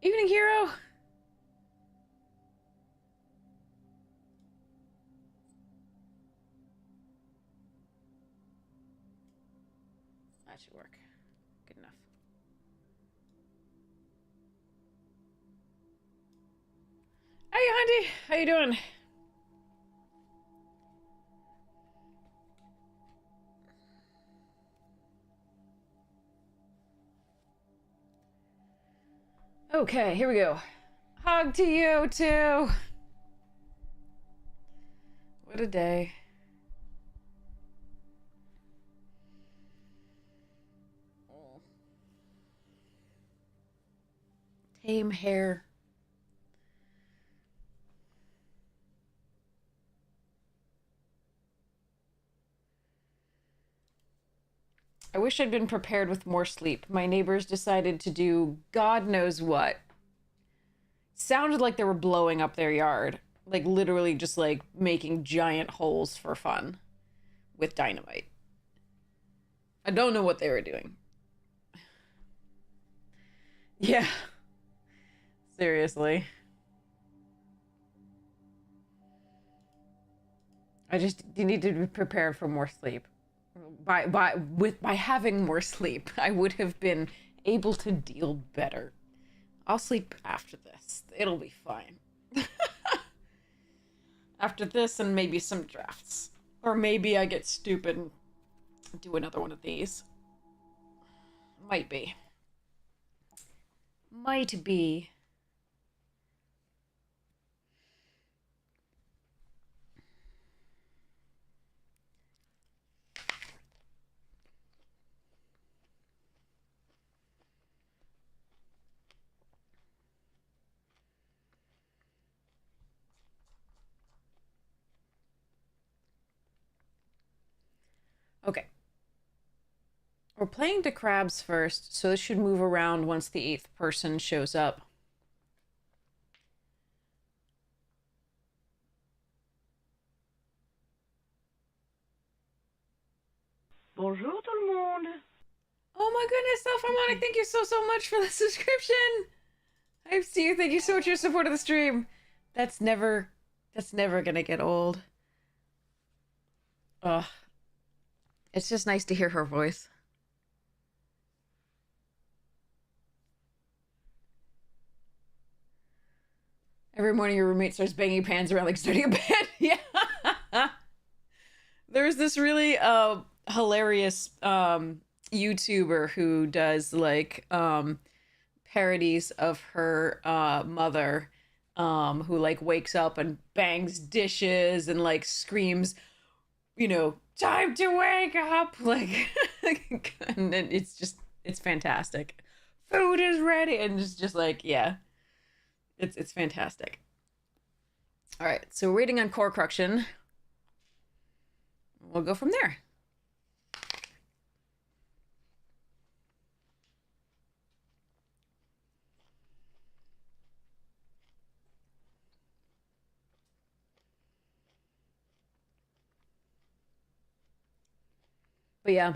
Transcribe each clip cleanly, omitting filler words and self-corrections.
Evening, hero. That should work. Good enough. Hey, Hunty. How you doing? Okay, here we go. Hug to you, too. What a day. Tame hair. I wish I'd been prepared with more sleep. My neighbors decided to do God knows what. Sounded like they were blowing up their yard. Like literally just like making giant holes for fun with dynamite. I don't know what they were doing. Yeah. Seriously. I just need to be prepared for more sleep. By having more sleep, I would have been able to deal better. I'll sleep after this. It'll be fine. After this and maybe some drafts. Or maybe I get stupid and do another one of these. Might be. Might be. Okay. We're playing to crabs first, so this should move around once the 8th person shows up. Bonjour tout le monde. Oh my goodness, Self-Harmonic, thank you so much for the subscription. I see you. Thank you so much for your support of the stream. That's never gonna get old. Ugh. It's just nice to hear her voice. Every morning your roommate starts banging pans around like starting a band. Yeah. There's this really hilarious YouTuber who does like parodies of her mother, who like wakes up and bangs dishes and like screams, you know, time to wake up, like and it's fantastic. Food is ready, and it's just like, yeah. It's fantastic. All right, so we're waiting on core correction. We'll go from there. But yeah,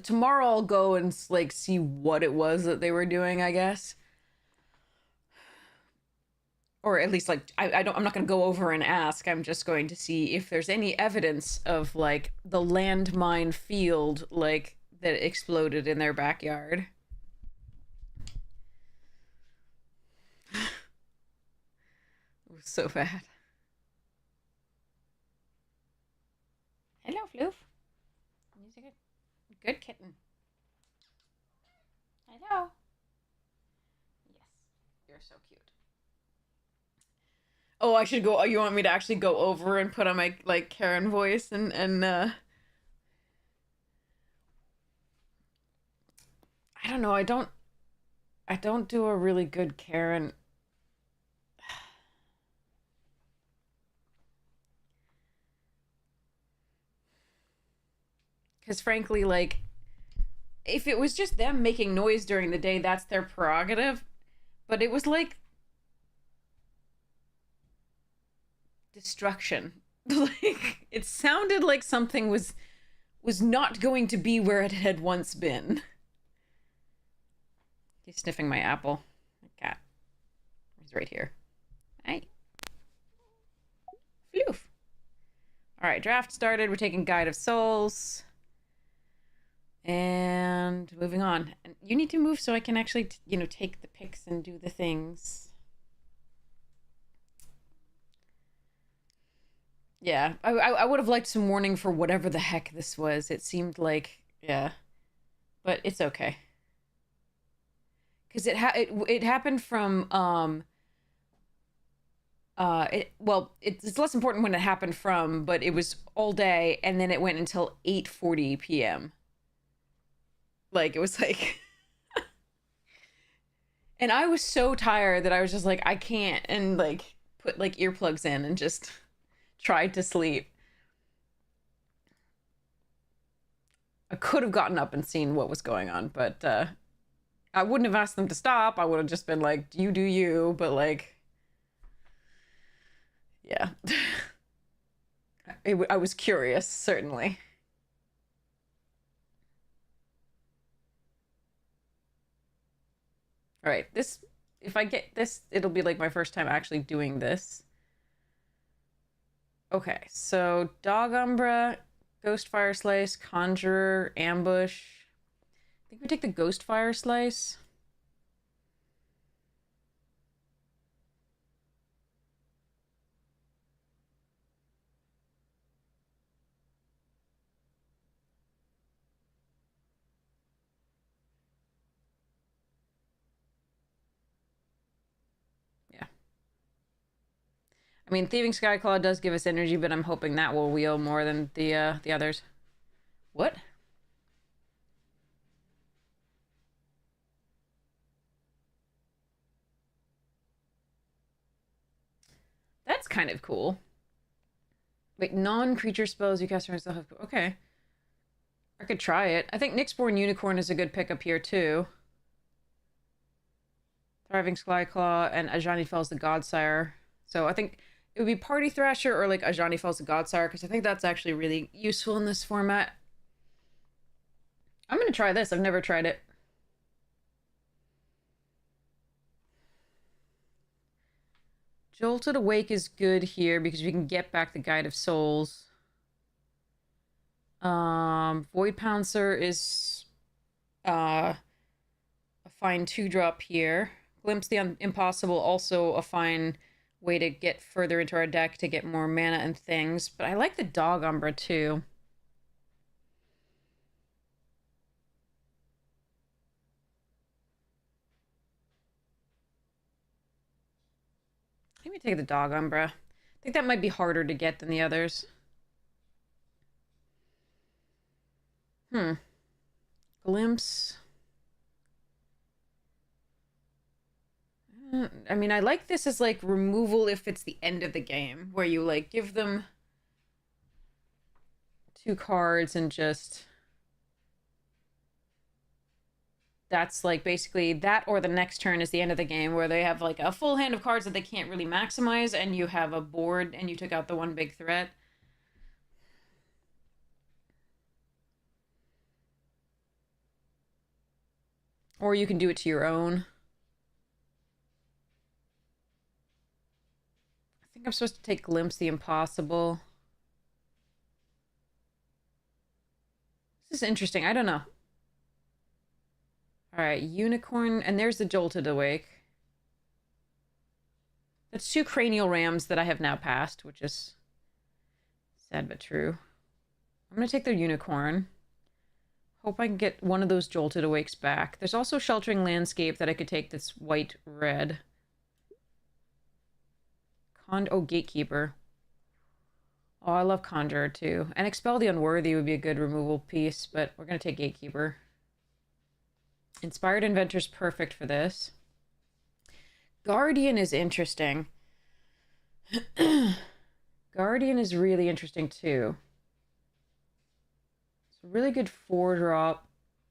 tomorrow I'll go and like see what it was that they were doing, I guess. Or at least like I'm not gonna go over and ask. I'm just going to see if there's any evidence of like the landmine field like that exploded in their backyard. It was so bad. Hello, Floof. He's a good kitten. Hello. Yes, you're so cute. Oh, I should go. You want me to actually go over and put on my like Karen voice and I don't know. I don't do a really good Karen. Because frankly, like, if it was just them making noise during the day, that's their prerogative. But it was like destruction. Like it sounded like something was not going to be where it had once been. He's sniffing my apple. My cat. He's right here. Hey. Phew. All right, draft started. We're taking Guide of Souls. And moving on. And you need to move so I can actually, take the picks and do the things. Yeah, I would have liked some warning for whatever the heck this was. It seemed like, yeah. But it's okay. Because it happened from, it's less important when it happened from, but it was all day, and then it went until 8:40 p.m. Like, it was like... And I was so tired that I was just like, I can't, and, like, put, like, earplugs in and just tried to sleep. I could have gotten up and seen what was going on, but, I wouldn't have asked them to stop. I would have just been like, you do you, but, like... Yeah. I was curious, certainly. All right, if I get this, it'll be like my first time actually doing this. Okay, so Dog Umbra, Ghost Fire Slice, Conjurer, Ambush. I think we take the Ghost Fire Slice. I mean, Thieving Skyclaw does give us energy, but I'm hoping that will wheel more than the others. What? That's kind of cool. Wait, non-creature spells you cast yourself. Okay. I could try it. I think Nyxborn Unicorn is a good pickup here, too. Thriving Skyclaw and Ajani Fells the Godsire. So I think it would be Party Thrasher or like Ajani Fells the Godsire, because I think that's actually really useful in this format. I'm going to try this. I've never tried it. Jolted Awake is good here because we can get back the Guide of Souls. Void Pouncer is a fine 2-drop here. Glimpse the Impossible, also a fine way to get further into our deck to get more mana and things. But I like the Dog Umbra too. Let me take the Dog Umbra. I think that might be harder to get than the others. Glimpse. I mean, I like this as, like, removal if it's the end of the game, where you, like, give them 2 cards and just... That's, like, basically that or the next turn is the end of the game, where they have, like, a full hand of cards that they can't really maximize, and you have a board, and you took out the one big threat. Or you can do it to your own. I think I'm supposed to take Glimpse the Impossible. This is interesting. I don't know. Alright, Unicorn. And there's the Jolted Awake. That's 2 Cranial Rams that I have now passed, which is sad but true. I'm going to take the Unicorn. Hope I can get one of those Jolted Awakes back. There's also Sheltering Landscape that I could take that's white-red. Gatekeeper. Oh, I love Conjurer, too. And Expel the Unworthy would be a good removal piece, but we're going to take Gatekeeper. Inspired Inventor's perfect for this. Guardian is interesting. Guardian is really interesting, too. It's a really good 4-drop.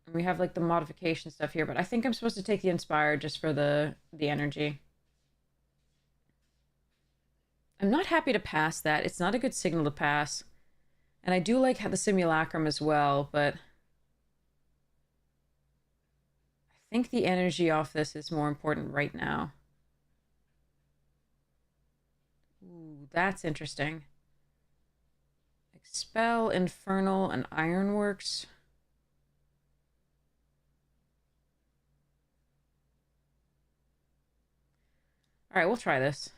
And we have, like, the modification stuff here, but I think I'm supposed to take the Inspired just for the energy. I'm not happy to pass that. It's not a good signal to pass. And I do like the simulacrum as well, but I think the energy off this is more important right now. Ooh, that's interesting. Expel, Infernal, and Ironworks. All right, we'll try this.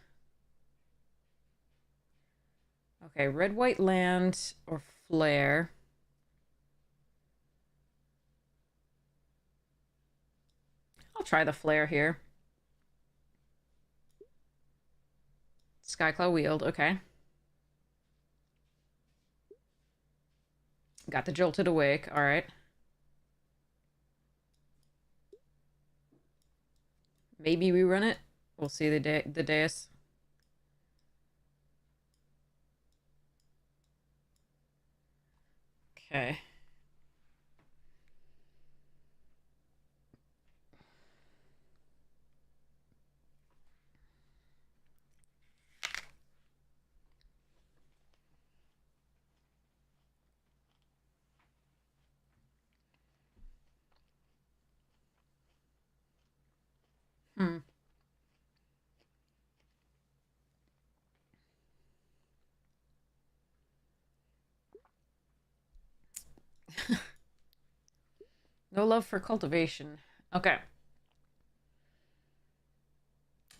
Okay, red, white land or flare. I'll try the flare here. Skyclaw Wield, okay. Got the Jolted Awake, all right. Maybe we run it. We'll see the dais. Okay. Hmm. No love for cultivation. Okay.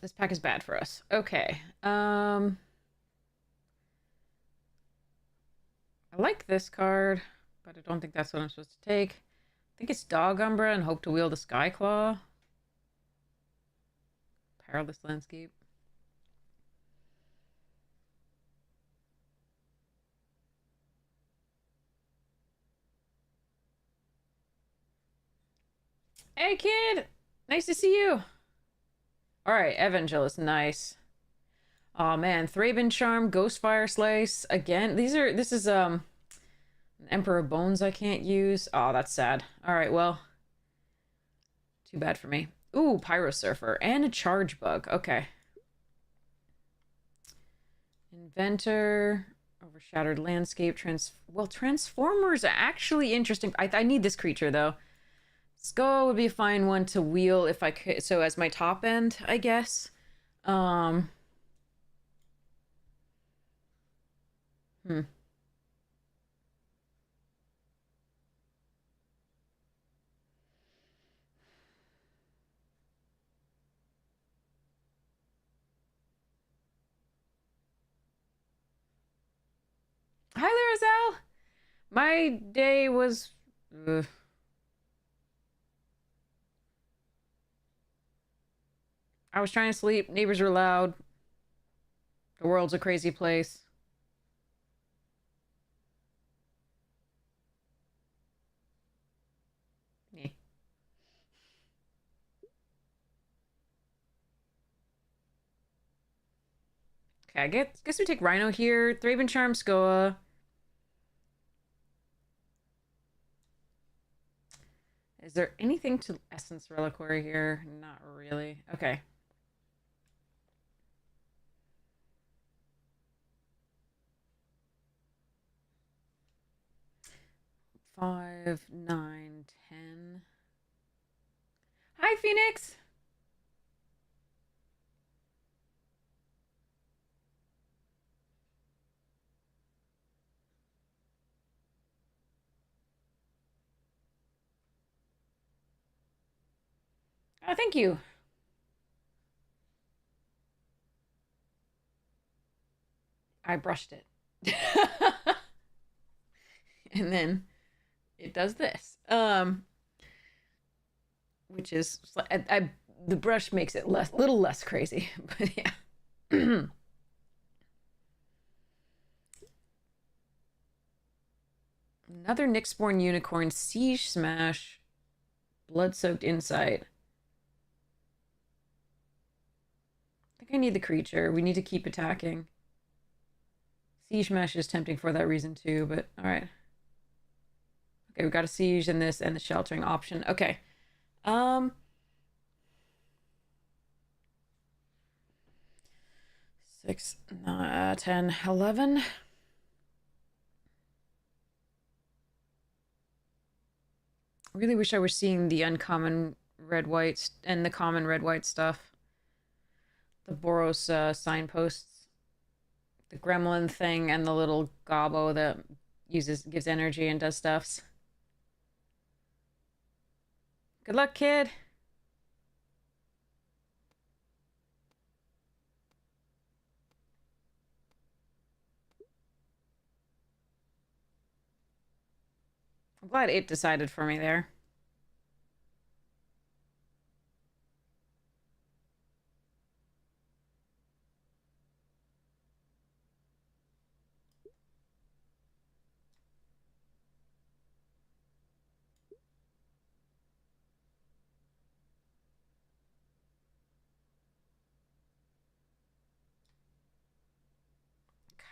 This pack is bad for us. Okay. I like this card, but I don't think that's what I'm supposed to take. I think it's Dog Umbra and hope to wield a Skyclaw. Perilous Landscape. Hey, kid! Nice to see you! Alright, Evangelist, nice. Oh man, Thraben Charm, Ghostfire Slice. Again, this is an Emperor Bones I can't use. Oh, that's sad. Alright, well. Too bad for me. Ooh, Pyro Surfer and a Charge Bug. Okay. Inventor, Overshadowed Landscape, Transformers are actually interesting. I need this creature though. Skull would be a fine one to wheel if I could. So as my top end, I guess. Hmm. Hi, Larazelle. My day was. I was trying to sleep. Neighbors were loud. The world's a crazy place. Yeah. Okay, I guess we take Rhino here. Thraben Charm, Skoa. Is there anything to Essence Reliquary here? Not really. Okay. Five, 9, 10. Hi, Phoenix! Oh, thank you. I brushed it. And then it does this. Which is the brush makes it little less crazy, but yeah. Another Nyxborn Unicorn, Siege Smash, Blood-Soaked Insight. I think I need the creature. We need to keep attacking. Siege Smash is tempting for that reason too, but alright. Okay, we got a Siege and this and the sheltering option. Okay. So 6, 9, 10, 11. I really wish I were seeing the uncommon red-white and the common red-white stuff. The Boros signposts. The gremlin thing and the little gobbo that gives energy and does stuffs. Good luck, kid. I'm glad it decided for me there.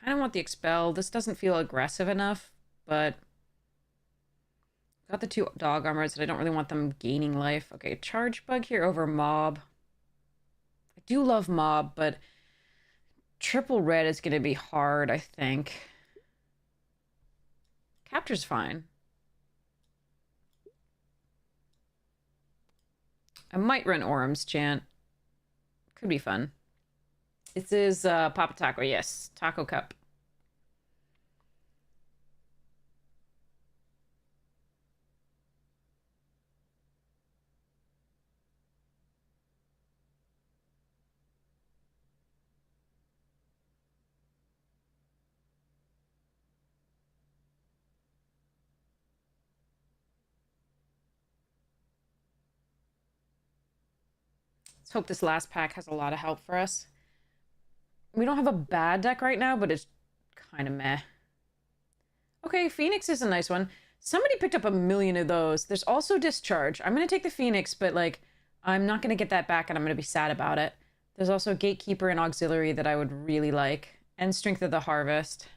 Kind of want the expel. This doesn't feel aggressive enough, but got the 2 dog armors, and I don't really want them gaining life. Okay, charge bug here over mob. I do love mob, but triple red is going to be hard, I think. Capture's fine. I might run Orum's Chant. Could be fun. This is Papa Taco, yes. Taco Cup. Let's hope this last pack has a lot of help for us. We don't have a bad deck right now, but it's kind of meh. Okay, Phoenix is a nice one. Somebody picked up a million of those. There's also Discharge. I'm going to take the Phoenix, but, like, I'm not going to get that back, and I'm going to be sad about it. There's also Gatekeeper and Auxiliary that I would really like. And Strength of the Harvest.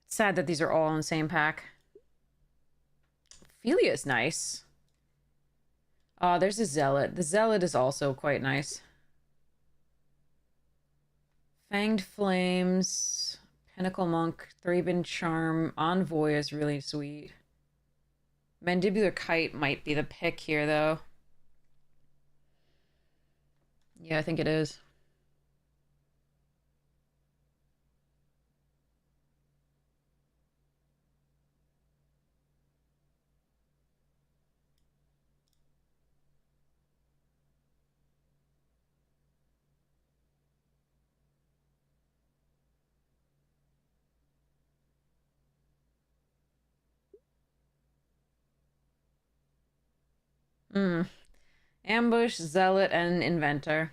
Sad that these are all in the same pack. Ophelia is nice. Oh, there's a Zealot. The Zealot is also quite nice. Fanged Flames, Pinnacle Monk, Thraben Charm, Envoy is really sweet. Mandibular Kite might be the pick here, though. Yeah, I think it is. Ambush, Zealot, and Inventor.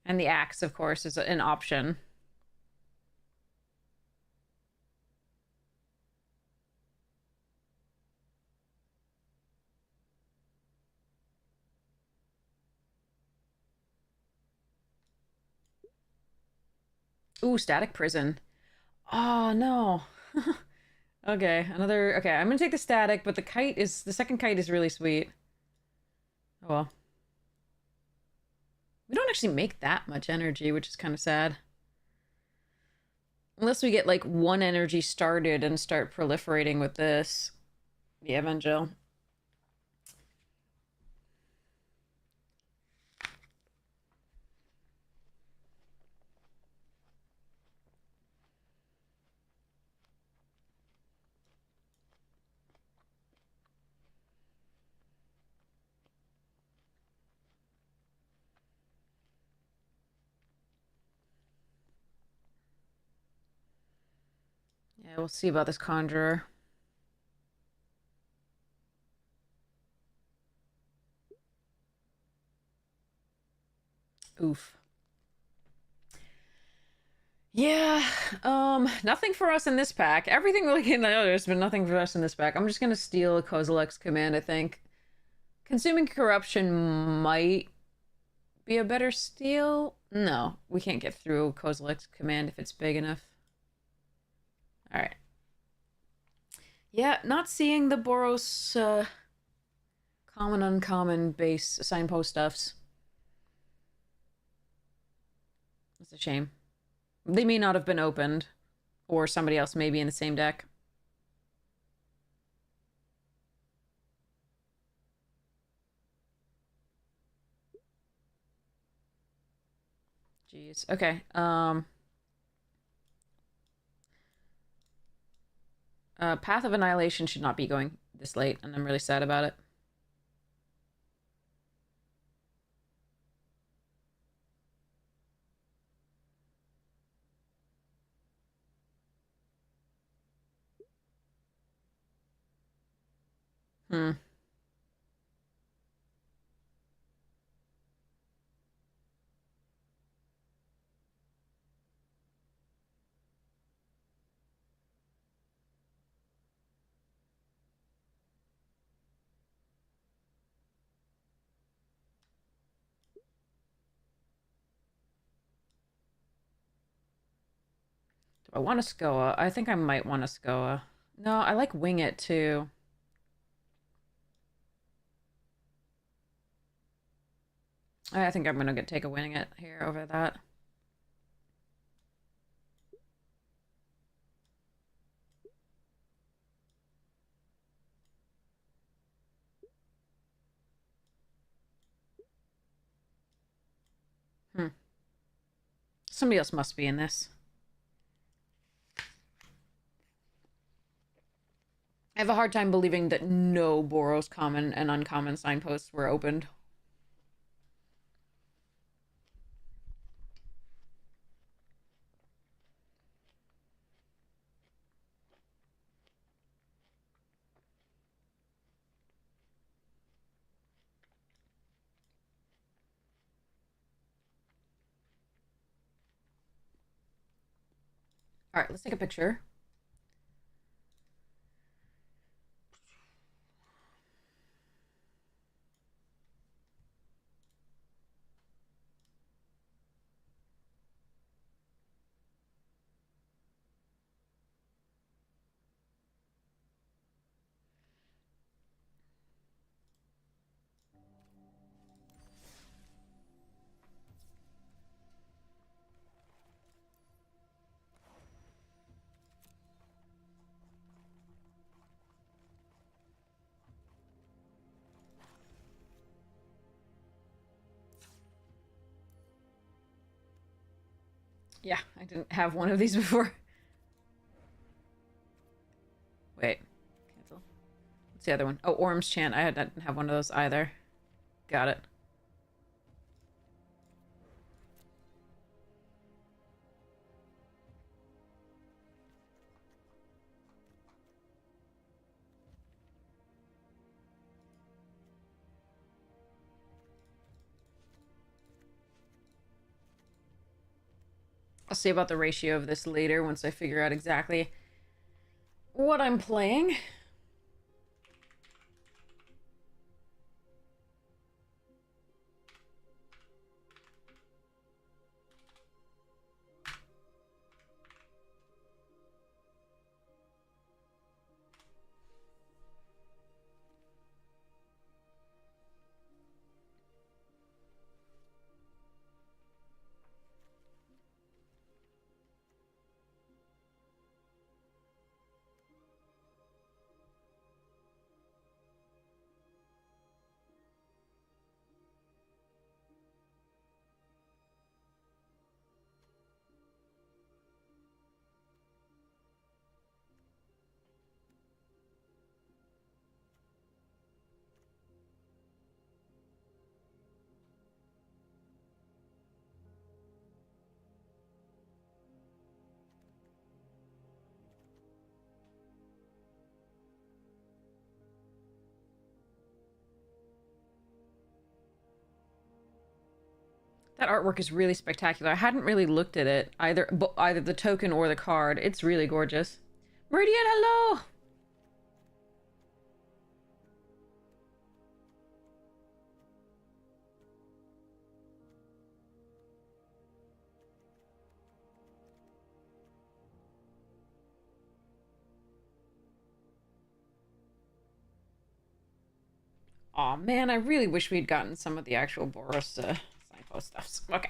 And the Axe, of course, is an option. Ooh, Static Prison. Oh, no. Okay, another... Okay, I'm gonna take the Static, but the second kite is really sweet. Oh, well. We don't actually make that much energy, which is kind of sad. Unless we get, like, 1 energy started and start proliferating with this. The Evangel. Yeah, we'll see about this Conjurer. Oof. Yeah, nothing for us in this pack. Everything like in the others, but nothing for us in this pack. I'm just gonna steal a Kozilek's command, I think. Consuming Corruption might be a better steal. No, we can't get through Kozilek's command if it's big enough. Alright. Yeah, not seeing the Boros, common, uncommon base signpost stuffs. It's a shame. They may not have been opened, or somebody else may be in the same deck. Jeez. Okay. Path of Annihilation should not be going this late, and I'm really sad about it. Hmm. Do I want a Skoa? I think I might want a Skoa. No, I like Wing It too. I think I'm gonna take a Wing It here over that. Hmm. Somebody else must be in this. I have a hard time believing that no Boros common and uncommon signposts were opened. All right, let's take a picture. Yeah, I didn't have one of these before. Wait, cancel. What's the other one? Oh, Orm's Chant. I didn't have one of those either. Got it. I'll see about the ratio of this later once I figure out exactly what I'm playing. That artwork is really spectacular. I hadn't really looked at it, either the token or the card. It's really gorgeous. Meridian, hello! Aw, man, I really wish we'd gotten some of the actual Boros signpost stuffs. Okay.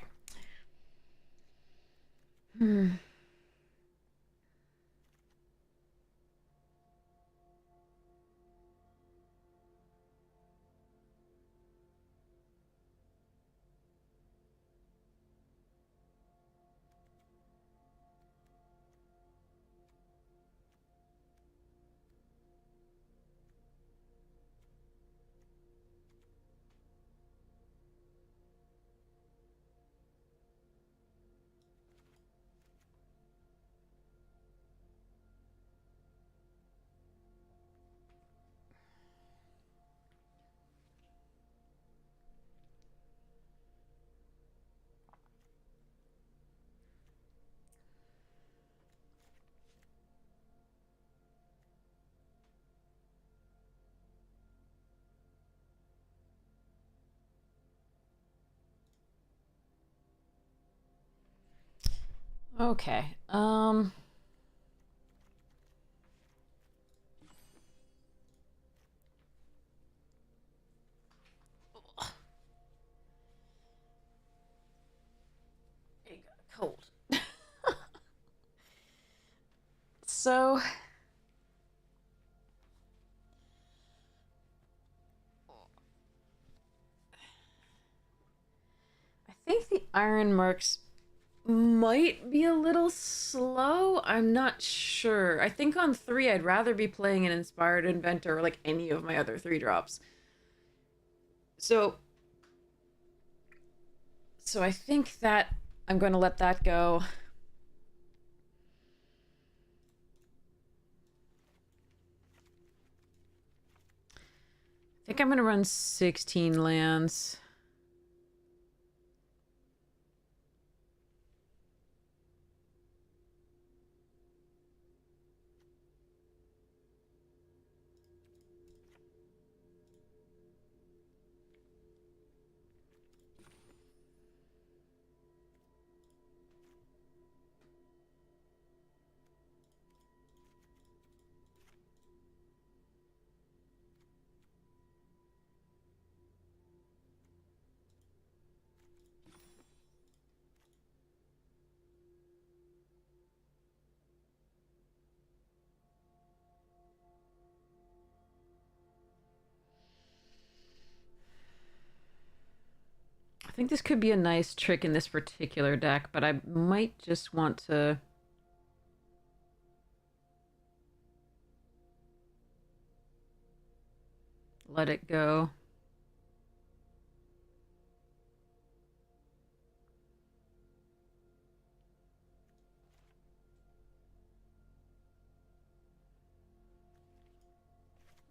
Okay. It got cold. So, I think the Iron Mercs might be a little slow. I'm not sure. I think on 3 I'd rather be playing an Inspired Inventor or like any of my other 3 drops. So I think that I'm going to let that go. I think I'm going to run 16 lands. I think this could be a nice trick in this particular deck, but I might just want to let it go.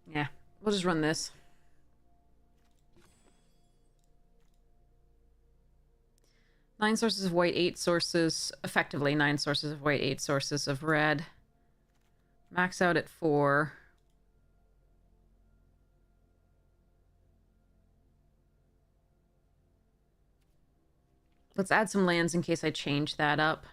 Yeah, we'll just run this. Nine sources of white, 8 sources, effectively 9 sources of white, 8 sources of red. Max out at 4. Let's add some lands in case I change that up.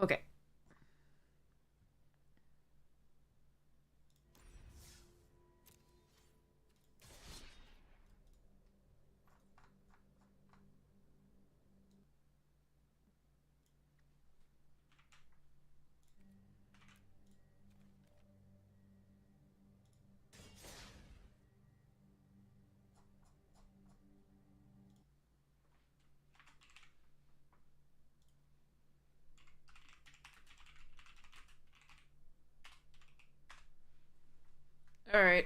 Okay. All right.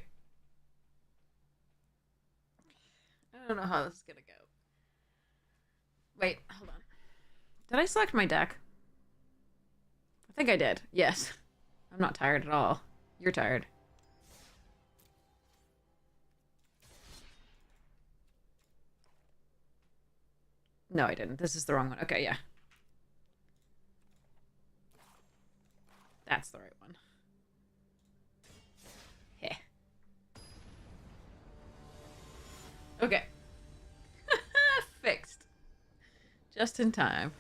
I don't know how this is gonna go. Wait, hold on. Did I select my deck? I think I did. Yes. I'm not tired at all. You're tired. No, I didn't. This is the wrong one. Okay, yeah. That's the right one. Heh. Okay. Fixed. Just in time.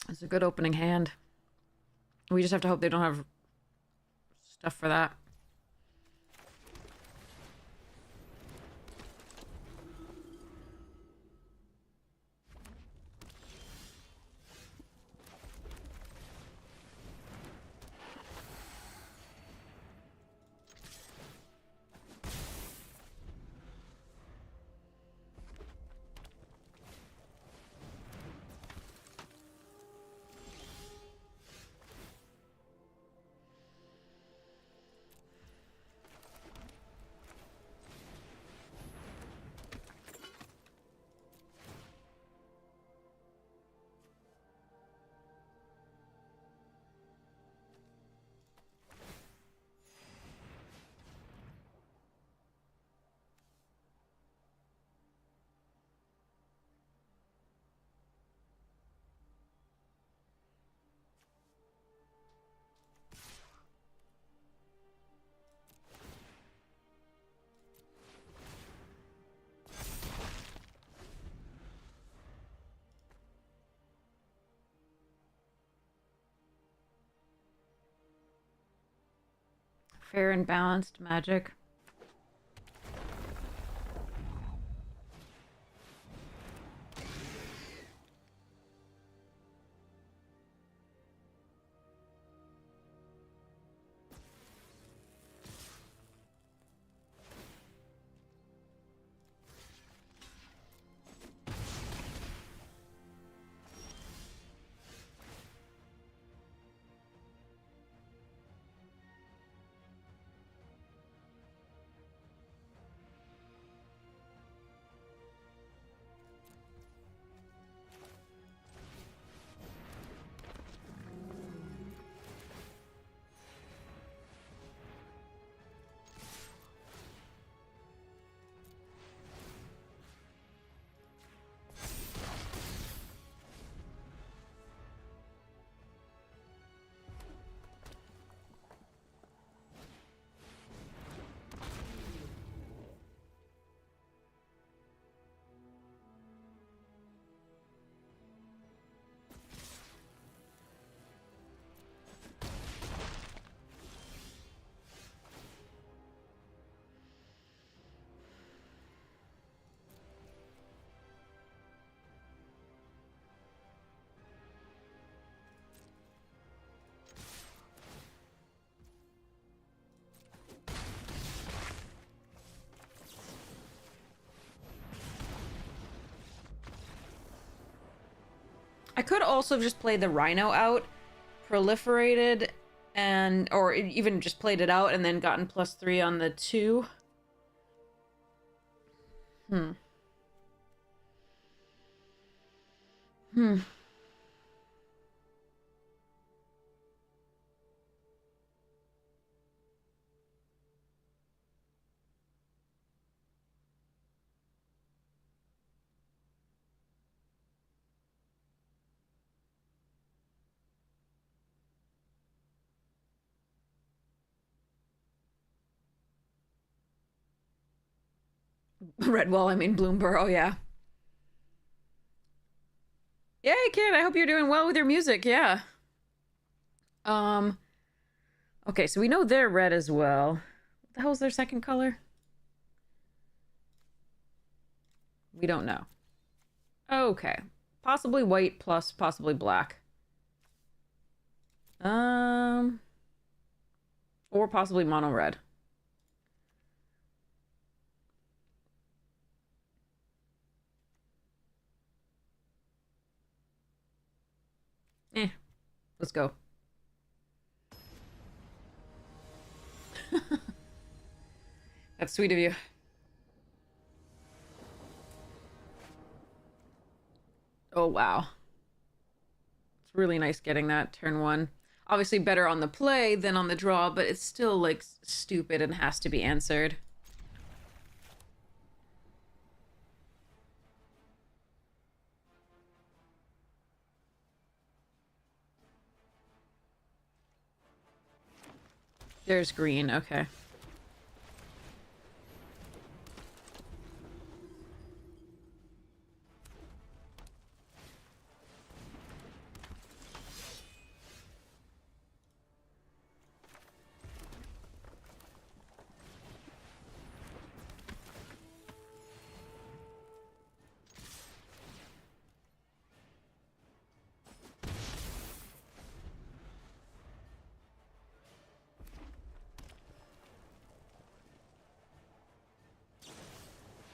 It's a good opening hand. We just have to hope they don't have stuff for that. Fair and balanced magic. I could also just play the Rhino out, proliferated, and or even just played it out and then gotten +3 on the 2. Hmm. Hmm. Redwall, I mean Bloomborough, yeah. Yay, kid, I hope you're doing well with your music, yeah. Um, okay, so we know they're red as well. What the hell's their second color? We don't know. Okay. Possibly white plus possibly black. Um, or possibly mono red. Let's go. That's sweet of you. Oh, wow. It's really nice getting that turn one. Obviously better on the play than on the draw, but it's still, like, stupid and has to be answered. There's green, okay.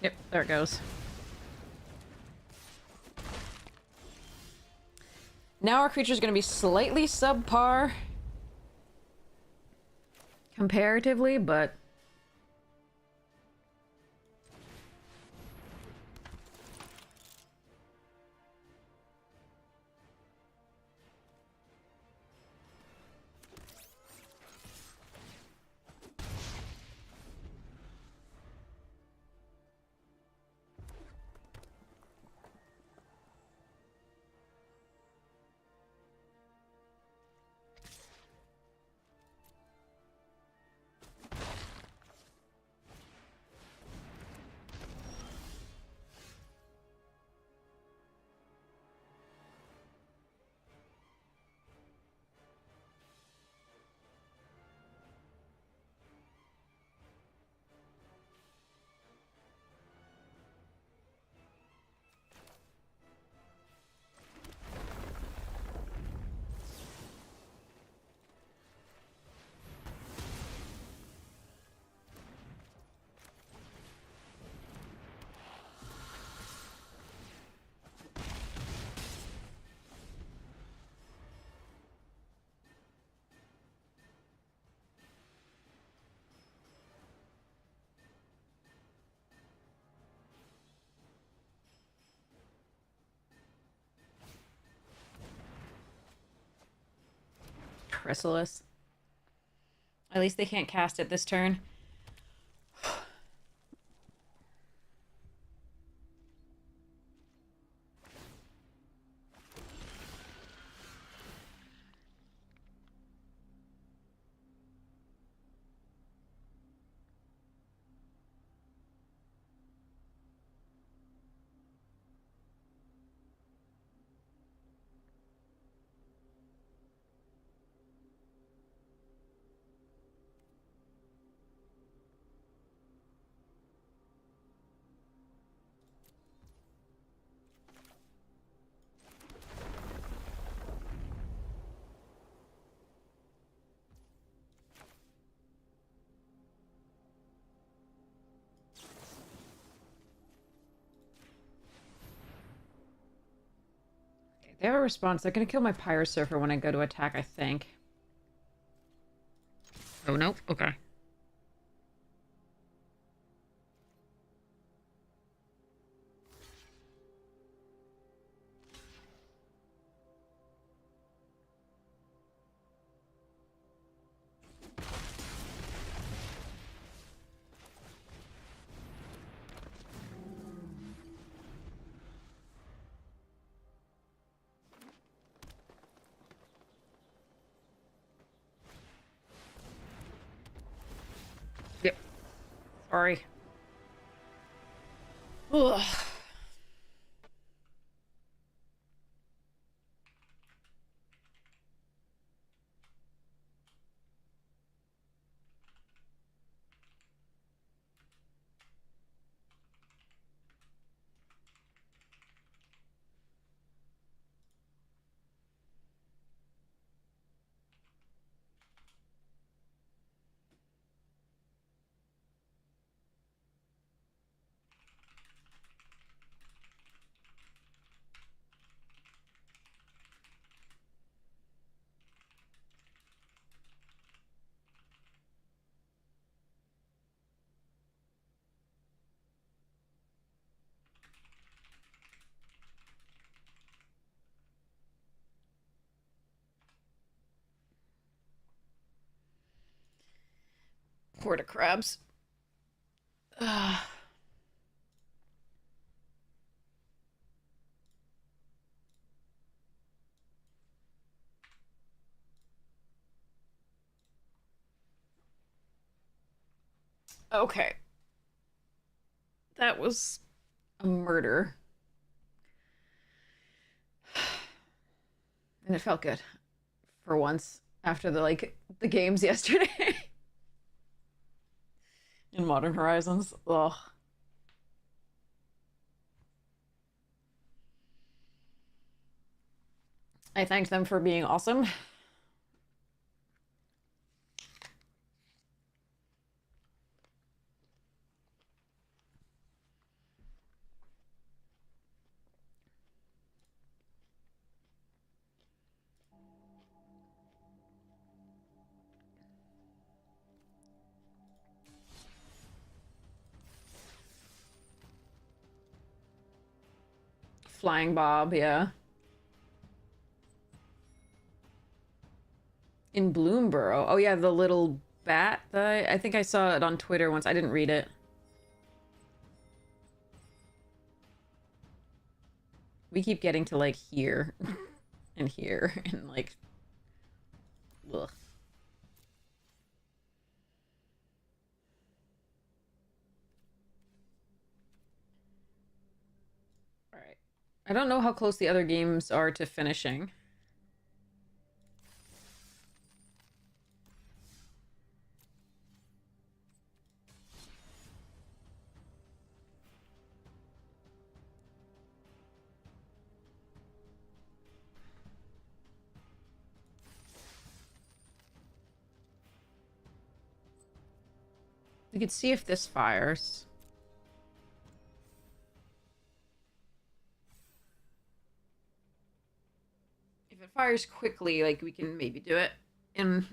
Yep, there it goes. Now our creature's gonna be slightly subpar. Comparatively, but... Chrysalis. At least they can't cast it this turn. They have a response. They're gonna kill my Pyrosurfer when I go to attack, I think. Oh, nope. Okay. Yep. Sorry. Ugh. Porta crabs. Okay. That was a murder. And it felt good for once after the games yesterday in Modern Horizons. Ugh. I thanked them for being awesome. Flying Bob, yeah. In Bloomborough. Oh yeah, the little bat. I think I saw it on Twitter once. I didn't read it. We keep getting to like here and here and like ugh. All right. I don't know how close the other games are to finishing. We could see if this fires. If it fires quickly, like we can maybe do it in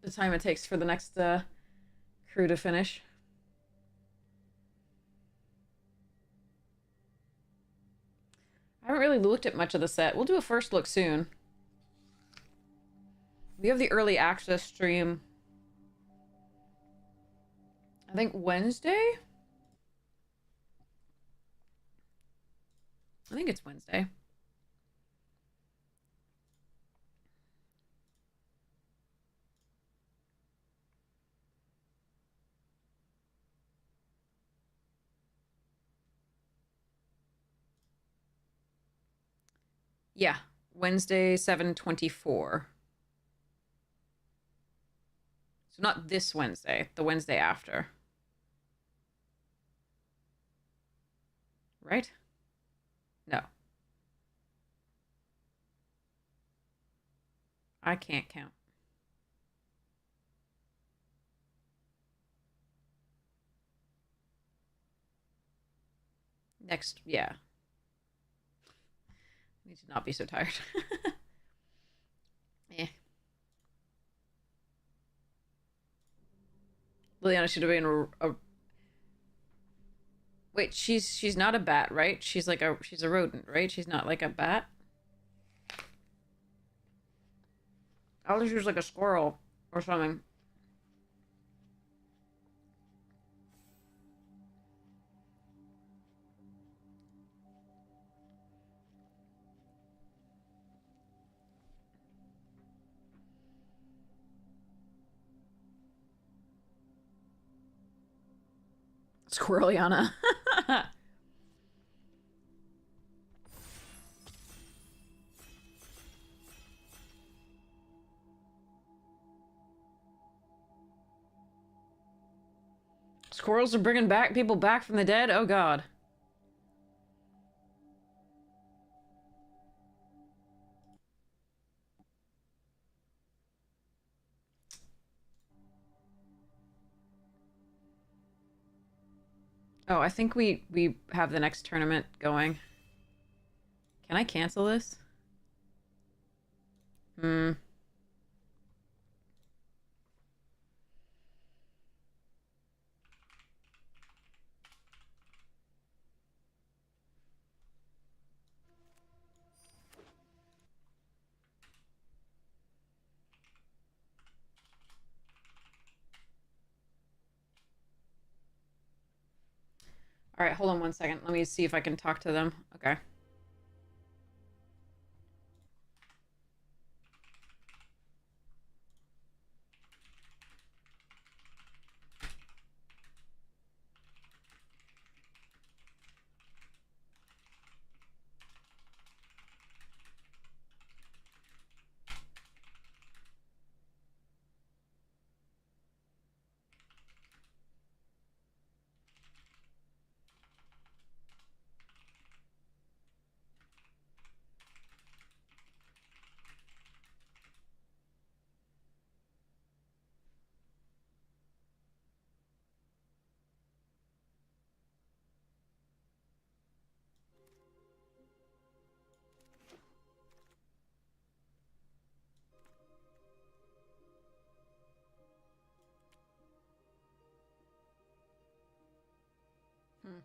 the time it takes for the next crew to finish. I haven't really looked at much of the set. We'll do a first look soon. We have the early access stream. I think Wednesday? I think it's Wednesday. Yeah, Wednesday, 7/24. So not this Wednesday, the Wednesday after. Right? No. I can't count. Next, yeah. I need to not be so tired. Eh. Liliana should have been a... Wait, she's not a bat, right? She's a rodent, right? She's not like a bat. I thought she was like a squirrel or something. Squirreliana. Squirrels are bringing back people back from the dead? Oh god. Oh, I think we have the next tournament going. Can I cancel this? Hmm. All right, hold on one second. Let me see if I can talk to them. Okay. Hmm.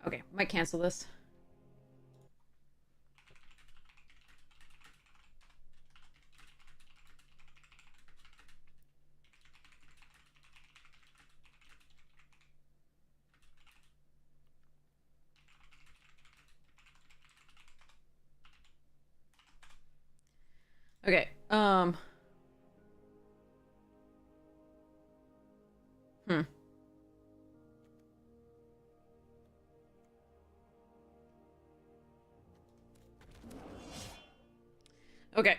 Okay, might cancel this. Okay, hmm. Okay.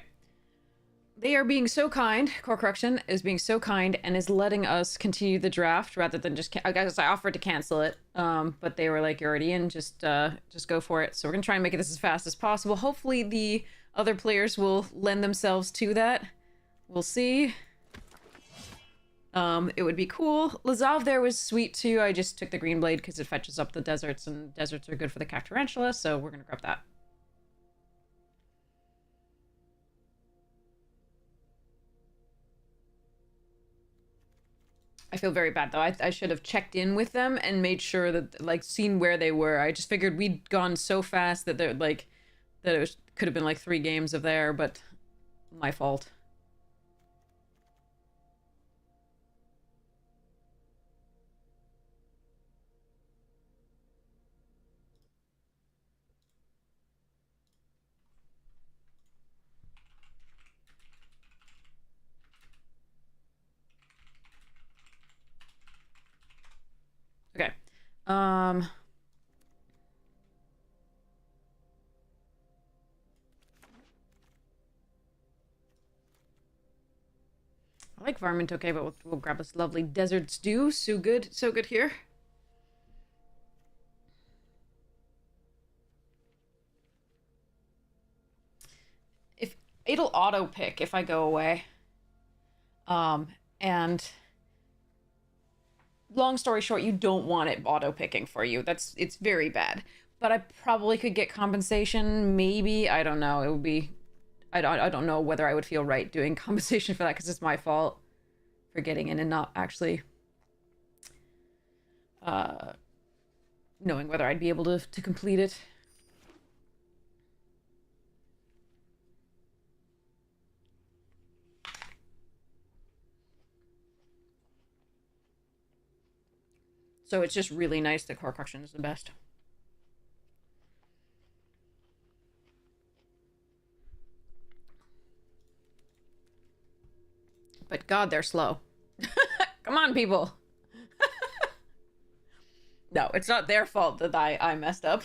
They are being so kind. Core Correction is being so kind and is letting us continue the draft rather than just. I guess I offered to cancel it, but they were like, "You're already in. Just go for it." So we're gonna try and make it this as fast as possible. Hopefully, the other players will lend themselves to that. We'll see. It would be cool. Lazav there was sweet too. I just took the green blade because it fetches up the deserts, and deserts are good for the Cactarantula, so we're gonna grab that. I feel very bad though. I should have checked in with them and made sure that like seen where they were. I just figured we'd gone so fast that they're like that it was, could have been like 3 games of there, but my fault. Okay. I like varmint, okay, but we'll grab this lovely desert stew. So good here. If it'll auto pick if I go away. And long story short, you don't want it auto picking for you. It's very bad. But I probably could get compensation. Maybe I don't know. It would be. I don't know whether I would feel right doing compensation for that because it's my fault for getting in and not actually knowing whether I'd be able to complete it. So it's just really nice that Core Correction is the best. But God, they're slow. Come on, people. No, it's not their fault that I messed up.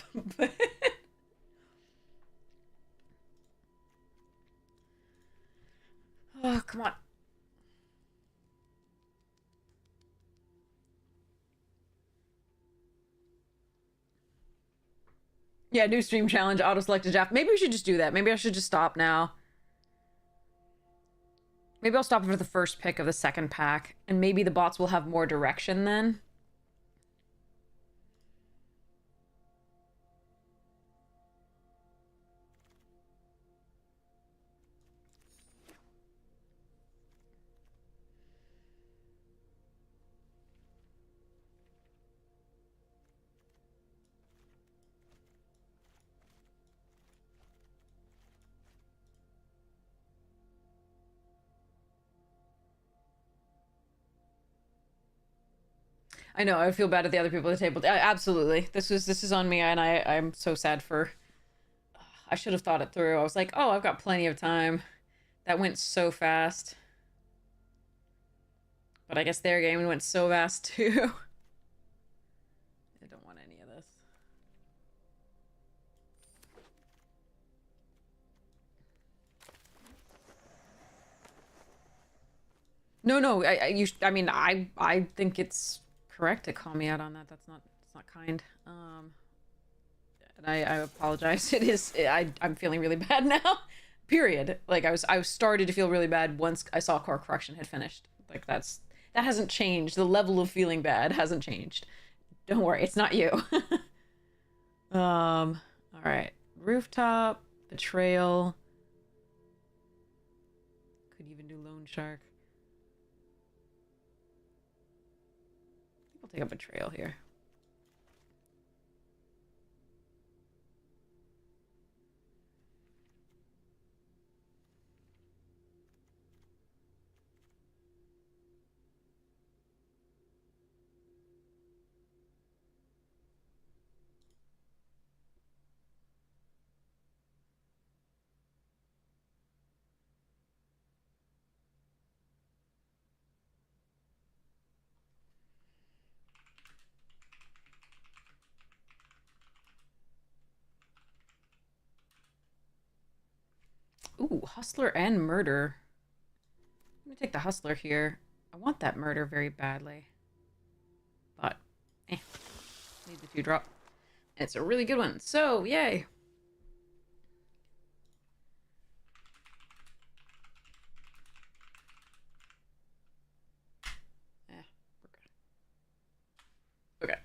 Oh, come on. Yeah, new stream challenge, auto selected draft. Maybe we should just do that. Maybe I should just stop now. Maybe I'll stop for the first pick of the second pack, and maybe the bots will have more direction then. I know, I feel bad at the other people at the table. Absolutely. This is on me, and I'm so sad for... I should have thought it through. I was like, oh, I've got plenty of time. That went so fast. But I guess their game went so fast, too. I don't want any of this. No, I mean, I think it's correct to call me out on that. It's not kind. And I apologize. I'm feeling really bad now. Period. Like I was started to feel really bad once I saw Core Correction had finished. Like that hasn't changed. The level of feeling bad hasn't changed. Don't worry, it's not you. All right. Rooftop, Betrayal. Could even do Lone Shark. I'll take a Betrayal here. Ooh, Hustler and Murder. I'm gonna take the Hustler here. I want that Murder very badly. But, need the 2-drop. It's a really good one, so yay! We're good. Okay.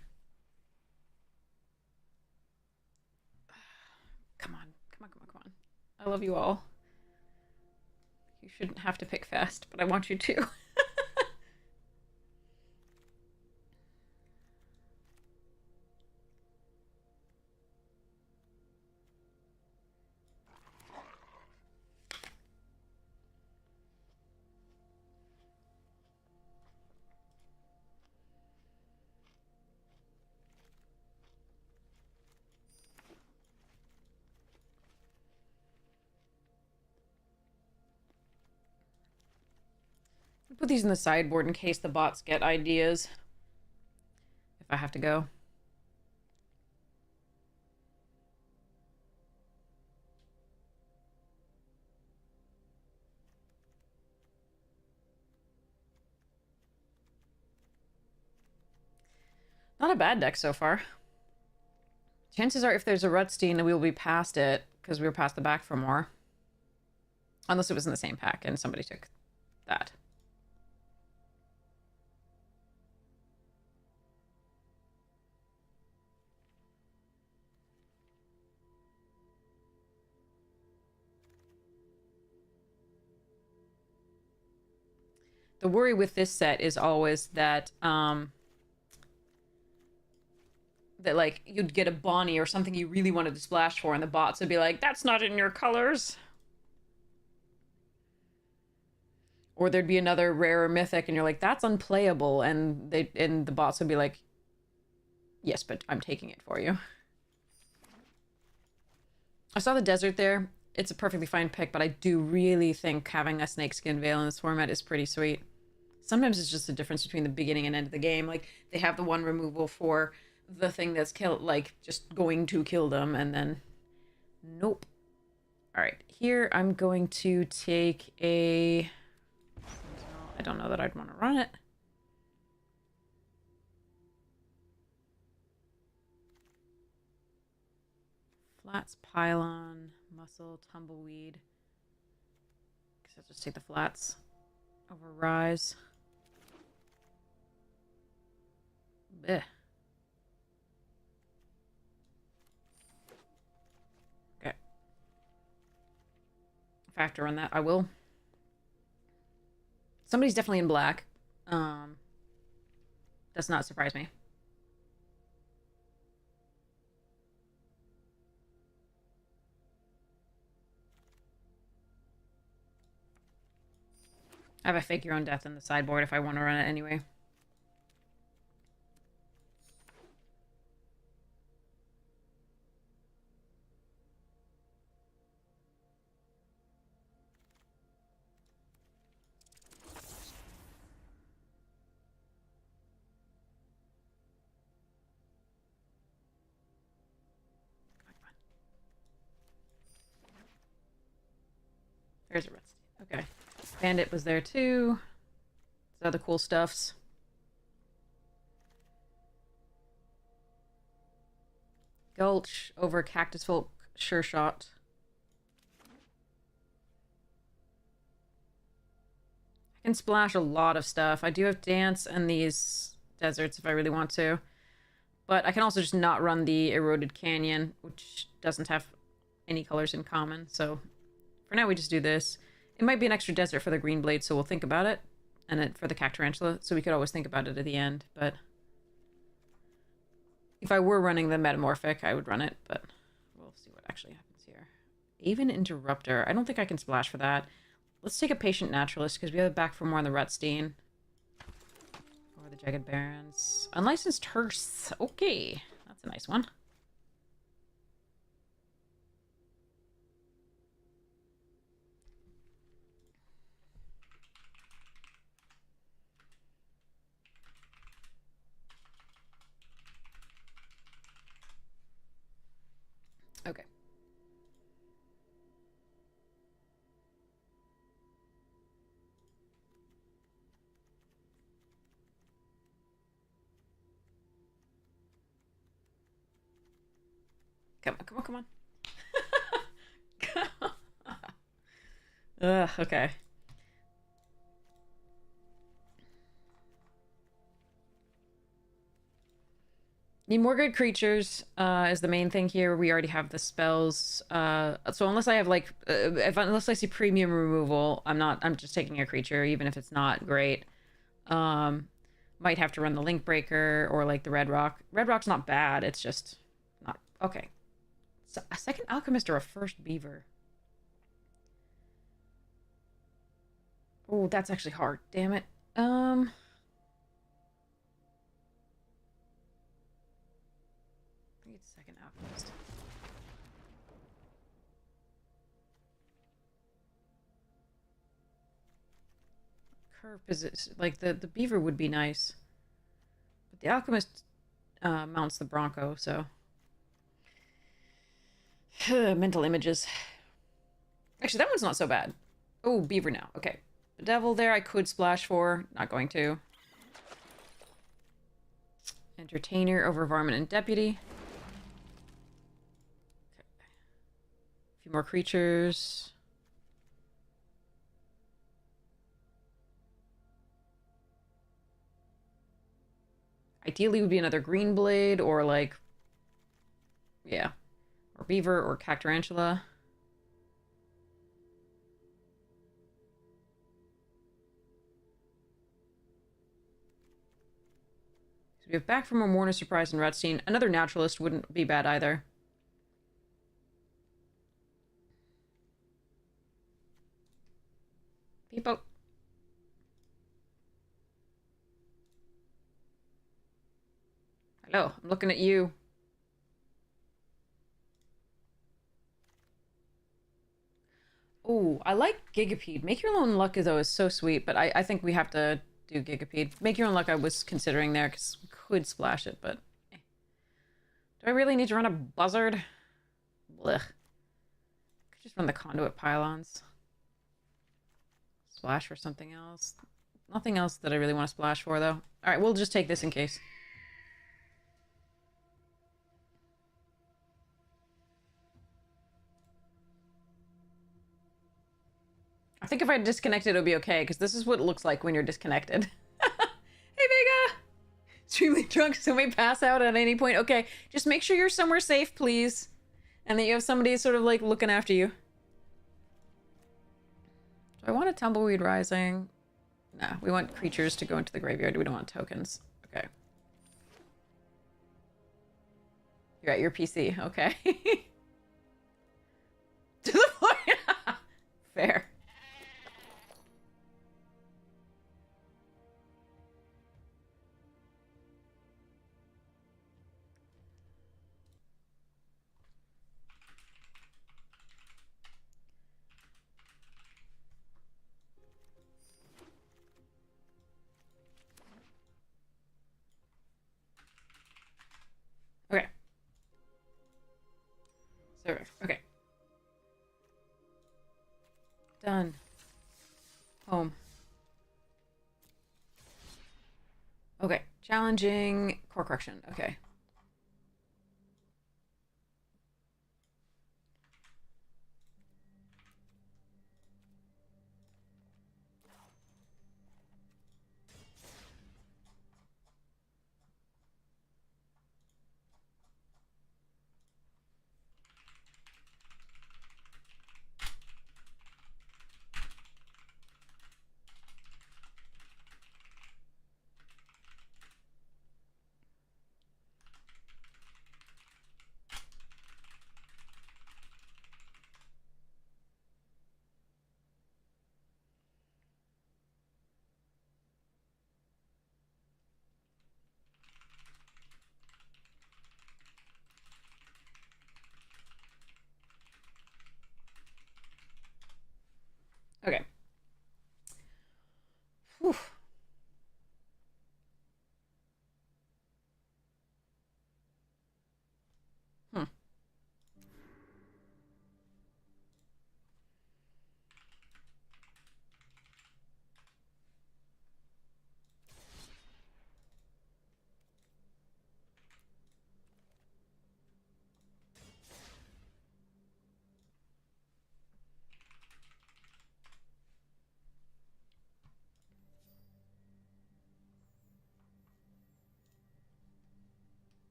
Come on. I love you all. You shouldn't have to pick fast, but I want you to. Put these in the sideboard in case the bots get ideas. If I have to go. Not a bad deck so far. Chances are if there's a Rutstein, we will be past it, because we were past the back for more. Unless it was in the same pack and somebody took that. The worry with this set is always that, that like you'd get a Bonnie or something you really wanted to splash for, and the bots would be like, "That's not in your colors." Or there'd be another rare or mythic, and you're like, "That's unplayable," and the bots would be like, "Yes, but I'm taking it for you." I saw the desert there. It's a perfectly fine pick, but I do really think having a Snakeskin Veil in this format is pretty sweet. Sometimes it's just the difference between the beginning and end of the game. Like, they have the one removal for the thing that's like, just going to kill them, and then... Nope. Alright, here I'm going to take a... I don't know that I'd want to run it. Flats, Pylon, Muscle, Tumbleweed. Guess I'll just take the flats. over rise. Blech. Okay. If I have to run that, I will. Somebody's definitely in black. Does not surprise me. I have a fake your own death in the sideboard if I want to run it anyway. There's a red state. Okay. Bandit was there too. There's other cool stuffs. Gulch over Cactus Folk, sure shot. I can splash a lot of stuff. I do have Dance and these deserts if I really want to. But I can also just not run the Eroded Canyon, which doesn't have any colors in common. So for now, we just do this. It might be an extra desert for the Green Blade, so we'll think about it. And it for the Cactarantula, so we could always think about it at the end. But if I were running the Metamorphic, I would run it. But we'll see what actually happens here. Even Interrupter. I don't think I can splash for that. Let's take a Patient Naturalist, because we have it back for more on the Rutstein. Or the Jagged Barrens. Unlicensed Hearse. Okay. That's a nice one. Okay. Come on, come on, come on. Ugh, okay. Need more good creatures is the main thing here. We already have the spells. So unless I have like, unless I see premium removal, I'm just taking a creature, even if it's not great. Might have to run the Link Breaker or like the Red Rock. Red Rock's not bad. It's just not okay. So a second Alchemist or a first Beaver. Oh, that's actually hard. Damn it. I think it's second Alchemist. Curve position, like the Beaver would be nice, but the Alchemist mounts the Bronco, so mental images. Actually, that one's not so bad. Oh, Beaver now. Okay, the Devil there I could splash for, not going to. Entertainer over Varmint and Deputy. Okay. A few more creatures. Ideally would be another Green Blade or like, yeah, or Beaver or Cactarantula. So we have back from a Mourner Surprise and Rutstein. Another Naturalist wouldn't be bad either. People. Hello, I'm looking at you. Oh, I like Gigapede. Make Your Own Luck, though, is so sweet, but I think we have to do Gigapede. Make Your Own Luck I was considering there, because we could splash it, but... Do I really need to run a Buzzard? Blech. Could just run the Conduit Pylons. Splash for something else. Nothing else that I really want to splash for, though. Alright, we'll just take this in case. I think if I disconnected, it would be okay, because this is what it looks like when you're disconnected. Hey, Vega! Extremely drunk, so may pass out at any point. Okay, just make sure you're somewhere safe, please. And that you have somebody sort of, like, looking after you. Do I want a Tumbleweed Rising? Nah, we want creatures to go into the graveyard. We don't want tokens. Okay. You're at your PC. Okay. To the point. Fair. Okay. So, okay. Done. Home. Okay. Challenging. Core correction. Okay. Okay. Whew. Hmm.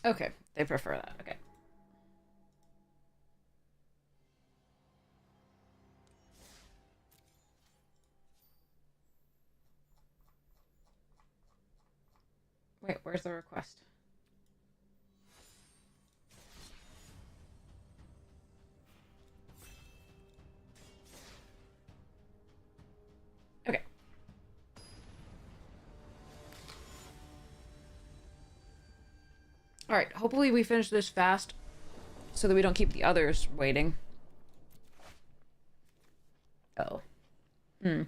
Okay. They prefer that. Okay. Wait, where's the request? Okay. All right. Hopefully we finish this fast so that we don't keep the others waiting. Oh. Hmm.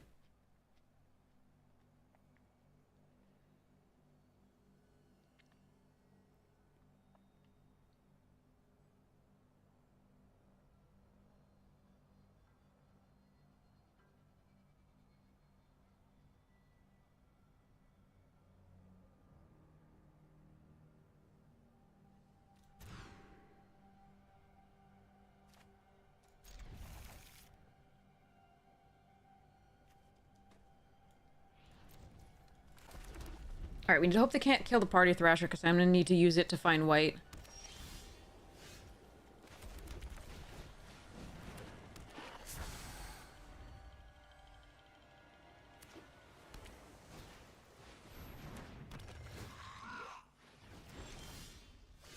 All right, we need to hope they can't kill the party thrasher because I'm gonna need to use it to find white.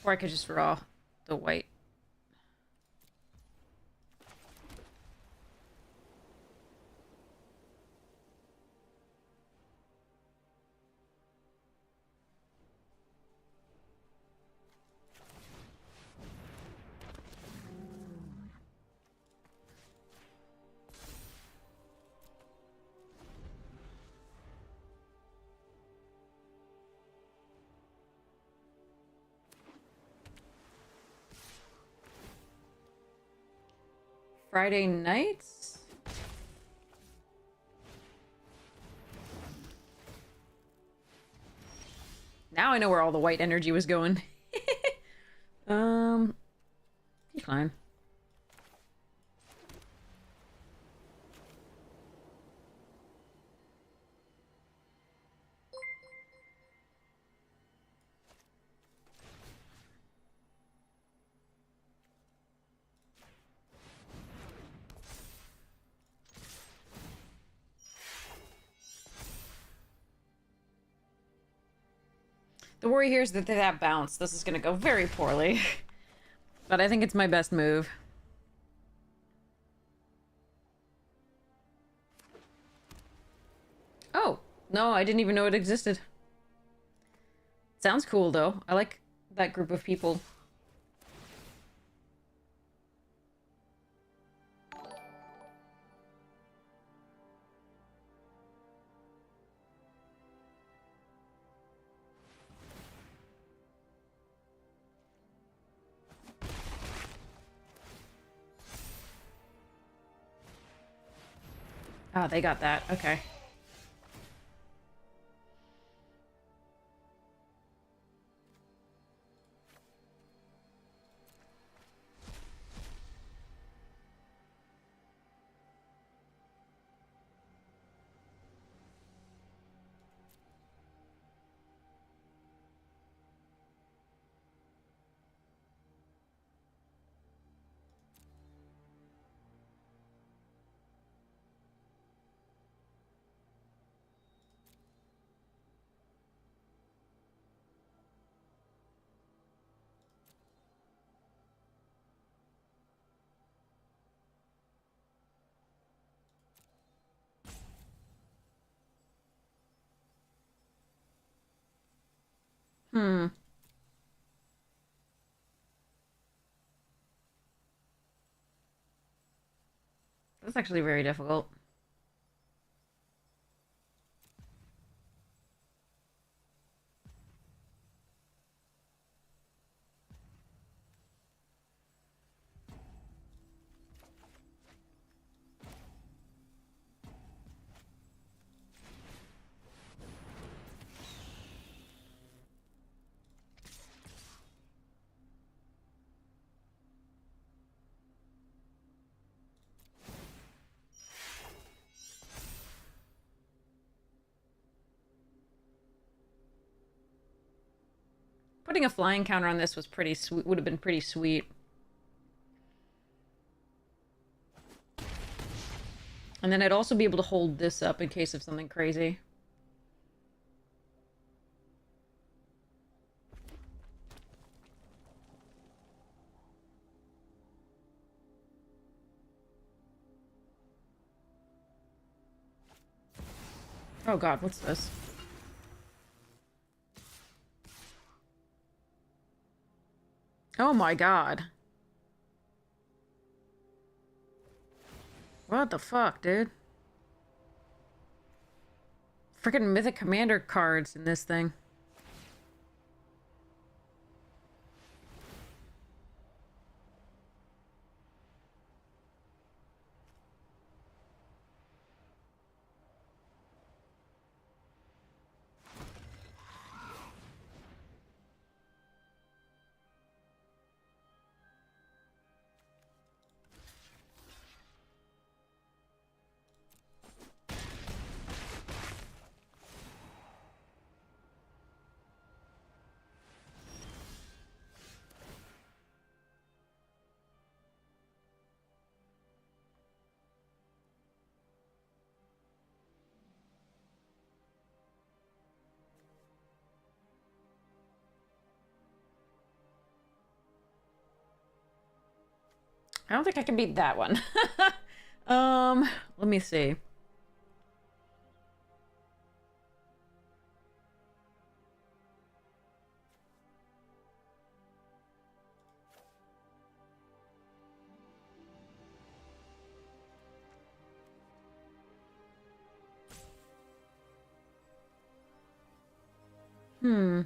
Or I could just draw the white. Friday nights? Now I know where all the white energy was going. Decline. The worry here is that that bounce. This is going to go very poorly. But I think it's my best move. Oh, no, I didn't even know it existed. Sounds cool, though. I like that group of people. Oh, they got that. Okay. Hmm. That's actually very difficult. Putting a flying counter on this was pretty sweet. Would have been pretty sweet. And then I'd also be able to hold this up in case of something crazy. Oh god, what's this? Oh my god. What the fuck, dude? Freaking Mythic Commander cards in this thing. I don't think I can beat that one. Let me see. Hmm.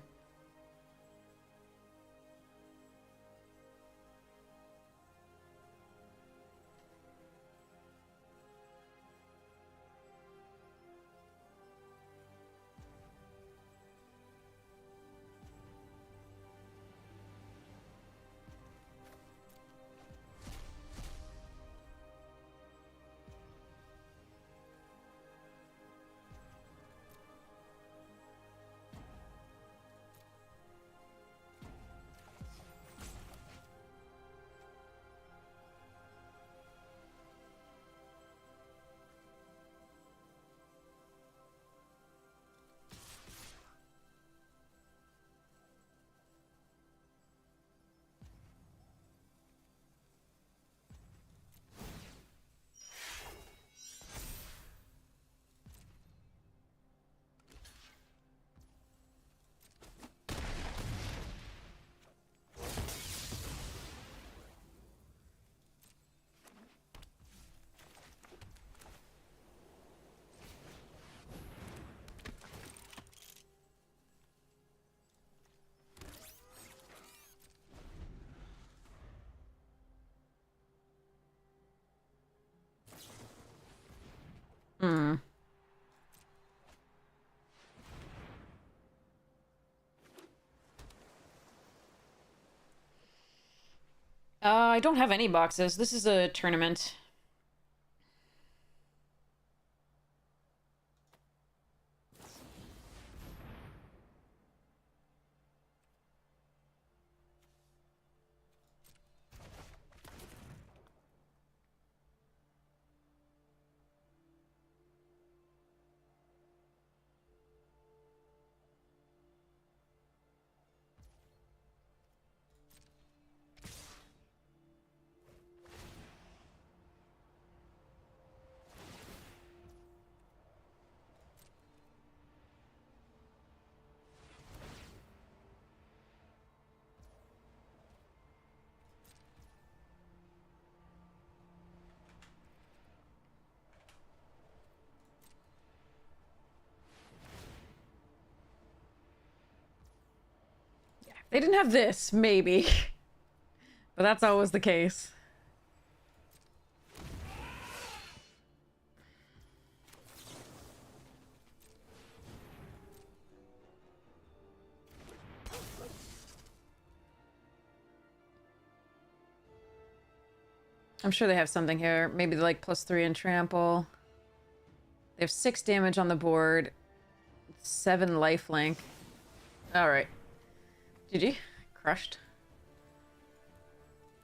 I don't have any boxes. This is a tournament. They didn't have this, maybe. But that's always the case. I'm sure they have something here. Maybe like +3 in trample. They have 6 damage on the board. 7 lifelink. Alright. GG. Crushed.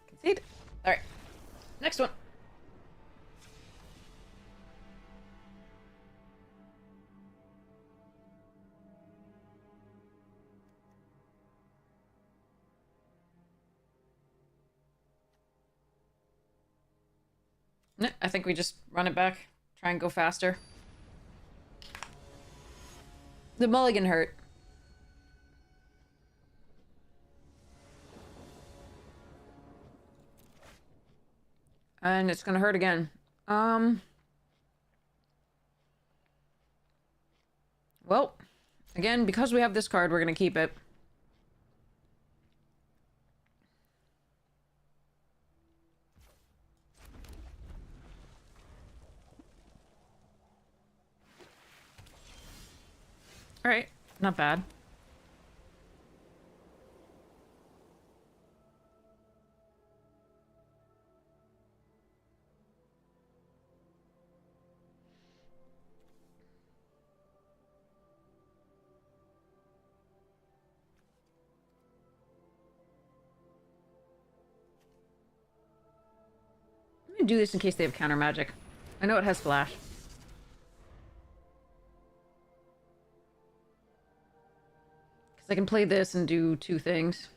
Concede. Alright. Next one. I think we just run it back. Try and go faster. The mulligan hurt. And it's gonna hurt again. Well, again, because we have this card, we're gonna keep it. Alright, not bad. I'm gonna do this in case they have counter magic. I know it has flash. Because I can play this and do 2 things.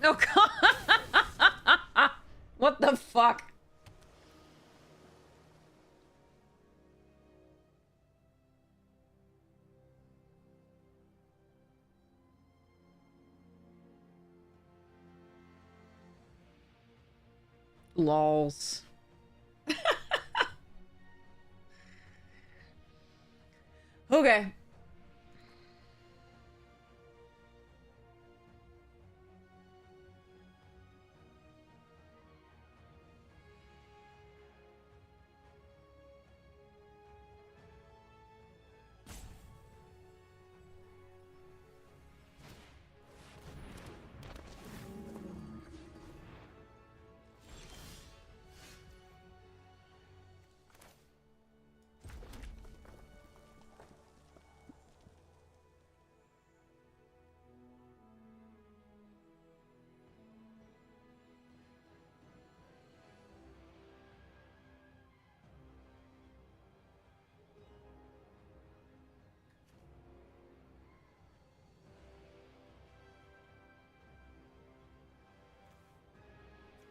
Oh god! What the fuck? Lols. Okay.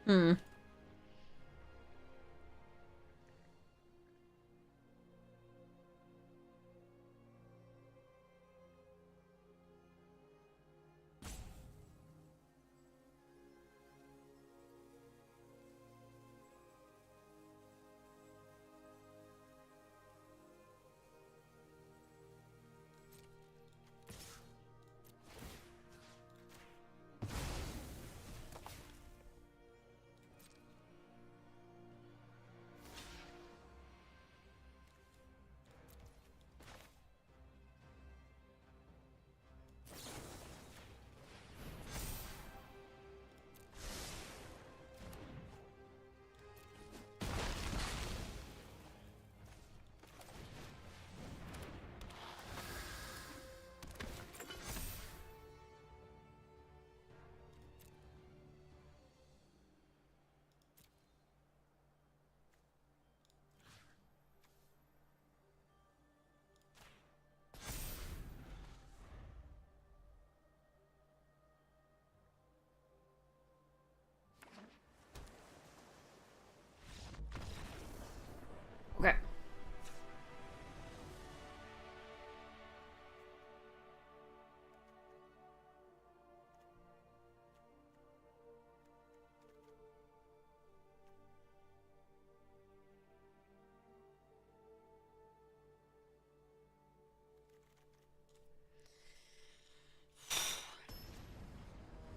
Hmm.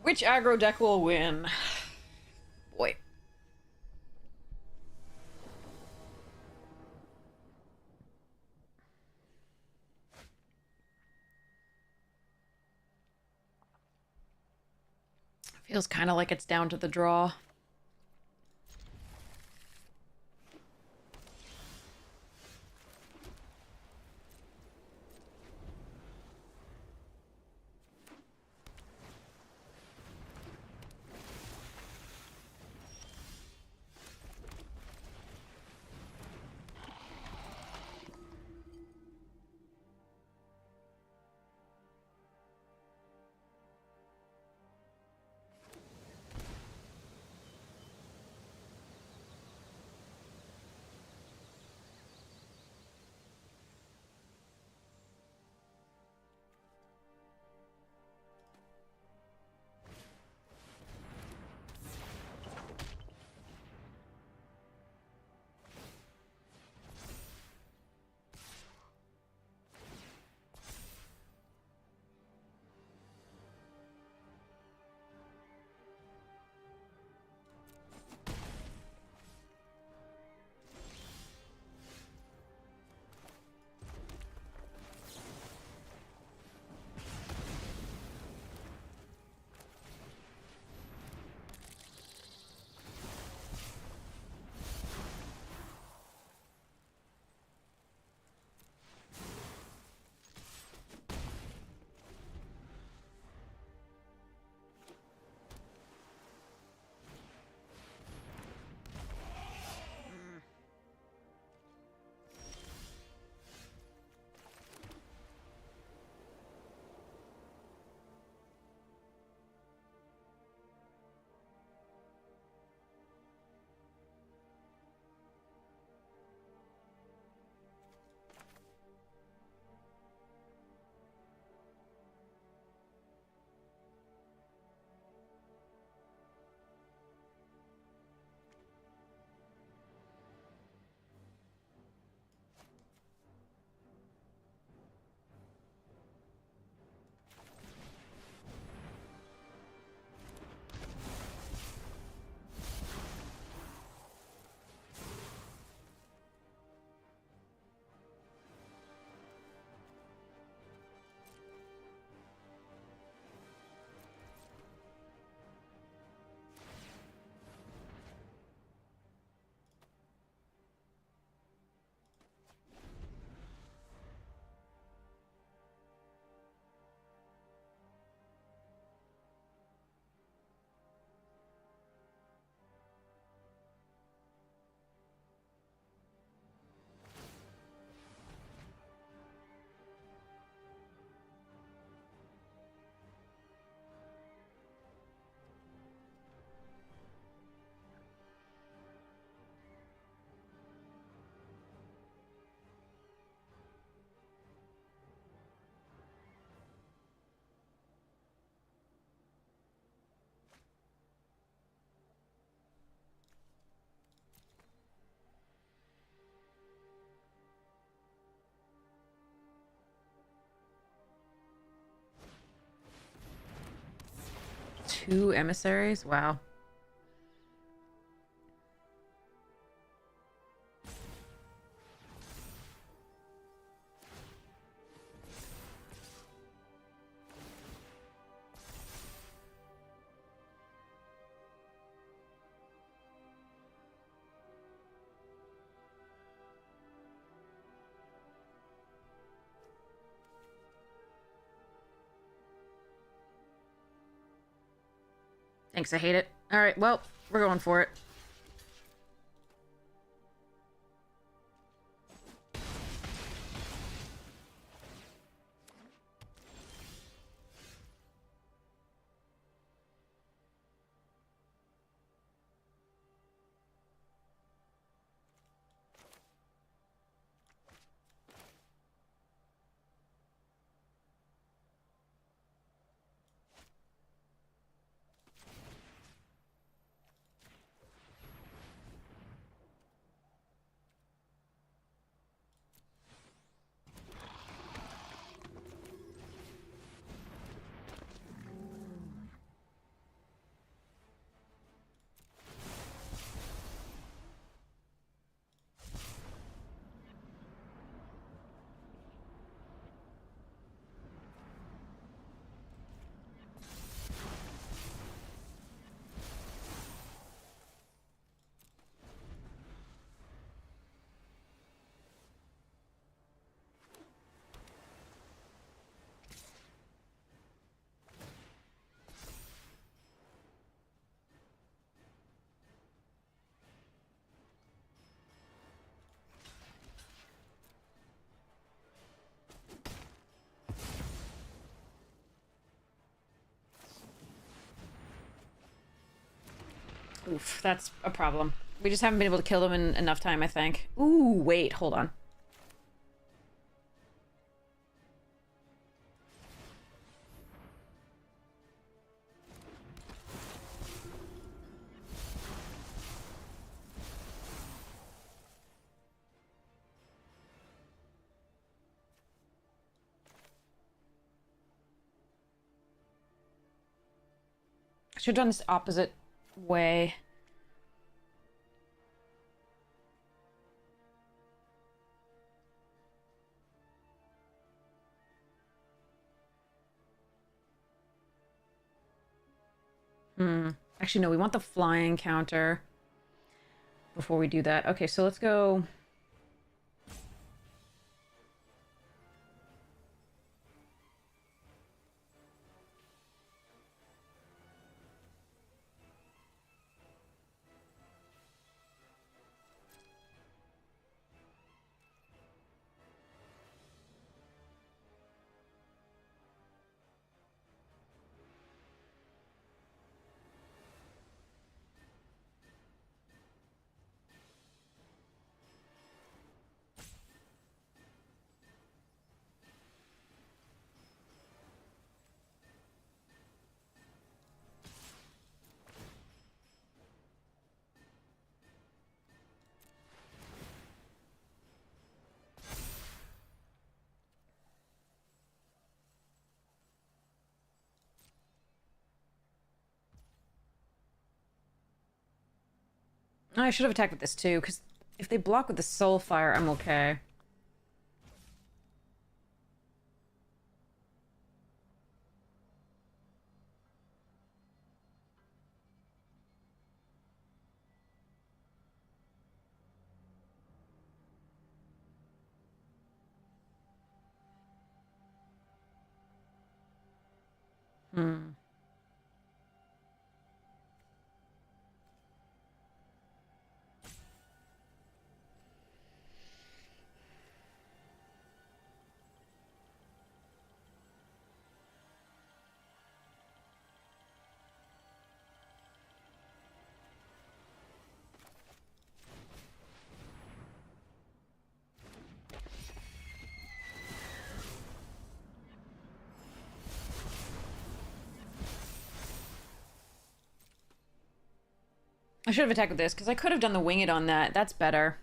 Which aggro deck will win? Boy. Feels kind of like it's down to the draw. Two emissaries? Wow. Thanks, I hate it. Alright, well, we're going for it. Oof, that's a problem. We just haven't been able to kill them in enough time, I think. Ooh, wait, hold on. I should have done this opposite way. Actually, no, we want the flying counter before we do that. Okay, so let's go... I should have attacked with this too, because if they block with the soul fire, I'm okay. I should have attacked with this, because I could have done the wing it on that. That's better.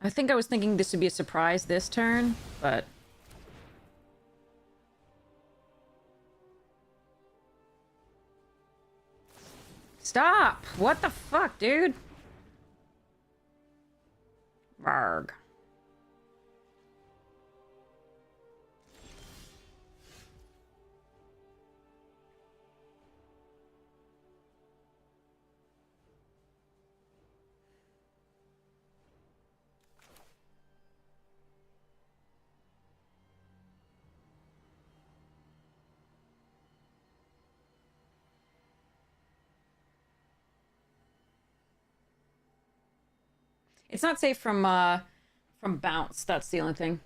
I think I was thinking this would be a surprise this turn, but... Stop! What the fuck, dude? Varg. It's not safe from bounce. That's the only thing.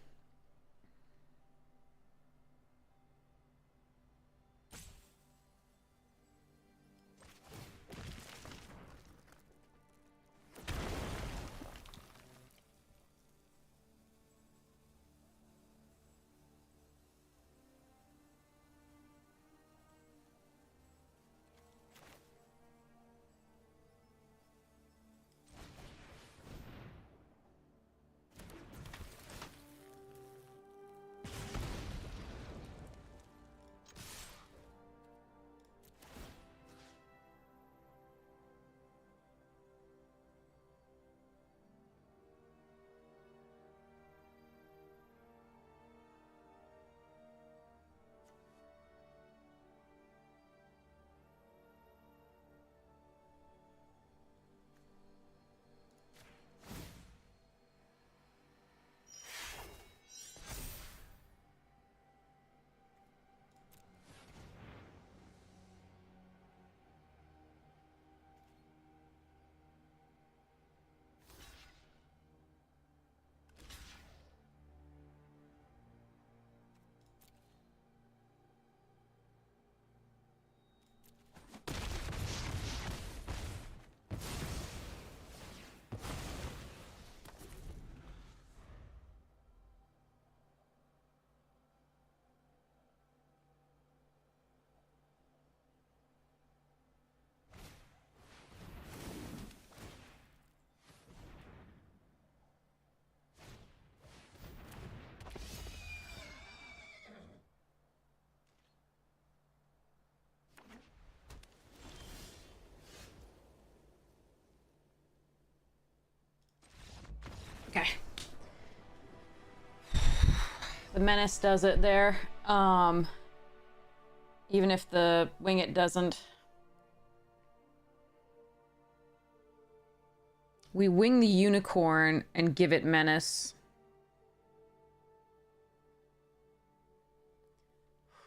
The Menace does it there. Even if the Wing It doesn't. We wing the Unicorn and give it Menace.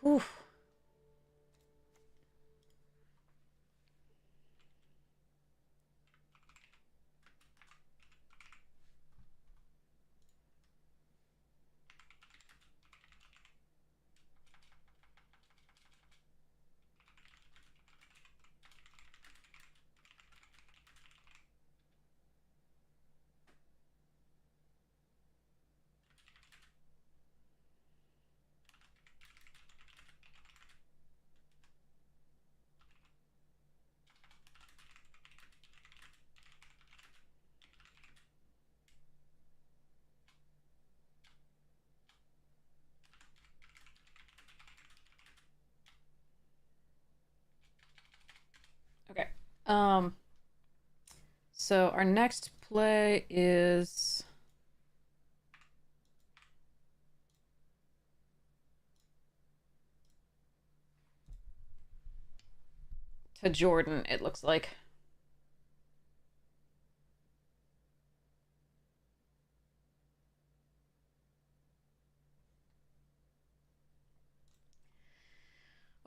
Whew. Okay. So our next play is to Jordan, it looks like.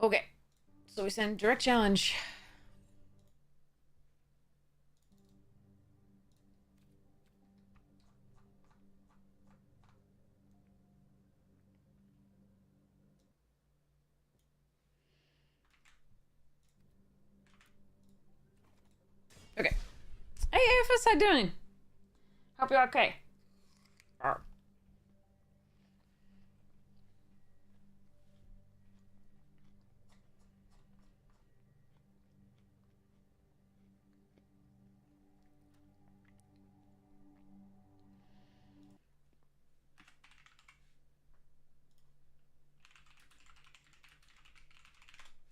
Okay. So we send direct challenge. Okay. Hey, AFS, how you doing? Hope you're okay.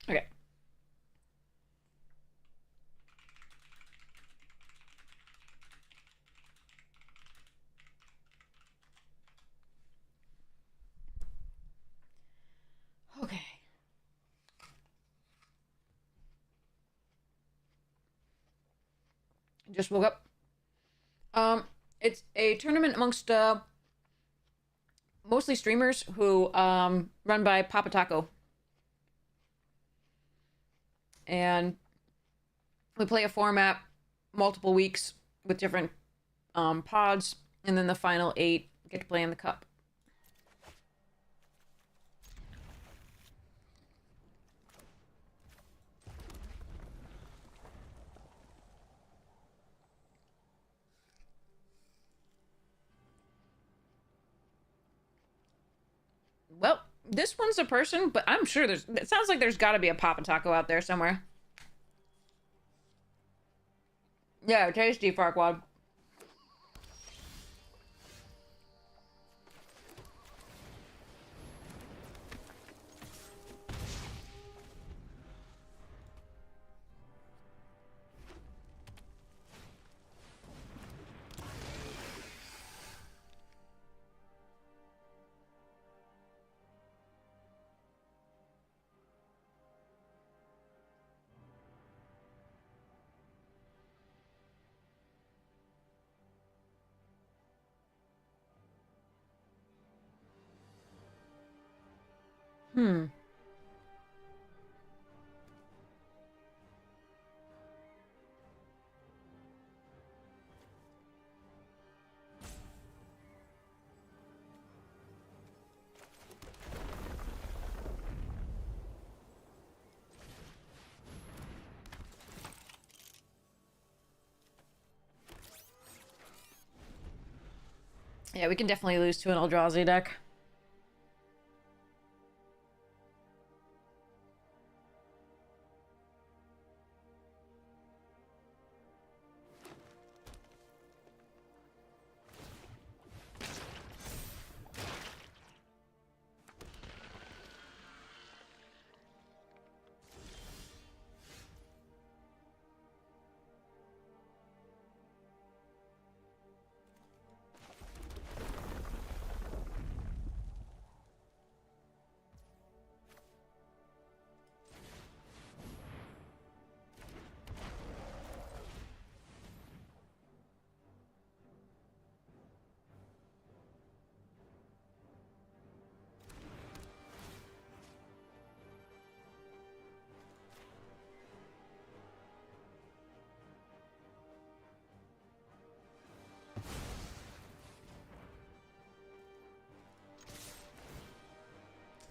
Okay. Okay. Just woke up. It's a tournament amongst mostly streamers who run by theTaco. And we play a format multiple weeks with different pods, and then the final 8 get to play in the cup. Well, this one's a person, but I'm sure it sounds like there's got to be a theTaco out there somewhere. Yeah, tasty, Farquaad. Hmm. Yeah, we can definitely lose to an Eldrazi deck.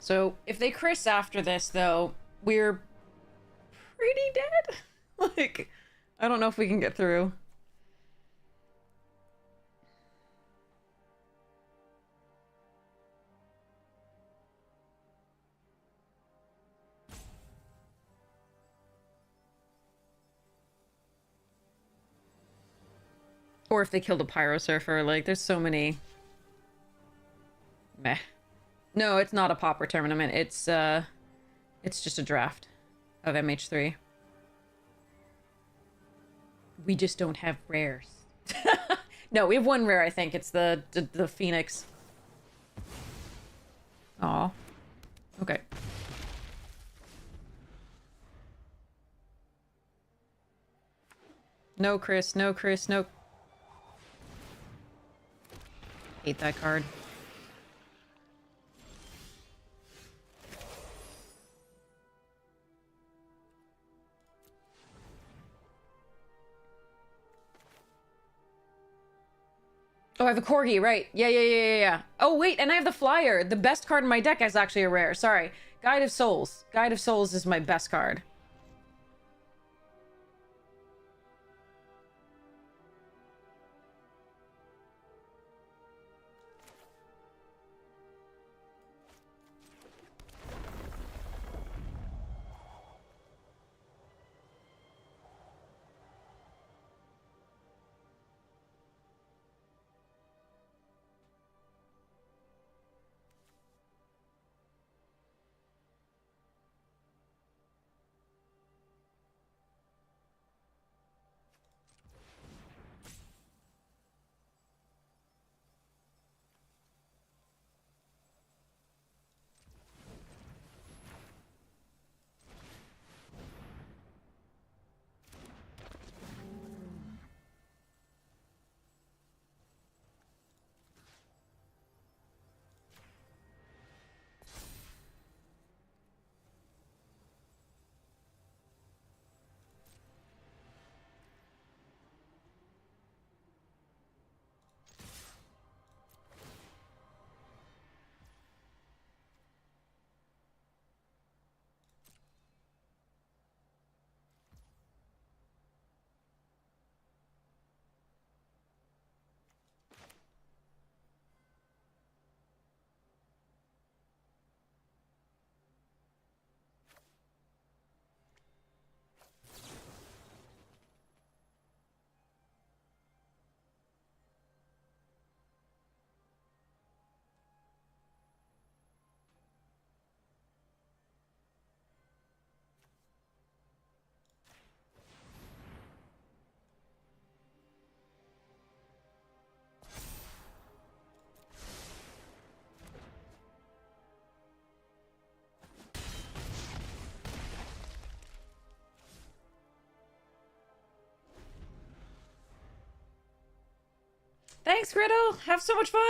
So if they Chris after this, though, we're pretty dead. Like, I don't know if we can get through. Or if they killed a Pyro Surfer, like, there's so many. Meh. No, it's not a Pauper tournament. It's just a draft of MH3. We just don't have rares. No, we have one rare, I think. It's the Phoenix. Aw. Okay. No, Chris. No, Chris. No. Hate that card. Oh, I have a Corgi, right. Yeah. Oh, wait, and I have the Flyer. The best card in my deck is actually a rare. Sorry. Guide of Souls. Guide of Souls is my best card. Thanks, Griddle. Have so much fun.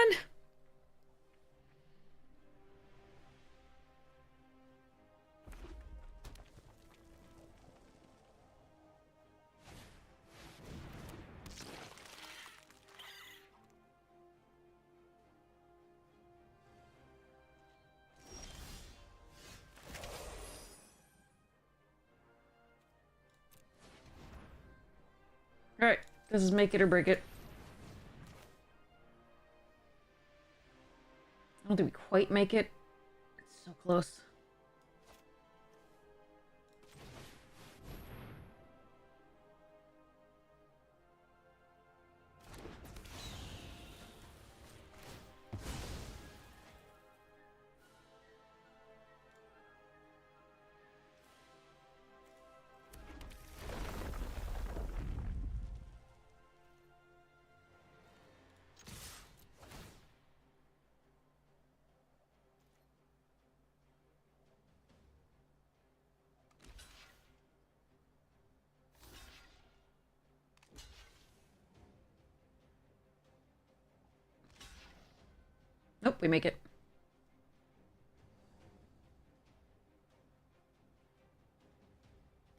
Alright, this is make it or break it. I don't think we quite make it. It's so close. Nope, we make it.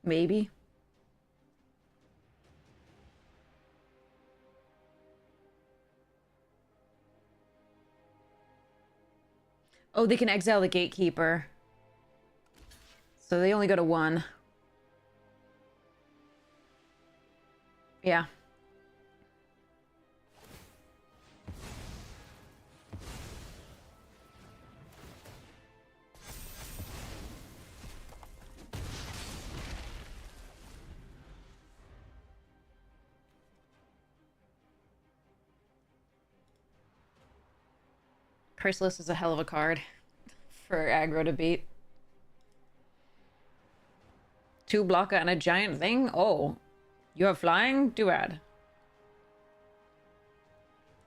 Maybe. Oh, they can exile the gatekeeper. So they only go to 1. Yeah. Chrysalis is a hell of a card for aggro to beat. 2 blocker and a giant thing? Oh. You have flying? Do add.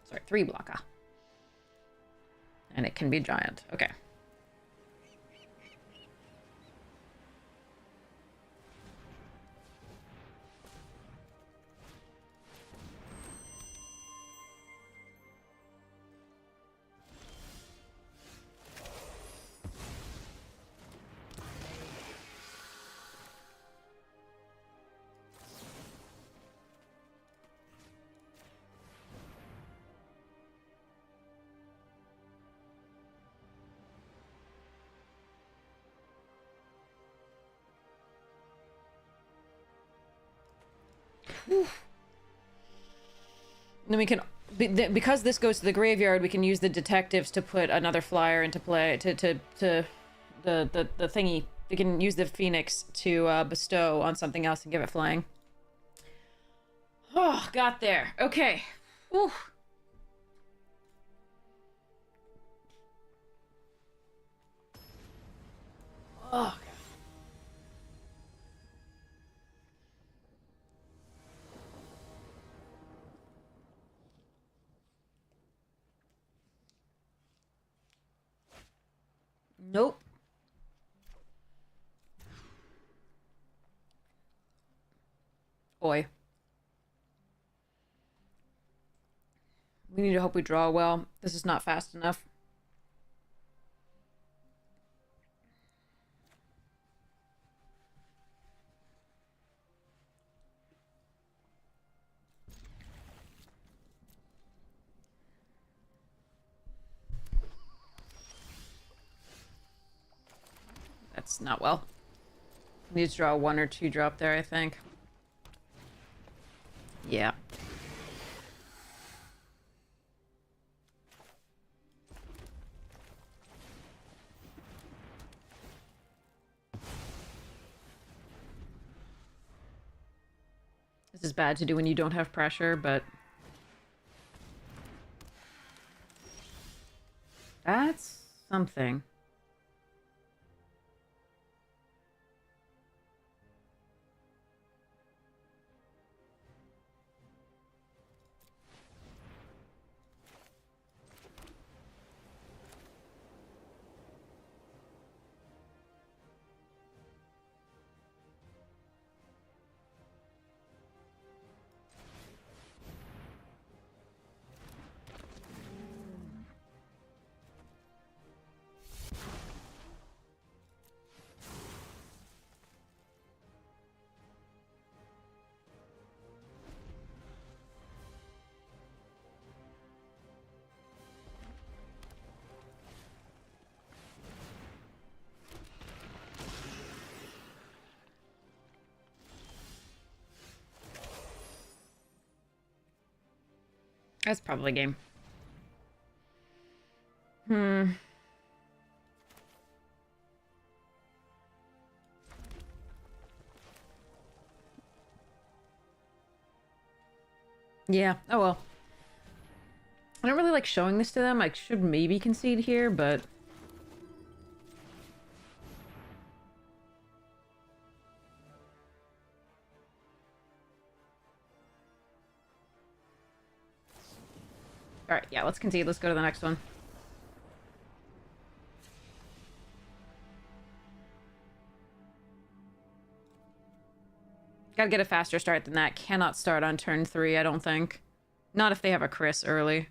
Sorry, 3 blocker. And it can be giant. Okay. Then we can, because this goes to the graveyard, we can use the detectives to put another flyer into play, to the thingy. We can use the phoenix to bestow on something else and give it flying. Oh, got there. Okay. Whew. Oh, God. Nope. Boy. We need to hope we draw well. This is not fast enough. That's not well. Need to draw a 1 or 2 drop there, I think. Yeah. This is bad to do when you don't have pressure, but... That's something. That's probably game. Yeah. Oh well. I don't really like showing this to them. I should maybe concede here, but... Alright, yeah, let's concede. Let's go to the next one. Gotta get a faster start than that. Cannot start on turn 3, I don't think. Not if they have a Chris early.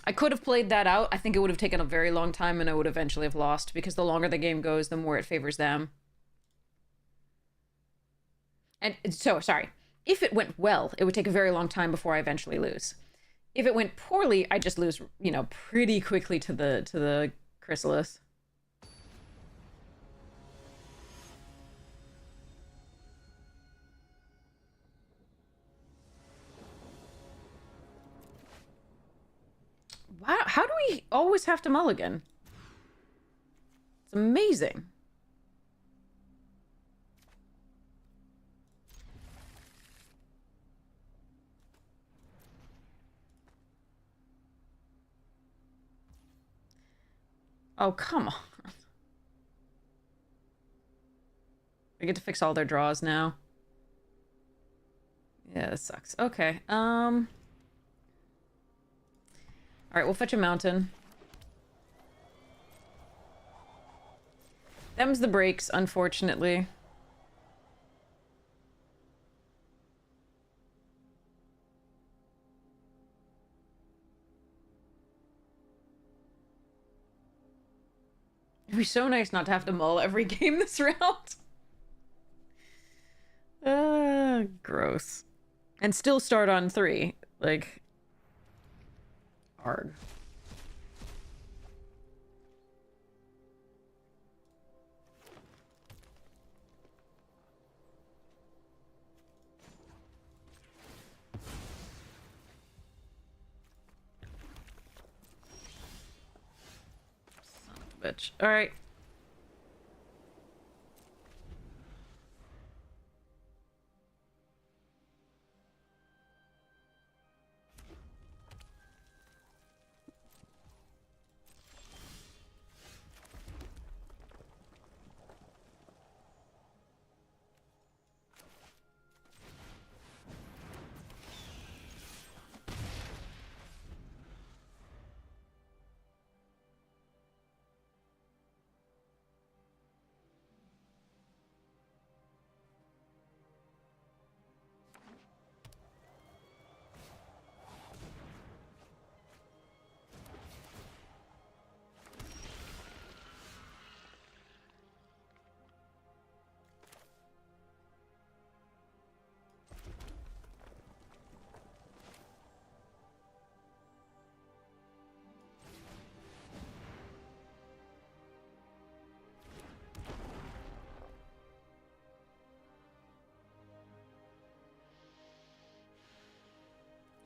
I could have played that out. I think it would have taken a very long time and I would eventually have lost because the longer the game goes, the more it favors them. And so, sorry. If it went well, it would take a very long time before I eventually lose. If it went poorly, I just lose, you know, pretty quickly to the chrysalis. Wow, how do we always have to mulligan? It's amazing. Oh, come on. I get to fix all their draws now. Yeah, this sucks. Okay, Alright, we'll fetch a mountain. Them's the breaks, unfortunately. It'd be so nice not to have to mull every game this round. Gross. And still start on 3. Like... Arg. Son of a bitch. Alright.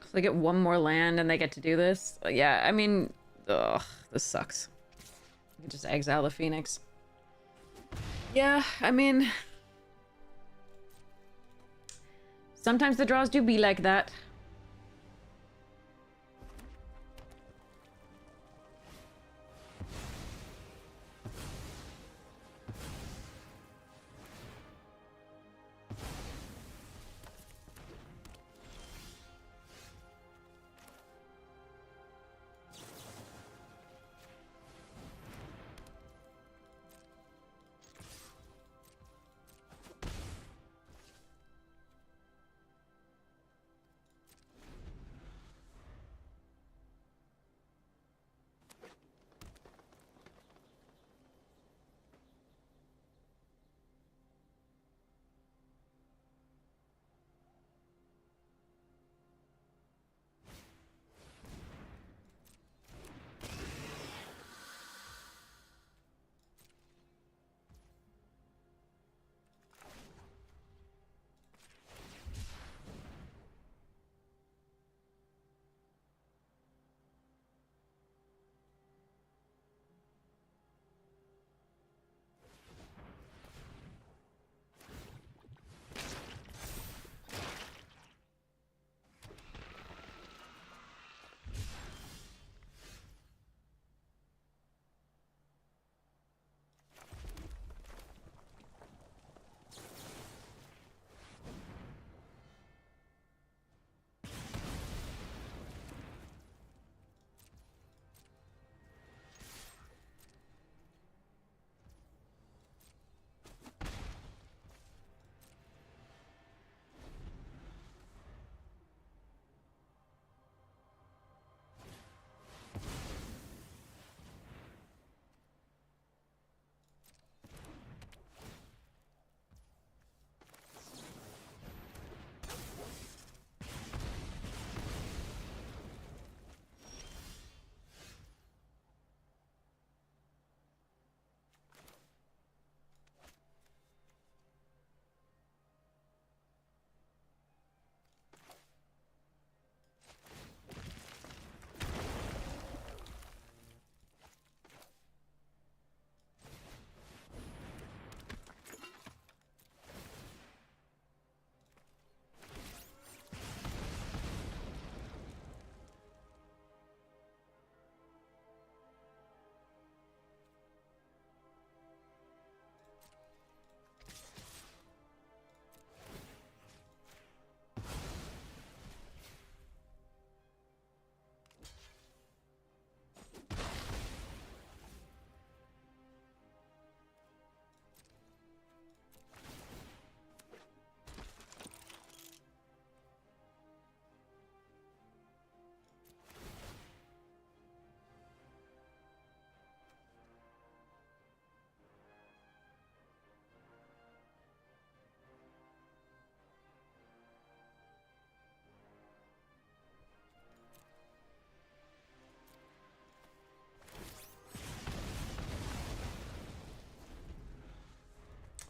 So they get one more land and they get to do this? Yeah, I mean... Ugh, this sucks. You can just exile the Phoenix. Yeah, I mean... Sometimes the draws do be like that.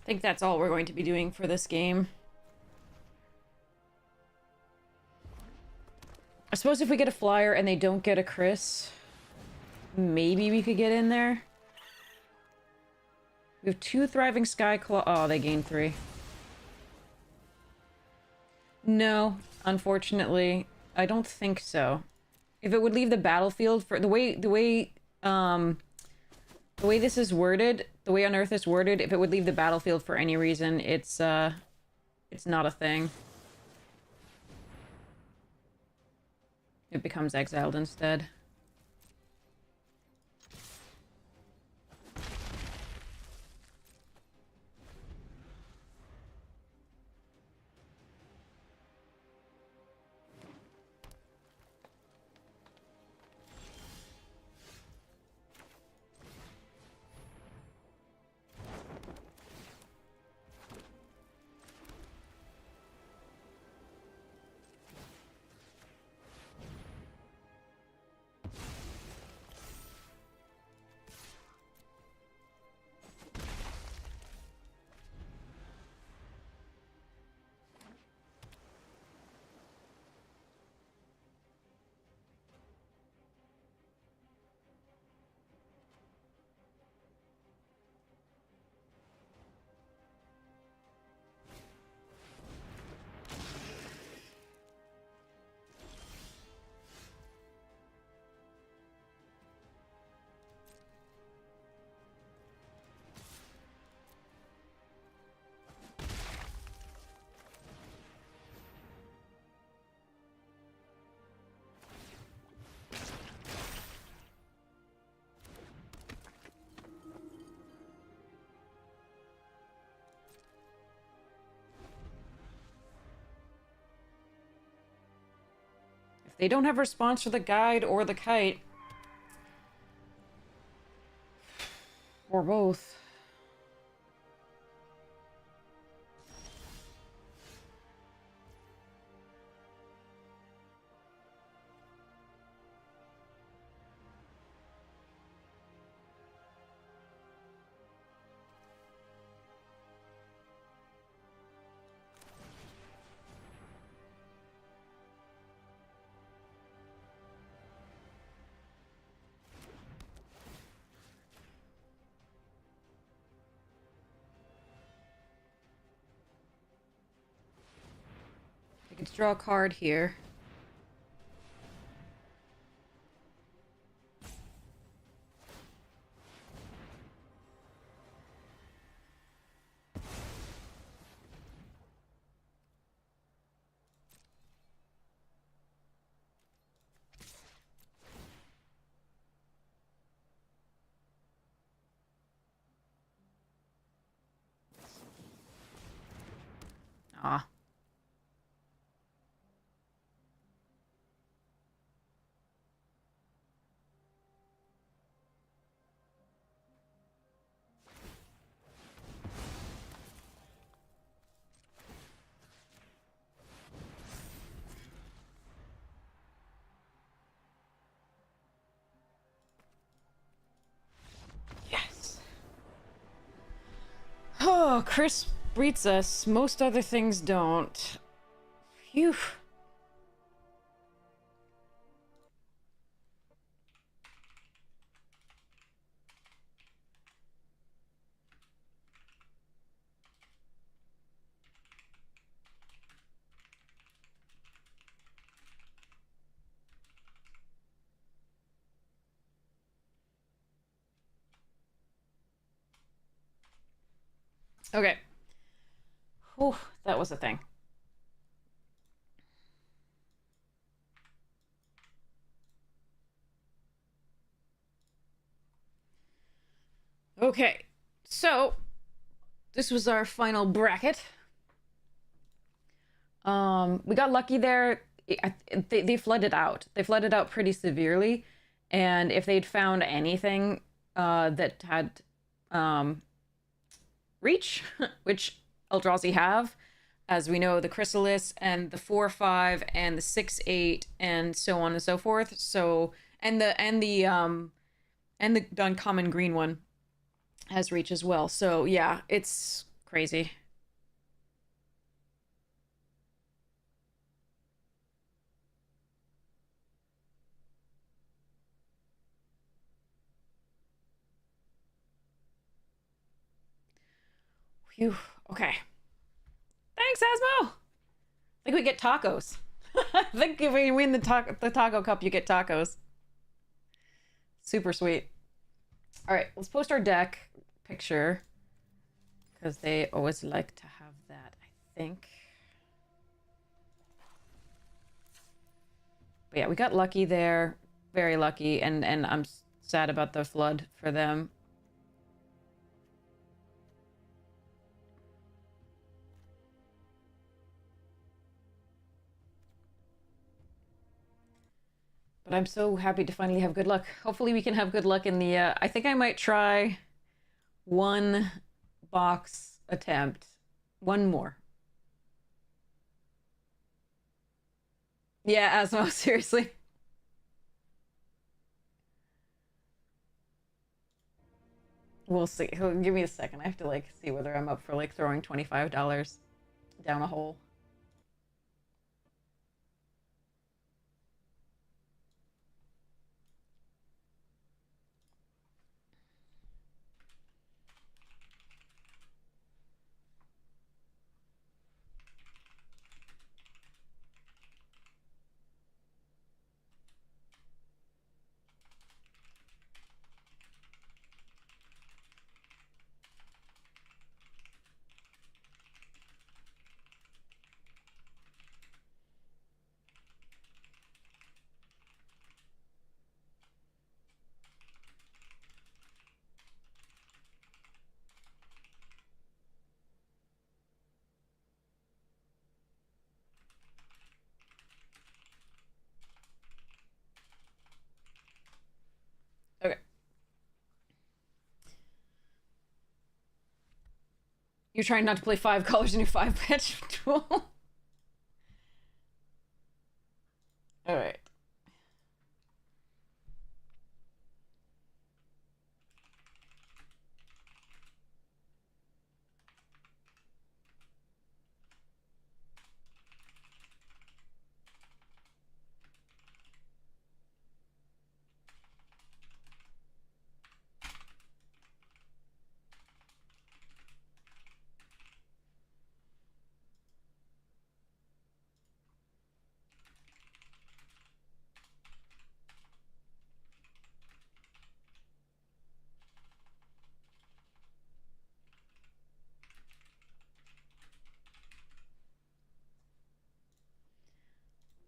I think that's all we're going to be doing for this game. I suppose if we get a flyer and they don't get a Chris, maybe we could get in there. We have 2 Thriving Skyclaw. Oh, they gained 3. No, unfortunately, I don't think so. If it would leave the battlefield for the way this is worded, the way Unearth is worded, if it would leave the battlefield for any reason, it's not a thing. It becomes exiled instead. If they don't have a response for the guide or the kite, or both. I could draw a card here. Ah. Yes. Oh, Chris greets us. Most other things don't. Phew. Okay. Whew, that was a thing. Okay, so this was our final bracket. We got lucky there. They flooded out. They flooded out pretty severely, and if they'd found anything that had reach, which Eldrazi have, as we know, the Chrysalis and the 4/5 and the 6/8 and so on and so forth. So and the uncommon green one has reach as well. So yeah, it's crazy. Phew. Okay. Thanks, Asmo. I think we get tacos. I think if we win the taco cup, you get tacos. Super sweet. All right, let's post our deck picture because they always like to have that, I think. But yeah, we got lucky there. Very lucky, and I'm sad about the flood for them. But I'm so happy to finally have good luck. Hopefully we can have good luck in the... I think I might try one box attempt. One more. Yeah, Asmo, seriously. We'll see. Give me a second. I have to, like, see whether I'm up for, like, throwing $25 down a hole. Okay. You're trying not to play 5 colors in your 5-pitch duel? Alright.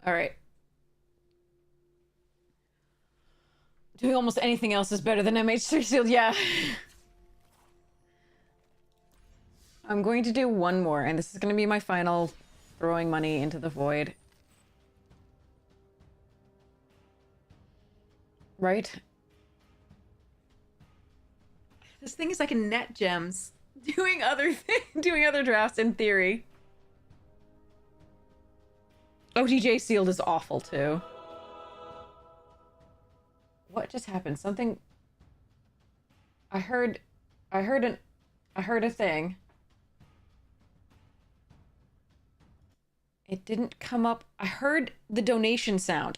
Alright. Doing almost anything else is better than MH3 sealed, yeah. I'm going to do one more, and this is going to be my final throwing money into the void. Right? This thing is like a net gems. Doing other drafts in theory. OTJ sealed is awful too. What just happened? Something... I heard a thing. It didn't come up. I heard the donation sound.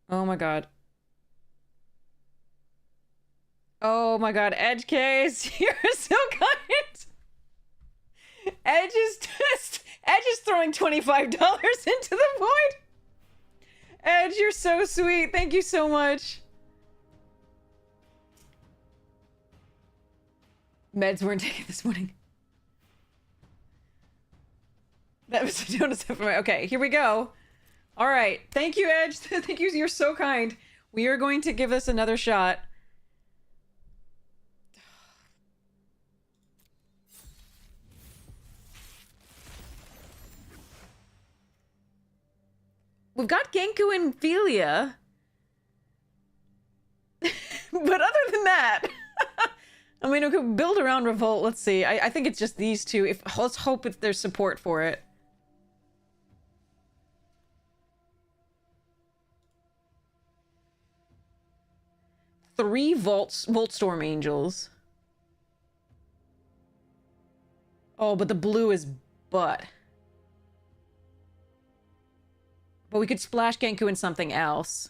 Oh my god. Oh my god, Edge Case, you're so kind. Edge is throwing $25 into the void. Edge, you're so sweet. Thank you so much. Meds weren't taken this morning. That was a donut for my... Okay, here we go. All right. Thank you, Edge. Thank you. You're so kind. We are going to give this another shot. We've got Genku and Philia. But other than that... I mean, we could build around Revolt. Let's see. I think it's just these two. Let's hope that there's support for it. 3 Voltstorm Angels. Oh, but the blue is butt. But we could splash Genku in something else.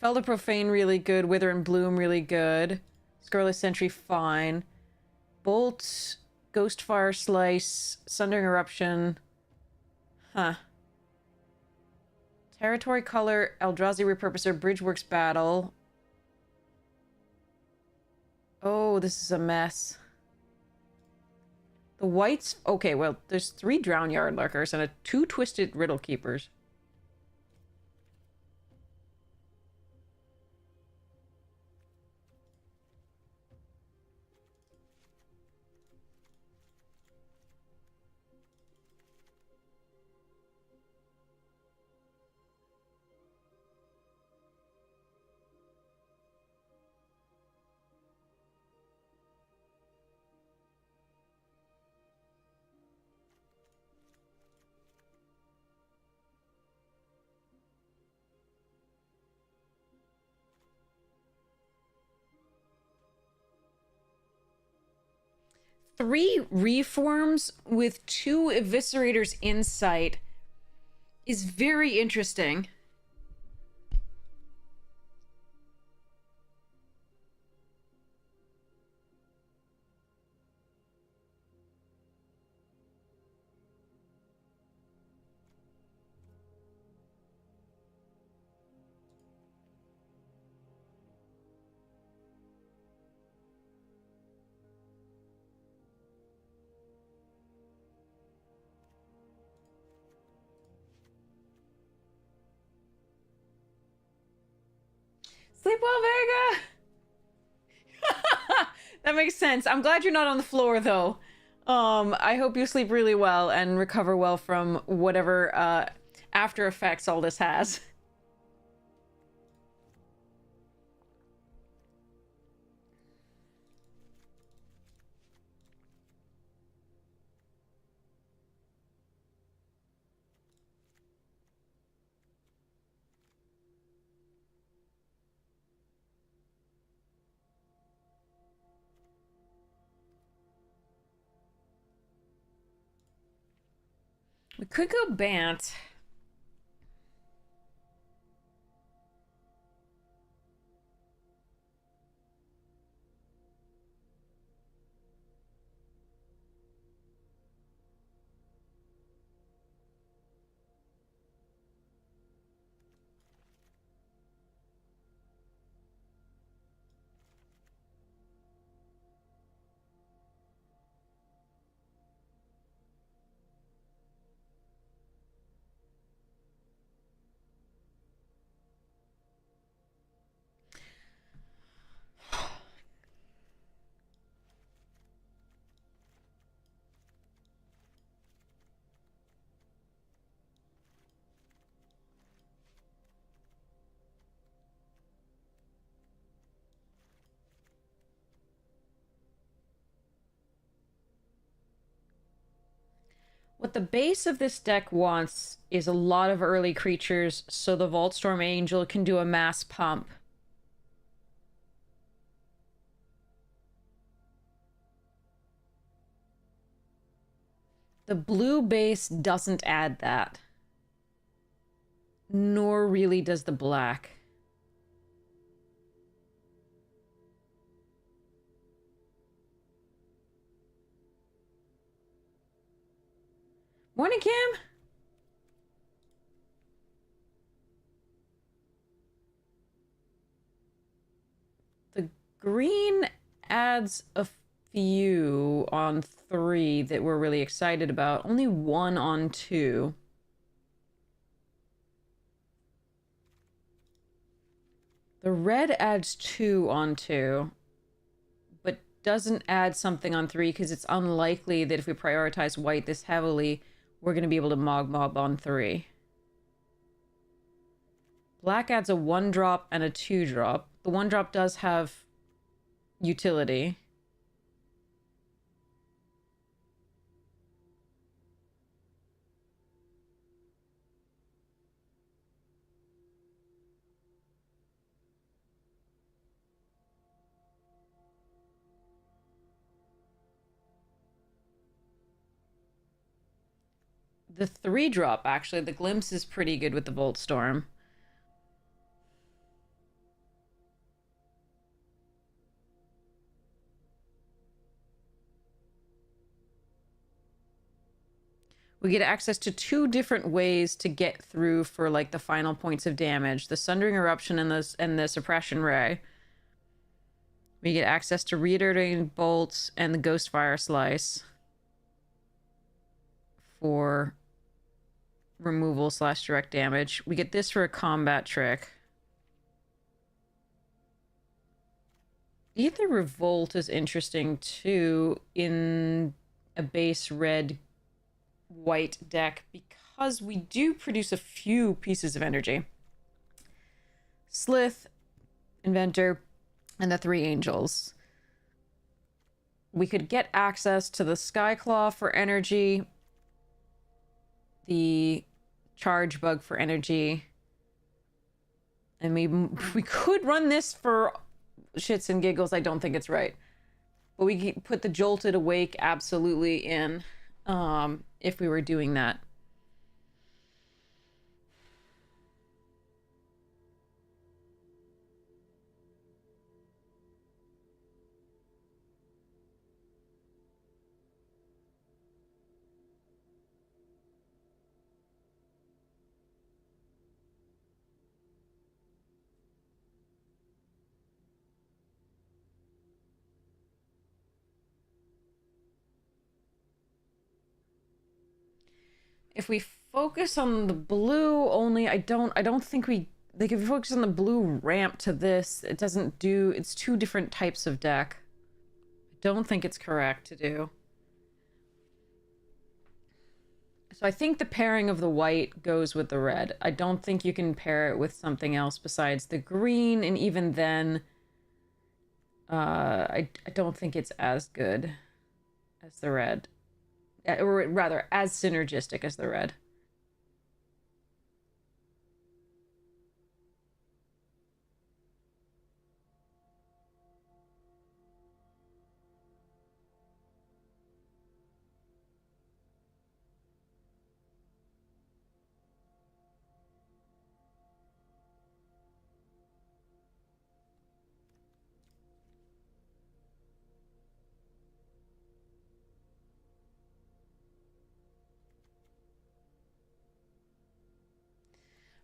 Felder Profane really good. Wither and Bloom really good. Scarlet Sentry fine. Bolt, Ghostfire Slice, Sundering Eruption. Huh. Territory Color, Eldrazi Repurposer, Bridgeworks Battle. Oh, this is a mess. The whites... Okay, well, there's 3 Drown Yard Lurkers and 2 Twisted Riddle Keepers. Three reforms with 2 Eviscerators Insight is very interesting. Sleep well, Vega! That makes sense. I'm glad you're not on the floor, though. I hope you sleep really well and recover well from whatever after effects all this has. We could go Bant. What the base of this deck wants is a lot of early creatures so the Voltstorm Angel can do a mass pump. The blue base doesn't add that. Nor really does the black. Morning, Kim! The green adds a few on 3 that we're really excited about. Only 1 on 2. The red adds 2 on 2, but doesn't add something on 3 because it's unlikely that if we prioritize white this heavily, we're going to be able to mob on 3. Black adds a 1-drop and a 2-drop. The 1-drop does have utility. the 3-drop, actually. The Glimpse is pretty good with the Volt Storm. We get access to 2 different ways to get through for like the final points of damage: the Sundering Eruption and the Suppression Ray. We get access to Reiterating Bolts and the Ghostfire Slice for removal / direct damage. We get this for a combat trick. Either Revolt is interesting too in a base red white deck because we do produce a few pieces of energy. Slith, Inventor, and the 3 Angels. We could get access to the Skyclaw for energy, the Charge Bug for energy, and we could run this for shits and giggles. I don't think it's right, but we could put the Jolted Awake absolutely in if we were doing that. If we focus on the blue only, I don't think we like. If we focus on the blue ramp to this, it doesn't do. It's 2 different types of deck. I don't think it's correct to do. So I think the pairing of the white goes with the red. I don't think you can pair it with something else besides the green, and even then, I don't think it's as good as the red. Or rather, as synergistic as the red.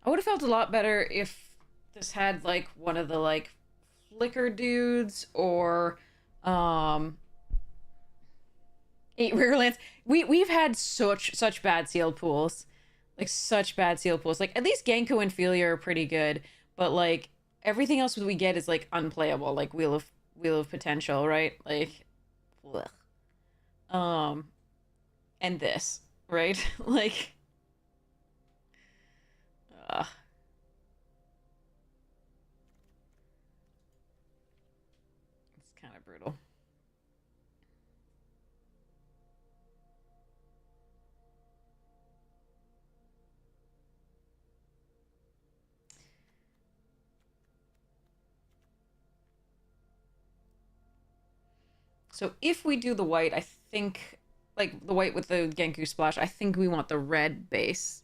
I would have felt a lot better if this had like one of the like flicker dudes or 8 rare lands. We've had such bad sealed pools. Like such bad sealed pools. Like at least Genko and Felia are pretty good, but like everything else we get is like unplayable, like Wheel of Potential, right? Like blech. And this, right? Like uh it's kind of brutal. So if we do the white, I think, like the white with the Genku splash, I think we want the red base.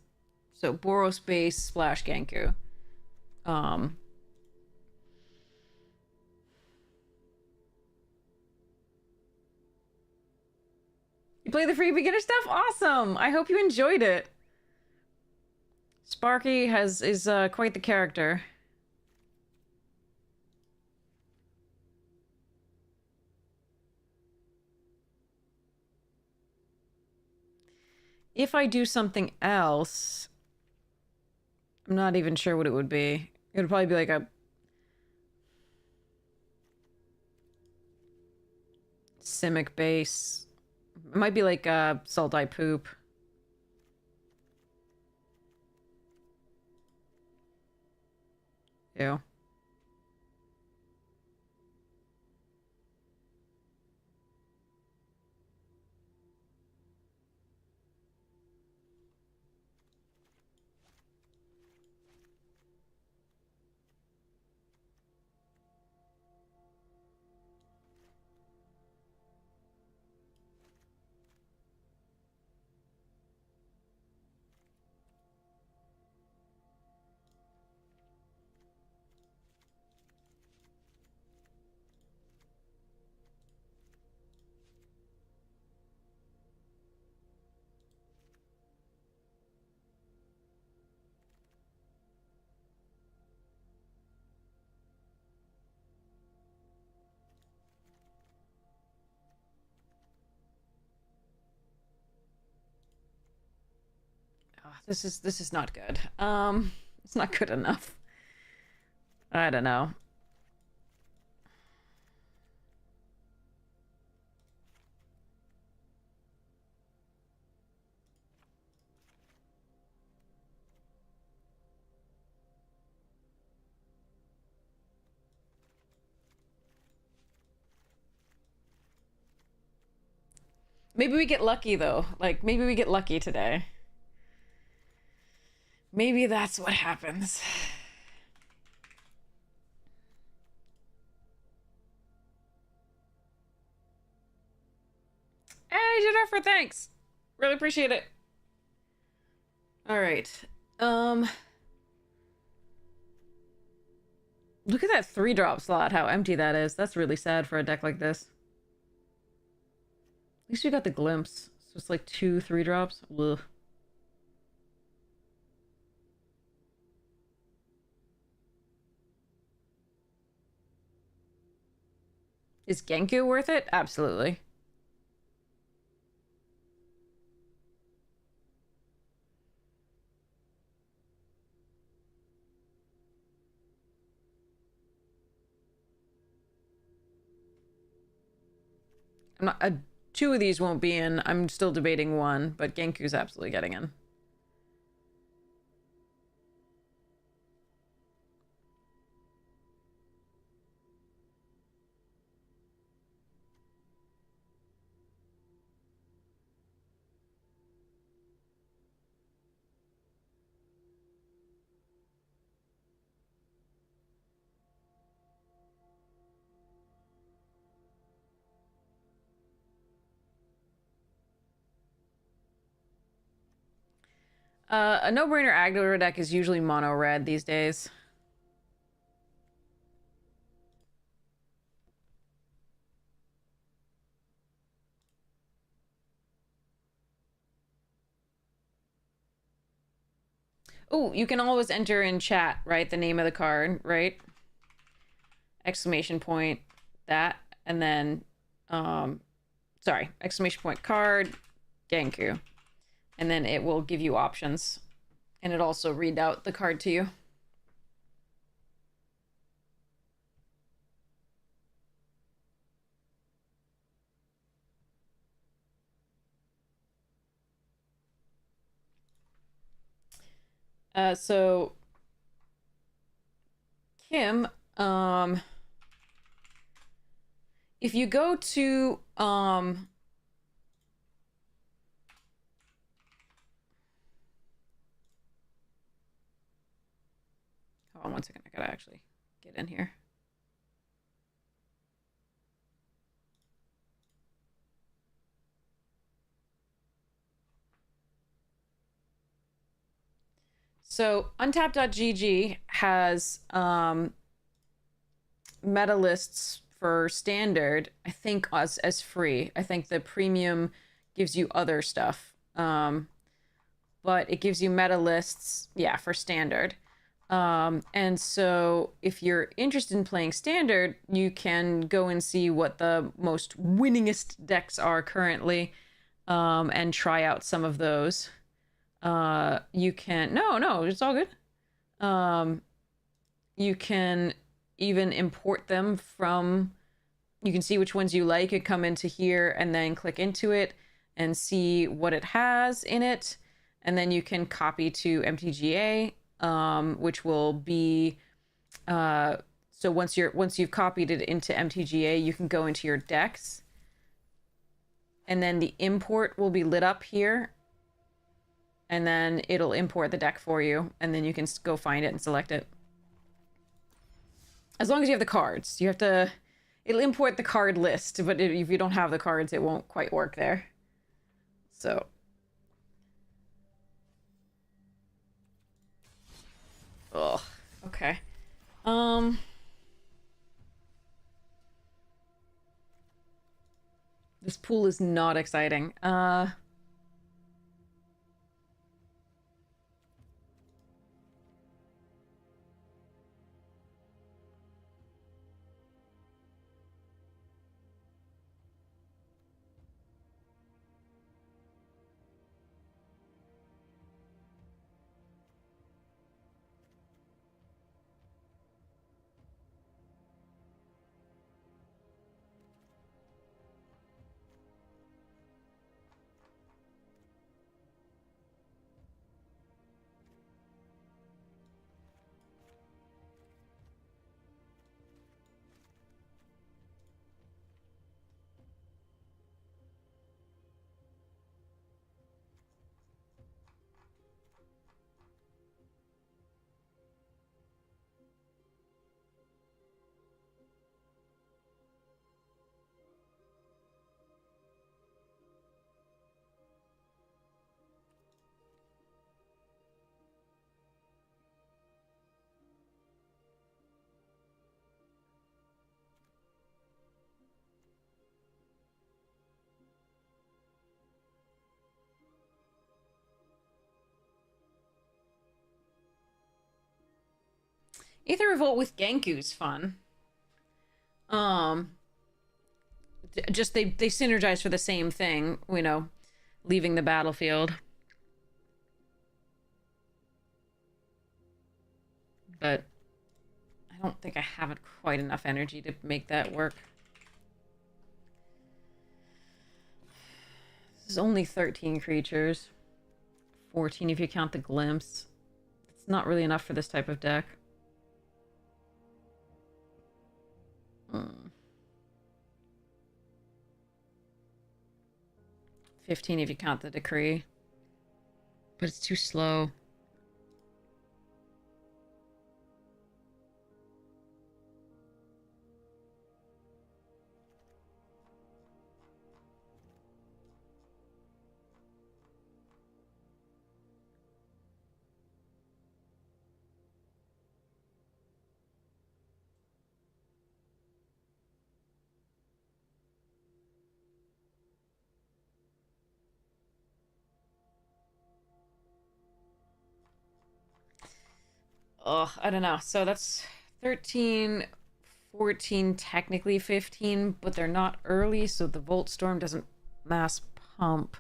So Boros base splash Genku. Um, you play the free beginner stuff? Awesome! I hope you enjoyed it. Sparky is quite the character. If I do something else, I'm not even sure what it would be. It would probably be like a Simic base. It might be like a Sultai Poop. Ew. this is not good. It's not good enough. I don't know. Maybe we get lucky though. Like maybe we get lucky today. Maybe that's what happens. Hey, Jennifer, thanks. Really appreciate it. All right. Look at that 3-drop slot, how empty that is. That's really sad for a deck like this. At least we got the glimpse. It's just like 2 3-drops. Ugh. Is Genku worth it? Absolutely. I'm not, 2 of these won't be in. I'm still debating 1, but Genku's absolutely getting in. A no-brainer aggro deck is usually mono red these days. Oh, you can always enter in chat, right? The name of the card, right? Exclamation point, that, and then, sorry, exclamation point card, Genku. And then it will give you options. And it also read out the card to you. So Kim, if you go to hold on 1 second, I gotta actually get in here. So untapped.gg has meta lists for standard, I think as free. I think the premium gives you other stuff. But it gives you meta lists, yeah, for standard. And so if you're interested in playing standard, you can go and see what the most winningest decks are currently, and try out some of those. You can, no, it's all good. You can even import them from, you can see which ones you like. You come into here and then click into it and see what it has in it. And then you can copy to MTGA, which will be, so once you've copied it into MTGA, you can go into your decks. And then the import will be lit up here. And then it'll import the deck for you. And then you can go find it and select it. As long as you have the cards. You have to... It'll import the card list, but if you don't have the cards, it won't quite work there. So... Ugh. Okay. This pool is not exciting. Aether Revolt with Genku's fun. Just they synergize for the same thing, you know, leaving the battlefield. But I don't think I have quite enough energy to make that work. This is only 13 creatures. 14 if you count the glimpse. It's not really enough for this type of deck. 15 if you count the decree. But it's too slow. Ugh, I don't know. So that's 13, 14, technically 15, but they're not early, so the Volt Storm doesn't mass pump.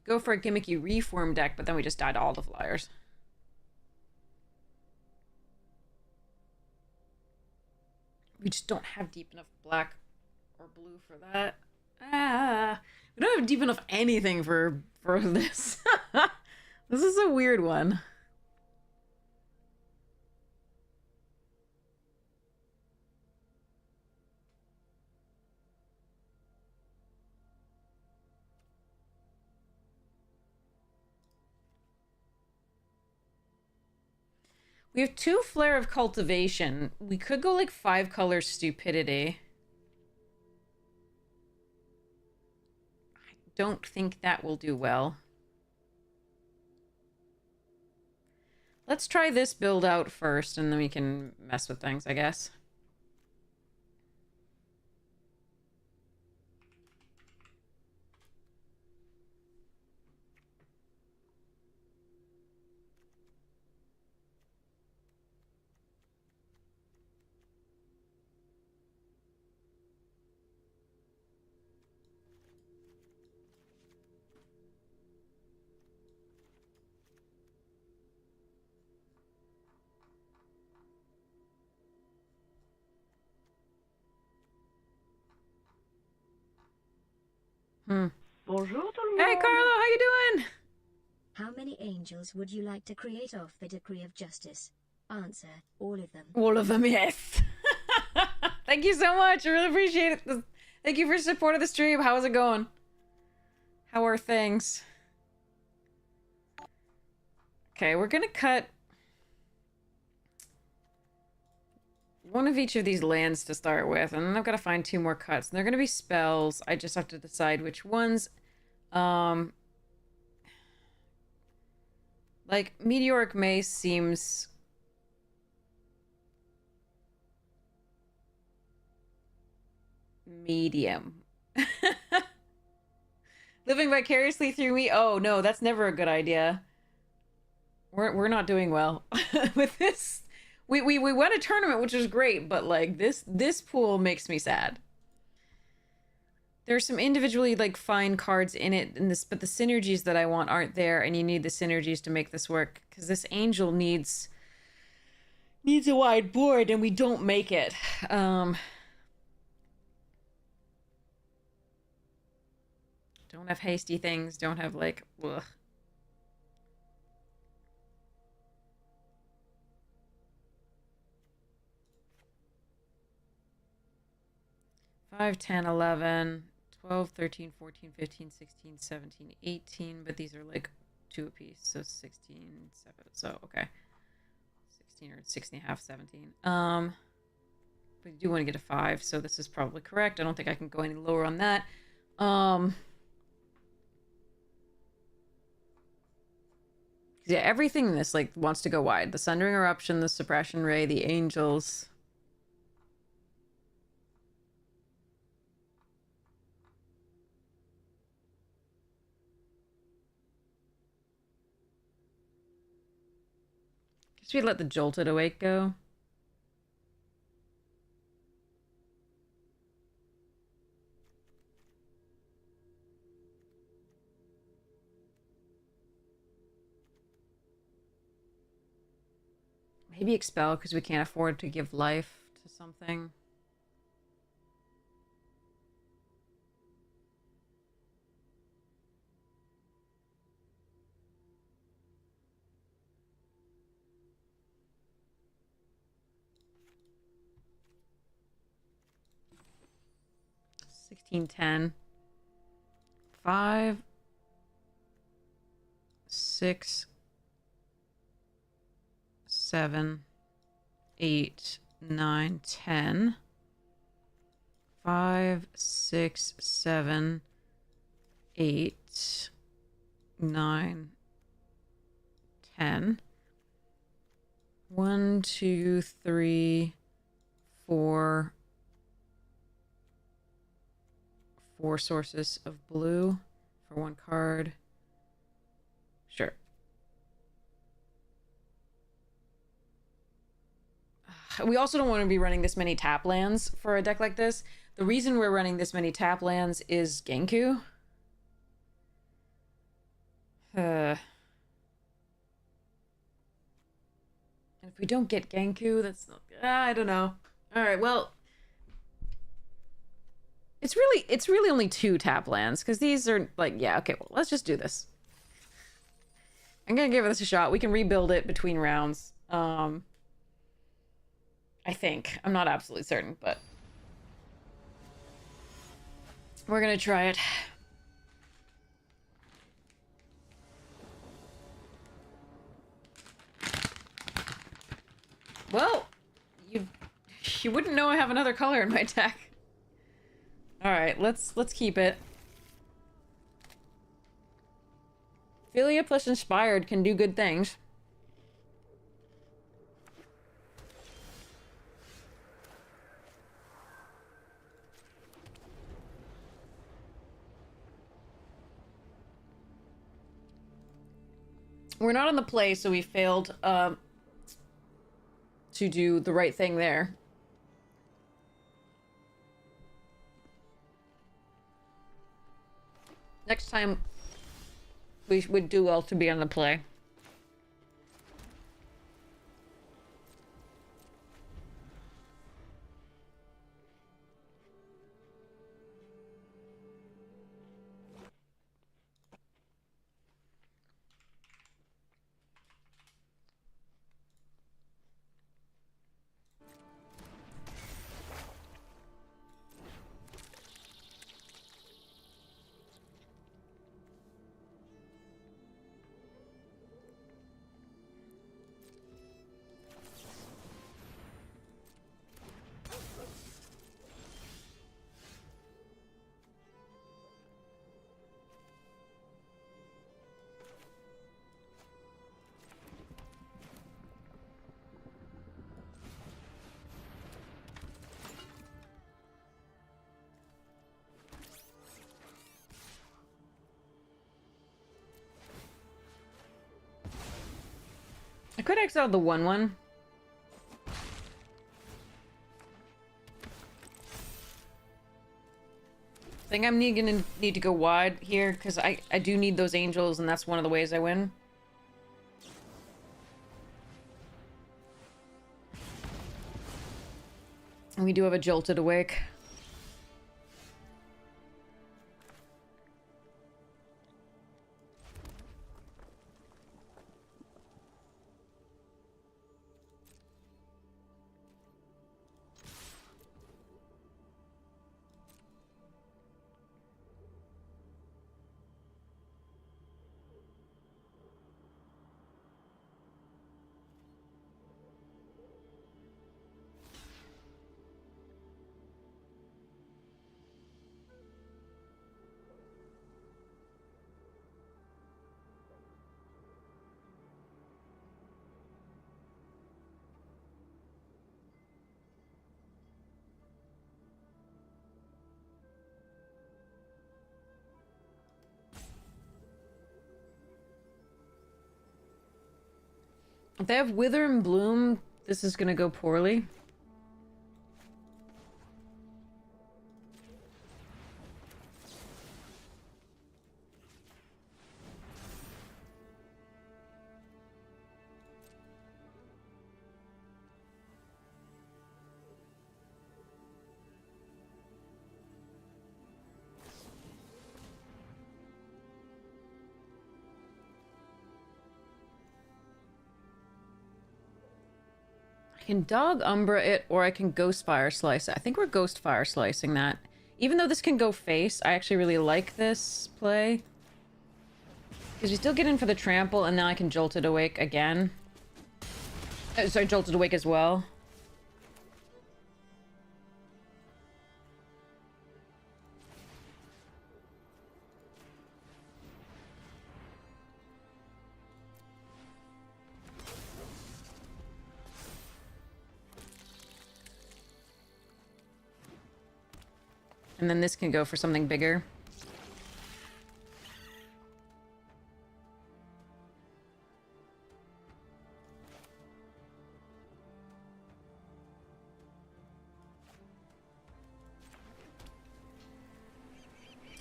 Go for a gimmicky reform deck, but then we just died all the flyers. We just don't have deep enough black or blue for that. We don't have deep enough anything for this. This is a weird one. We have 2 Flare of Cultivation. We could go like 5 color Stupidity. I don't think that will do well. Let's try this build out first, and then we can mess with things, I guess. Bonjour tout le Hey, monde. Carlo, how you doing? How many angels would you like to create off the decree of justice? Answer, all of them. All of them, yes. Thank you so much. I really appreciate it. Thank you for supporting the stream. How's it going? How are things? Okay, we're gonna cut one of each of these lands to start with, and then I've got to find 2 more cuts. And they're gonna be spells. I just have to decide which ones. Like, Meteoric Mace seems medium. Living vicariously through me? Oh, no, that's never a good idea. We're not doing well with this. We won a tournament, which was great, but like this pool makes me sad. There's some individually like fine cards in it, but the synergies that I want aren't there, and you need the synergies to make this work, because this angel needs a wide board, and we don't make it. Don't have hasty things. Don't have like. Ugh. 5, 10, 11, 12, 13, 14, 15, 16, 17, 18, but these are like 2 apiece, so 16, 7. So okay, 16 or 16 and a half, 17. We do want to get a 5, so this is probably correct. I don't think I can go any lower on that. Yeah, everything in this like wants to go wide. The Sundering Eruption, the Suppression Ray, the Angels. Guess we let the Jolted Awake go. Maybe Expel because we can't afford to give life to something. $16.10. 5, 6, 7, 8, 9, 10. 5, 6, 7, 8, 9, 10. 1, 2, 3, 4. 4 sources of blue for 1 card. Sure. We also don't want to be running this many tap lands for a deck like this. The reason we're running this many tap lands is Genku. And if we don't get Genku, that's not good. I don't know. All right, well, it's really only 2 tap lands because these are like, yeah, okay, well, let's just do this. I'm gonna give this a shot. We can rebuild it between rounds. I think. I'm not absolutely certain, but we're gonna try it. Well, you wouldn't know I have another color in my deck. All right, let's keep it. Philia plus Inspired can do good things. We're not on the play, so we failed to do the right thing there. Next time, we would do well to be on the play. I could exile the 1/1. I think I'm gonna need to go wide here because I do need those angels, and that's one of the ways I win. And we do have a Jolted Awake. If they have Wither and Bloom, this is gonna go poorly. I can Dog Umbra it, or I can Ghost Fire Slice it. I think we're Ghost Fire Slicing that. Even though this can go face, I actually really like this play. Because we still get in for the trample, and now I can Jolted Awake again. Sorry, Jolted Awake as well. And then this can go for something bigger.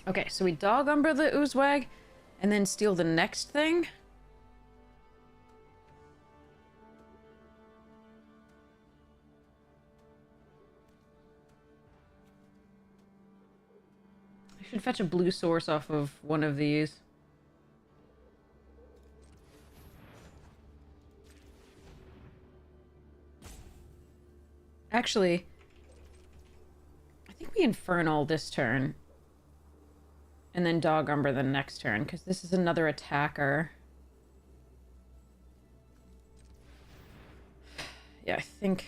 Okay, so we Dog Umbra the Oozewag, and then steal the next thing. I should fetch a blue source off of one of these. Actually, I think we Infernal this turn. And then Dog Umbra the next turn, because this is another attacker. Yeah, I think...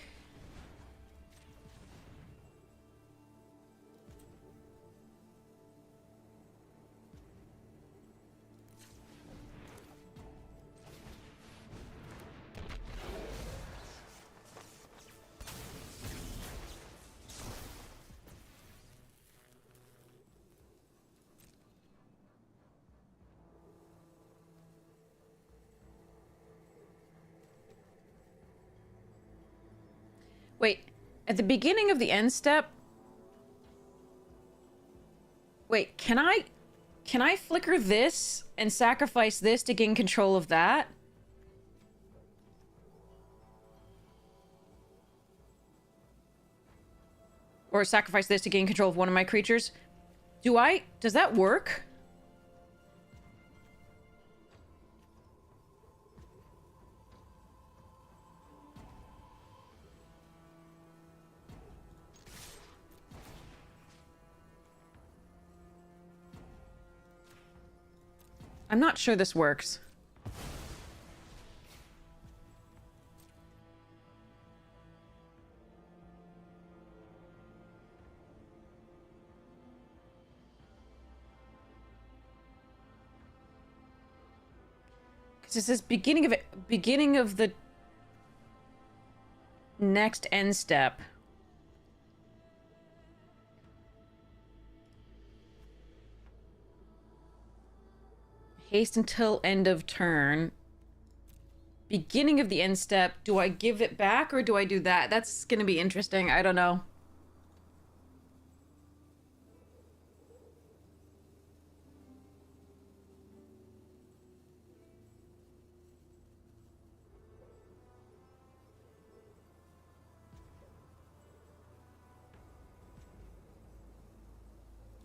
Wait, at the beginning of the end step... Wait, can I flicker this and sacrifice this to gain control of that? Or sacrifice this to gain control of one of my creatures? Does that work? I'm not sure this works. Because it says beginning of the next end step. Haste until end of turn. Beginning of the end step. Do I give it back or do I do that? That's gonna be interesting. I don't know.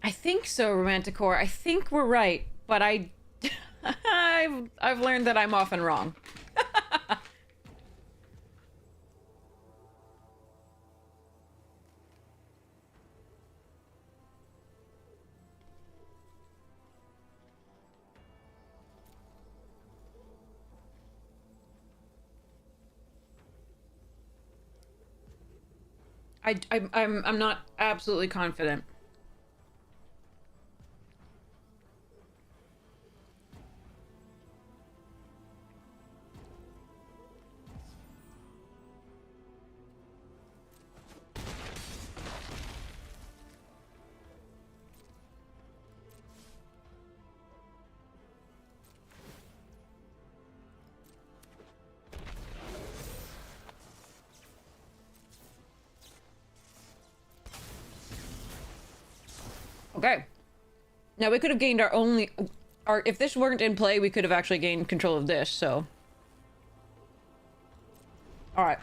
I think so, Romanticore. I think we're right, but I've learned that I'm often wrong. I'm not absolutely confident. Okay. Now we could have gained if this weren't in play, we could have actually gained control of this, so. Alright.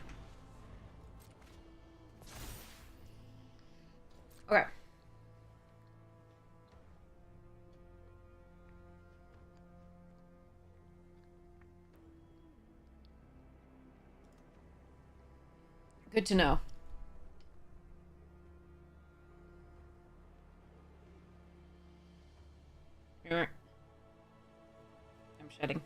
Okay. Good to know. I'm shedding.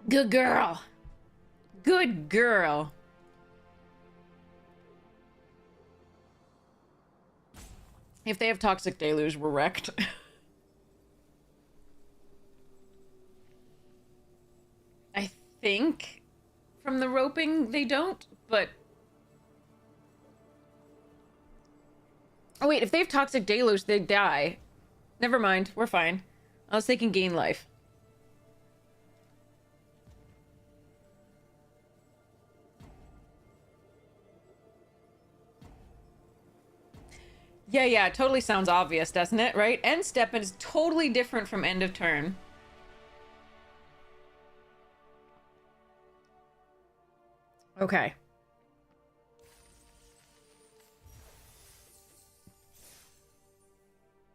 Good girl. Good girl. If they have Toxic Deluge, we're wrecked. I think from the roping they don't, but... Oh wait, if they have Toxic Deluge, they die. Never mind, we're fine. Unless they can gain life. Yeah, it totally sounds obvious, doesn't it? Right? End step is totally different from end of turn. Okay.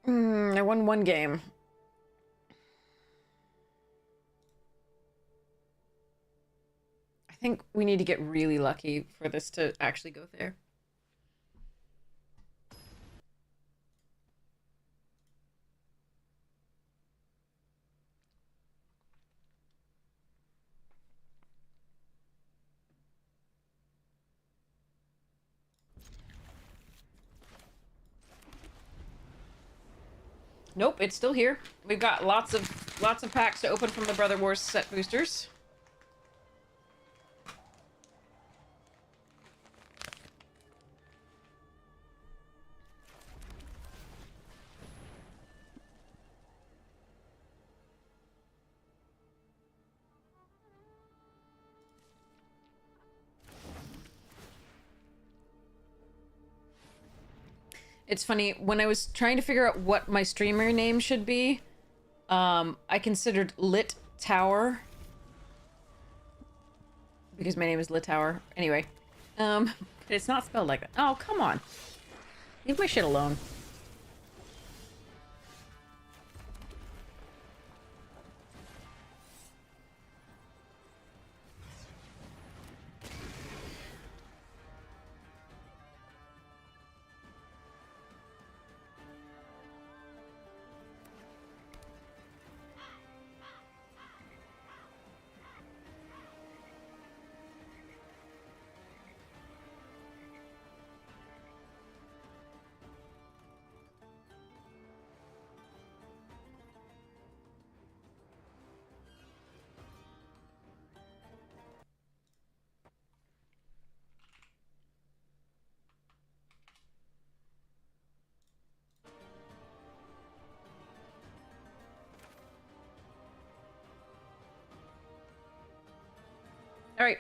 I won one game. I think we need to get really lucky for this to actually go there. Nope, it's still here. We've got lots of packs to open from the Brother Wars set boosters. It's funny, when I was trying to figure out what my streamer name should be, I considered Lit Tower. Because my name is Lit Tower. Anyway. It's not spelled like that. Oh, come on. Leave my shit alone. Alright.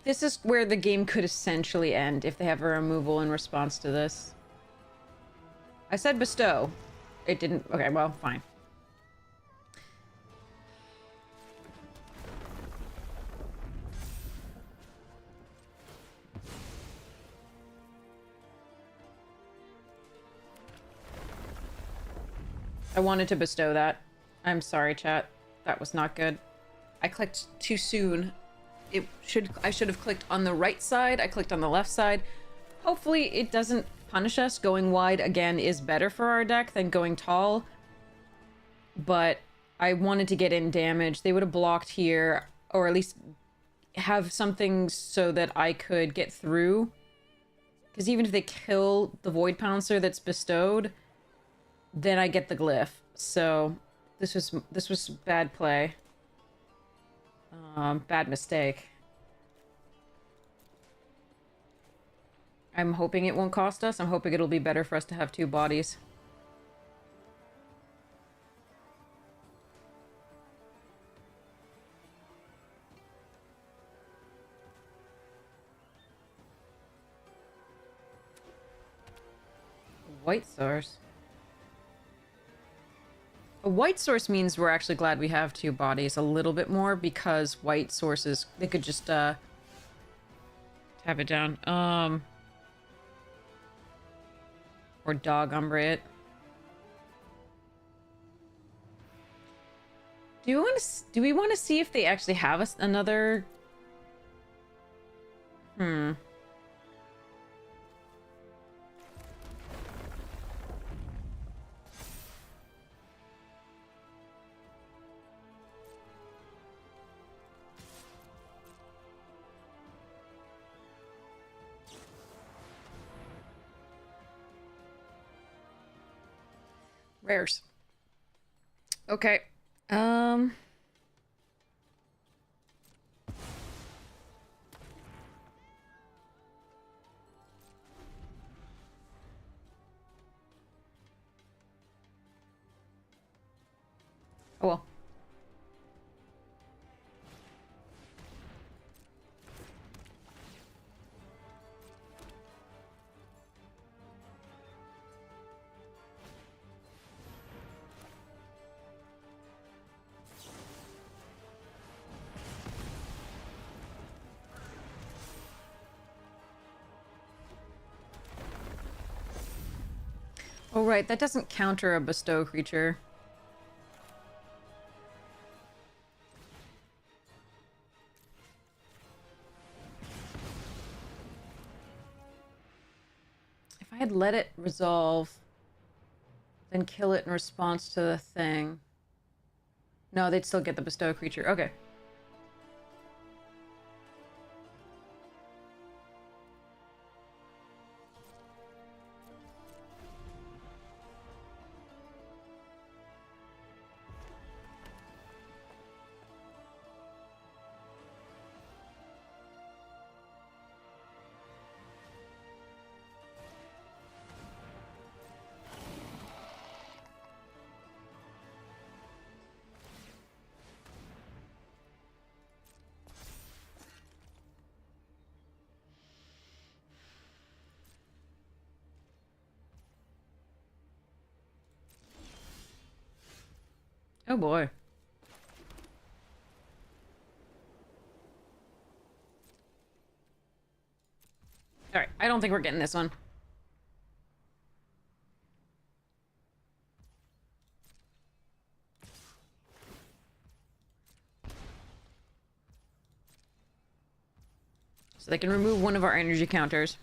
This is where the game could essentially end if they have a removal in response to this. I said bestow. It didn't. Okay, well, fine. I wanted to bestow that. I'm sorry, chat. That was not good. I clicked too soon. I should have clicked on the right side. I clicked on the left side. Hopefully it doesn't punish us. Going wide again is better for our deck than going tall. But I wanted to get in damage. They would have blocked here, or at least have something so that I could get through. Because even if they kill the Void Pouncer that's bestowed, then I get the glyph. So this was bad play. Bad mistake. I'm hoping it won't cost us. I'm hoping it'll be better for us to have two bodies. White source. A white source means we're actually glad we have two bodies a little bit more, because white sources, they could just tap it down. Or dog umbre it. Do we want to see if they actually have us another? Rares. Okay. Oh well. Oh right, that doesn't counter a bestow creature. If I had let it resolve, then kill it in response to the thing. No, they'd still get the bestow creature. Okay. Oh boy. Alright, I don't think we're getting this one. So they can remove one of our energy counters.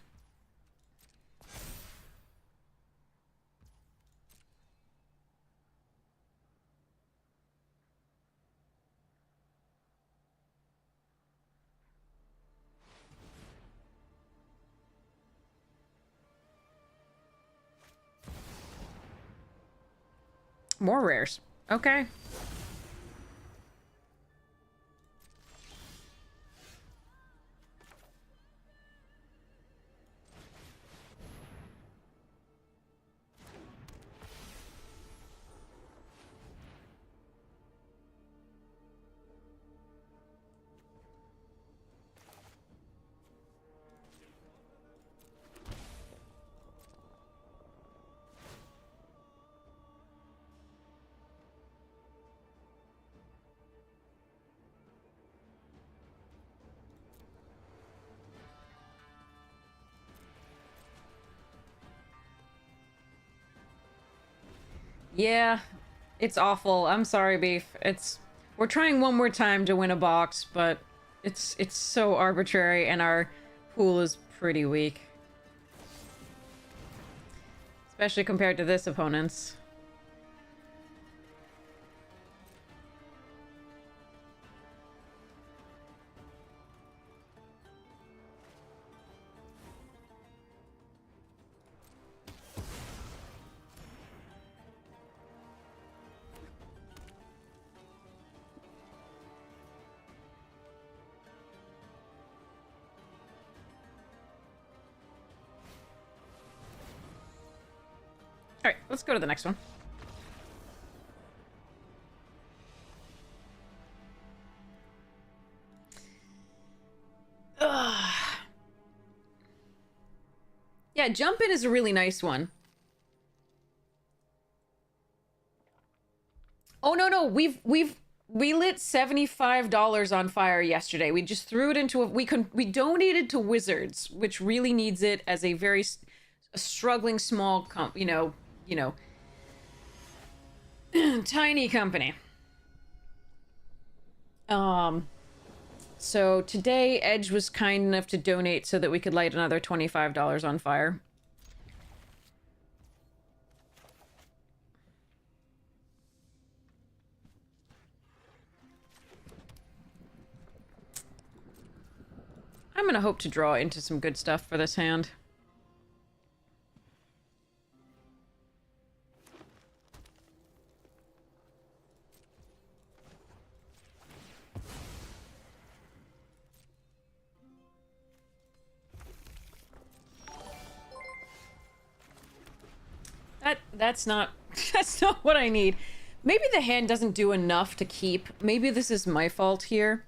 More rares. Okay. Yeah, it's awful. I'm sorry, Beef. We're trying one more time to win a box, but it's so arbitrary and our pool is pretty weak. Especially compared to this opponent's. Alright, let's go to the next one. Ugh. Yeah, jump in is a really nice one. No, we lit $75 on fire yesterday. We just threw it into we donated to Wizards, which really needs it as a very struggling small tiny company. So today Edge was kind enough to donate so that we could light another $25 on fire. I'm gonna hope to draw into some good stuff for this hand. That's not that's not what I need. Maybe the hand doesn't do enough to keep. Maybe this is my fault here.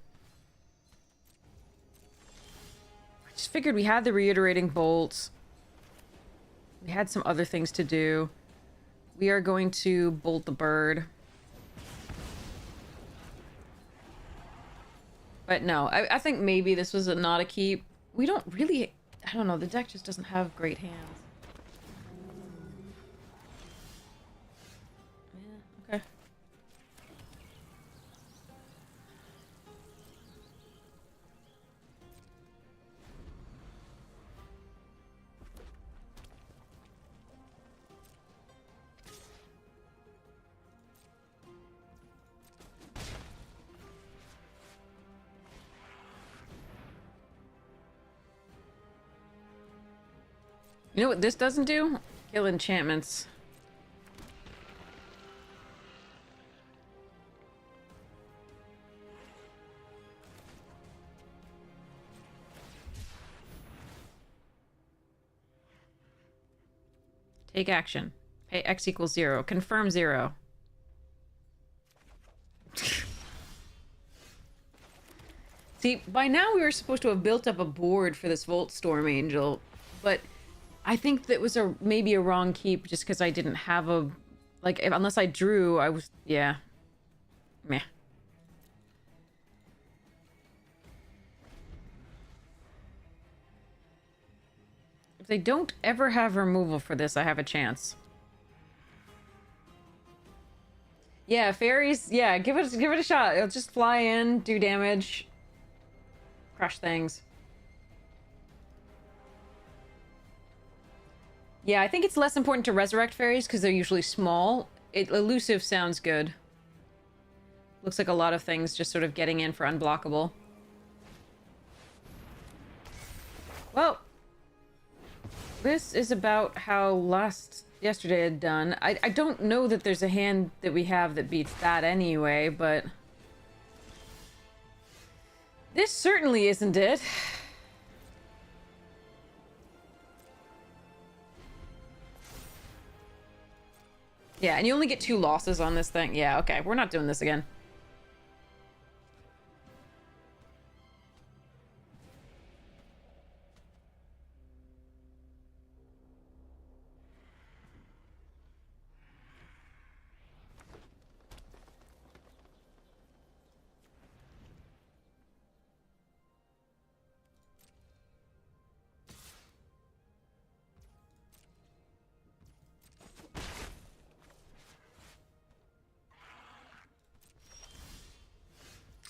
I just figured we had the reiterating bolts. We had some other things to do. We are going to bolt the bird. But no, I think maybe this was not a keep. We don't really... I don't know, the deck just doesn't have great hands. Yeah, okay. You know what this doesn't do? Kill enchantments. Take action. Pay X equals 0. Confirm 0. See, by now we were supposed to have built up a board for this Volt Storm Angel, but I think that was maybe a wrong keep just because I didn't have a... Like, unless I drew, I was... Yeah. Meh. If they don't ever have removal for this, I have a chance. Yeah, fairies... Yeah, give it a shot. It'll just fly in, do damage, crush things. Yeah, I think it's less important to resurrect fairies because they're usually small. Elusive sounds good. Looks like a lot of things just sort of getting in for unblockable. Well, this is about how yesterday had done. I don't know that there's a hand that we have that beats that anyway, but... This certainly isn't it. Yeah, and you only get 2 losses on this thing. Yeah, okay, we're not doing this again.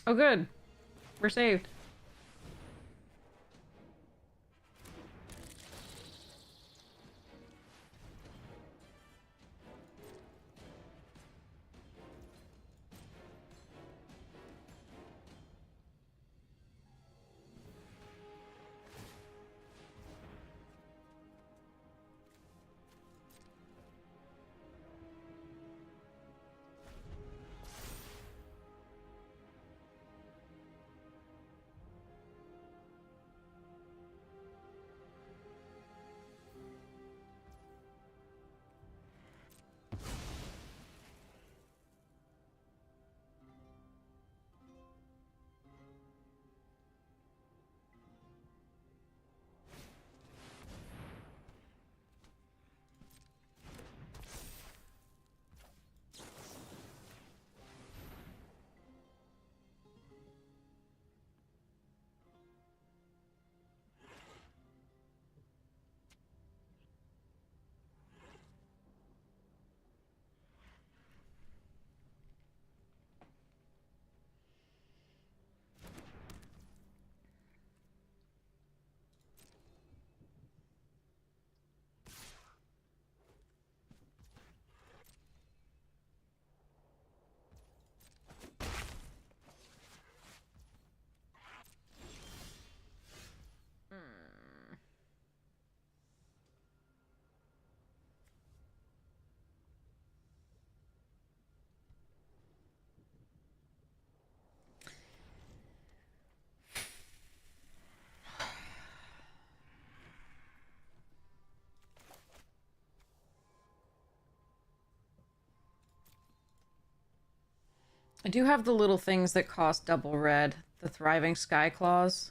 Oh, good. We're saved. I do have the little things that cost double red. The Thriving Sky Claws.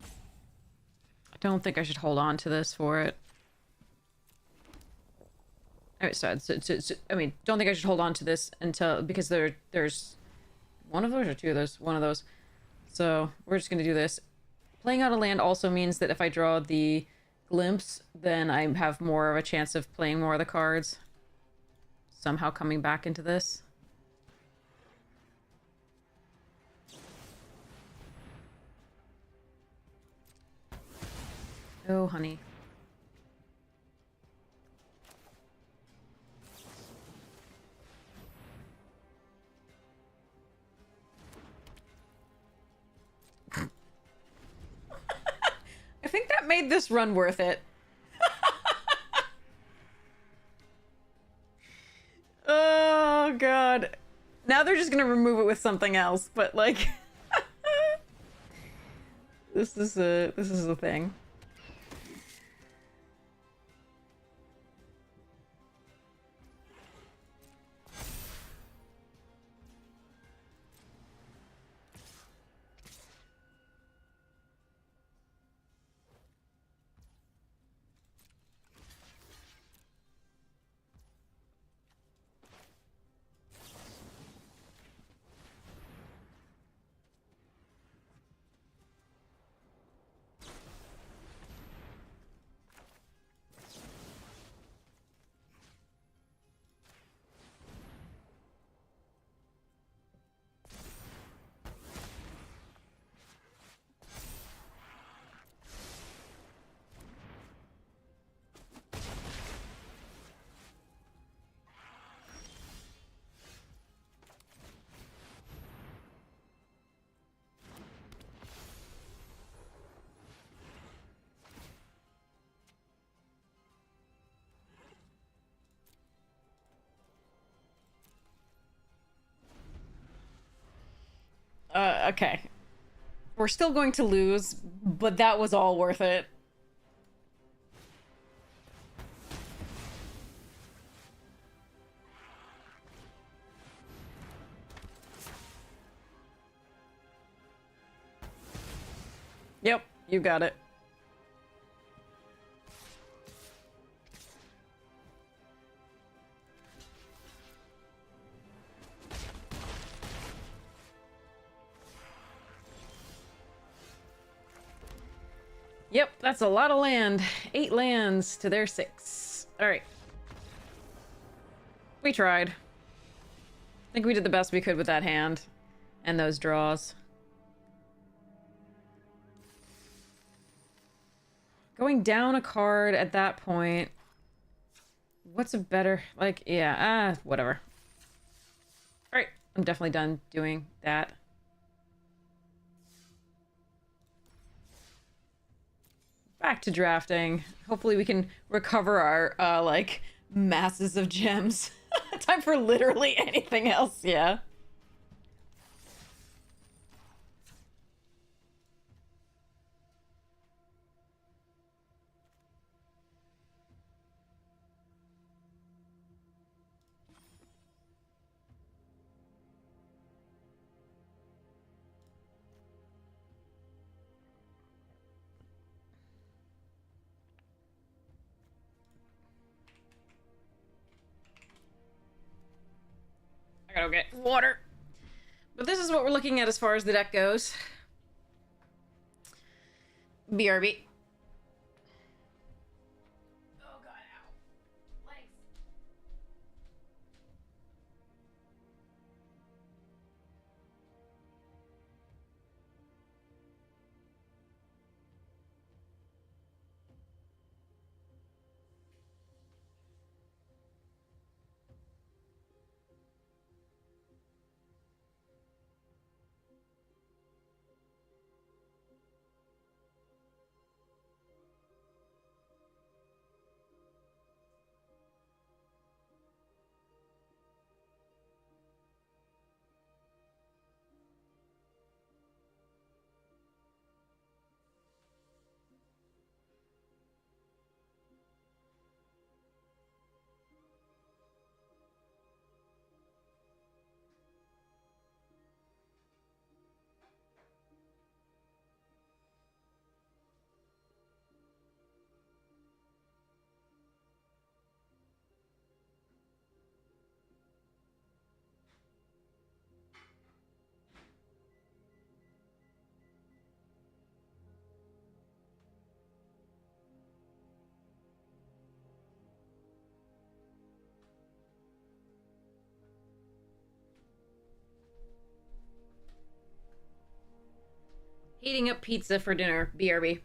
I don't think I should hold on to this for it. I mean, don't think I should hold on to this until, because there's one of those or two of those, one of those. So we're just gonna do this. Playing out a land also means that if I draw the glimpse, then I have more of a chance of playing more of the cards. Somehow coming back into this. Oh, honey. I think that made this run worth it. Oh, God. Now they're just gonna remove it with something else, but like... This is a thing. Okay. We're still going to lose, but that was all worth it. Yep, you got it. Yep, that's a lot of land. 8 lands to their 6. Alright. We tried. I think we did the best we could with that hand. And those draws. Going down a card at that point... What's a better... Like, yeah, whatever. Alright, I'm definitely done doing that. Back to drafting. Hopefully we can recover our, like, masses of gems. Time for literally anything else, yeah. I gotta get water. But this is what we're looking at as far as the deck goes. BRB. Oh god, ow. Legs. Eating up pizza for dinner, BRB.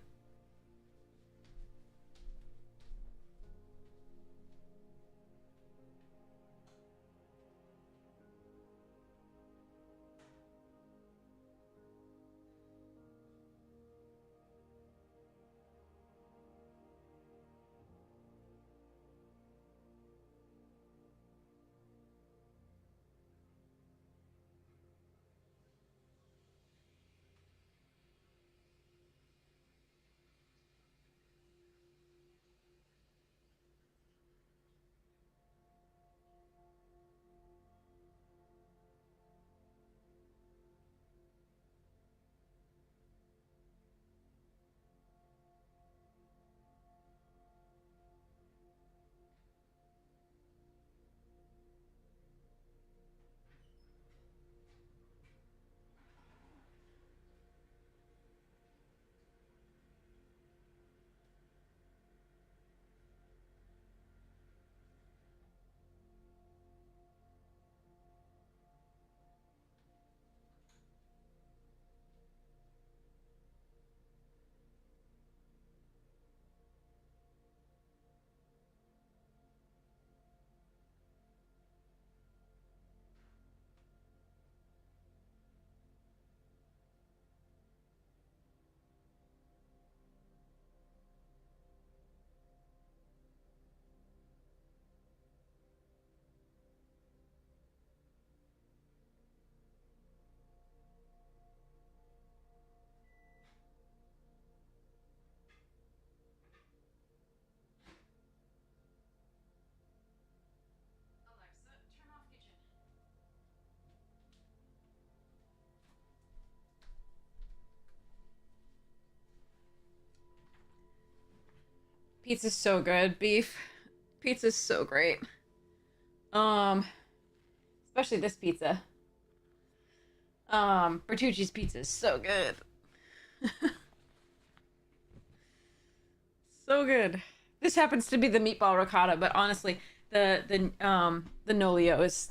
Alexa, turn off kitchen. Pizza's so good. Beef. Pizza's so great. Especially this pizza. Bertucci's pizza is so good. So good. This happens to be the meatball ricotta, but honestly, the Nolio is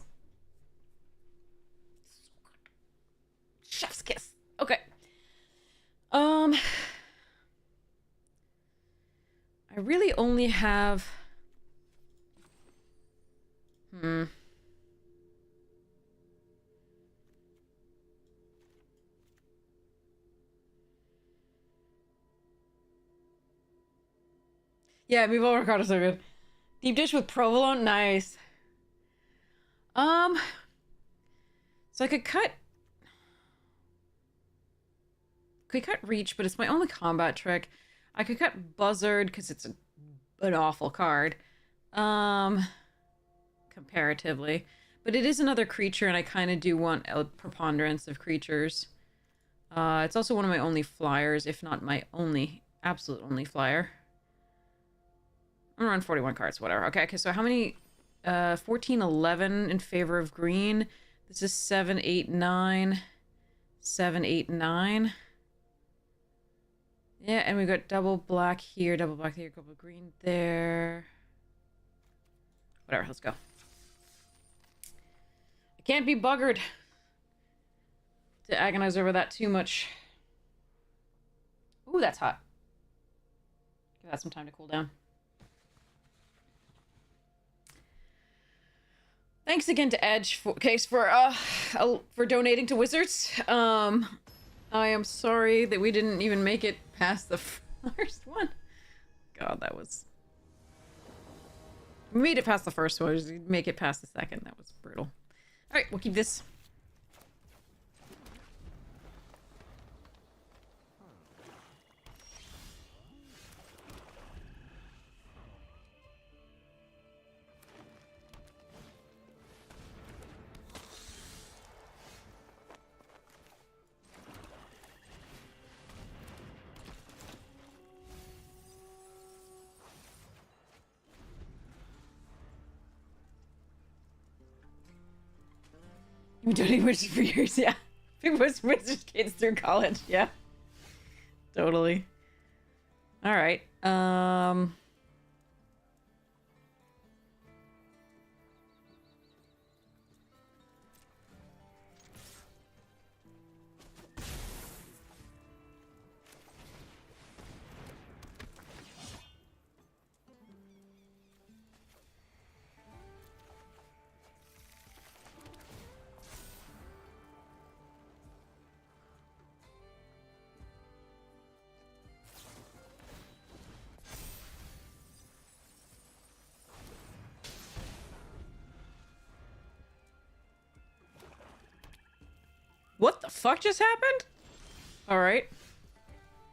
chef's kiss. Okay. I really only have Yeah, meatball ricotta so good. Deep dish with provolone, nice. So I could cut reach, but it's my only combat trick. I could cut buzzard because it's an awful card. Comparatively. But it is another creature, and I kind of do want a preponderance of creatures. It's also one of my only flyers, if not my absolute only flyer. I'm gonna run 41 cards, whatever. Okay, so how many? 14, 11 in favor of green. This is 7, 8, 9. 7, 8, 9. Yeah, and we got double black here, double green there. Whatever, let's go. I can't be buggered to agonize over that too much. Ooh, that's hot. Give that some time to cool down. Thanks again to Edge for donating to Wizards. I am sorry that we didn't even make it past the first one. God, that was... We made it past the first one. We make it past the second. That was brutal. Alright, we'll keep this. You've been doing Wizards for years, yeah. Big Wizards kids through college, yeah. Totally. Alright, What the fuck just happened? Alright.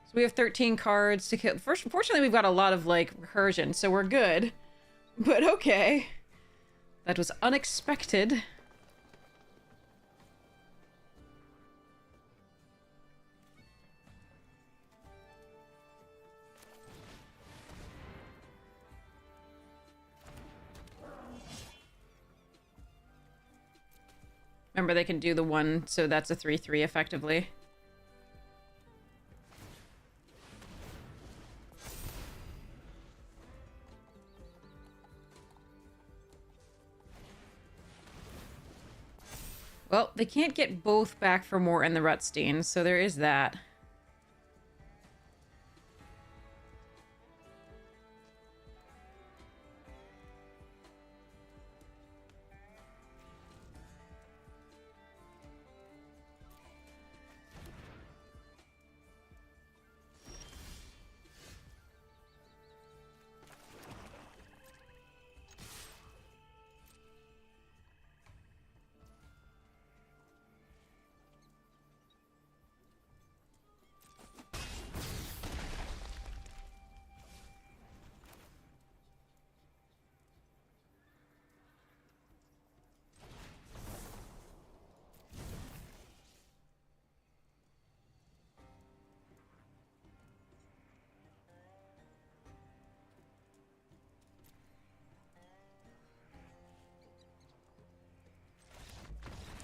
So we have 13 cards to kill. First, fortunately, we've got a lot of, like, recursion, so we're good. But okay. That was unexpected. Remember, they can do the one, so that's a 3/3 effectively. Well, they can't get both back for more in the Rutstein, so there is that.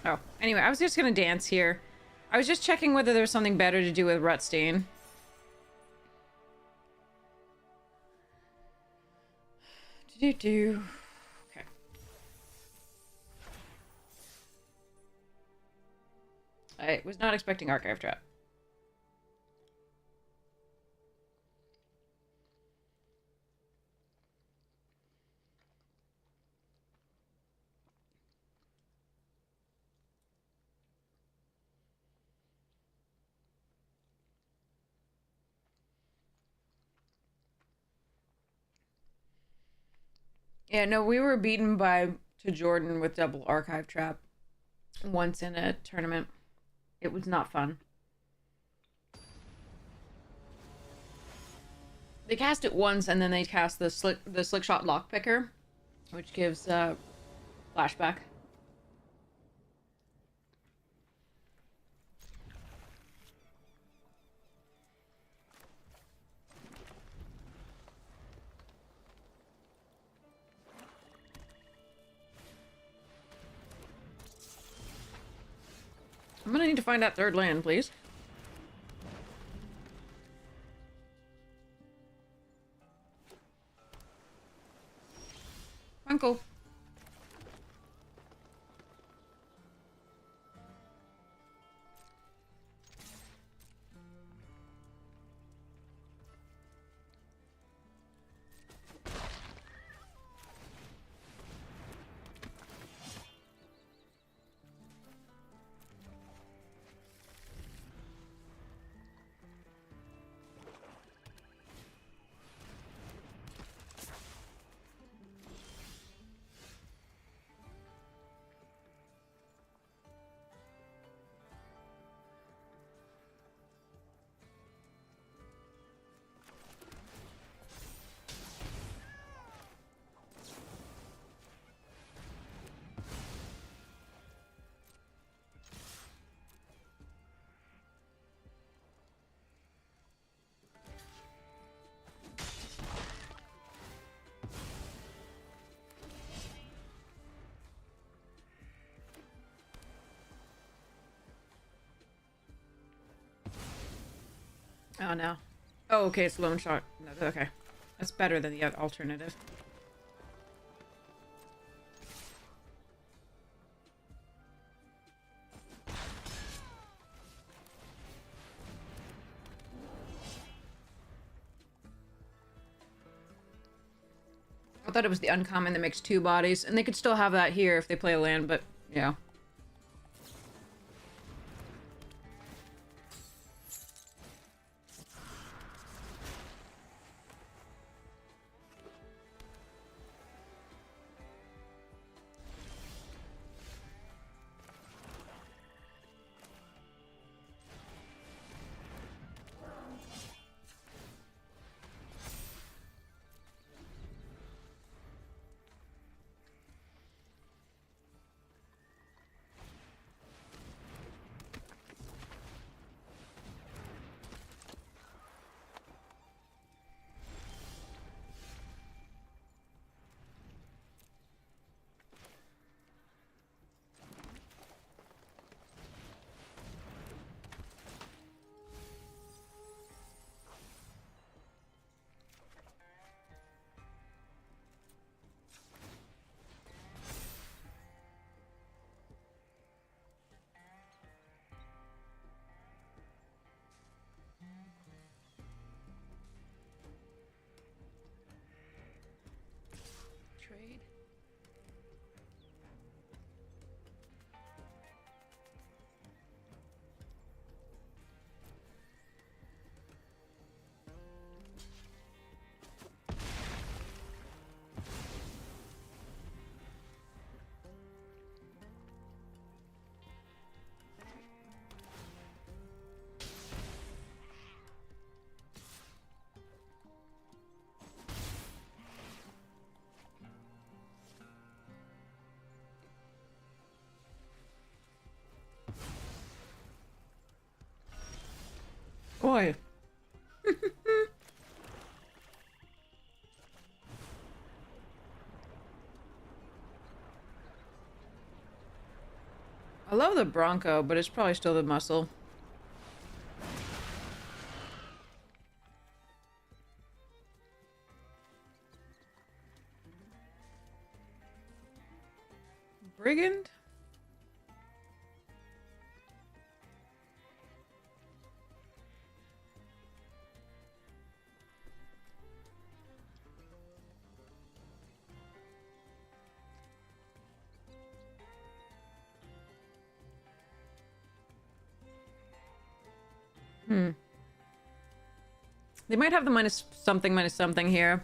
Oh, anyway, I was just gonna dance here. I was just checking whether there was something better to do with Rutstein. Do-do-do. Okay. I was not expecting Archive Trap. Yeah, no, we were beaten to Jordan with double Archive Trap once in a tournament. It was not fun. They cast it once, and then they cast the slick shot lockpicker, which gives flashback. I'm gonna need to find that third land, please. Uncle. Oh, no. Oh, okay, it's lone shot. No, okay. That's better than the alternative. I thought it was the uncommon that makes 2 bodies, and they could still have that here if they play a land, but, yeah. Oi. I love the Bronco, but it's probably still the muscle. Brigand? They might have the minus something here.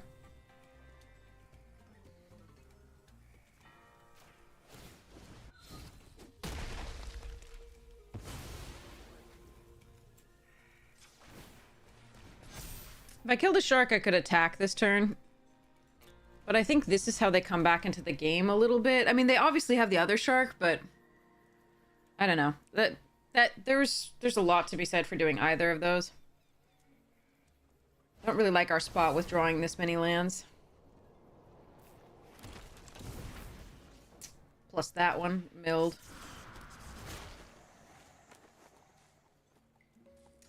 If I killed a shark, I could attack this turn. But I think this is how they come back into the game a little bit. I mean, they obviously have the other shark, but I don't know. There's a lot to be said for doing either of those. I don't really like our spot withdrawing this many lands. Plus that one, milled.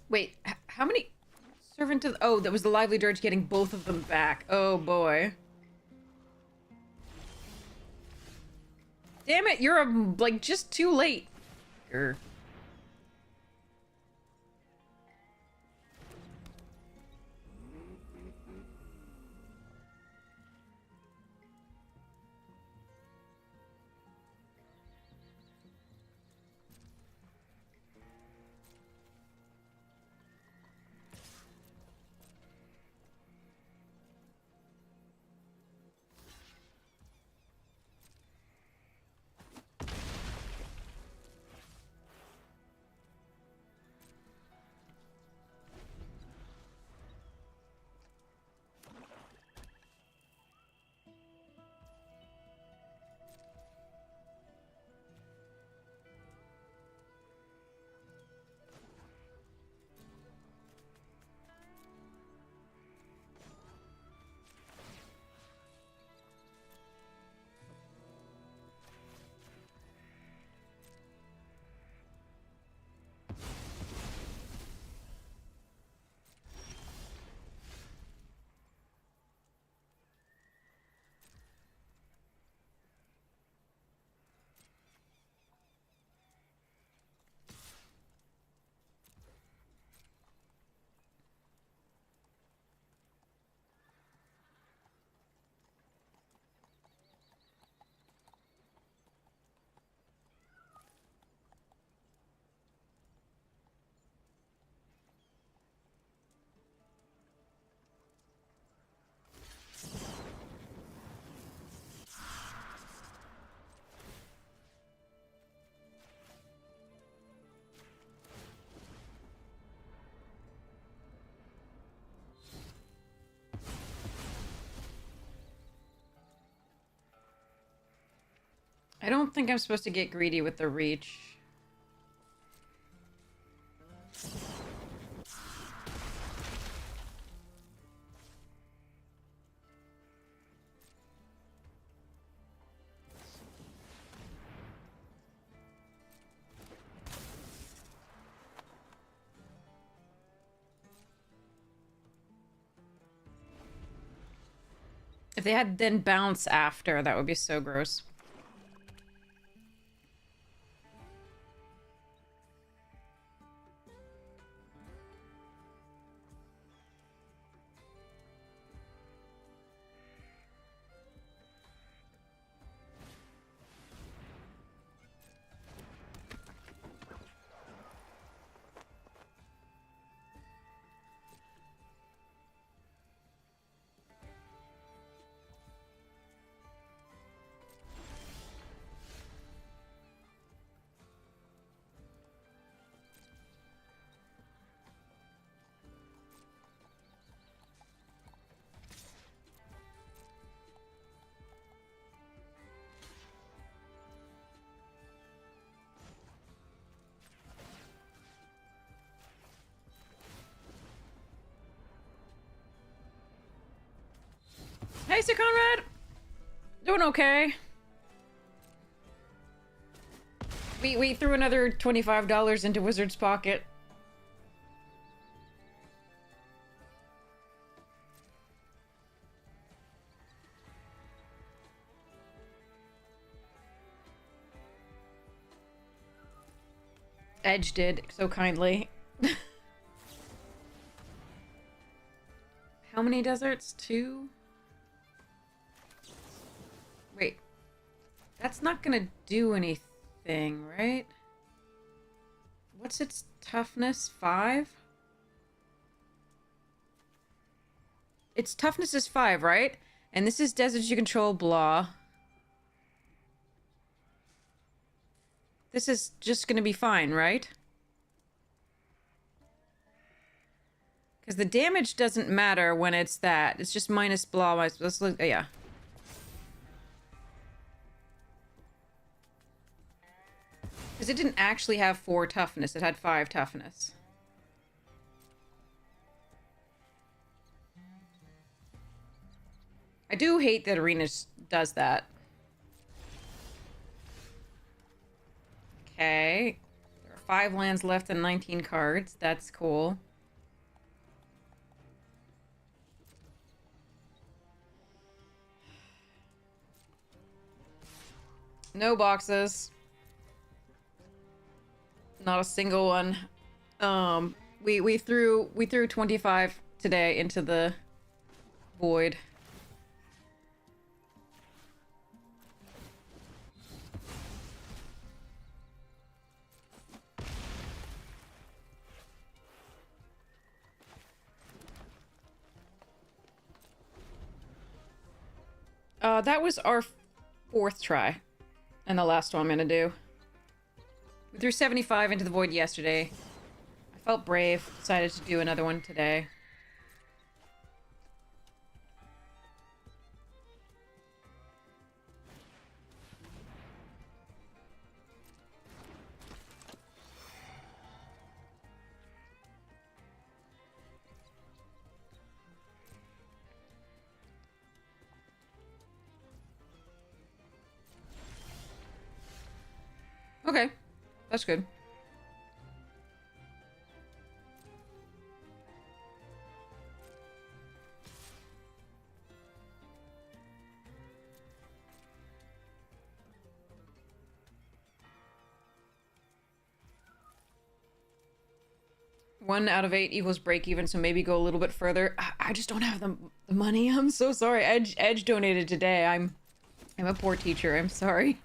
Wait, how many? Servant of... Oh, that was the Lively Dirge getting both of them back. Oh, boy. Damn it, you're, like, just too late. Grr. I don't think I'm supposed to get greedy with the reach. If they had then bounce after, that would be so gross. Hi, Sir Conrad. Doing okay. We threw another $25 into Wizard's pocket. Edge did so kindly. How many deserts? 2? Wait. That's not gonna do anything, right? What's its toughness? 5? Its toughness is 5, right? And this is deserts you control, blah. This is just gonna be fine, right? Because the damage doesn't matter when it's that. It's just minus blah. Let's look. Yeah. Because it didn't actually have 4 toughness. It had 5 toughness. I do hate that Arena does that. Okay. There are 5 lands left and 19 cards. That's cool. No boxes. Not a single one. We threw 25 today into the void. That was our 4th try. And the last one I'm gonna do. We threw 75 into the void yesterday. I felt brave, decided to do another one today. Okay, that's good. One out of 8 equals break even, so maybe go a little bit further. I just don't have the money. I'm so sorry. Edge donated today. I'm a poor teacher. I'm sorry.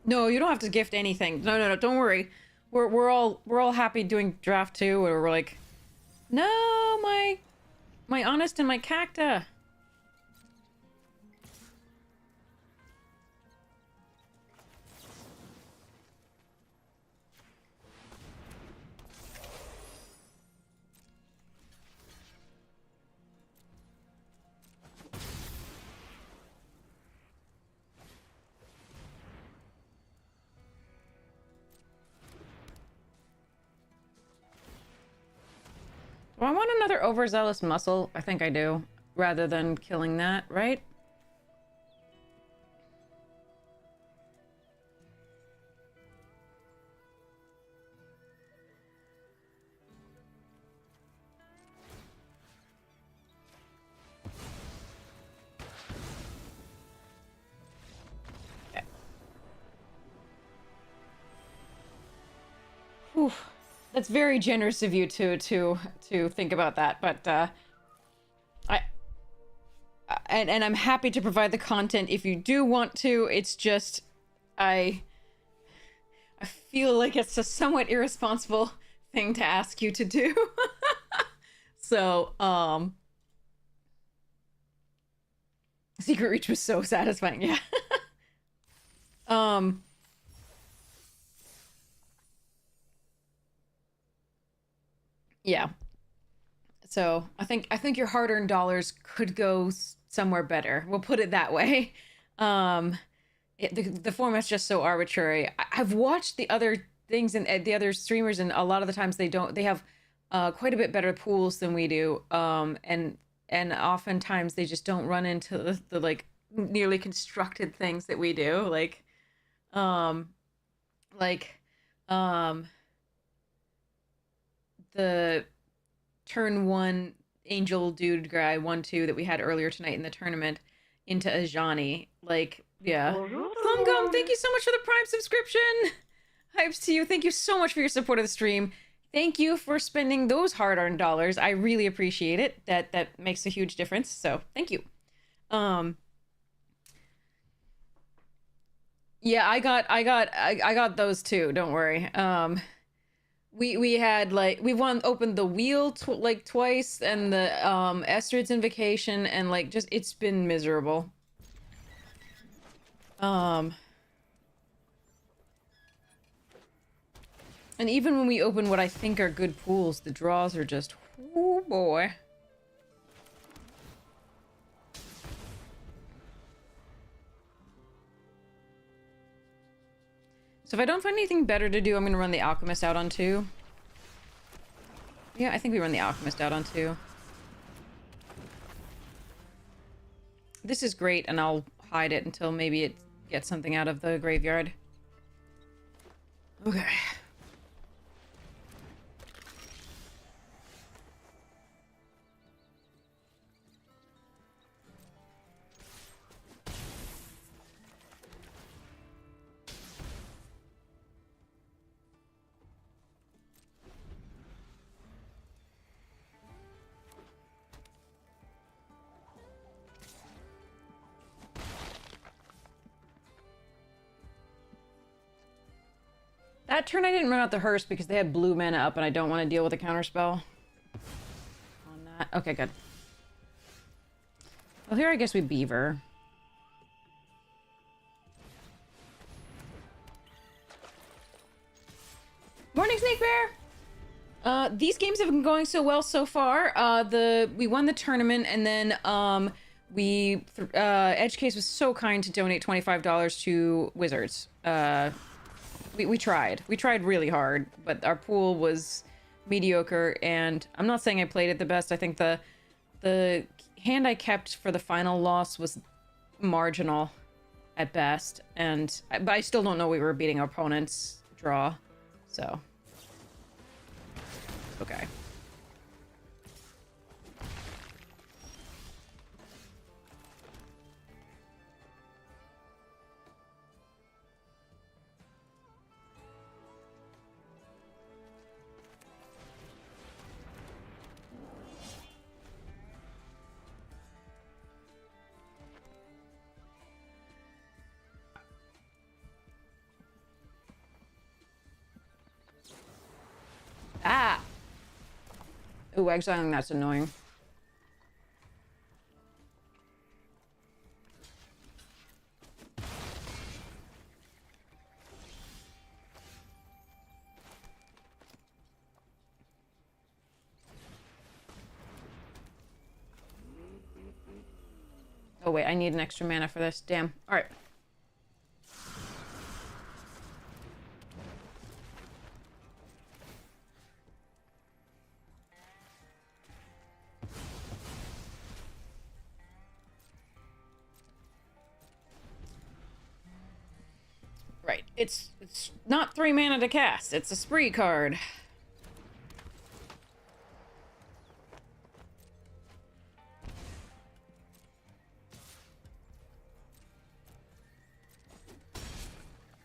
No, you don't have to gift anything. No, don't worry. We're all happy doing draft 2, where we're like, no, my honest and my cacta. Do I want another overzealous muscle? I think I do. Rather than killing that, right? Okay. Whew. That's very generous of you to think about that, but and I'm happy to provide the content if you do want to. It's just I feel like it's a somewhat irresponsible thing to ask you to do. So Secret Reach was so satisfying, yeah. um yeah. So I think your hard-earned dollars could go somewhere better. We'll put it that way. Um the format's just so arbitrary. I've watched the other things and the other streamers, and a lot of the times they have quite a bit better pools than we do. And oftentimes they just don't run into the like nearly constructed things that we do. Um like um the turn one angel dude guy 1-2 that we had earlier tonight in the tournament into Ajani. Like, yeah. Bonjour tout le Plumgum, monde. thank you so much for the Prime subscription. Hypes to you. Thank you so much for your support of the stream. Thank you for spending those hard-earned dollars. I really appreciate it. That makes a huge difference. So thank you. Yeah, I got those too. Don't worry. We had like we opened the wheel like twice, and the Estrid's Invocation, and like just it's been miserable. And even when we open what I think are good pools, the draws are just, oh boy. So if I don't find anything better to do, I'm gonna run the Alchemist out on 2. Yeah, I think we run the Alchemist out on 2. This is great, and I'll hide it until maybe it gets something out of the graveyard. Okay. That turn I didn't run out the Hearse because they had blue mana up and I don't want to deal with a counterspell on that. Okay, good. Well, here I guess we Beaver. Morning, Snake Bear! These games have been going so well so far. We won the tournament, and then Edgecase was so kind to donate $25 to Wizards. We tried. We tried really hard, but our pool was mediocre, and I'm not saying I played it the best. I think the hand I kept for the final loss was marginal at best, but I still don't know we were beating our opponent's draw, so okay. Ah! Ooh, exiling, that's annoying. Oh wait, I need an extra mana for this. Damn. Alright. Right. It's not 3 mana to cast. It's a spree card.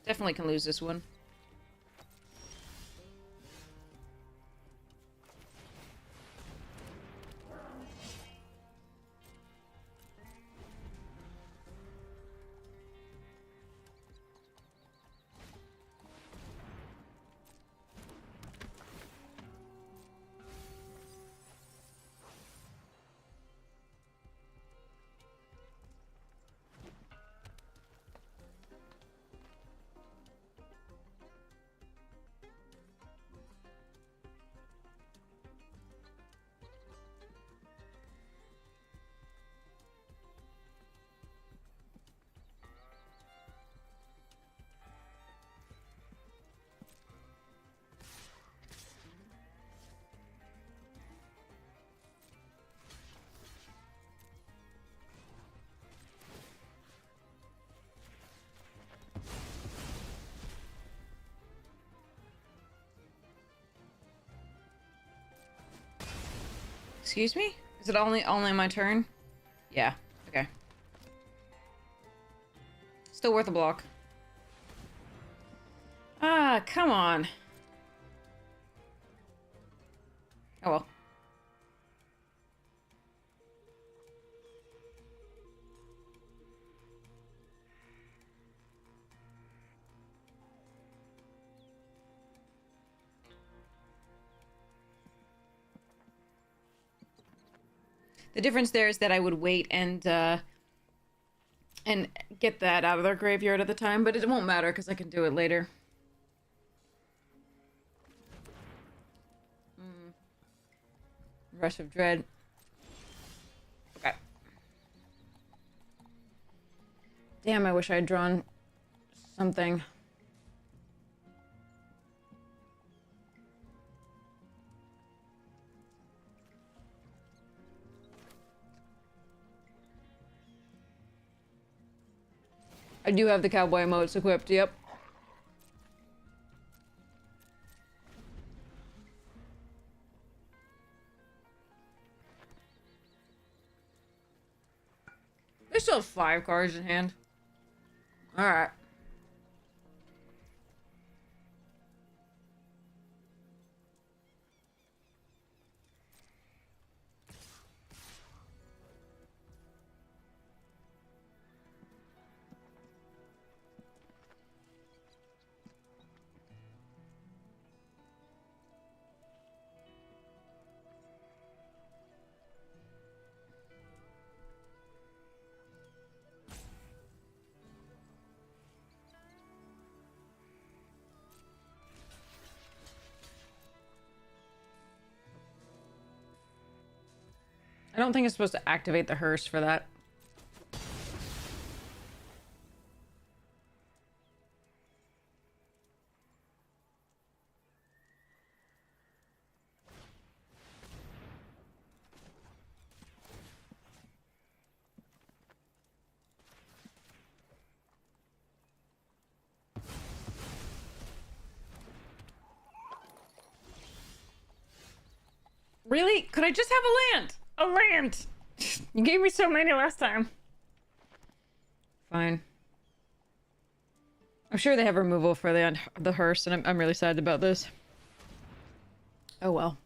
Definitely can lose this one. Excuse me? Is it only my turn? Yeah. Okay. Still worth a block. Ah, come on. Oh well. The difference there is that I would wait and get that out of their graveyard at the time, but it won't matter because I can do it later. Rush of Dread. Okay. Damn, I wish I had drawn something. I do have the cowboy emotes equipped, yep. They still have 5 cards in hand. Alright. I don't think it's supposed to activate the hearse for that. Really? Could I just have a land? A land! You gave me so many last time. Fine. I'm sure they have removal for the hearse, and I'm really sad about this. Oh well.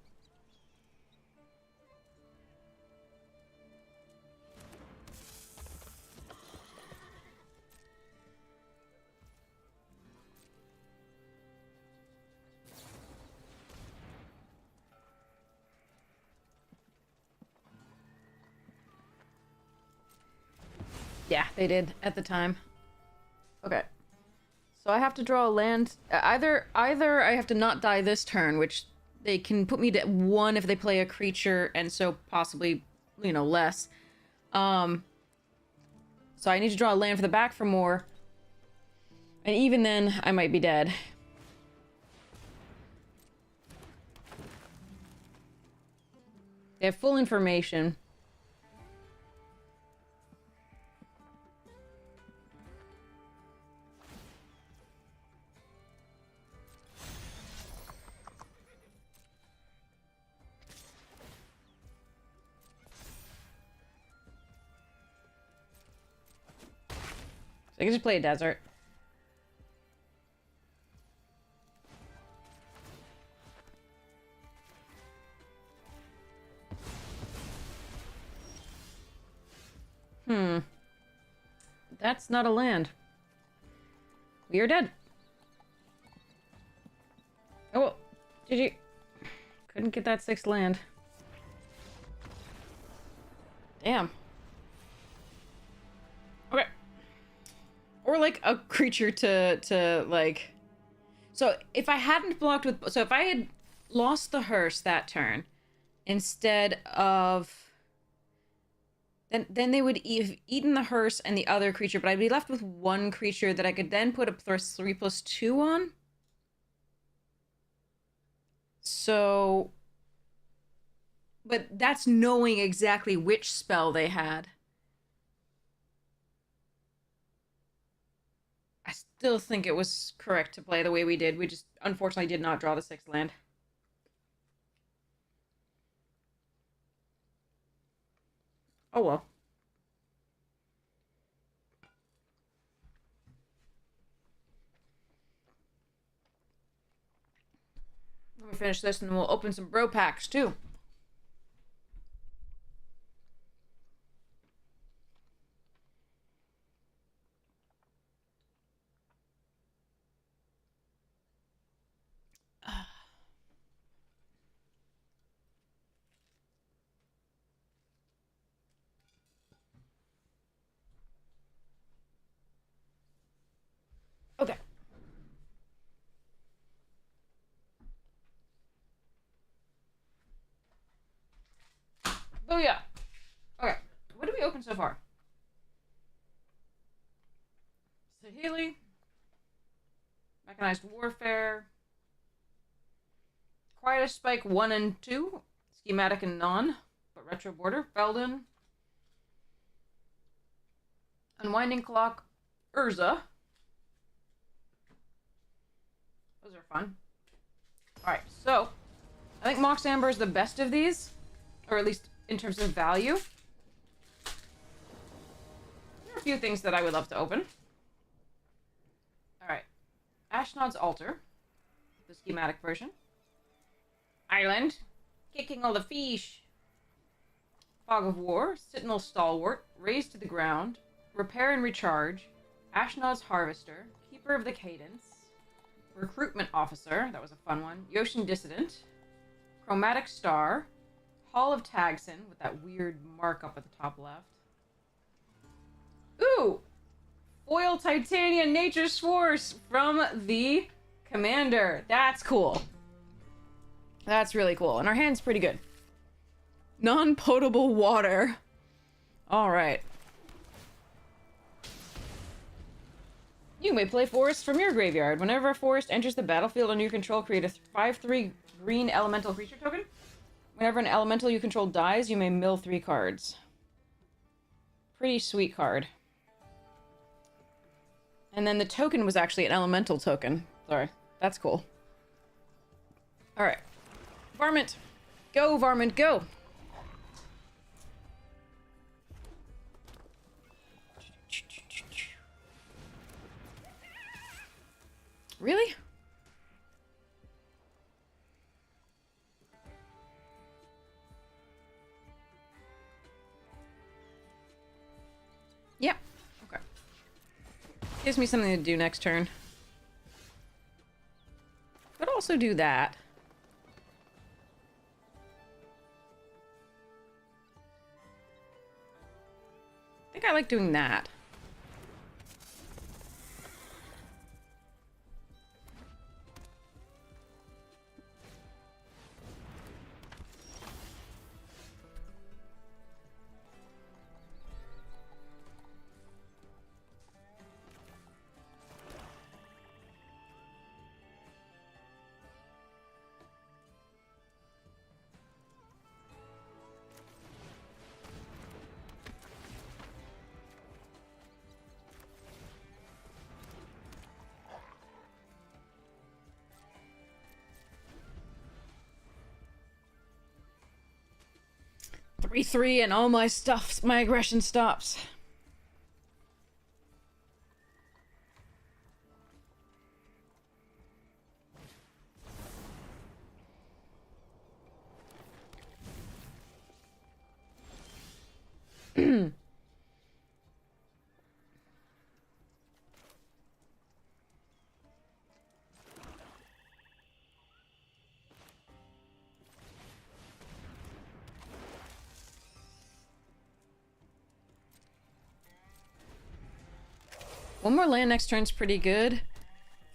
Yeah, they did at the time. Okay. So I have to draw a land. Either I have to not die this turn, which they can put me to 1 if they play a creature, and so possibly, you know, less. So I need to draw a land for the back for more. And even then, I might be dead. They have full information. I can just play a desert. That's not a land. We are dead. Oh, well, GG. Couldn't get that 6th land. Damn. Okay. Or like a creature to like. So if I hadn't blocked with, so if I had lost the hearse that turn, instead of, then they would have eaten the hearse and the other creature, but I'd be left with 1 creature that I could then put a +3/+2 on. So, but that's knowing exactly which spell they had. I still think it was correct to play the way we did. We just unfortunately did not draw the 6th land. Oh well. Let me finish this and then we'll open some bro packs too. Okay. Oh yeah. Okay. What did we open so far? Sahili. Mechanized Warfare. Quietest Spike 1 and 2. Schematic and non, but retro border. Felden. Unwinding Clock. Urza. Those are fun. Alright, so I think Mox Amber is the best of these, or at least in terms of value. There are a few things that I would love to open. Alright. Ashnod's Altar, the schematic version. Island, Kicking All the Fish. Fog of War, Sentinel Stalwart, Raise to the Ground, Repair and Recharge, Ashnod's Harvester, Keeper of the Cadence, Recruitment Officer, that was a fun one, Yoshin Dissident, Chromatic Star, Hall of Tagson, with that weird mark up at the top left. Ooh! Foil Titanium Nature's Force from the Commander. That's cool. That's really cool. And our hand's pretty good. Non-potable water. Alright. You may play Forest from your graveyard. Whenever a forest enters the battlefield under your control, create a 5/3 green elemental creature token. Whenever an elemental you control dies, you may mill 3 cards. Pretty sweet card. And then the token was actually an elemental token. Sorry. That's cool. Alright. Varmint. Go, Varmint, go! Really? Yeah. Okay. Gives me something to do next turn. Could also do that. I think I like doing that. Three and all my stuff, my aggression stops. One more land next turn's pretty good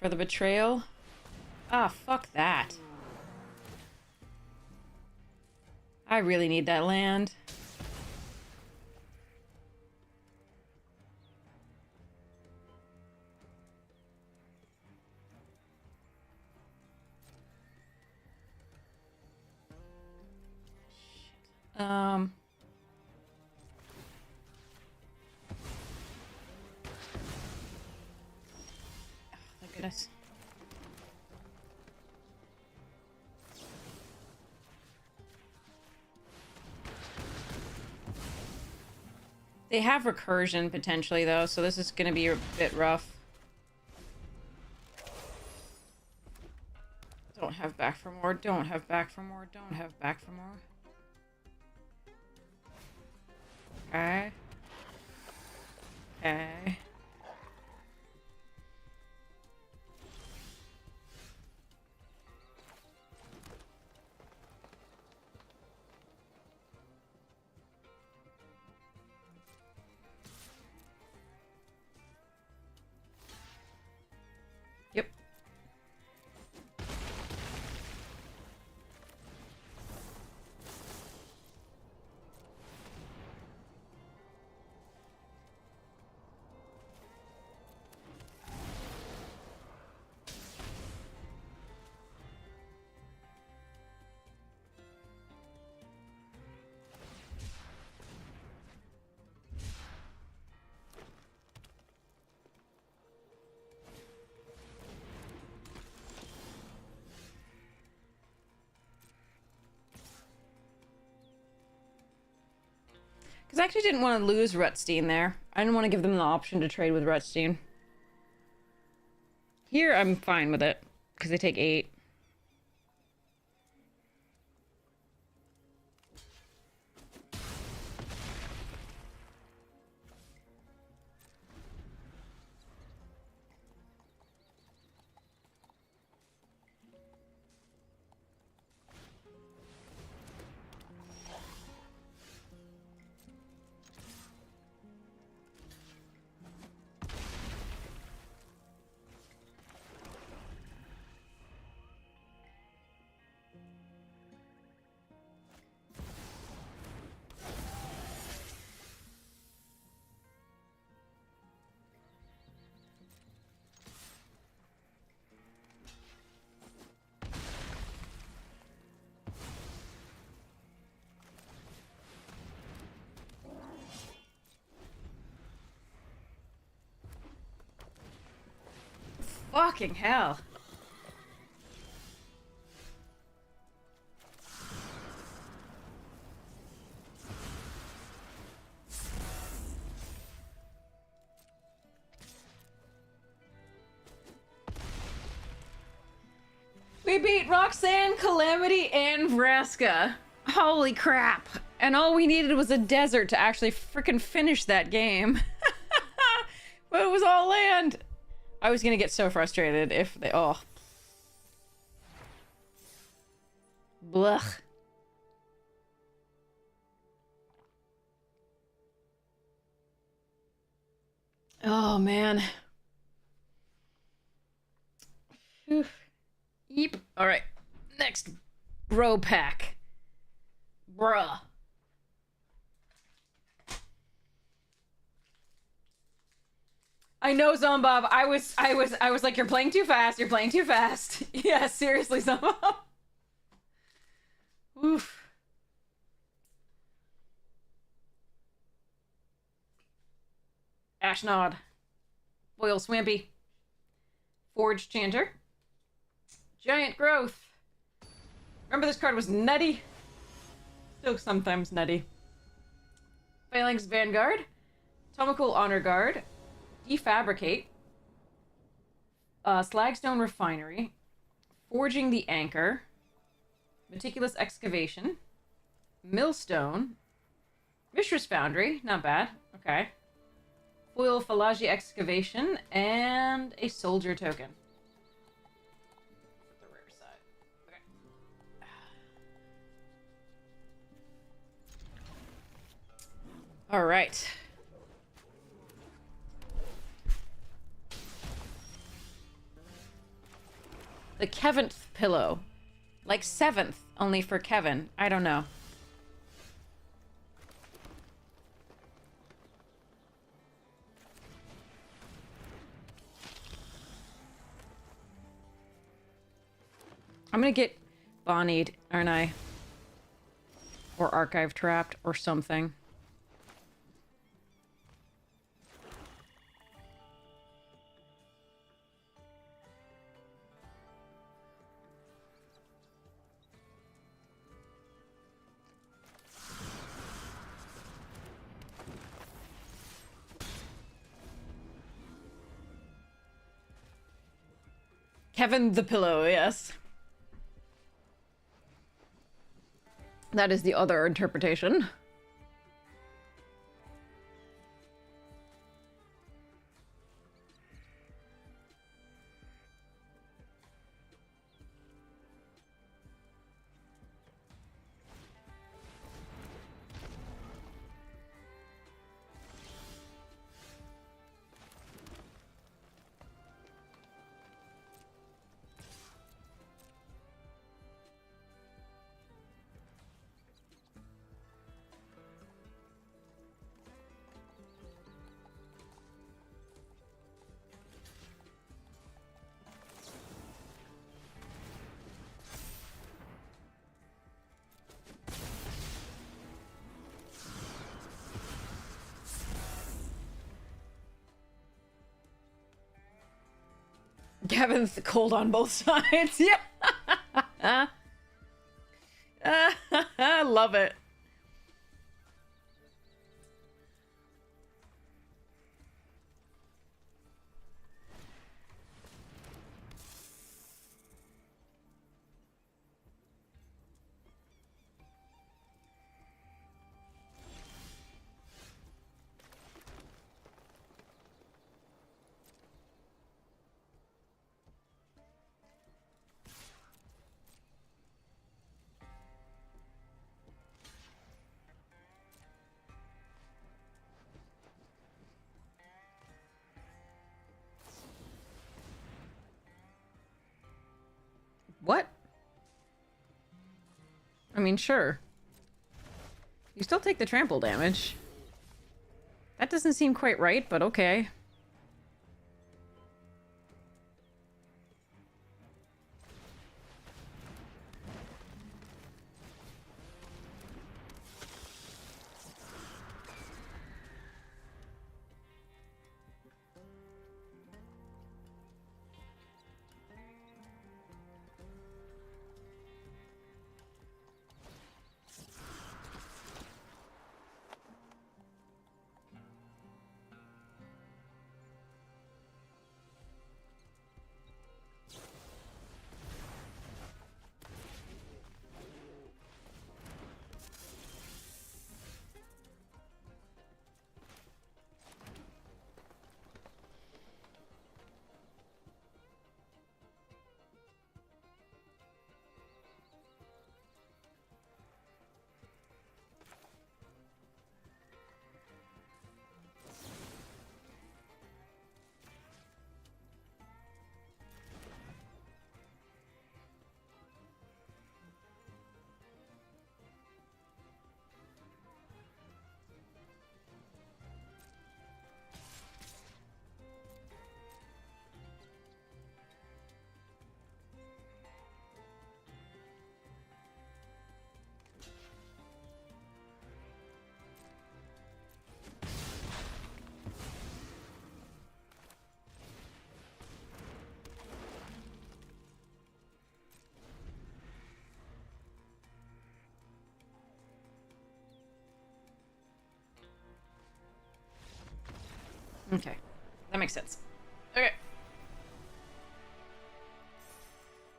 for the betrayal. Ah, fuck that. I really need that land. Shit. Thank goodness. They have recursion potentially though, so this is gonna be a bit rough. Don't have back for more, don't have back for more, don't have back for more. Okay. Okay. Yep. Because I actually didn't want to lose Rutstein there. I didn't want to give them the option to trade with Rutstein. Here, I'm fine with it. Because they take 8. Fucking hell. We beat Roxanne, Calamity, and Vraska. Holy crap. And all we needed was a desert to actually freaking finish that game. But it was all land. I was gonna get so frustrated if they... Oh. Blech. Oh, man. Whew. Yeep. Alright. Next. Bro pack. Bruh. I know, Zombob. I was like, you're playing too fast. You're playing too fast. Yeah, seriously, Zombob. Oof. Ashnod. Boil Swampy. Forge Chanter. Giant Growth. Remember this card was nutty? Still sometimes nutty. Phalanx Vanguard. Tomical Honor Guard. Defabricate. Slagstone Refinery. Forging the Anchor. Meticulous Excavation. Millstone. Mishra's Foundry. Not bad. Okay. Foil Phalagia Excavation. And a Soldier Token. The rare side. Okay. Alright. The Kevinth pillow. Like 7th, only for Kevin. I don't know. I'm gonna get Bonnied, aren't I? Or Archive Trapped, or something. Kevin the Pillow, yes. That is the other interpretation. Kevin's cold on both sides. Yeah. I love it. What? I mean, sure. You still take the trample damage. That doesn't seem quite right, but okay. Okay. That makes sense. Okay.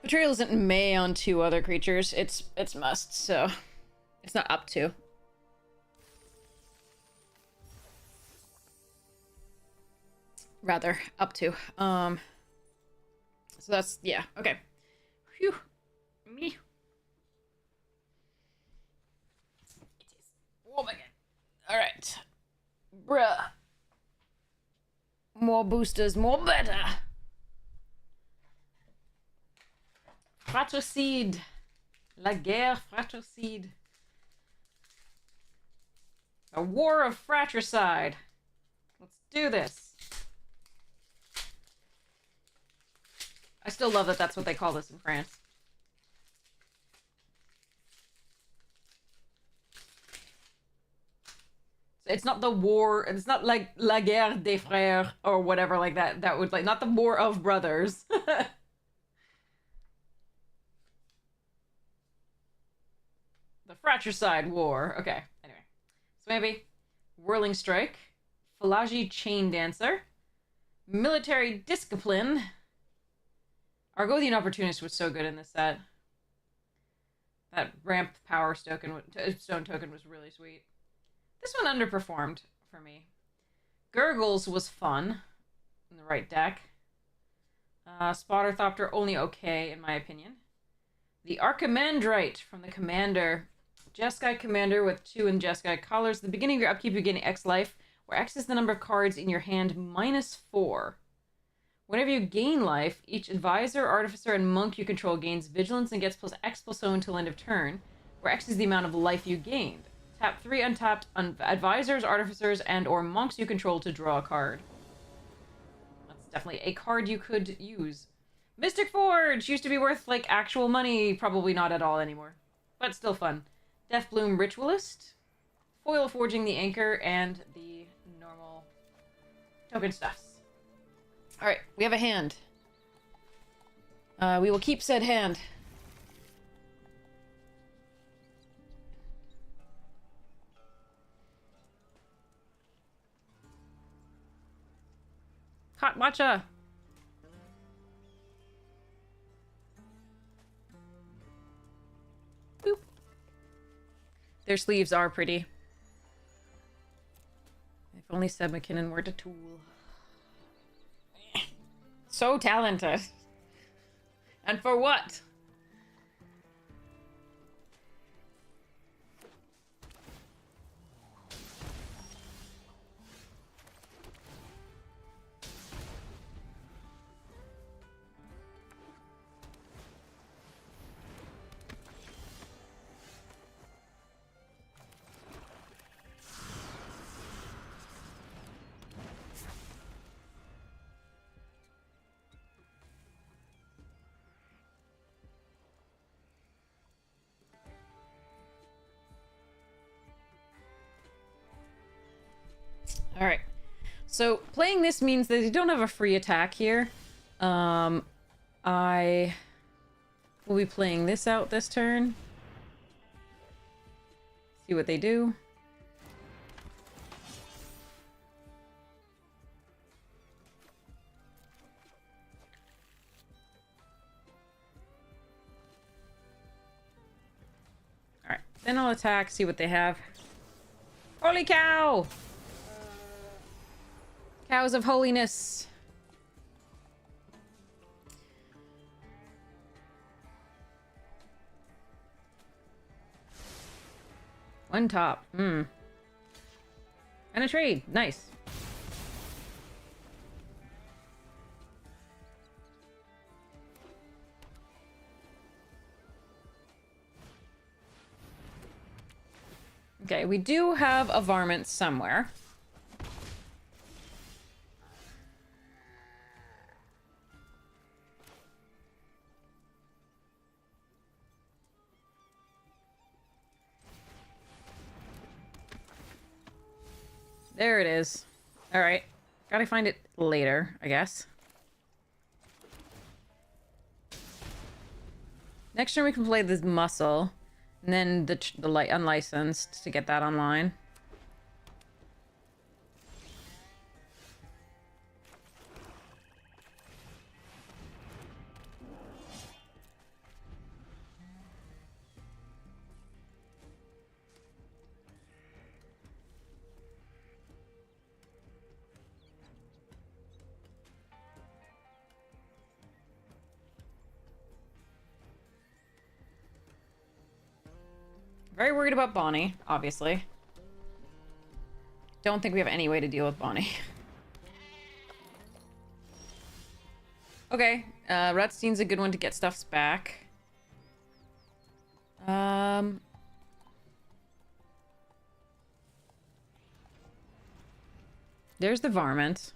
Betrayal isn't may on 2 other creatures. It's must, so it's not up to. Rather, up to. So that's, yeah, okay. Phew. Me. Oh my god. Alright. Bruh. More boosters, more better. Fratricide. La guerre fratricide. A war of fratricide. Let's do this. I still love that that's what they call this in France. It's not the war, it's not like La Guerre des Frères or whatever like that. That would, like, not the War of Brothers. The Fratricide War. Okay, anyway. So maybe Whirling Strike, Falagi Chain Dancer, Military Discipline, Argothian Opportunist was so good in this set. That ramp power stone token was really sweet. This one underperformed for me. Gurgles was fun in the right deck. Spotterthopter only okay in my opinion. The Archimandrite from the Commander. Jeskai Commander with 2 in Jeskai colors. At the beginning of your upkeep, you gain X life, where X is the number of cards in your hand -4. Whenever you gain life, each advisor, artificer, and monk you control gains vigilance and gets +X/+0 until end of turn, where X is the amount of life you gained. Tap 3 untapped advisors, artificers, and or monks you control to draw a card. That's definitely a card you could use. Mystic Forge used to be worth, like, actual money. Probably not at all anymore. But still fun. Deathbloom Ritualist. Foil Forging the Anchor, and the normal token stuffs. Alright, we have a hand. We will keep said hand. Hot matcha! Boop. Their sleeves are pretty. If only Seb McKinnon were a tool. So talented. And for what? Alright. So, playing this means that you don't have a free attack here. I will be playing this out this turn. See what they do. Alright. Then I'll attack, see what they have. Holy cow! Cows of holiness. One top. And a trade. Nice. Okay, we do have a varmint somewhere. There it is. Alright. Gotta find it later, I guess. Next turn we can play this muscle. And then the light unlicensed to get that online. Very worried about Bonnie, obviously. Don't think we have any way to deal with Bonnie. Okay, Rutstein's a good one to get stuffs back. There's the varmint.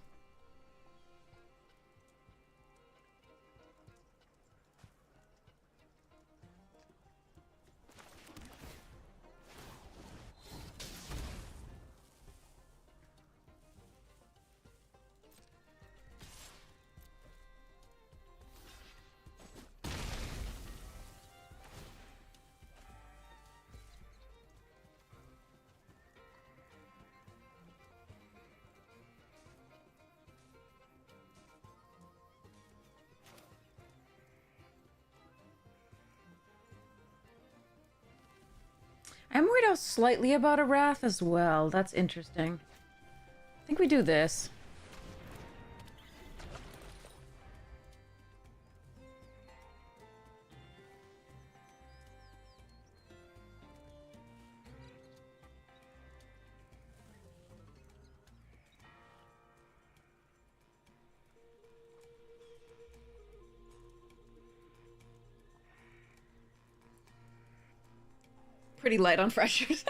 I'm worried out slightly about a Wrath as well. That's interesting. I think we do this. Pretty light on freshers.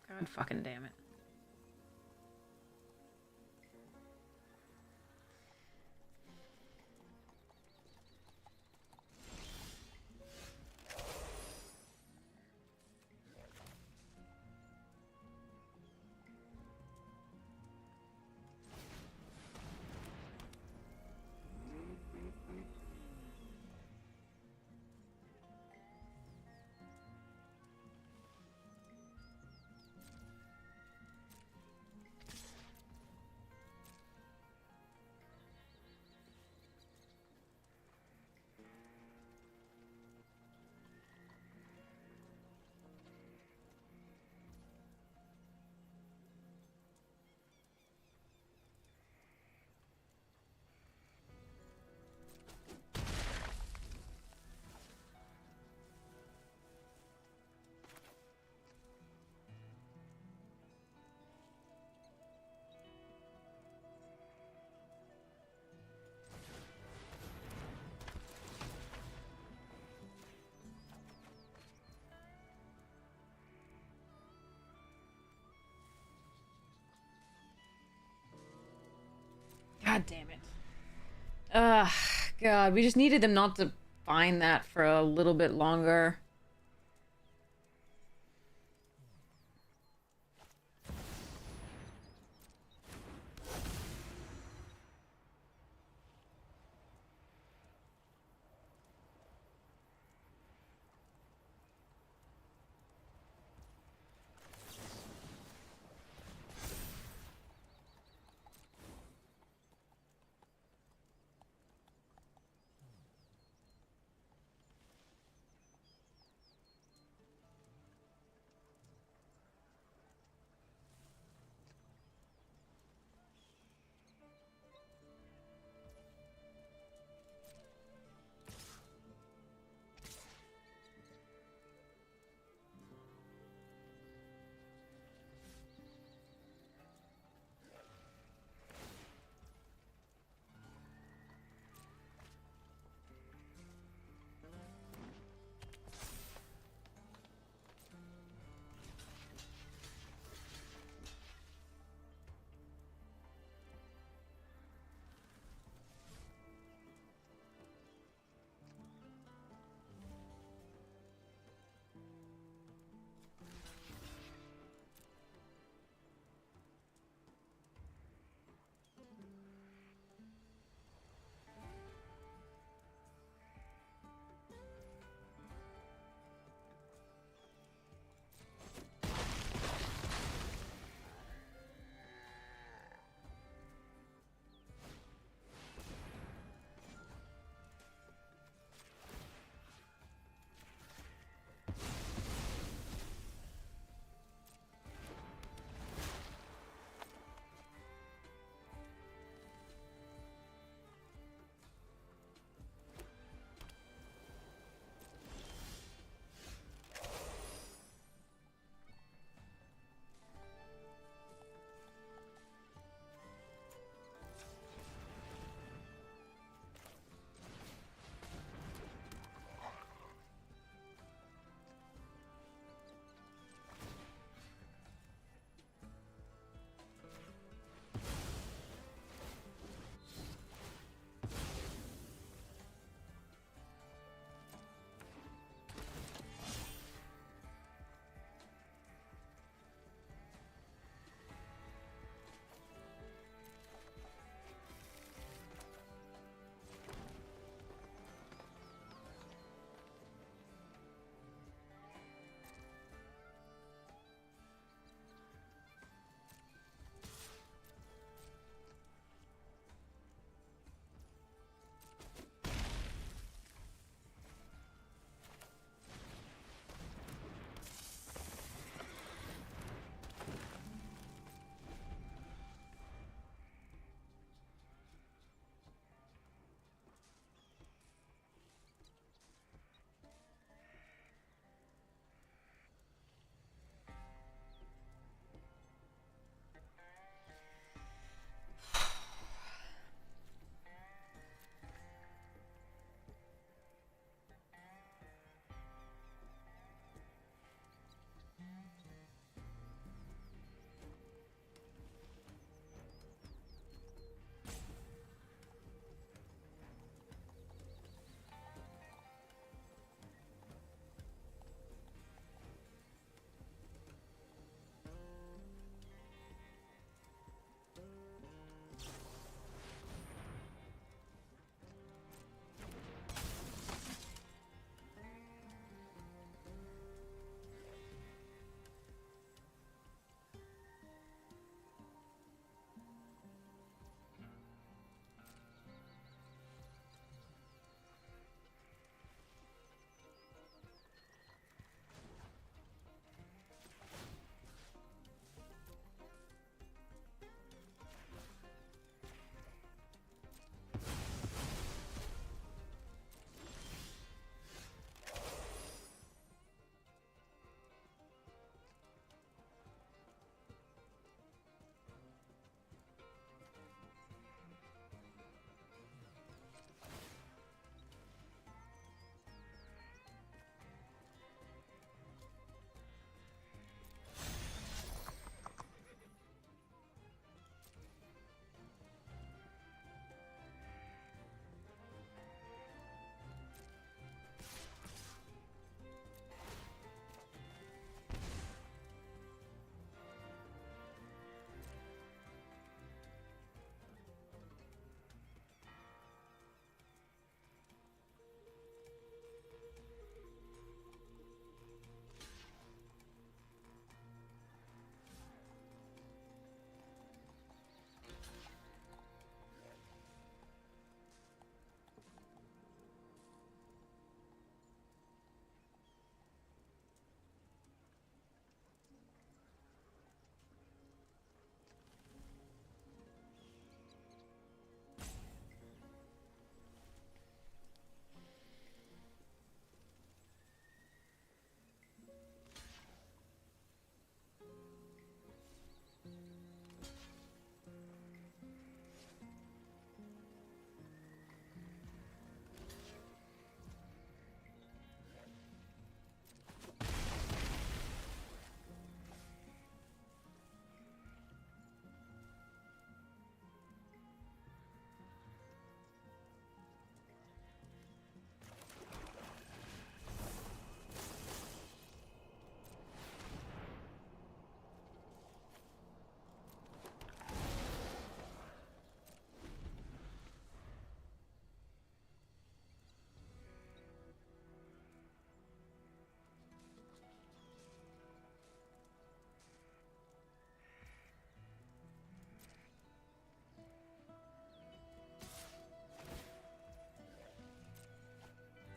God fucking damn it. God damn it. Ugh, God, we just needed them not to find that for a little bit longer.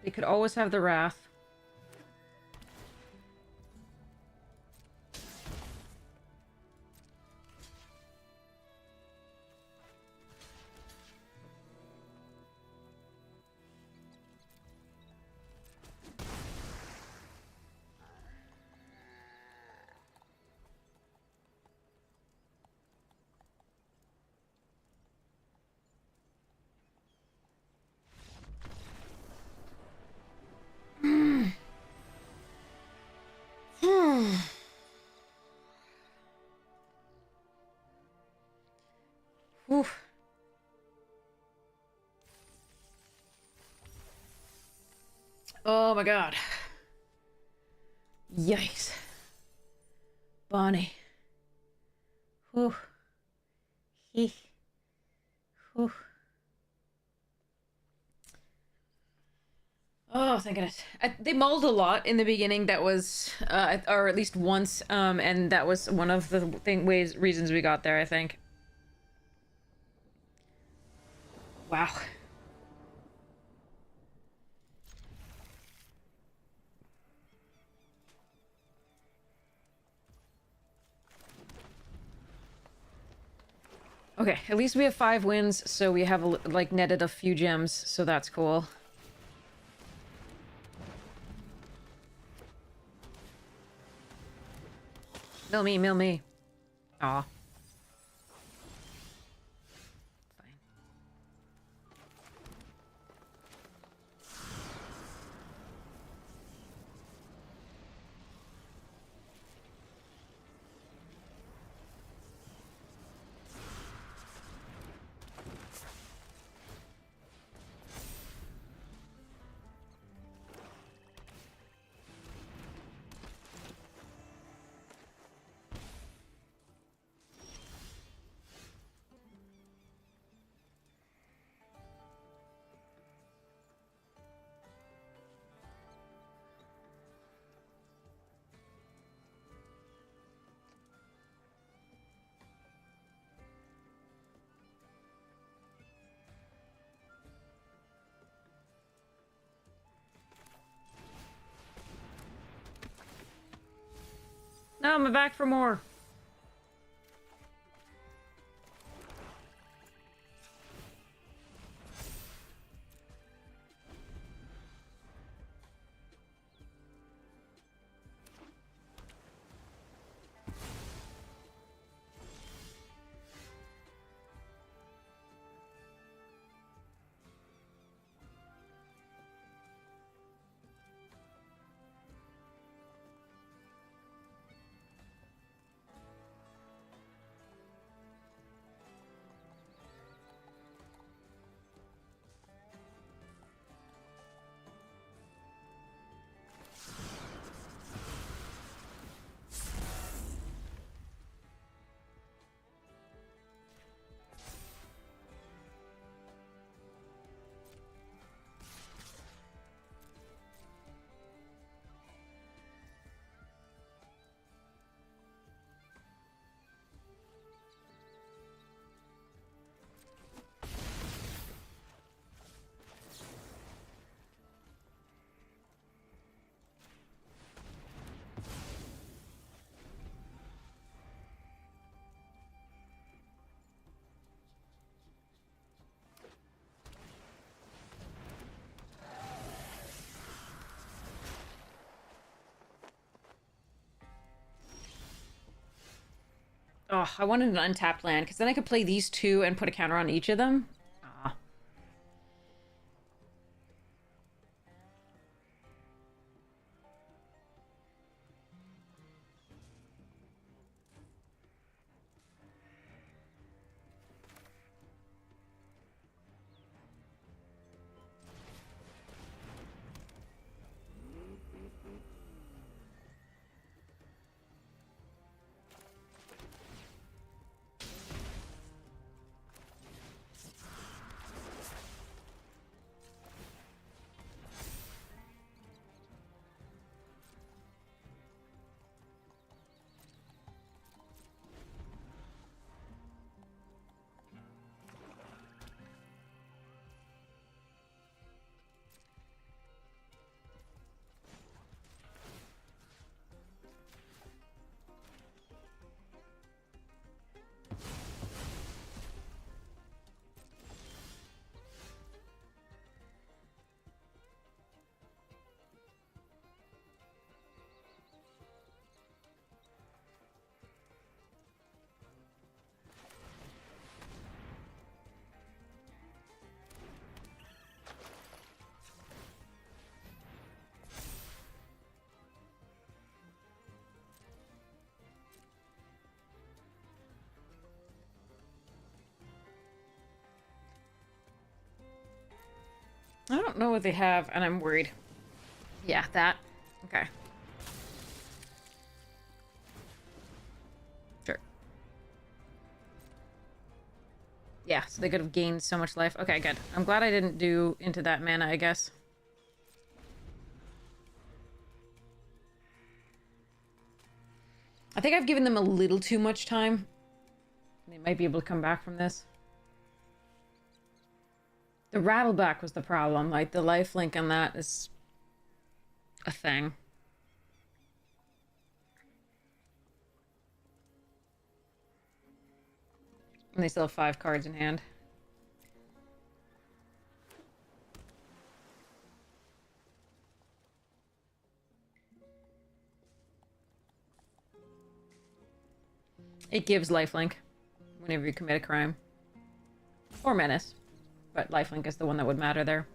They could always have the Wrath. Oof. Oh my god. Yikes. Bonnie. Whew. He. Whew. Oh, thank goodness. They mulled a lot in the beginning. That was, or at least once, and that was one of the reasons we got there, I think. Wow. Okay, at least we have 5 wins, so we have, like, netted a few gems, so that's cool. Mill me, mill me. Aw. Fine. No, I'm back for more. Oh, I wanted an untapped land, because then I could play these 2 and put a counter on each of them. Aw. I don't know what they have, and I'm worried. Yeah, that. Okay. Sure. Yeah, so they could have gained so much life. Okay, good. I'm glad I didn't do into that mana, I guess. I think I've given them a little too much time. They might be able to come back from this. The Rattleback was the problem. Like, the lifelink on that is a thing. And they still have 5 cards in hand. It gives lifelink whenever you commit a crime. Or menace. But lifelink is the one that would matter there.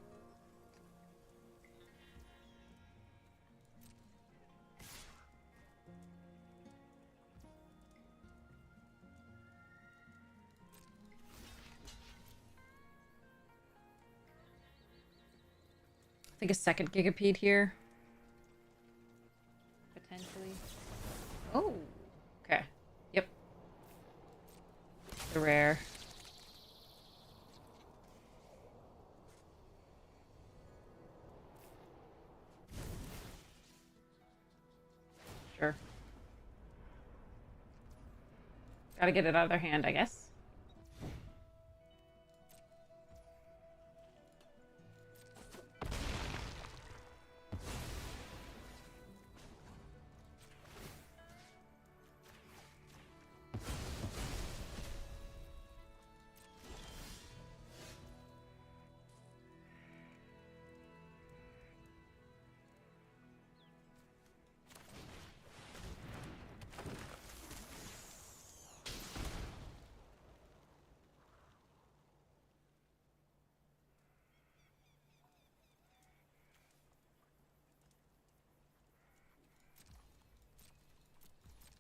I think a second Gigapede here. Potentially. Oh, okay. Yep. The rare. Sure. Gotta get it out of their hand, I guess.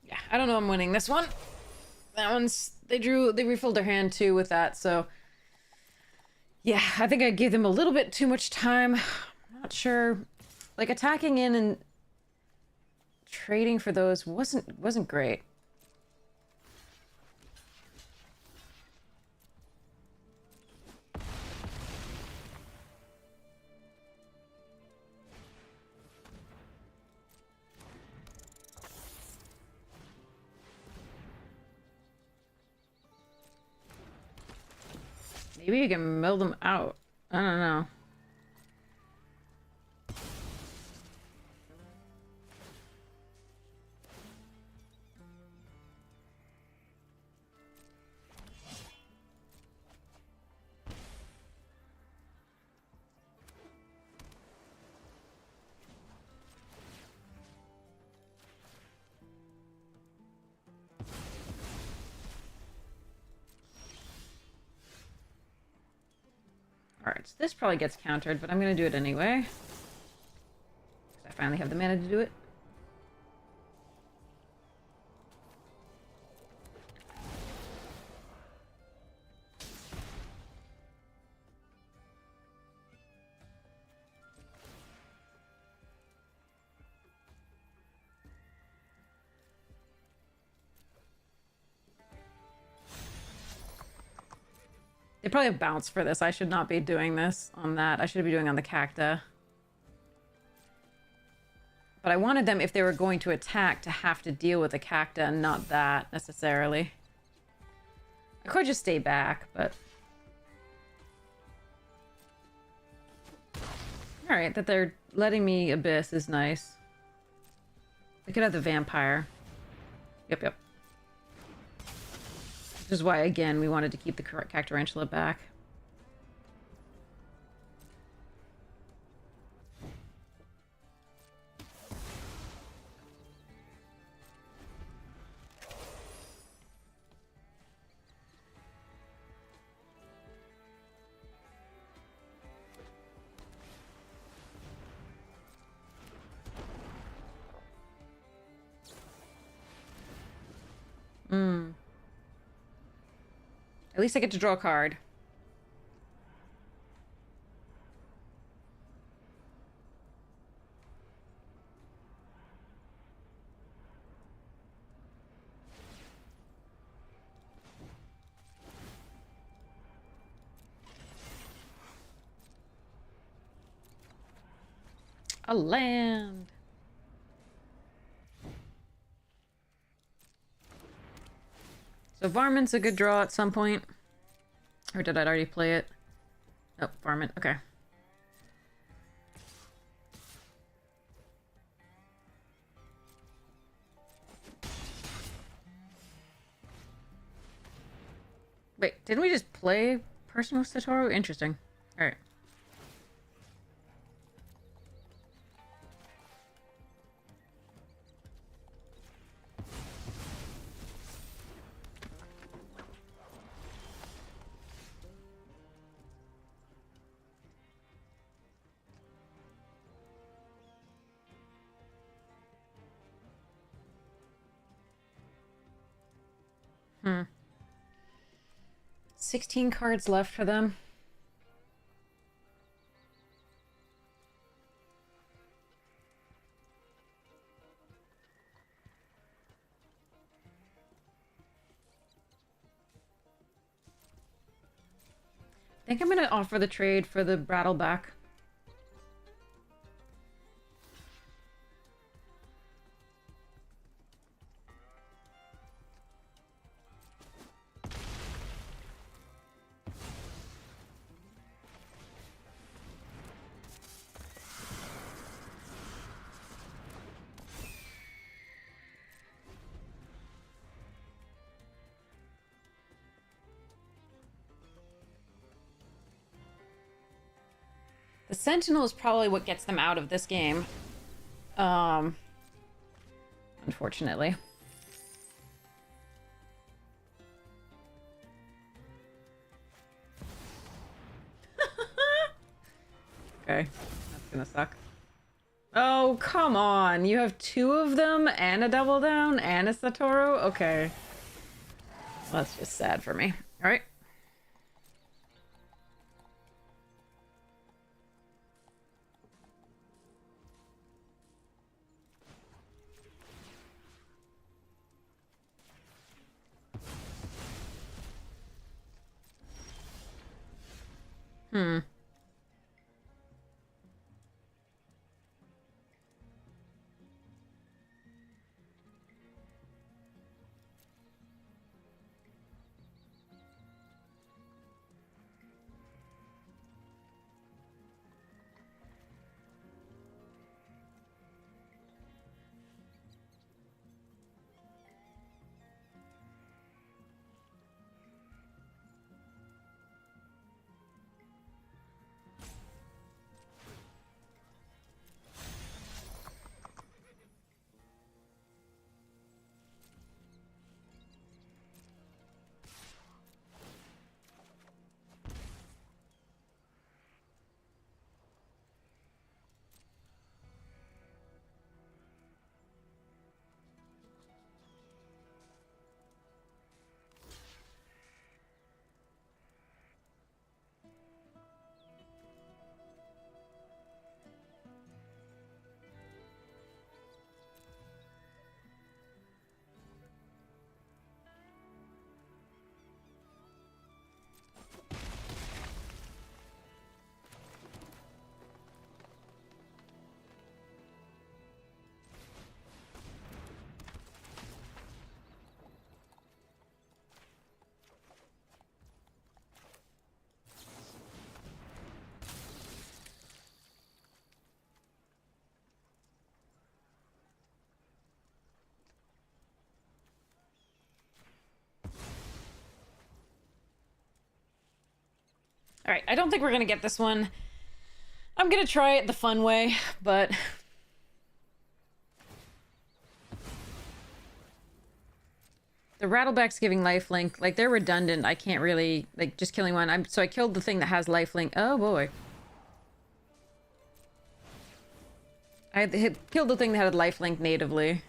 Yeah, I don't know I'm winning this one. That one's... They refilled their hand too with that, so... Yeah, I think I gave them a little bit too much time. I'm not sure. Like, attacking in and trading for those wasn't great. Maybe you can mill them out. I don't know. Alright, so this probably gets countered, but I'm gonna do it anyway. I finally have the mana to do it. They probably have bounce for this. I should not be doing this on that. I should be doing on the cacta. But I wanted them, if they were going to attack, to have to deal with the cacta and not that, necessarily. I could just stay back, but... Alright, that they're letting me Abyss is nice. We could have the Vampire. Yep. Which is why, again, we wanted to keep the Cactarantula back. At least I get to draw a card. A land. So Varmint's a good draw at some point. Or did I already play it? Oh, Varmint. Okay. Wait, didn't we just play Personal Satoru? Interesting. Alright. Hmm. 16 cards left for them. I think I'm gonna offer the trade for the Rattleback. The Sentinel is probably what gets them out of this game. Unfortunately. Okay, that's gonna suck. Oh, come on. You have two of them and a double down and a Satoru? Okay. Well, that's just sad for me. Alright. Hmm. Alright, I don't think we're gonna get this one. I'm gonna try it the fun way, but... The Rattleback's giving lifelink. Like, they're redundant. I can't really... Like, just killing one. So I killed the thing that has lifelink. Oh, boy. I had killed the thing that had lifelink natively.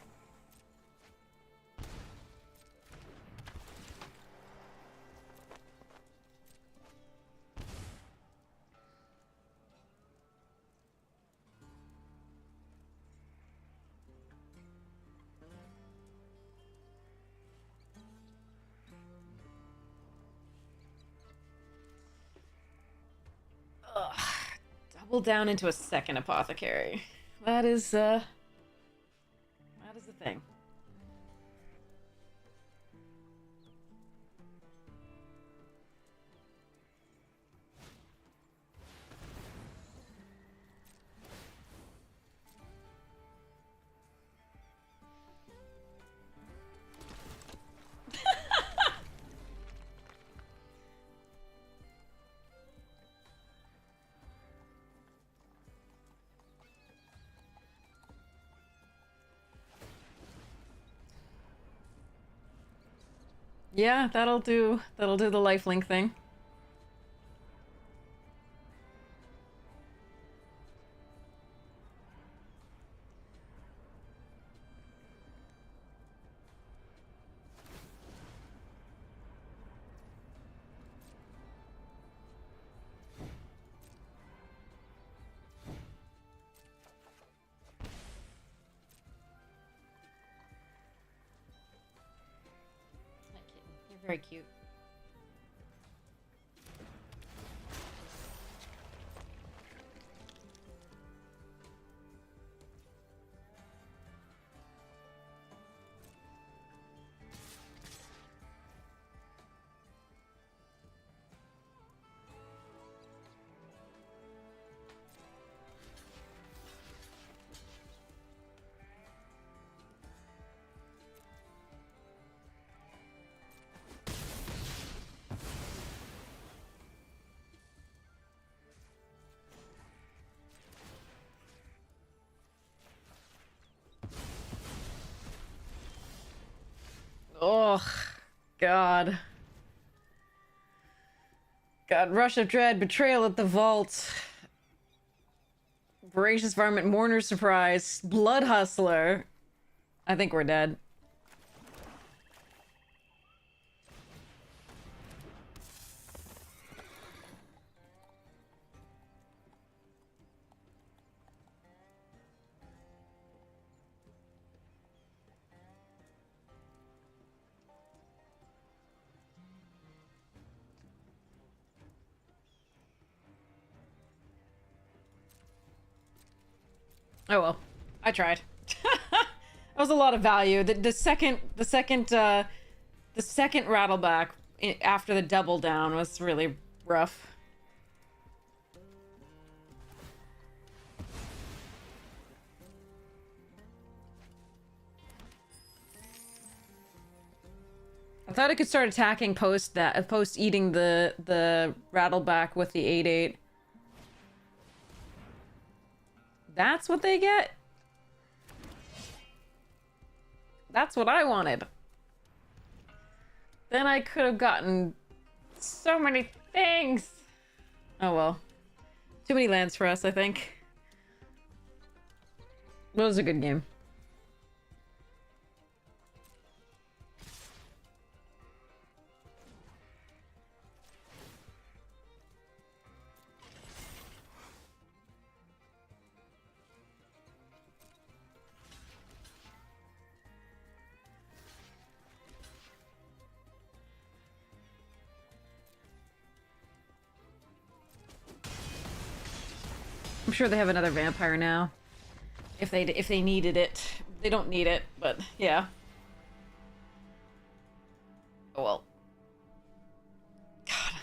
Ugh. Double down into a second apothecary. That is the thing. Yeah, that'll do the lifelink thing. You're very cute. Oh, God. God, Rush of Dread, Betrayal at the Vault, Voracious Varmint, Mourner's Surprise, Blood Hustler. I think we're dead. Oh well, I tried. That was a lot of value. The second rattleback after the double down was really rough. I thought I could start attacking post eating the rattleback with the 8/8. That's what they get? That's what I wanted. Then I could have gotten so many things. Oh well. Too many lands for us, I think. It was a good game. I'm sure they have another vampire now. If they needed it. They don't need it, but yeah. Oh well. God.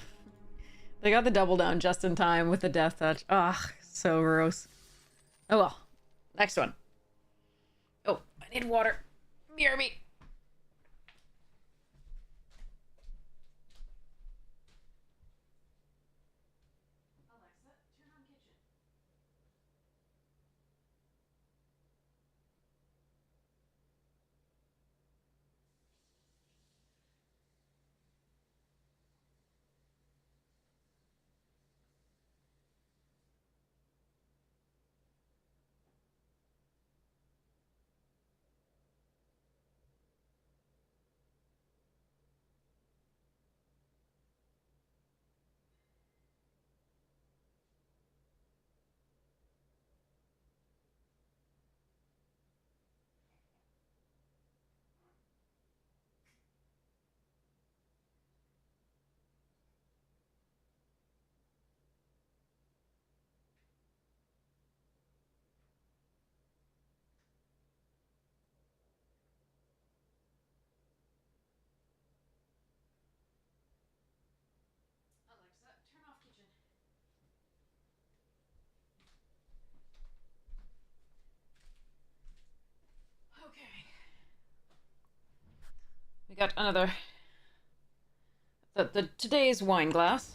They got the double down just in time with the death touch. Ugh, so gross. Oh well. Next one. Oh, I need water. Mirror me. We got another... today's wine glass.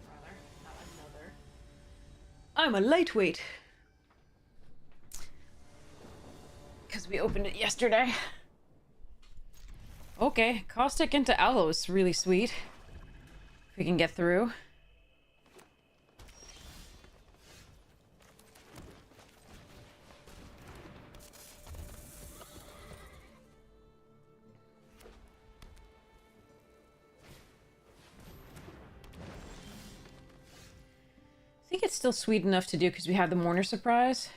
Rather, not another. I'm a lightweight. Because we opened it yesterday. Okay, caustic into aloes, really sweet. If we can get through. I think it's still sweet enough to do because we have the Mourner Surprise.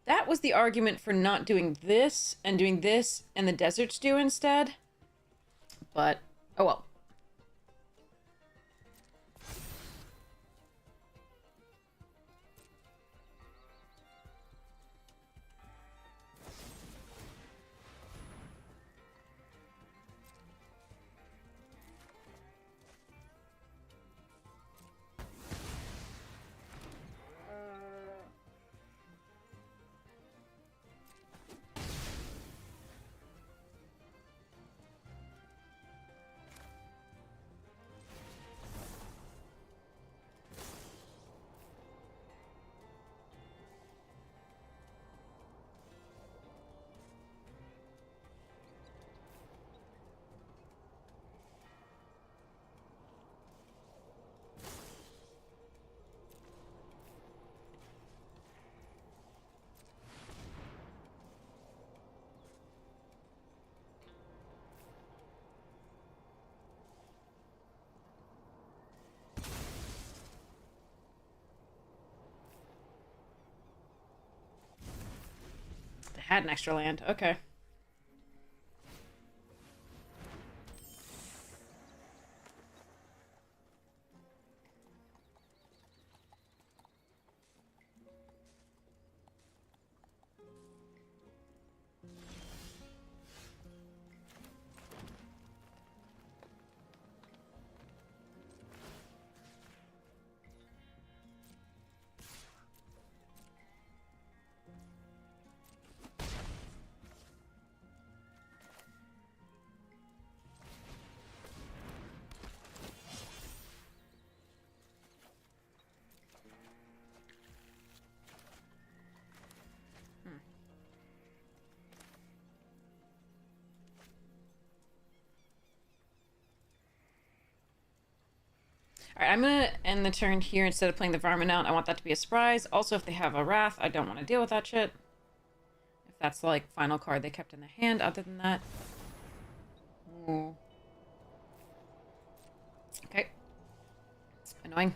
That was the argument for not doing this and doing this and the desert stew instead. But, oh well. had an extra land. Okay. Alright, I'm gonna end the turn here instead of playing the Varmint out. I want that to be a surprise. Also, if they have a Wrath, I don't want to deal with that shit. If that's, like, final card they kept in the hand, other than that. Ooh. Okay. Annoying.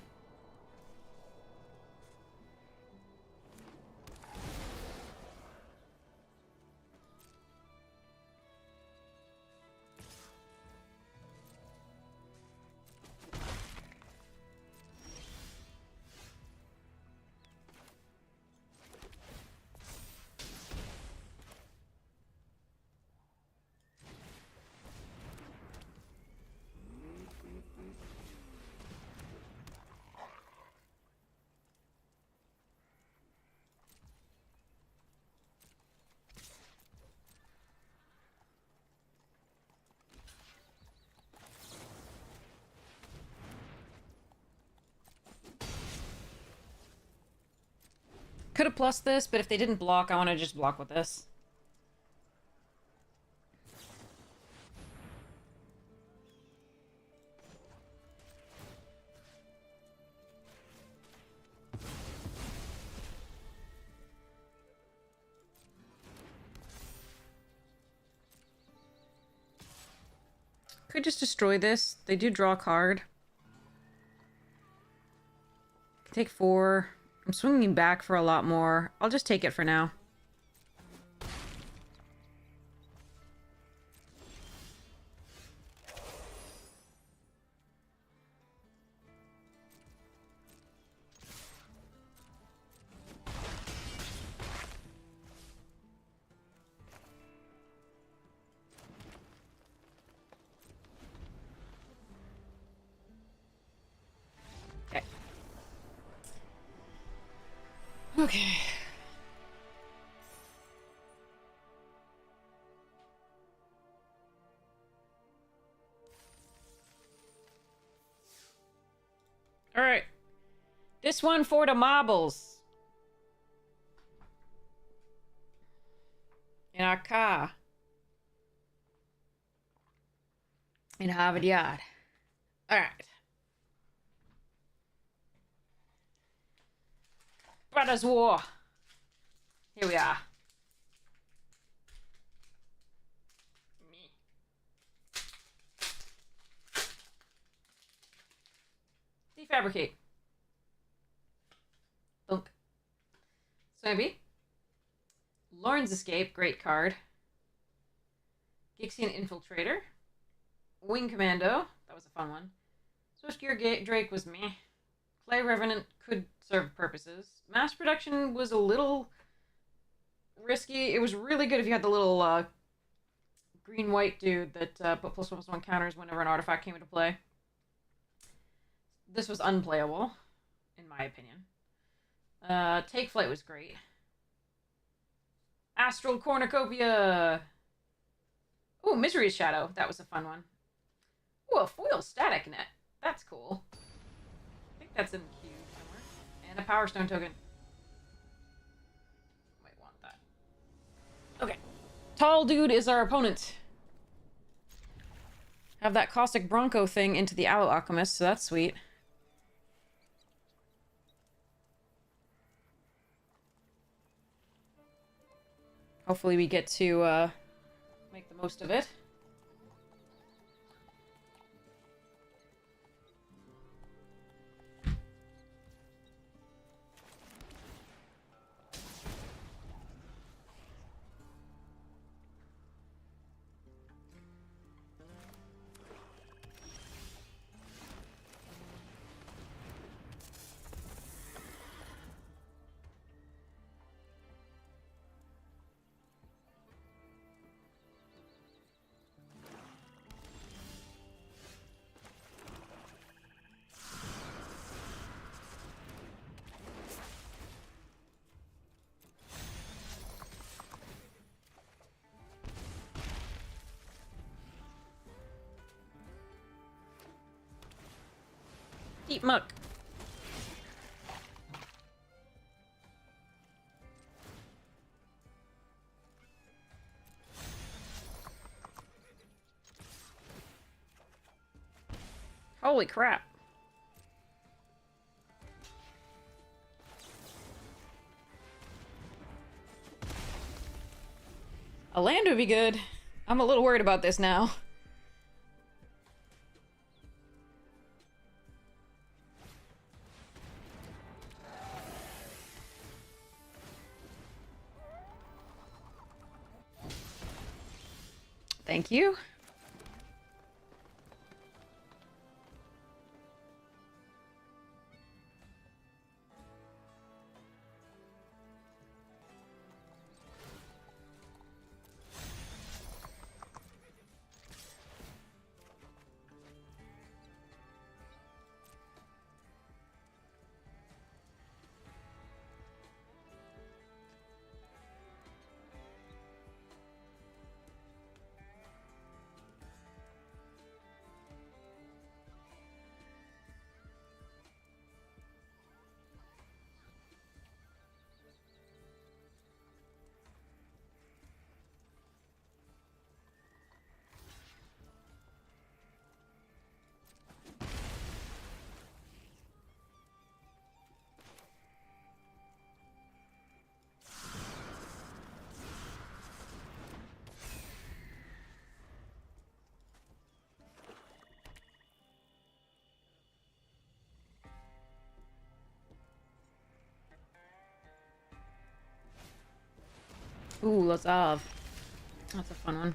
Could have plus this, but if they didn't block, I want to just block with this. Could just destroy this. They do draw a card. Take 4. I'm swinging back for a lot more. I'll just take it for now. Okay. Okay. All right. This one for the marbles. In our car. In Harvard Yard. All right. Brothers War. Here we are. Me. Defabricate. Thunk. Soybe. Lauren's Escape, great card. Gixian Infiltrator. Wing Commando, that was a fun one. Swishgear Drake was meh. Clay Revenant could serve purposes. Mass Production was a little risky. It was really good if you had the little green-white dude that put +1/+1 counters whenever an artifact came into play. This was unplayable, in my opinion. Take Flight was great. Astral Cornucopia! Ooh, Misery's Shadow. That was a fun one. Ooh, a foil static net. That's cool. I think that's in the queue somewhere. And a Power Stone token. Might want that. Okay. Tall dude is our opponent. Have that Caustic Bronco thing into the Aloe Alchemist, so that's sweet. Hopefully we get to make the most of it. Eat muck. Holy crap. A land would be good. I'm a little worried about this now. Thank you. Ooh, lots of. That's a fun one.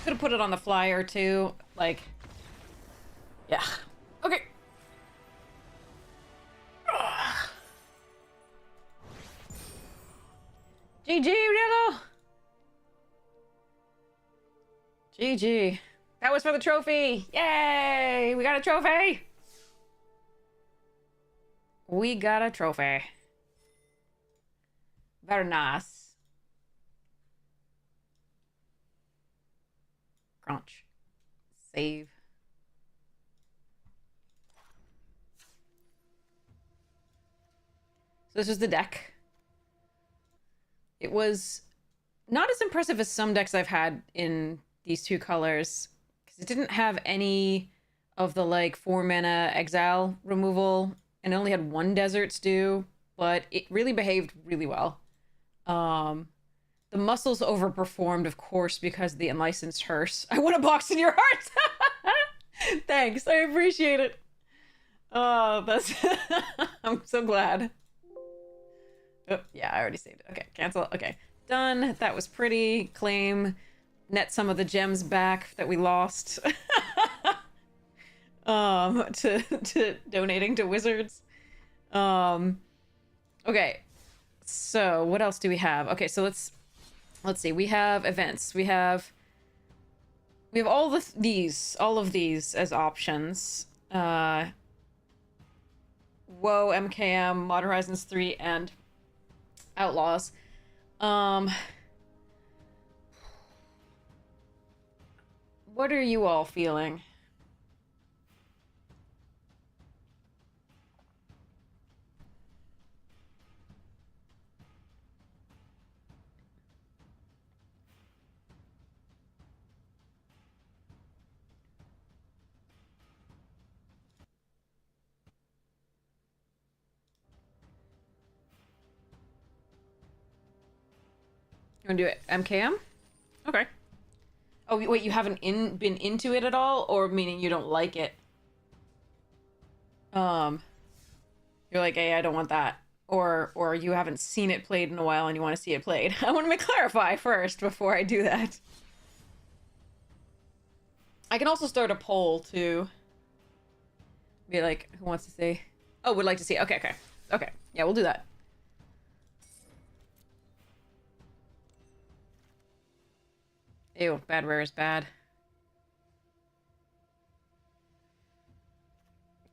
Could have put it on the flyer too. Like, yeah. Okay. GG, Riello. GG. That was for the trophy. Yay! We got a trophy. We got a trophy. Very nice. Crunch. Save. So this was the deck. It was not as impressive as some decks I've had in these two colors, because it didn't have any of the like 4-mana exile removal, and it only had 1 Desert Stew, but it really behaved really well. The muscles overperformed, of course, because of the unlicensed hearse. I want a box in your heart. Thanks, I appreciate it. Oh, that's I'm so glad. Oh, yeah, I already saved it. Okay, cancel. Okay, Done. That was pretty. Claim. Net some of the gems back that we lost. To donating to wizards. Okay. So what else do we have? Okay, so let's see. We have events. We have all of these as options. WoW, MKM, Modern Horizons 3, and Outlaws. What are you all feeling? You want to do it MKM? Okay. Oh, wait, you haven't been into it at all? Or meaning you don't like it? You're like, hey, I don't want that. Or you haven't seen it played in a while and you want to see it played. I want to clarify first before I do that. I can also start a poll, too. Be like, who wants to see? Oh, would like to see. Okay, okay. Okay. Yeah, we'll do that. Ew, bad rare is bad.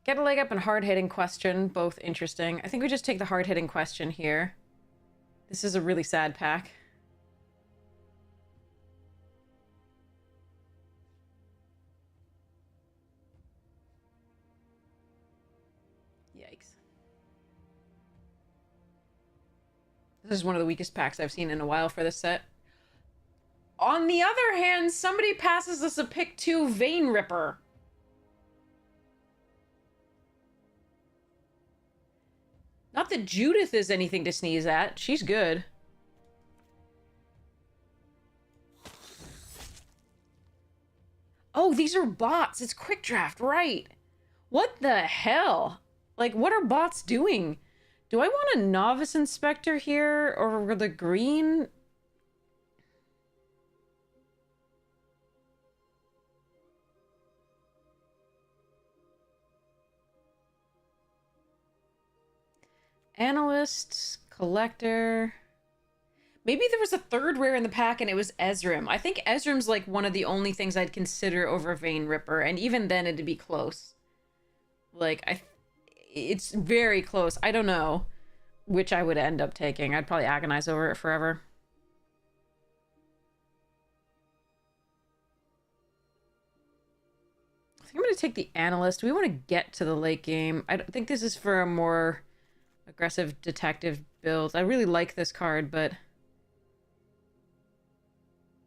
Get a leg up and hard-hitting question, both interesting. I think we just take the hard-hitting question here. This is a really sad pack. Yikes. This is one of the weakest packs I've seen in a while for this set. On the other hand, somebody passes us a pick 2 Vein Ripper. Not that Judith is anything to sneeze at. She's good. Oh, these are bots. It's quick draft, right? What the hell? Like, what are bots doing? Do I want a novice inspector here or the green? Analyst, collector. Maybe there was a third rare in the pack and it was Ezreal. I think Ezreal's like one of the only things I'd consider over Vein Ripper, and even then it'd be close. Like, it's very close. I don't know which I would end up taking. I'd probably agonize over it forever. I think I'm going to take the Analyst. We want to get to the late game. I don't think this is for a more aggressive detective build. I really like this card, but... I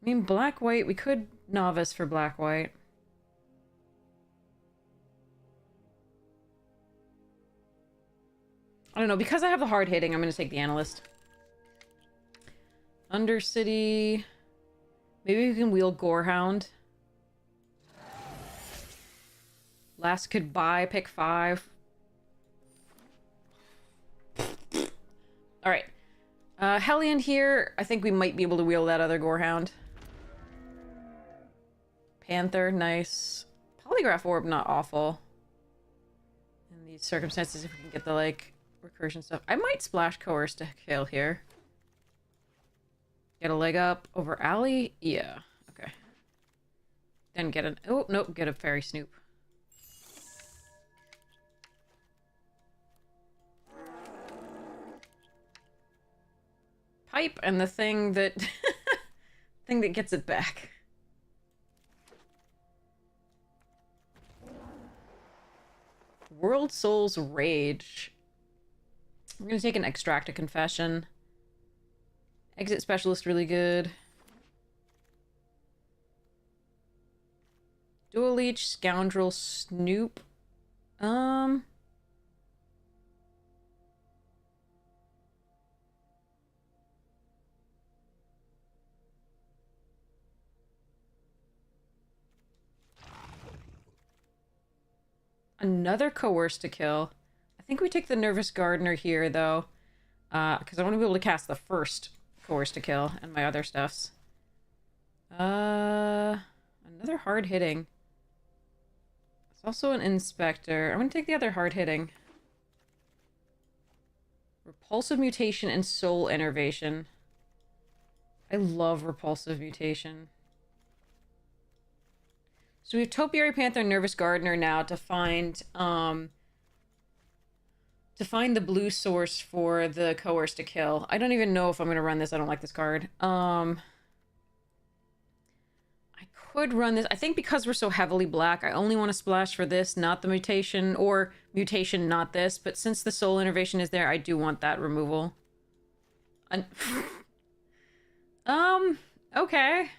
mean, black-white, we could novice for black-white. I don't know, because I have the hard hitting, I'm going to take the Analyst. Undercity... Maybe we can wheel Gorehound. Last goodbye, pick 5. Alright. Hellion here. I think we might be able to wheel that other Gorehound. Panther, nice. Polygraph Orb, not awful. In these circumstances, if we can get the, like, recursion stuff. I might splash Coerce to kill here. Get a leg up over Alley? Yeah. Okay. Then get an... Oh, nope. Get a Fairy Snoop. Pipe and the thing that... thing that gets it back. World Soul's Rage. I'm gonna take an Extract a Confession. Exit Specialist, really good. Dual Leech, Scoundrel, Snoop. Another Coerce to kill. I think we take the Nervous Gardener here, though. Because I want to be able to cast the first Coerce to Kill and my other stuffs. Another hard hitting. It's also an Inspector. I'm gonna take the other hard hitting. Repulsive Mutation and Soul Innervation. I love Repulsive Mutation. So we have Topiary Panther and Nervous Gardener now to find the blue source for the Coerce to Kill. I don't even know if I'm gonna run this. I don't like this card. I could run this. I think because we're so heavily black, I only want to splash for this, not the mutation, or mutation, not this. But since the Soul Innervation is there, I do want that removal. Okay.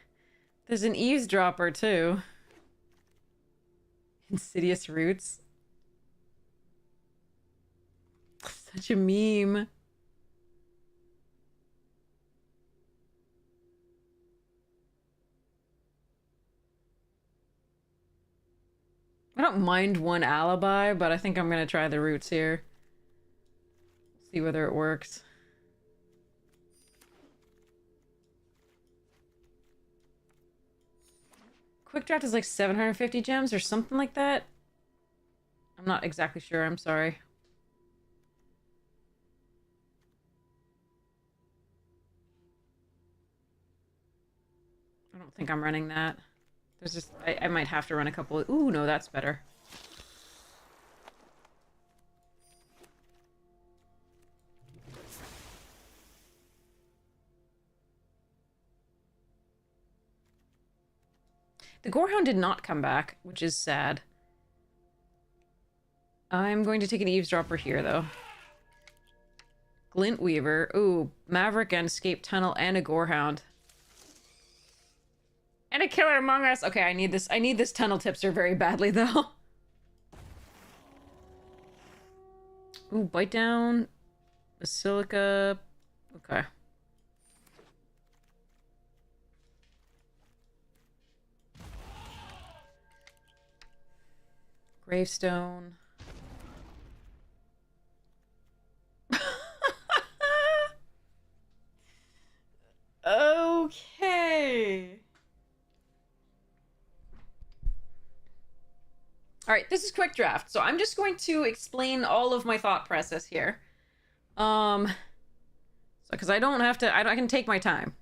There's an Eavesdropper, too. Insidious Roots. Such a meme. I don't mind one alibi, but I think I'm gonna try the roots here. See whether it works. Quick draft is like 750 gems or something like that. I'm not exactly sure, I'm sorry. I don't think I'm running that. There's just, I might have to run a couple of, ooh, no, that's better. The Gorehound did not come back, which is sad. I'm going to take an Eavesdropper here, though. Glint Weaver. Ooh, Maverick and Escape Tunnel and a Gorehound. And a Killer Among Us. Okay, I need this. I need this Tunnel Tipster very badly, though. Ooh, Bite Down. Basilica. Okay. Gravestone. Okay. All right, this is quick draft. So I'm just going to explain all of my thought process here. So because I don't have to, I can take my time.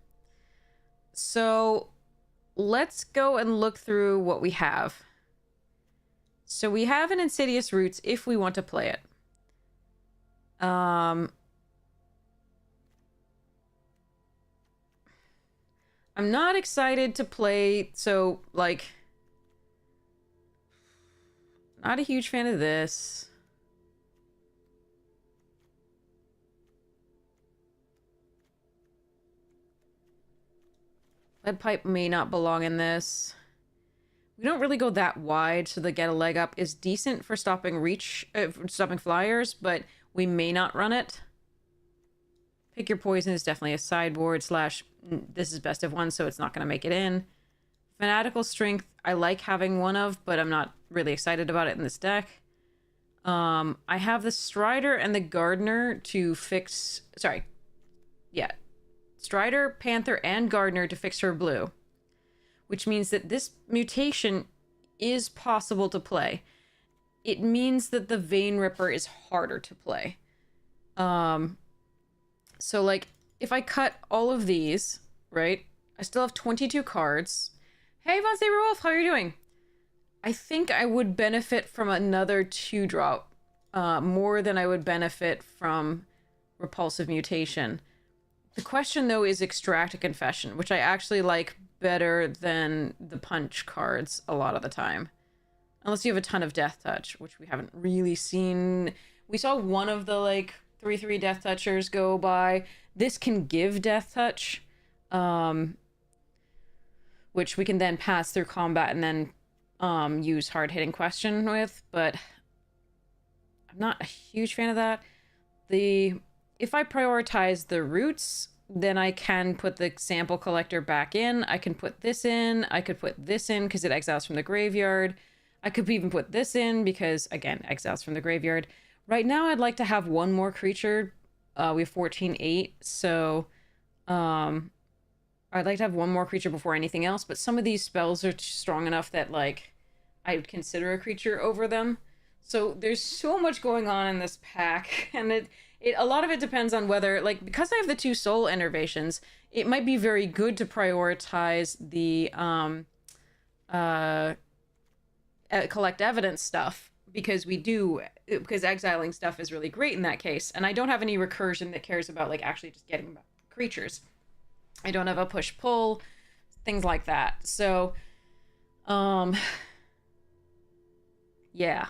So let's go and look through what we have. So we have an Insidious Roots if we want to play it. I'm not excited to play, so, like, not a huge fan of this. Lead Pipe may not belong in this. We don't really go that wide, so the Get a Leg Up is decent for stopping stopping flyers, but we may not run it. Pick Your Poison is definitely a sideboard slash this is best of one, so it's not going to make it in. Fanatical Strength, I like having one of, but I'm not really excited about it in this deck. I have the Strider and the Gardener to fix... Sorry. Yeah. Strider, Panther, and Gardener to fix her blue. Which means that this mutation is possible to play. It means that the Vein Ripper is harder to play. So, like, if I cut all of these, right? I still have 22 cards. Hey, Von Saber Wolf, how are you doing? I think I would benefit from another 2-drop more than I would benefit from Repulsive Mutation. The question, though, is Extract a Confession, which I actually like better than the Punch cards a lot of the time. Unless you have a ton of Death Touch, which we haven't really seen. We saw one of the, like, 3/3 Death Touchers go by. This can give Death Touch, which we can then pass through combat and then use hard-hitting question with, but I'm not a huge fan of that. If I prioritize the roots, then I can put the Sample Collector back in. I can put this in. I could put this in because it exiles from the graveyard. I could even put this in because, again, exiles from the graveyard. Right now, I'd like to have one more creature. We have 14/8, so Um, I'd like to have one more creature before anything else, but some of these spells are strong enough that, like, I would consider a creature over them. So there's so much going on in this pack, and a lot of it depends on whether, like, because I have the 2 soul innervations, it might be very good to prioritize the collect evidence stuff, because exiling stuff is really great in that case, and I don't have any recursion that cares about, like, actually just getting creatures. I don't have a push-pull, things like that. So, yeah.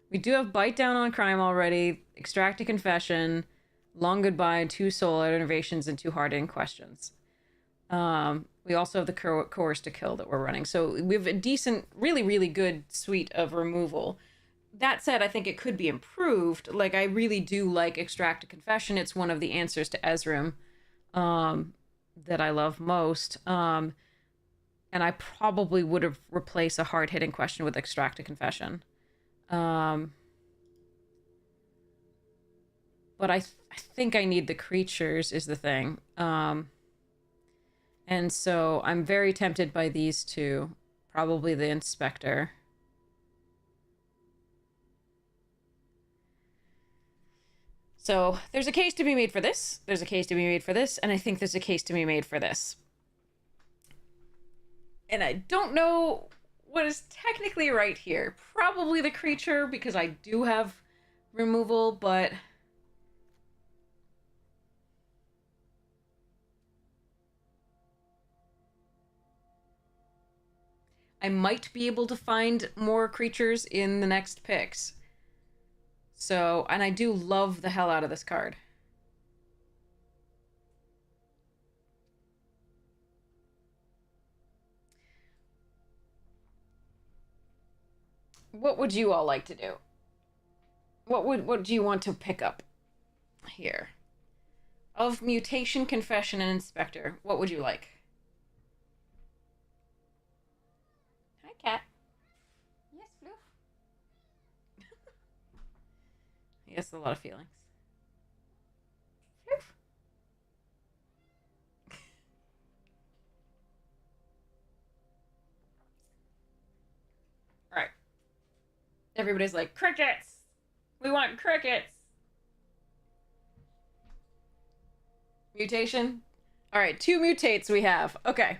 We do have Bite Down on Crime already, Extract a Confession, Long Goodbye, 2 Soul Innervations, and 2 Hard-In Questions. We also have the Coerce to Kill that we're running. So we have a decent, really, really good suite of removal. That said, I think it could be improved. Like, I really do like Extract a Confession. It's one of the answers to Ezreal that I love most. And I probably would have replaced a hard-hitting question with Extract a Confession. But I think I need the creatures is the thing. And so I'm very tempted by these 2. Probably the Inspector. So there's a case to be made for this. There's a case to be made for this. And I think there's a case to be made for this. And I don't know what is technically right here. Probably the creature, because I do have removal, but I might be able to find more creatures in the next picks. So, and I do love the hell out of this card. What would you all like to do? What do you want to pick up here? Of Mutation, Confession, and Inspector, what would you like? Hi, cat. Yes, Fluff. Yes, a lot of feelings. Fluff. All right. Everybody's like, crickets! We want crickets! Mutation? All right, 2 mutates we have. Okay.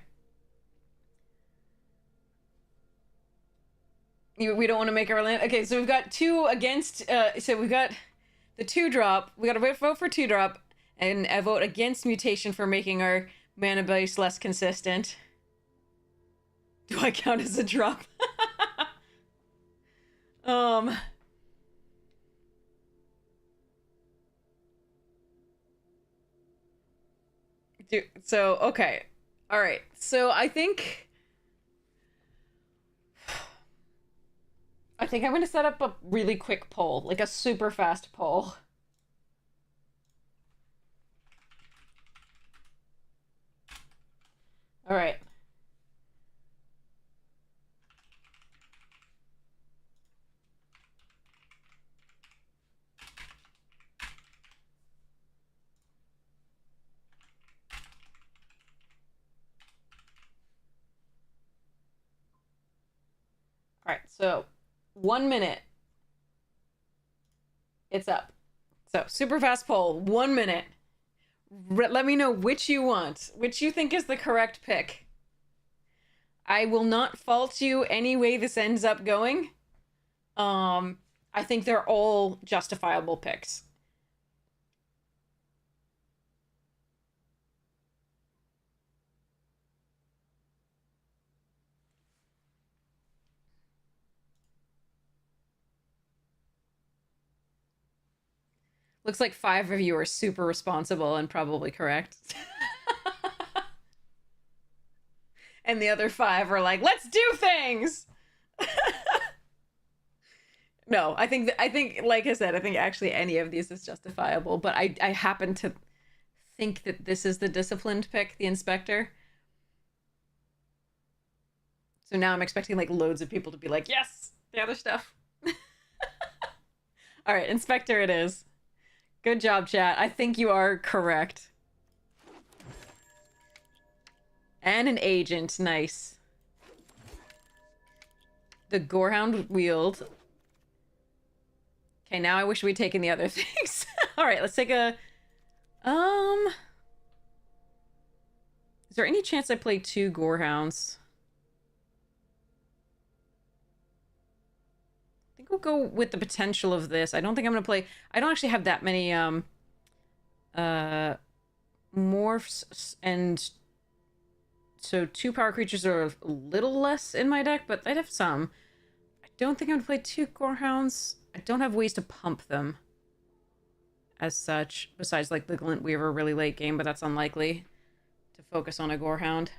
We don't want to make our land. Okay, so we've got 2 against. So we've got the 2-drop. We got to vote for 2-drop, and a vote against mutation for making our mana base less consistent. Do I count as a drop? So okay, all right. So I think I'm going to set up a really quick poll, like a super fast poll. All right. All right, so 1 minute. It's up. So, super fast poll, 1 minute. Let me know which you want, which you think is the correct pick. I will not fault you any way this ends up going. I think they're all justifiable picks. Looks like 5 of you are super responsible and probably correct. And the other 5 are like, let's do things! No, I think, like I said, I think actually any of these is justifiable, but I happen to think that this is the disciplined pick, the Inspector. So now I'm expecting like loads of people to be like, yes, the other stuff. All right, Inspector it is. Good job, chat. I think you are correct. And an agent. Nice. The Gorehound wield. Okay, now I wish we'd taken the other things. Alright, let's take a... Is there any chance I play 2 Gorehounds? I think we'll go with the potential of this. I don't think I'm gonna play... I don't actually have that many, morphs, and... So 2 power creatures are a little less in my deck, but I'd have some. I don't think I'm gonna play 2 Gorehounds. I don't have ways to pump them. As such, besides like the Glint Weaver really late game, but that's unlikely to focus on a Gorehound.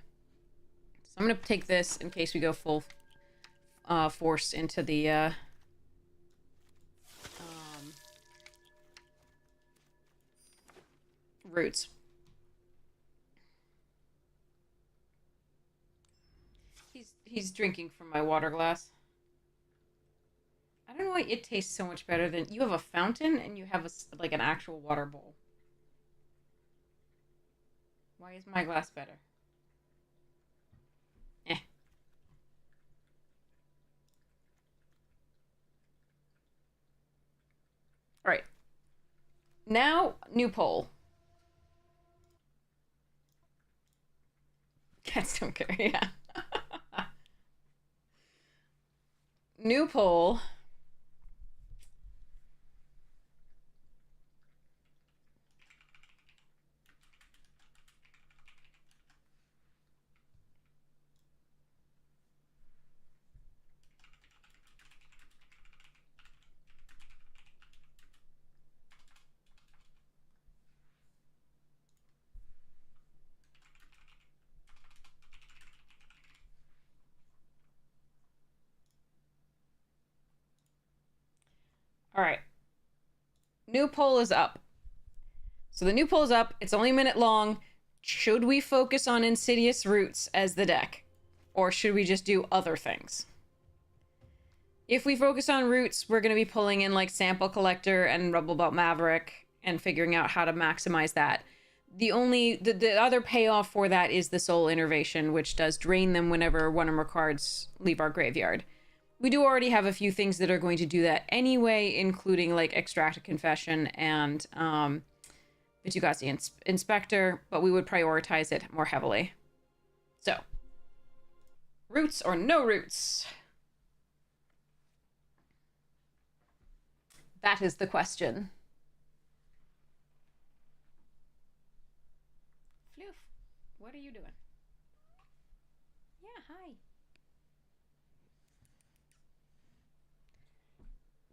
So I'm gonna take this in case we go full force into the roots. He's drinking from my water glass. I don't know why it tastes so much better than... You have a fountain and you have like an actual water bowl. Why is my glass better? Eh. Alright. Now, new poll. Cats don't care, yeah. New poll. All right. New poll is up. So the new poll is up. It's only a minute long. Should we focus on Insidious Roots as the deck? Or should we just do other things? If we focus on Roots, we're going to be pulling in like Sample Collector and Rubblebolt Maverick and figuring out how to maximize that. The other payoff for that is the Soul Innervation, which does drain them whenever one or more cards leave our graveyard. We do already have a few things that are going to do that anyway, including like Extract a Confession and Vitu-Ghazi Inspector, but we would prioritize it more heavily. So, roots or no roots? That is the question. Floof, what are you doing? Yeah, hi.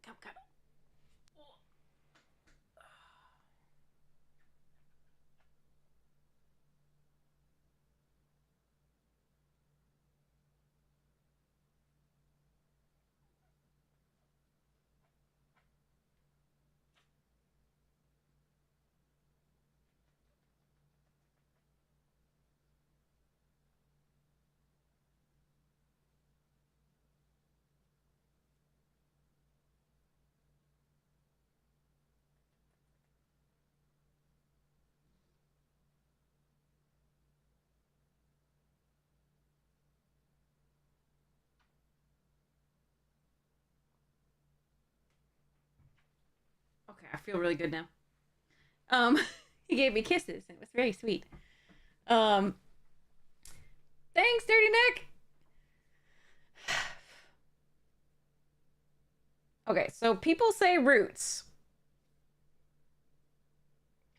Come, come. Okay, I feel really good now. He gave me kisses, and it was very sweet. Thanks, Dirty Nick! Okay, so people say roots.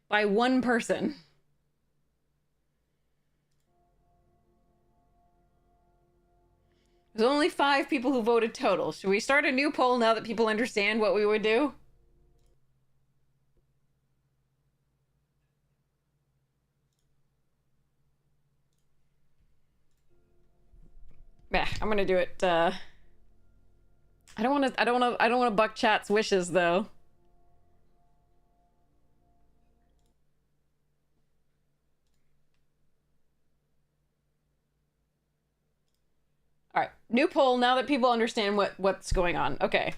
By one person. There's only 5 people who voted total. Should we start a new poll now that people understand what we would do? Yeah, I'm gonna do it. I don't want to buck chat's wishes though. All right, new poll now that people understand what's going on. Okay.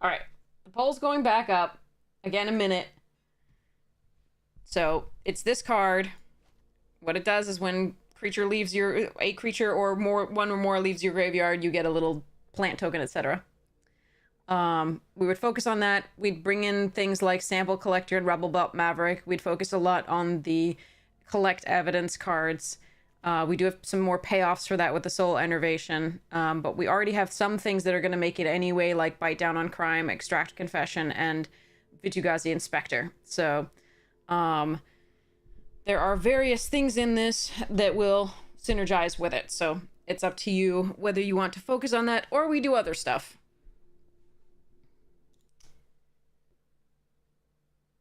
All right. The poll's going back up. Again, a minute. So it's this card. What it does is when a creature or one or more leaves your graveyard, you get a little plant token, etc. We would focus on that. We'd bring in things like Sample Collector and Rebel Belt Maverick. We'd focus a lot on the Collect Evidence cards. We do have some more payoffs for that with the Soul Enervation. But we already have some things that are going to make it anyway, like Bite Down on Crime, Extract Confession, and Vitu-Ghazi Inspector. So, there are various things in this that will synergize with it. So it's up to you whether you want to focus on that or we do other stuff.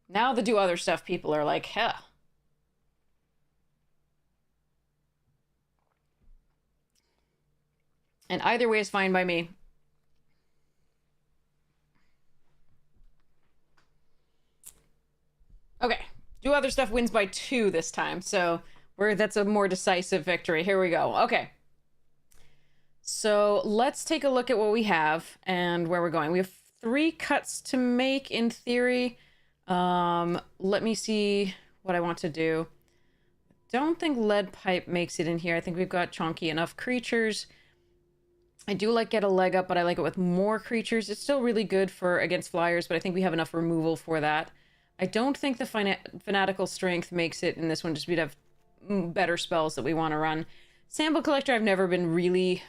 Now the do other stuff people are like, huh. And either way is fine by me. Okay. Do other stuff wins by 2 this time. So that's a more decisive victory. Here we go. Okay. So let's take a look at what we have and where we're going. We have 3 cuts to make in theory. Let me see what I want to do. Don't think Lead Pipe makes it in here. I think we've got chonky enough creatures. I do like Get a Leg Up, but I like it with more creatures. It's still really good for against flyers, but I think we have enough removal for that. I don't think the Fanatical Strength makes it in this one, just we'd have better spells that we want to run. Sample Collector I've never been really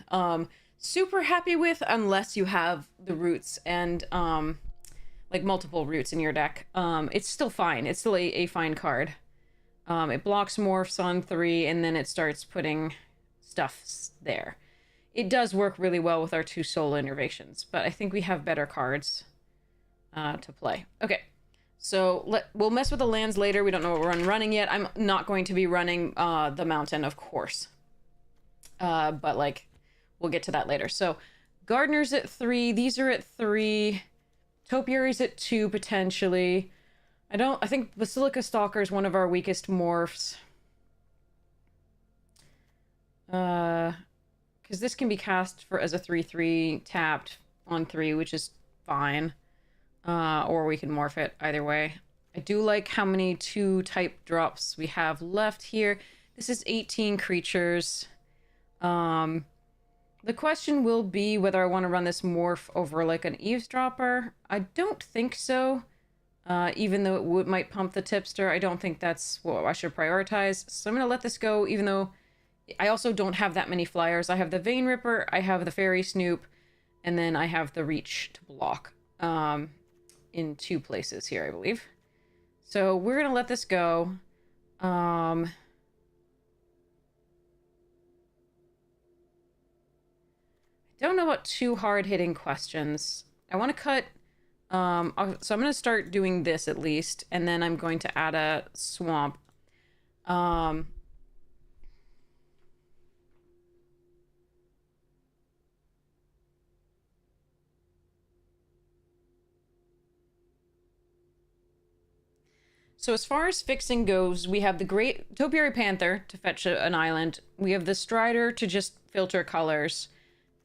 super happy with unless you have the roots and like multiple roots in your deck. It's still fine. It's still a fine card. It blocks morphs on 3 and then it starts putting stuff there. It does work really well with our 2 Soul Innervations, but I think we have better cards to play. Okay. So we'll mess with the lands later. We don't know what we're running yet. I'm not going to be running the mountain, of course. But like, we'll get to that later. So Gardener's at 3. These are at 3. Topiary's at 2 potentially. I think Basilica Stalker is one of our weakest morphs. Because this can be cast as a 3/3 tapped on 3, which is fine. Or we can morph it either way. I do like how many 2 type drops we have left here. This is 18 creatures. The question will be whether I want to run this morph over like an eavesdropper. I don't think so. Even though it might pump the tipster, I don't think that's what I should prioritize. So I'm going to let this go, even though I also don't have that many flyers. I have the Vein Ripper, I have the Fairy Snoop, and then I have the Reach to block. In 2 places here, I believe. So we're gonna let this go. I don't know about too hard-hitting questions. I want to cut... so I'm going to start doing this at least, and then I'm going to add a swamp. So as far as fixing goes, we have the Great Topiary Panther to fetch an island. We have the Strider to just filter colors.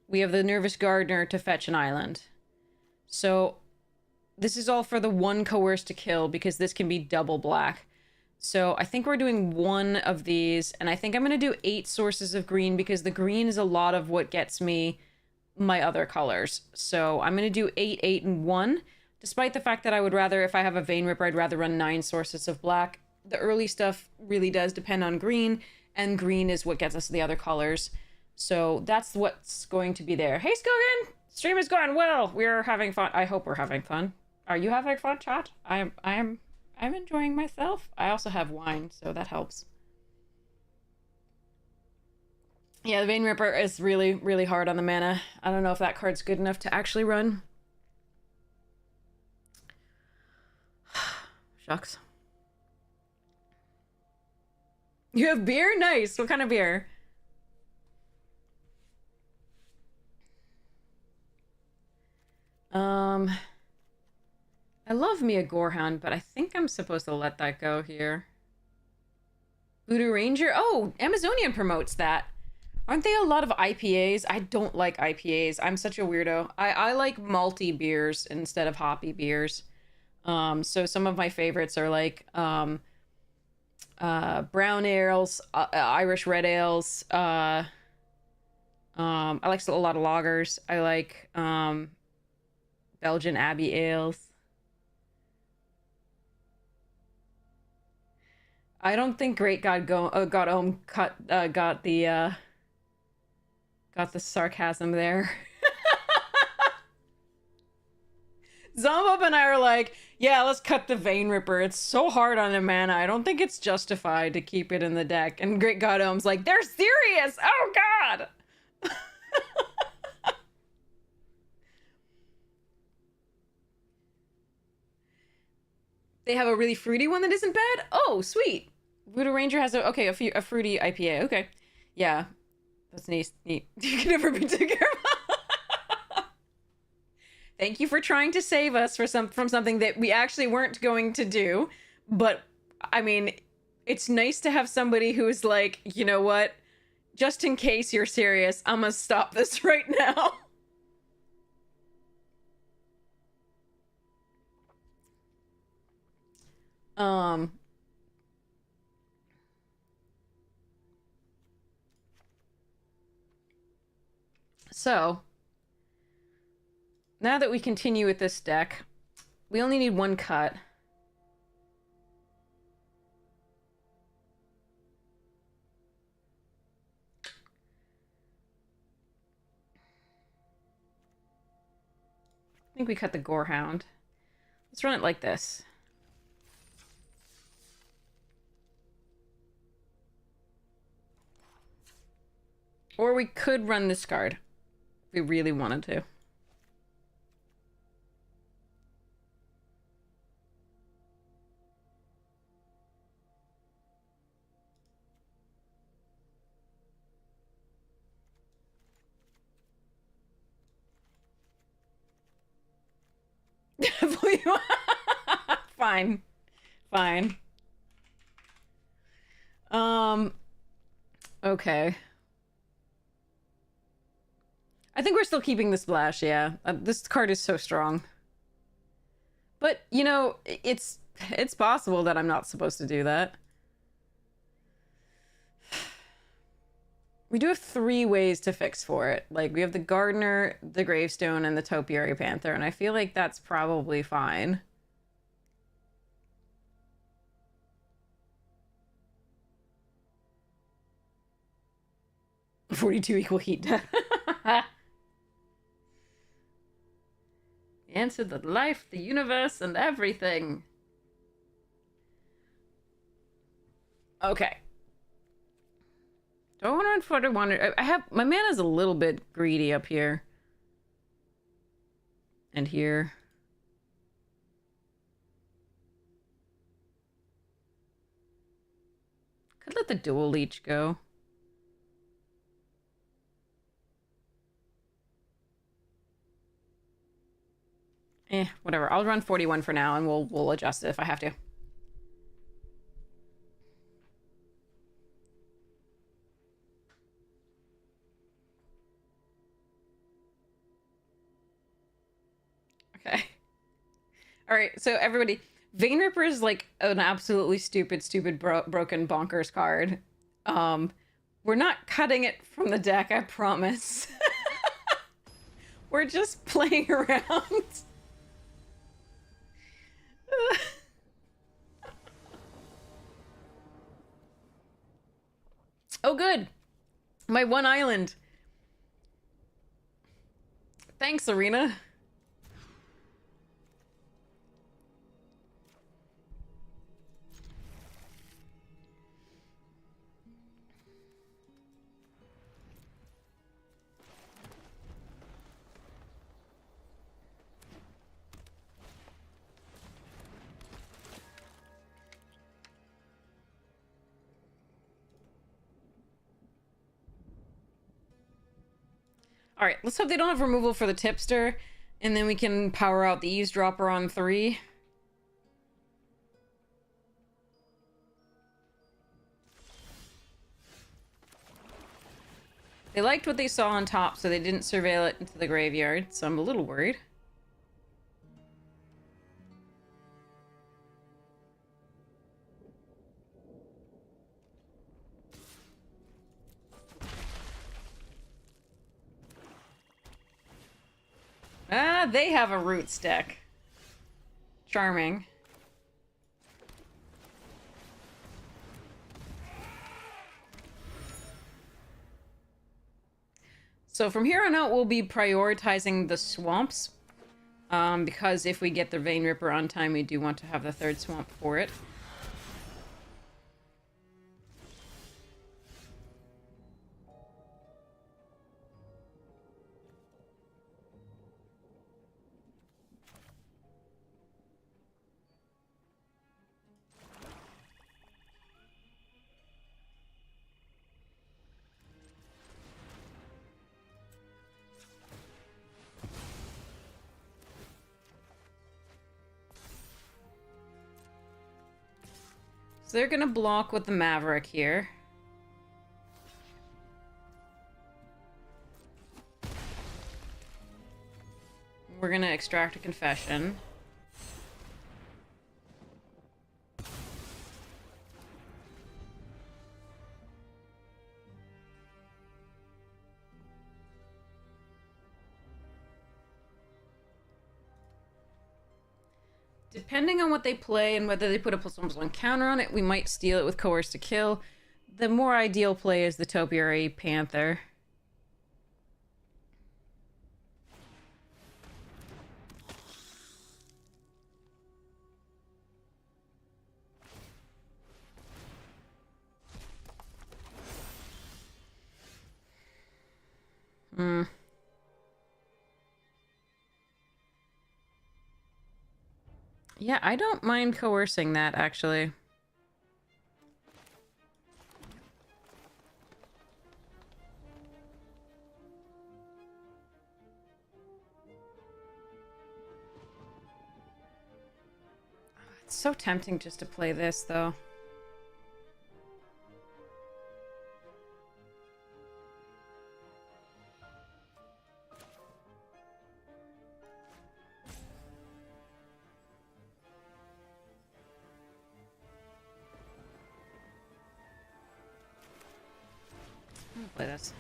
We have the Nervous Gardener to fetch an island. So this is all for the 1 Coerce to kill because this can be double black. So I think we're doing 1 of these, and I think I'm going to do 8 sources of green because the green is a lot of what gets me my other colors. So I'm going to do 8, 8, and 1. Despite the fact that I would rather, if I have a Vein Ripper, I'd rather run 9 sources of black. The early stuff really does depend on green, and green is what gets us the other colors. So that's what's going to be there. Hey, Skogan! Stream is going well. We're having fun. I hope we're having fun. Are you having fun, chat? I'm enjoying myself. I also have wine, so that helps. Yeah, the Vein Ripper is really, really hard on the mana. I don't know if that card's good enough to actually run. Shucks. You have beer? Nice. What kind of beer? I love me a Gorehound, but I think I'm supposed to let that go here. Voodoo Ranger? Oh, Amazonian promotes that. Aren't they a lot of IPAs? I don't like IPAs. I'm such a weirdo. I like malty beers instead of hoppy beers. So some of my favorites are like brown ales, Irish red ales. I like a lot of lagers. I like Belgian Abbey ales. I don't think Great God got home got the sarcasm there. Zombub and I are like, yeah, let's cut the Vein Ripper. It's so hard on the mana. I don't think it's justified to keep it in the deck. And Great God Ohm's like, they're serious! Oh god! They have a really fruity one that isn't bad? Oh, sweet. Voodoo Ranger has a fruity IPA. Okay. Yeah. That's neat. You can never be too careful. Thank you for trying to save us from something that we actually weren't going to do. But, I mean, it's nice to have somebody who's like, you know what? Just in case you're serious, I'm gonna stop this right now. So, now that we continue with this deck, we only need one cut. I think we cut the Gorehound. Let's run it like this. Or we could run this card if we really wanted to. Fine. Fine. Okay. I think we're still keeping the splash, yeah. This card is so strong. But, you know, it's possible that I'm not supposed to do that. We do have 3 ways to fix for it. Like, we have the Gardener, the Gravestone, and the Topiary Panther, and I feel like that's probably fine. $42 equal heat death. Answer the life, the universe, and everything. Okay. Do I want to run 41? I have my mana's a little bit greedy up here. And here. Could let the dual leech go. Whatever. I'll run 41 for now, and we'll adjust it if I have to. Okay. All right. So everybody, Vein Ripper is like an absolutely stupid, broken bonkers card. We're not cutting it from the deck, I promise. We're just playing around. Oh, good. My one island. Thanks, Arena. All right, let's hope they don't have removal for the Tipster, and then we can power out the Eavesdropper on 3. They liked what they saw on top, so they didn't surveil it into the graveyard, so I'm a little worried. Ah, they have a roots deck. Charming. So from here on out, we'll be prioritizing the swamps. Because if we get the Vein Ripper on time, we do want to have the third swamp for it. So they're gonna block with the Maverick here. We're gonna extract a Confession. Depending on what they play and whether they put a +1/+1 counter on it, we might steal it with Coerce to Kill. The more ideal play is the Topiary Panther. Yeah, I don't mind coercing that, actually. It's so tempting just to play this, though. I'll play this.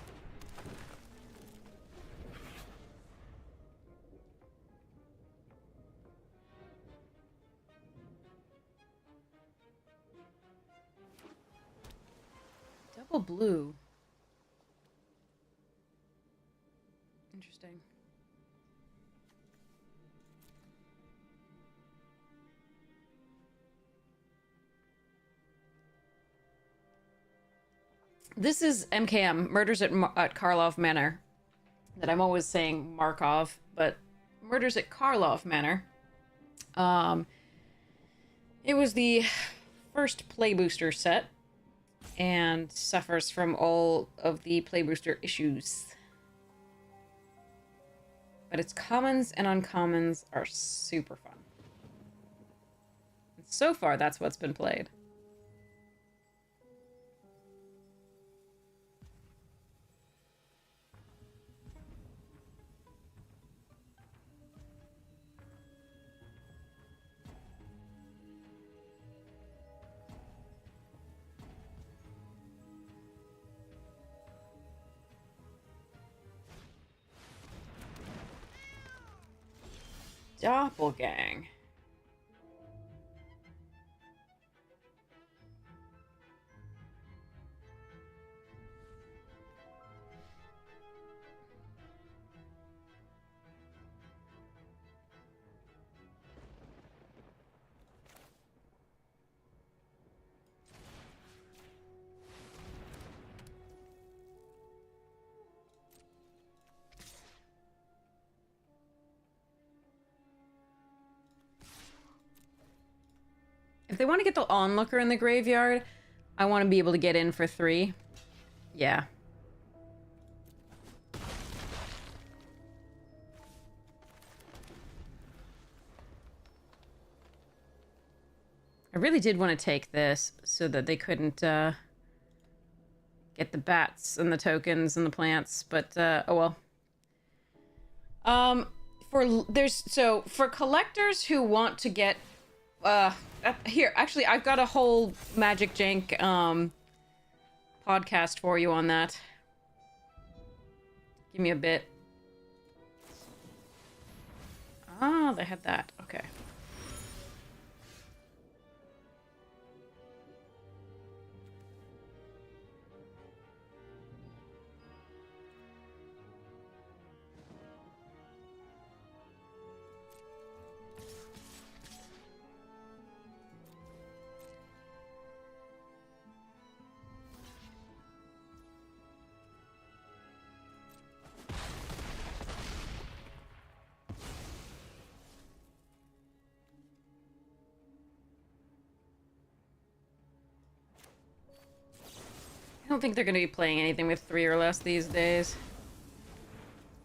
Double blue. Interesting. This is MKM, Murders at Karlov Manor. That I'm always saying Markov, but Murders at Karlov Manor. It was the first Play Booster set, and suffers from all of the Play Booster issues. But its commons and uncommons are super fun. And so far, that's what's been played. Doppelgang. If they want to get the onlooker in the graveyard, I want to be able to get in for 3. Yeah. I really did want to take this so that they couldn't get the bats and the tokens and the plants, but oh well. For collectors who want to get here, actually I've got a whole Magic Jank podcast for you on that. Give me a bit. Ah, they had that. Okay. I don't think they're going to be playing anything with 3 or less these days.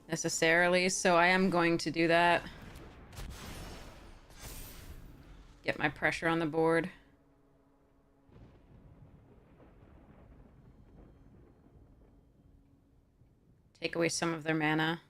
Necessarily, so I am going to do that. Get my pressure on the board. Take away some of their mana.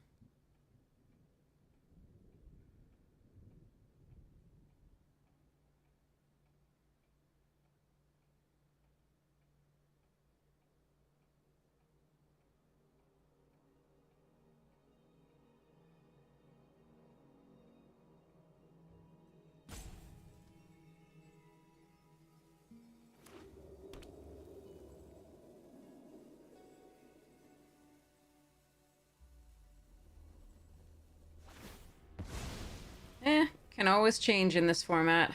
Can always change in this format.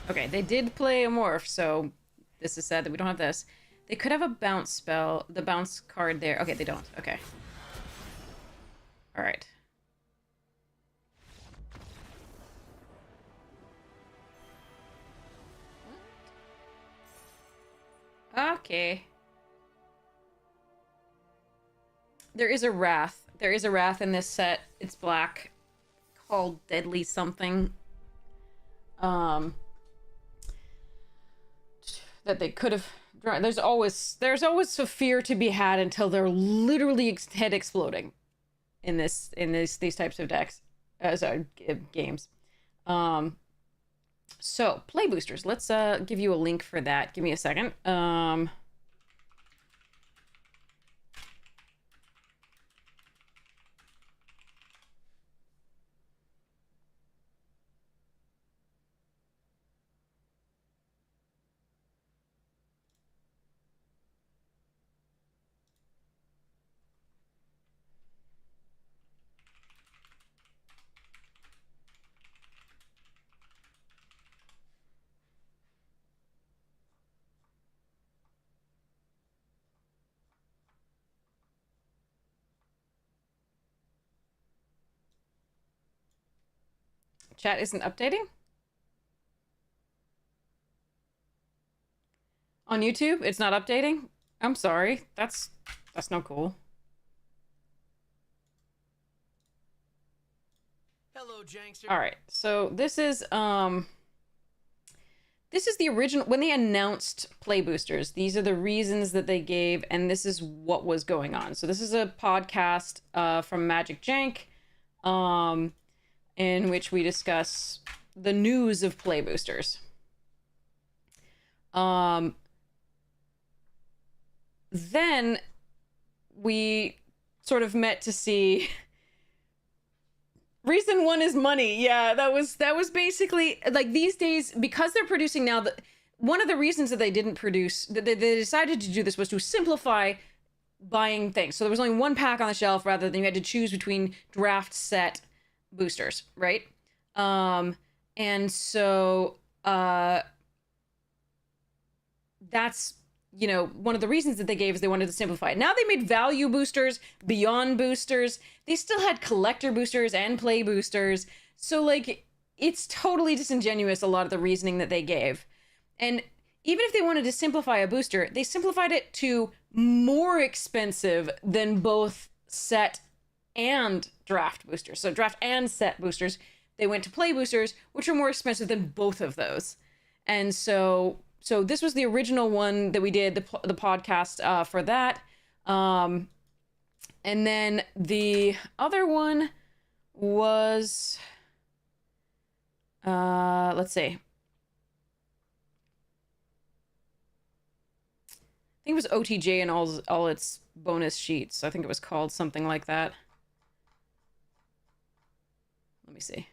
Okay, they did play a morph, so this is sad that we don't have this. They could have a bounce spell, the bounce card there. Okay, they don't. Okay. All right. Okay. There is a Wrath. There is a Wrath in this set. It's black. Called Deadly something. That they could have drawn. There's always a fear to be had until they're literally head exploding in these types of decks. Games. So, play boosters. Let's give you a link for that. Give me a second. Chat isn't updating? On YouTube, it's not updating? I'm sorry. That's no cool. Hello, Jankster. All right. So this is the original when they announced play boosters. These are the reasons that they gave, and this is what was going on. So this is a podcast from Magic Jank, in which we discuss the news of play boosters. Then we sort of met to see reason one is money. Yeah, that was basically like these days, because they're producing now. One of the reasons that they didn't produce, that they decided to do this, was to simplify buying things. So there was only one pack on the shelf rather than you had to choose between draft, set, boosters, right? And so that's, one of the reasons that they gave is they wanted to simplify it. Now they made value boosters, beyond boosters. They still had collector boosters and play boosters. So, like, it's totally disingenuous, a lot of the reasoning that they gave. And even if they wanted to simplify a booster, they simplified it to more expensive than both set and draft boosters. So draft and set boosters, they went to play boosters, which are more expensive than both of those. And so this was the original one that we did, the podcast for that. And then the other one was, let's see. I think it was OTJ and all its bonus sheets. I think it was called something like that. Let me see.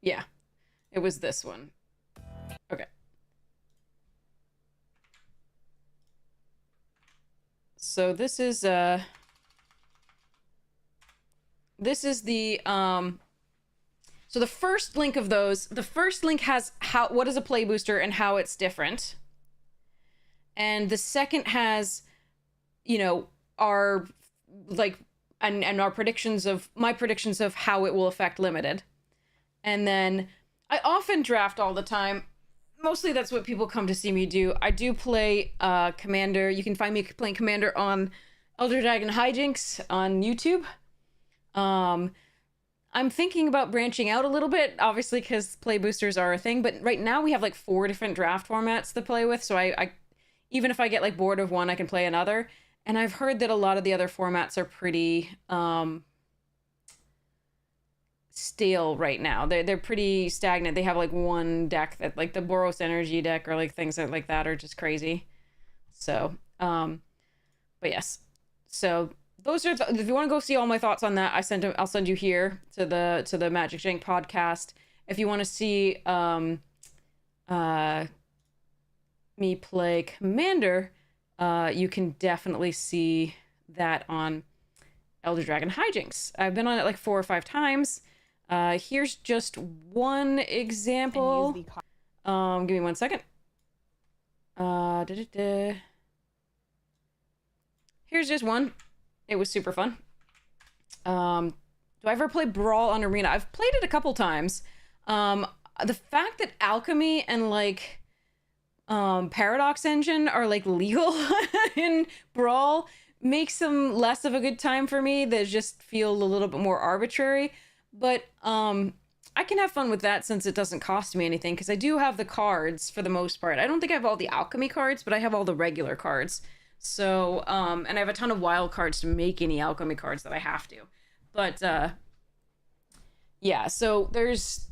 Yeah, it was this one. Okay. So this is the so the first link of those, the first link has what is a play booster and how it's different. And the second has, you know, our like and our predictions of my predictions of how it will affect limited. And then I often draft all the time. Mostly that's what people come to see me do. I do play Commander. You can find me playing Commander on Elder Dragon Hijinks on YouTube. I'm thinking about branching out a little bit, obviously, because play boosters are a thing. But right now we have like 4 different draft formats to play with. So I even if I get like bored of one, I can play another. And I've heard that a lot of the other formats are pretty stale right now. They're pretty stagnant. They have like one deck that like the Boros Energy deck or like things that like that are just crazy. So but yes, so those are if you want to go see all my thoughts on that, I'll send you here to the Magic Jank podcast. If you want to see me play Commander, you can definitely see that on Elder Dragon Hijinks. I've been on it like 4 or 5 times. Here's just one example. Give me 1 second. Here's just one. It was super fun. Do I ever play Brawl on Arena? I've played it a couple times. The fact that Alchemy and like Paradox Engine are like legal in Brawl makes them less of a good time for me. They just feel a little bit more arbitrary. But I can have fun with that since it doesn't cost me anything, because I do have the cards for the most part. I don't think I have all the alchemy cards, but I have all the regular cards. So, and I have a ton of wild cards to make any alchemy cards that I have to. But yeah, so there's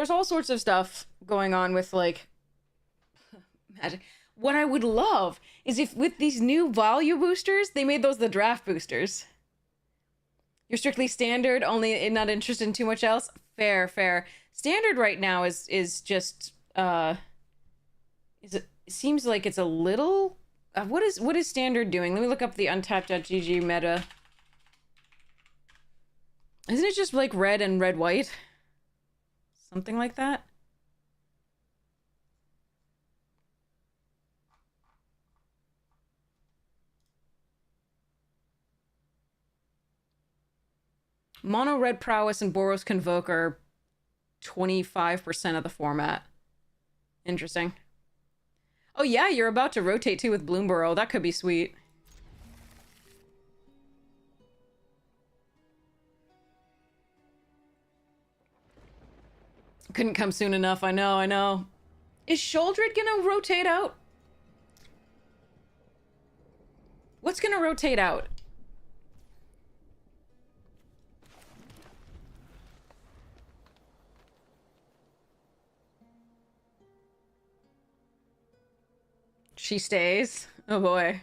all sorts of stuff going on with like Magic. What I would love is if with these new value boosters, they made those the draft boosters. You're strictly standard, only not interested in too much else. Fair. Standard right now is just it seems like it's a little what is standard doing? Let me look up the untapped.gg meta. Isn't it just like red and red white? Something like that. Mono Red Prowess and Boros Convoke are 25% of the format. Interesting. Oh yeah, you're about to rotate too with Bloomborough. That could be sweet. Couldn't come soon enough, I know. Is Sholdred gonna rotate out? What's gonna rotate out? She stays? Oh boy.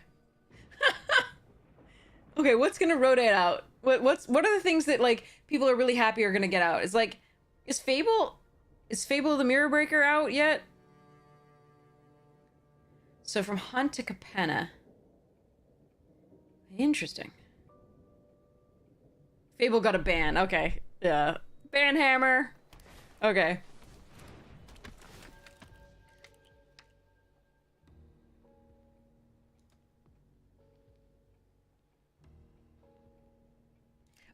Okay, what's gonna rotate out? What are the things that like people are really happy are gonna get out? Is Fable the Mirror Breaker out yet? So from Hunt to Capenna. Interesting. Fable got a ban. Okay. Yeah. Ban hammer. Okay.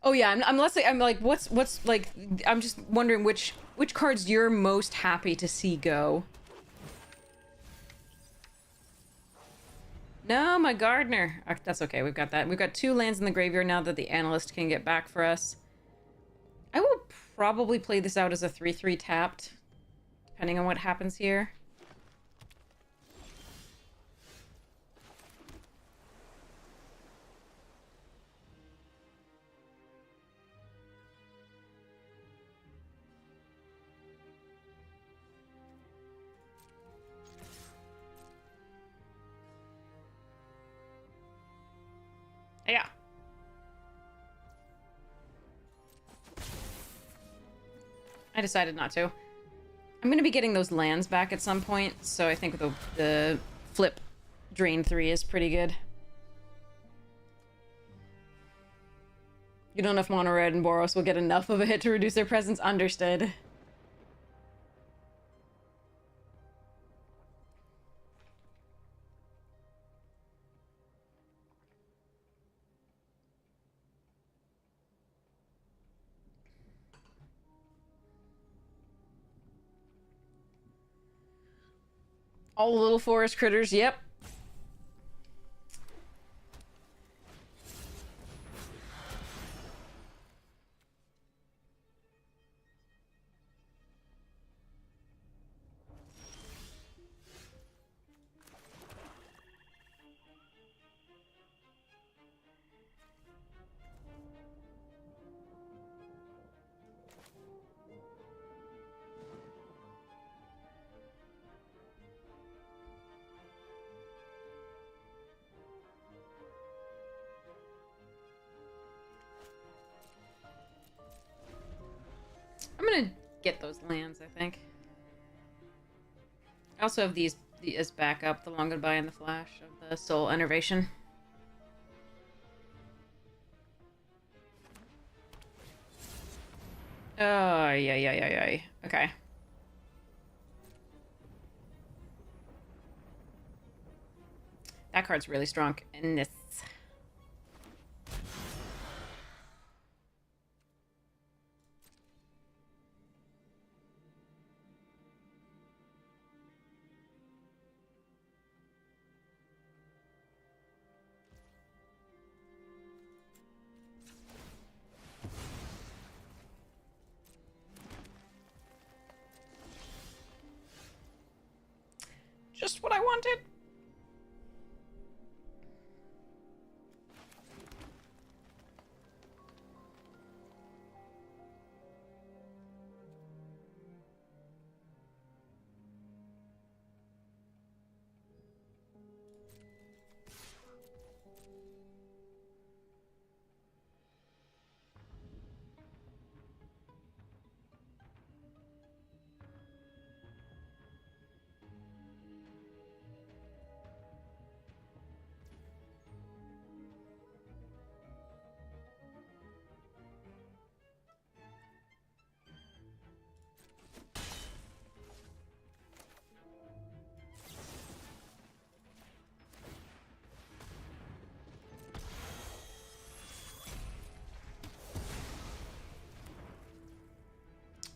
Oh yeah, I'm less like, I'm like, what's like, I'm just wondering which cards you're most happy to see go. No, my gardener. That's okay, we've got that. We've got 2 lands in the graveyard now that the analyst can get back for us. I will probably play this out as a 3/3 tapped, depending on what happens here. Yeah. I decided not to. I'm going to be getting those lands back at some point, so I think the flip drain 3 is pretty good. You don't know if Mono Red and Boros will get enough of a hit to reduce their presence. Understood. All the little forest critters, yep. I'm gonna get those lands, I think. I also have these as backup, the Long Goodbye and the Flash of the Soul Enervation. Oh, yeah. Okay. That card's really strong in this. Just what I wanted.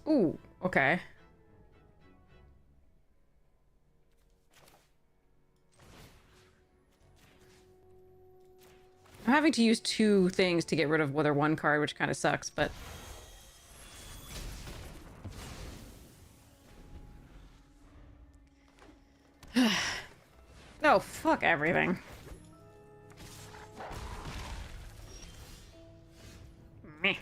Ooh, okay. I'm having to use 2 things to get rid of their 1 card, which kind of sucks, but... No, fuck everything. Meh.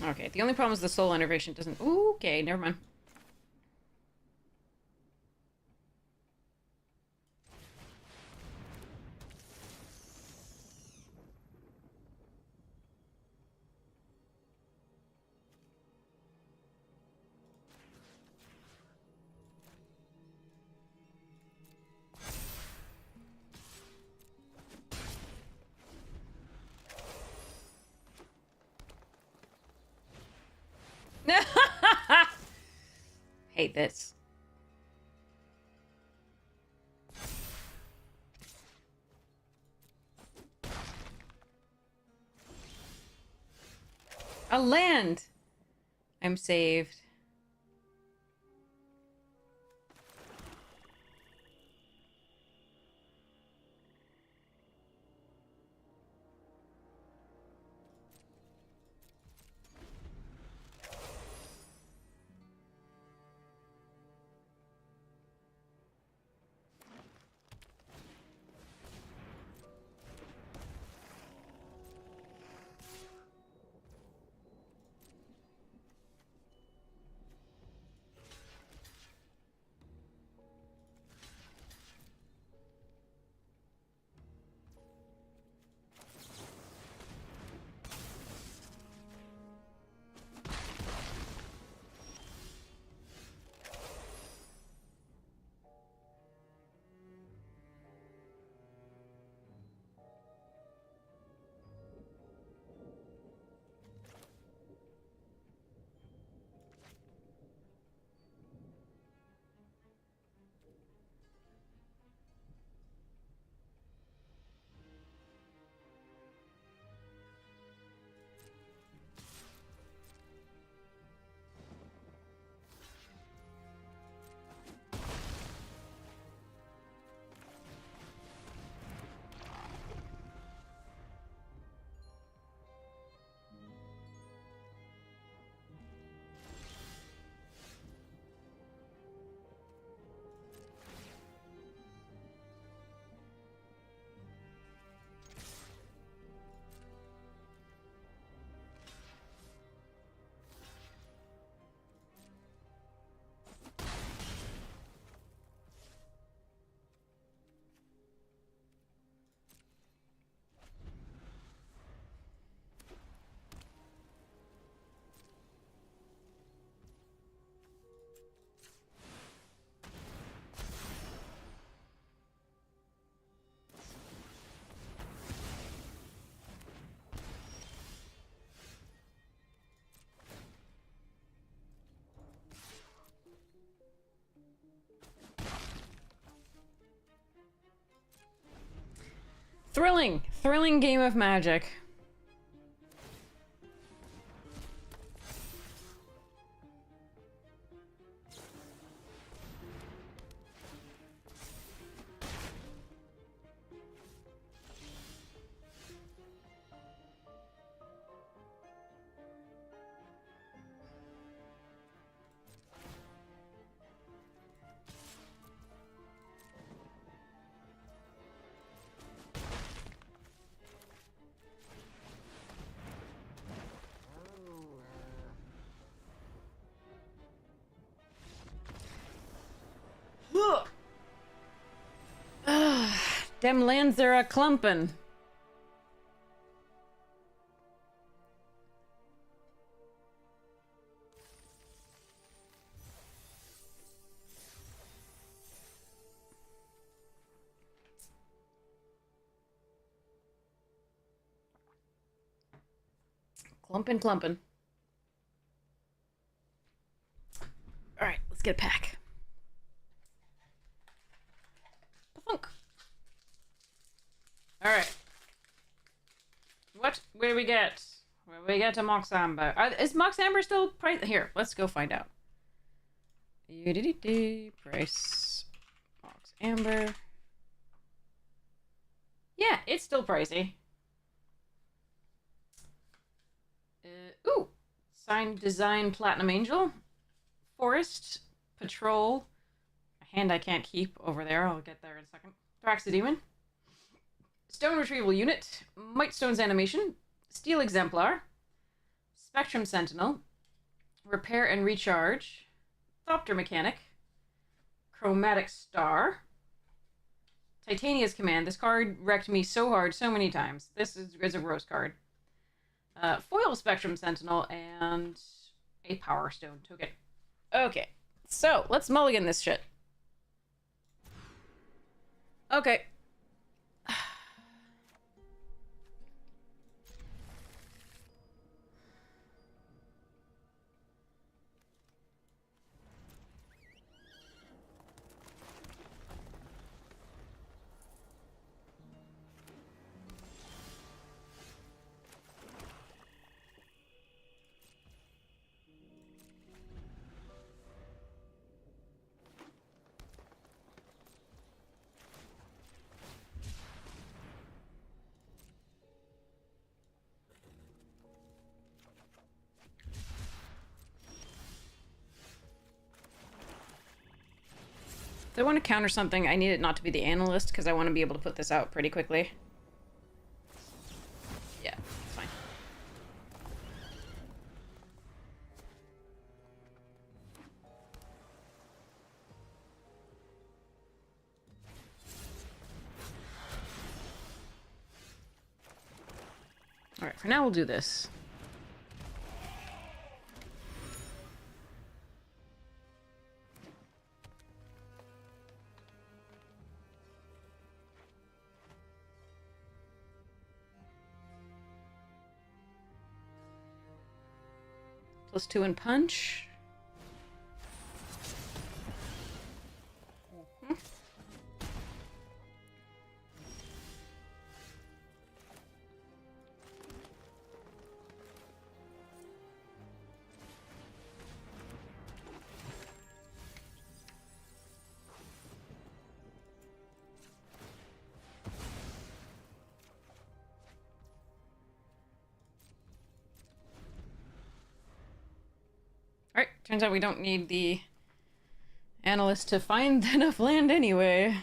Okay, the only problem is the soul innervation doesn't... Ooh, okay, never mind. Hate this. A land! I'm saved. Thrilling! Thrilling game of Magic. Dem lands are a clumpin'. Clumpin', clumpin'. Alright, let's get a pack. Thunk. Alright. What? Where do we get? Where do we get to Mox Amber? Is Mox Amber still price? Here, let's go find out. Price. Mox Amber. Yeah, it's still pricey. Ooh. Signed Design Platinum Angel. Forest. Patrol. A hand I can't keep over there. I'll get there in a second. Thraxodemon. Stone Retrieval Unit. Mightstone's Animation. Steel Exemplar. Spectrum Sentinel, Repair and Recharge, Thopter Mechanic, Chromatic Star, Titania's Command. This card wrecked me so hard so many times. This is a gross card. Foil Spectrum Sentinel, and a Power Stone token. Okay, so let's mulligan this shit. Okay. If I want to counter something, I need it not to be the analyst, because I want to be able to put this out pretty quickly. Yeah, it's fine. Alright, for now we'll do this. +2 in punch. Alright, turns out we don't need the analyst to find enough land anyway.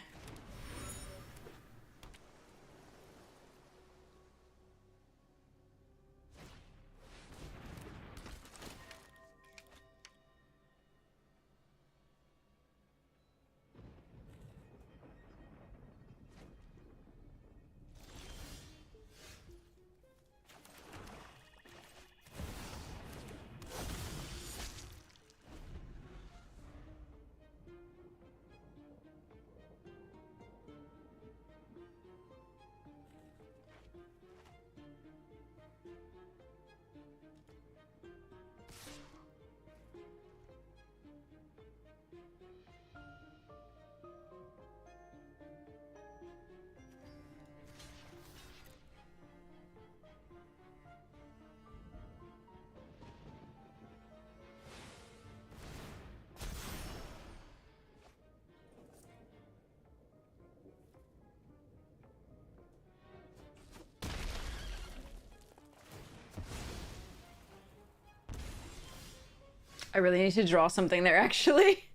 I really need to draw something there, actually.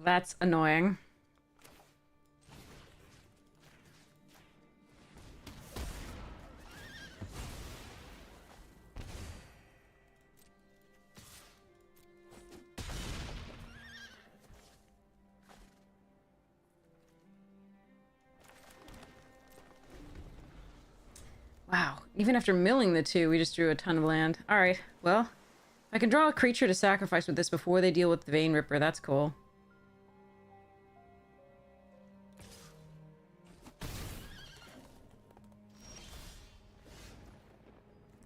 That's annoying. Wow, even after milling the two, we just drew a ton of land. Alright, well, I can draw a creature to sacrifice with this before they deal with the Vein Ripper. That's cool.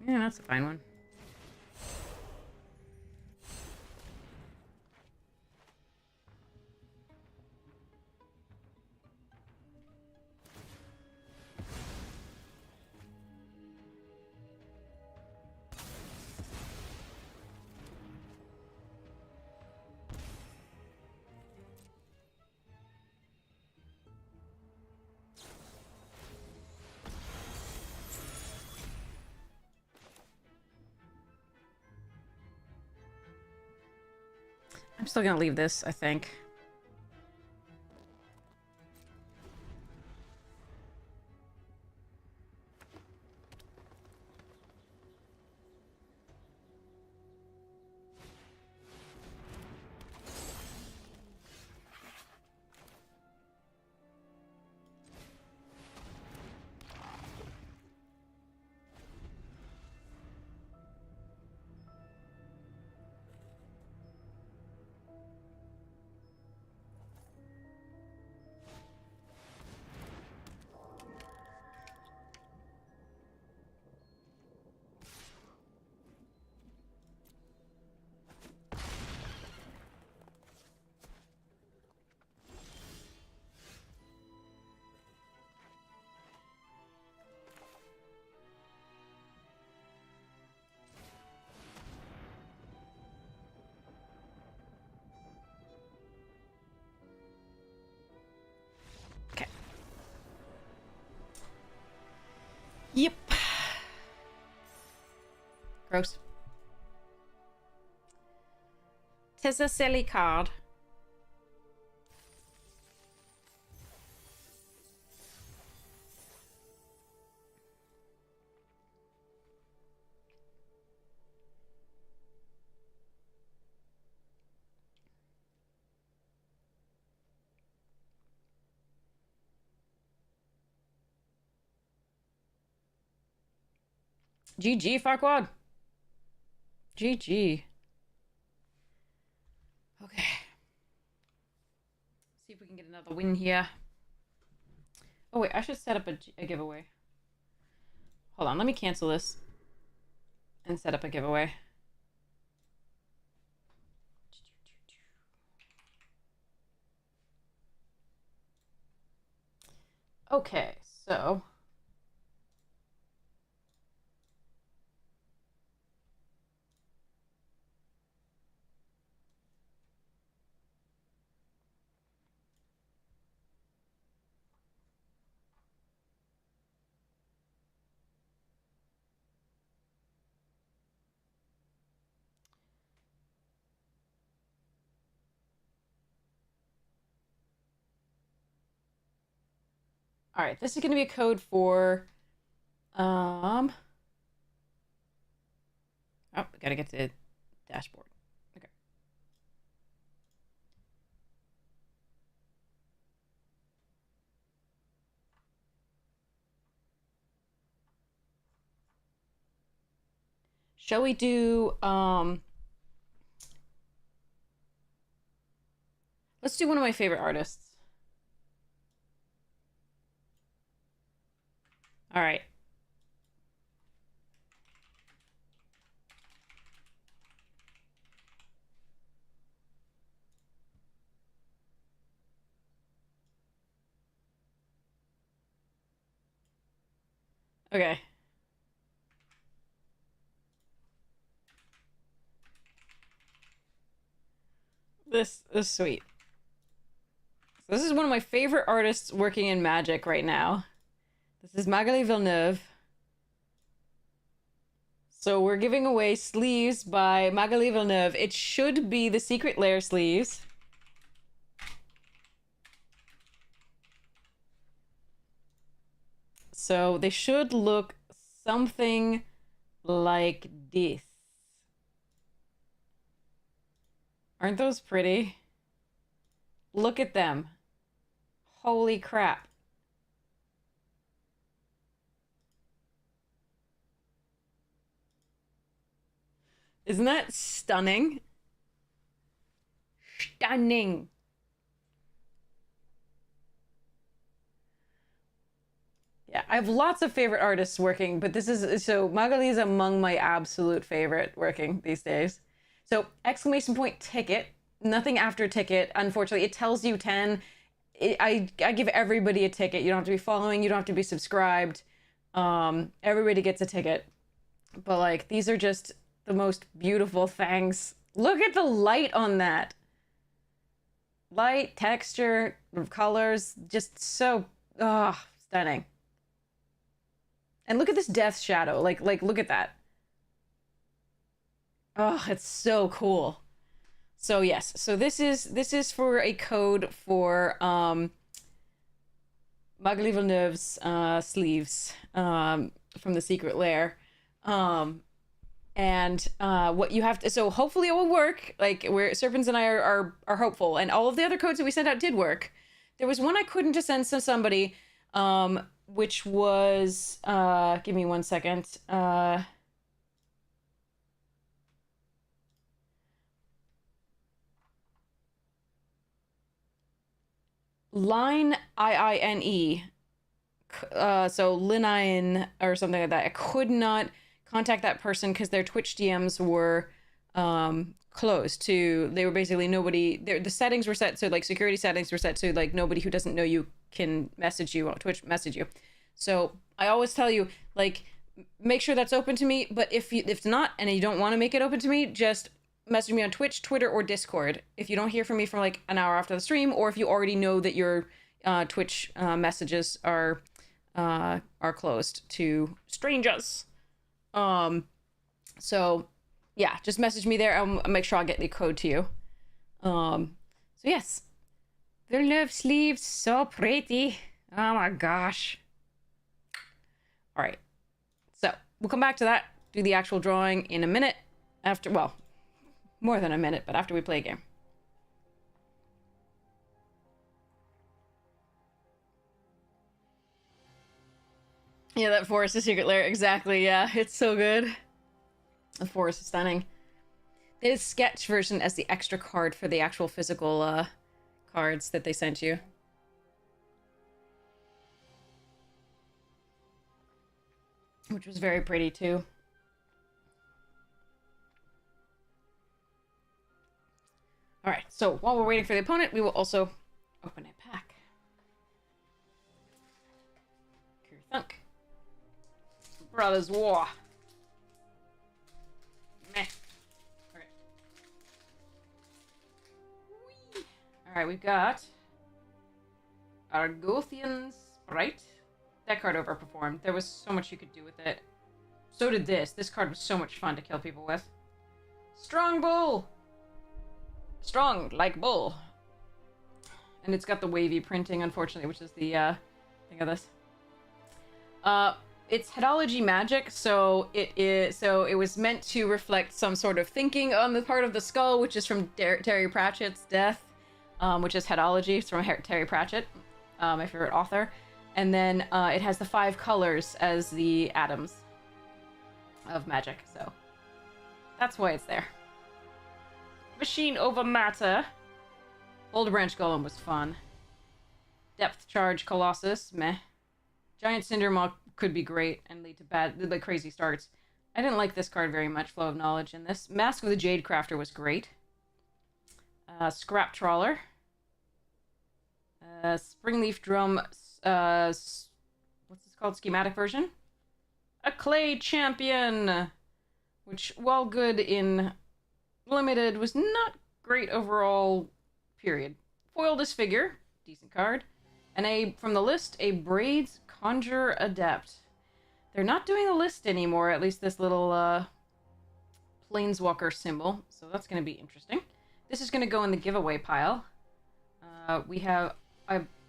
Yeah, that's a fine one. I'm still gonna leave this, I think. Yep. Gross. Tis a silly card. GG, Farquad. GG. Okay. See if we can get another win here. Oh, wait, I should set up a giveaway. Hold on, let me cancel this and set up a giveaway. Okay, so... All right, this is going to be a code for, oh, gotta get to the dashboard. Okay. Shall we do, let's do one of my favorite artists. All right. Okay. This is sweet. So this is one of my favorite artists working in Magic right now. This is Magali Villeneuve. So we're giving away sleeves by Magali Villeneuve. It should be the Secret Lair sleeves. So they should look something like this. Aren't those pretty? Look at them. Holy crap. Isn't that stunning? Stunning. Yeah, I have lots of favorite artists working, but this is, so Magali is among my absolute favorite working these days. So exclamation point ticket, nothing after ticket. Unfortunately, it tells you 10. I give everybody a ticket. You don't have to be following. You don't have to be subscribed. Everybody gets a ticket. But like, these are just the most beautiful things. Look at the light on that. Light, texture, colors, just so, stunning. And look at this death shadow. Like look at that. Oh, it's so cool. So yes, so this is for a code for Magali Villeneuve's sleeves from the Secret Lair. And what you have to, so hopefully it will work. Like, where Serpents and I are hopeful, and all of the other codes that we sent out did work. There was one I couldn't just send to somebody, which was give me 1 second. Line IINE. So Linine or something like that. I could not contact that person because their Twitch DMs were closed to, they were basically nobody, the settings were set, so like security settings were set so like nobody who doesn't know you can message you on Twitch, message you. So I always tell you, like, make sure that's open to me, but if it's not and you don't want to make it open to me, just message me on Twitch, Twitter, or Discord if you don't hear from me for like an hour after the stream, or if you already know that your Twitch messages are are closed to strangers. So yeah, just message me there. I'll make sure I'll get the code to you. So yes, the love sleeves, so pretty. Oh my gosh. All right, so we'll come back to that, do the actual drawing in a minute after, well, more than a minute, but after we play a game. Yeah, that forest is secret lair. Exactly, yeah. It's so good. The forest is stunning. There's sketch version as the extra card for the actual physical cards that they sent you. Which was very pretty too. Alright, so while we're waiting for the opponent, we will also open a pack. Thunk. Brothers War. Meh. Okay. Alright, we've got Argothian Sprite. That card overperformed. There was so much you could do with it. So did this. This card was so much fun to kill people with. Strong Bull! Strong like bull. And it's got the wavy printing, unfortunately, which is the thing of this. It's headology magic, so it was meant to reflect some sort of thinking on the part of the skull, which is from Terry Pratchett's Death, which is headology. It's from Terry Pratchett, my favorite author. And then it has the 5 colors as the atoms of magic, so that's why it's there. Machine over matter. Boulder Branch Golem was fun. Depth Charge Colossus, meh. Giant Cindermaw could be great and lead to like crazy starts. I didn't like this card very much, Flow of Knowledge in this. Mask of the Jade Crafter was great. Scrap Trawler. Springleaf Drum, what's this called? Schematic version? A Clay Champion! Which, while good in limited, was not great overall, period. Foil Disfigure, decent card. And from the list, a Braids Conjure Adept. They're not doing the list anymore, at least this little Planeswalker symbol, so that's going to be interesting. This is going to go in the giveaway pile. I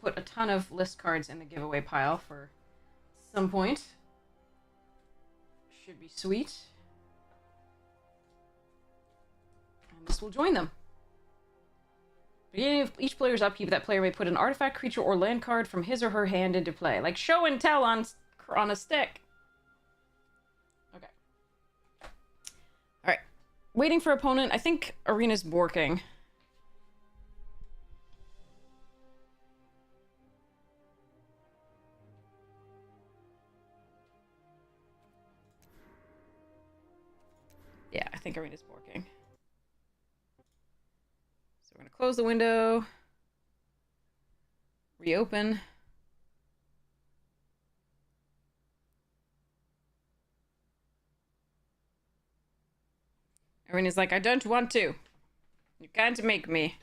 put a ton of list cards in the giveaway pile for some point. Should be sweet. And this will join them. Beginning of each player's upkeep, that player may put an artifact, creature, or land card from his or her hand into play. Like show and tell on a stick. Okay. Alright. Waiting for opponent. I think Arena's borking. Yeah, I think Arena's borking. So we're going to close the window. Reopen. Arena's like, I don't want to. You can't make me.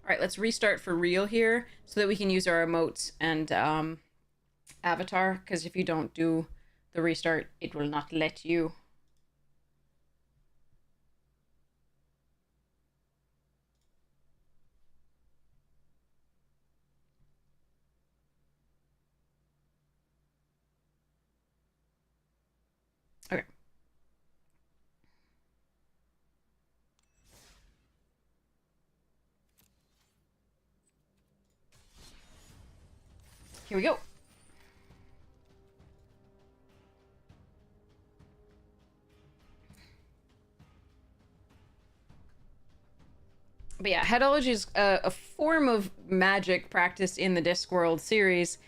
Alright, let's restart for real here so that we can use our emotes and avatar, because if you don't do the restart, it will not let you. Okay. Here we go. But yeah, headology is a form of magic practiced in the Discworld series.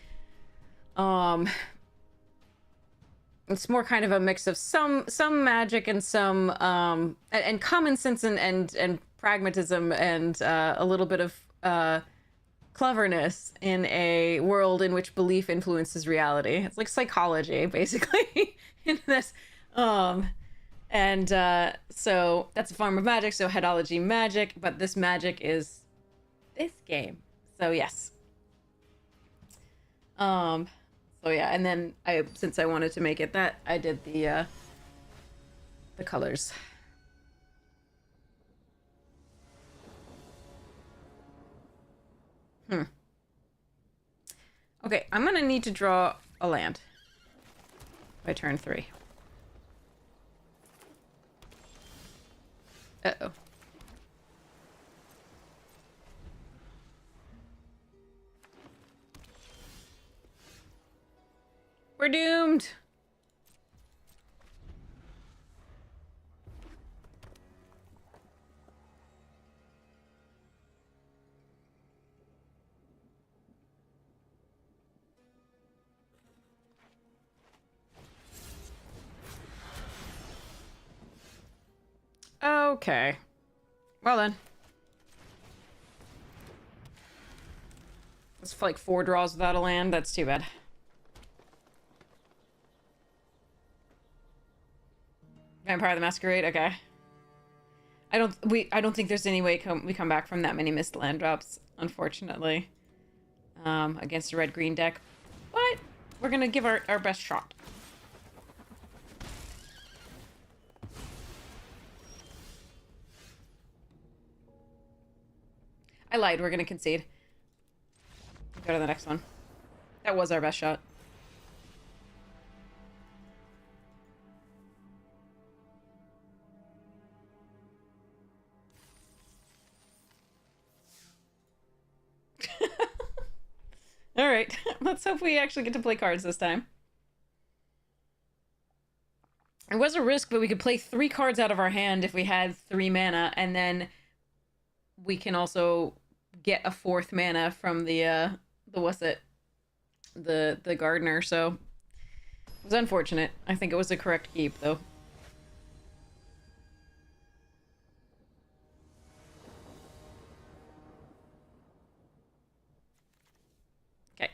It's more kind of a mix of some magic and some and common sense and pragmatism and a little bit of cleverness in a world in which belief influences reality. It's like psychology, basically, in this. Um, and so that's a form of magic, so headology magic, but this magic is this game. So yes. So yeah, and then since I wanted to make it that, I did the colors. Okay, I'm gonna need to draw a land by turn 3. Uh-oh. We're doomed! Okay. Well then. It's like 4 draws without a land. That's too bad. Vampire the Masquerade. Okay. I don't think there's any way we come back from that many missed land drops, unfortunately. Against a red-green deck. But we're gonna give our best shot. I lied. We're gonna concede. Go to the next one. That was our best shot. All right. Let's hope we actually get to play cards this time. It was a risk, but we could play 3 cards out of our hand if we had 3 mana, and then we can also get a 4th mana from the what's it? The gardener, so it was unfortunate. I think it was a correct keep, though. Okay.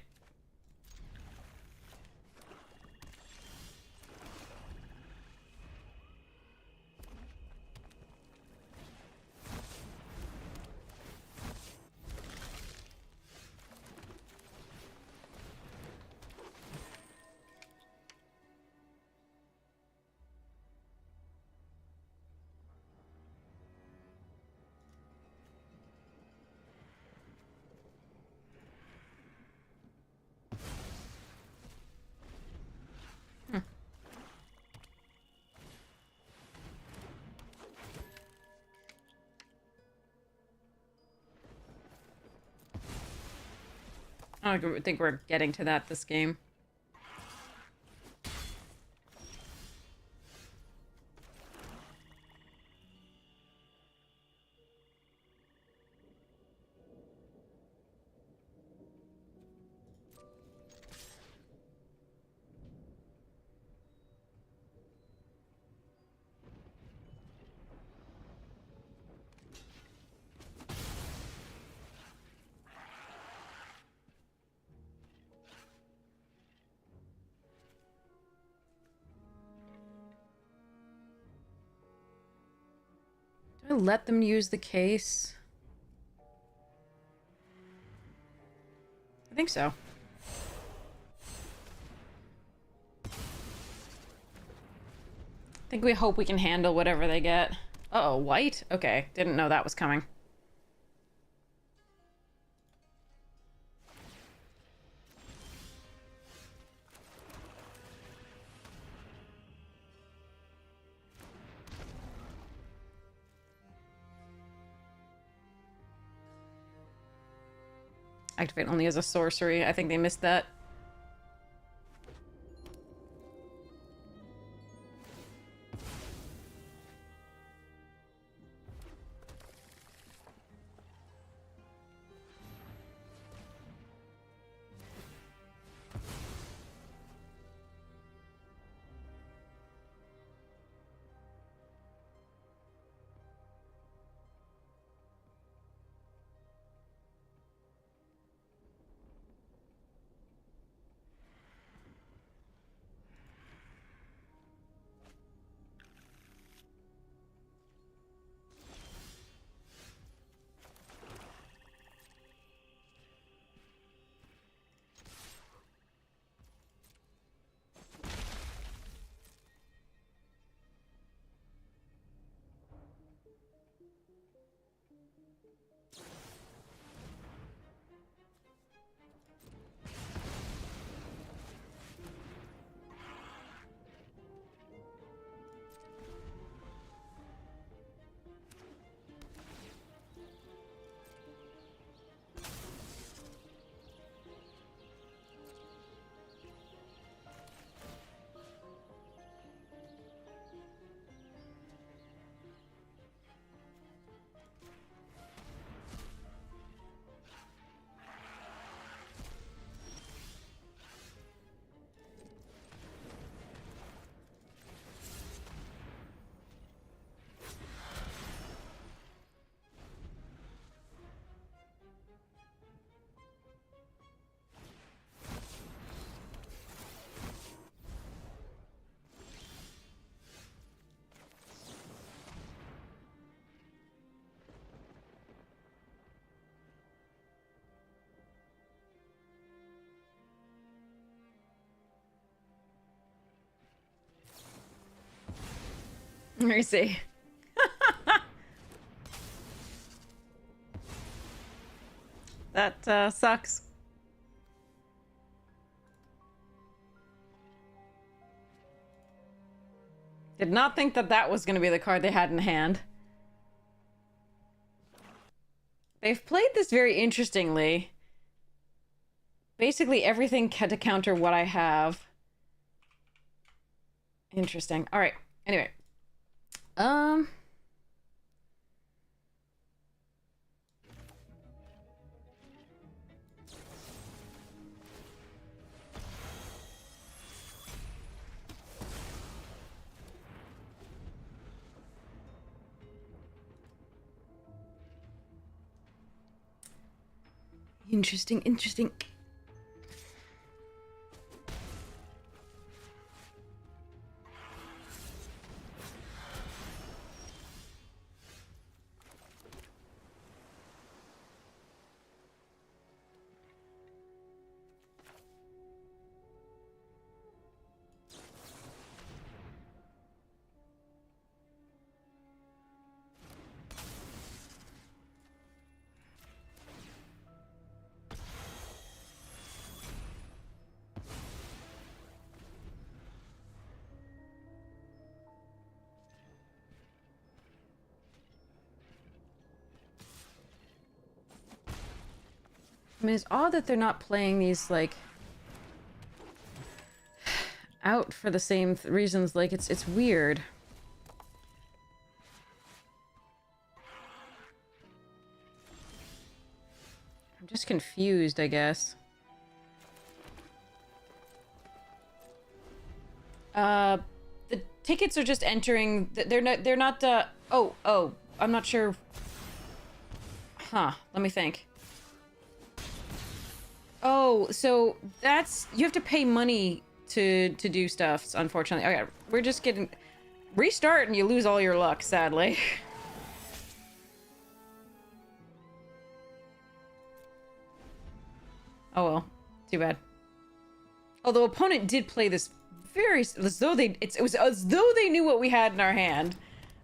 I don't think we're getting to that this game. Do I let them use the case? I think so. I think we hope we can handle whatever they get. Uh-oh, white? Okay, didn't know that was coming. Activate only as a sorcery. I think they missed that. Let me see. That sucks. Did not think that that was going to be the card they had in hand. They've played this very interestingly. Basically everything had to counter what I have. Interesting. All right. Anyway. Interesting, interesting. I mean, it's odd that they're not playing these, like, out for the same reasons. Like, it's weird. I'm just confused, I guess. The tickets are just entering. They're not, oh, I'm not sure. Huh, let me think. Oh, so that's... You have to pay money to do stuff, unfortunately. Okay, we're just getting... Restart and you lose all your luck, sadly. Oh well. Too bad. Although opponent did play this very... As though they... It was as though they knew what we had in our hand.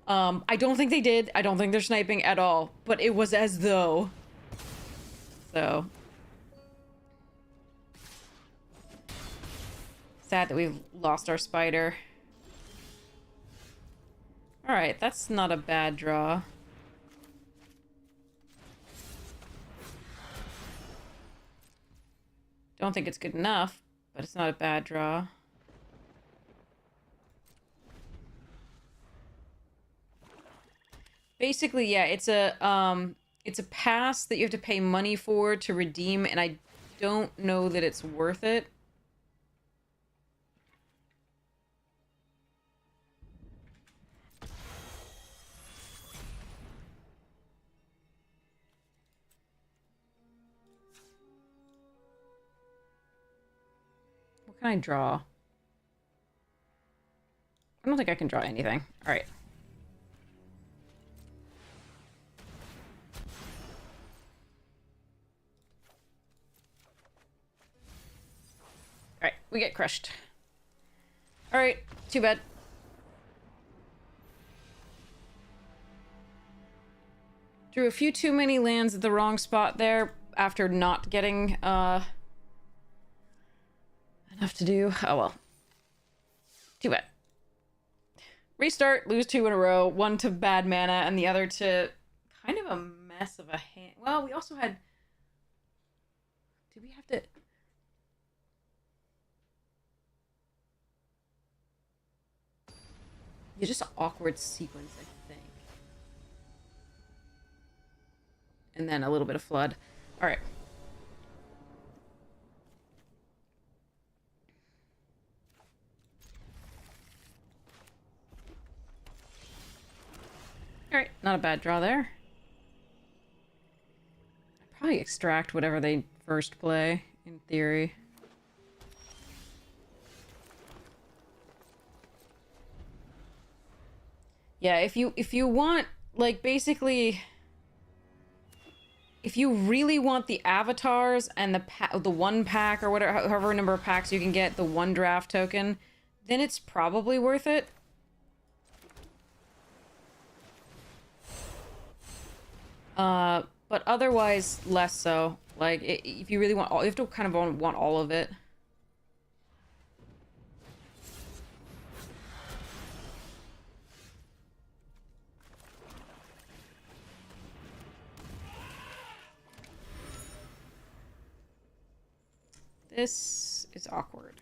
I don't think they did. I don't think they're sniping at all. But it was as though. So... Sad that we've lost our spider. Alright, that's not a bad draw. Don't think it's good enough, but it's not a bad draw. Basically, yeah, it's a pass that you have to pay money for to redeem, and I don't know that it's worth it. What can I draw? I don't think I can draw anything. All right. All right, we get crushed. All right, too bad. Drew a few too many lands at the wrong spot there after not getting enough to do. Oh well. Too bad. Restart, lose 2 in a row. One to bad mana and the other to kind of a mess of a hand. Well, we also had... Did we have to... Yeah, just an awkward sequence, I think. And then a little bit of flood. Alright. Alright, not a bad draw there. I'd probably extract whatever they first play, in theory. Yeah, if you want, like, basically... If you really want the avatars and the one pack or whatever, however number of packs you can get, the one draft token, then it's probably worth it. But otherwise, less so. Like, if you really want all, you have to kind of want all of it. This is awkward.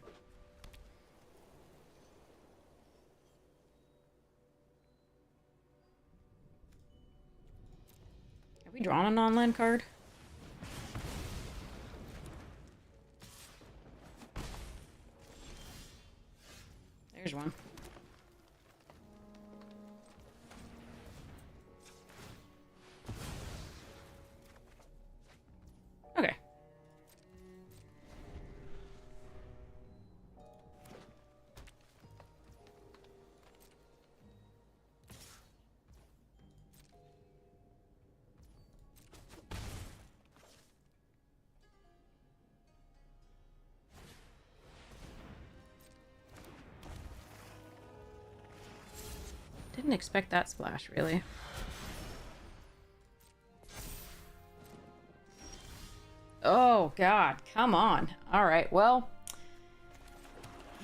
Have we drawn a non-land card? There's one. Okay. Didn't expect that splash, really. Oh, God. Come on. All right, well.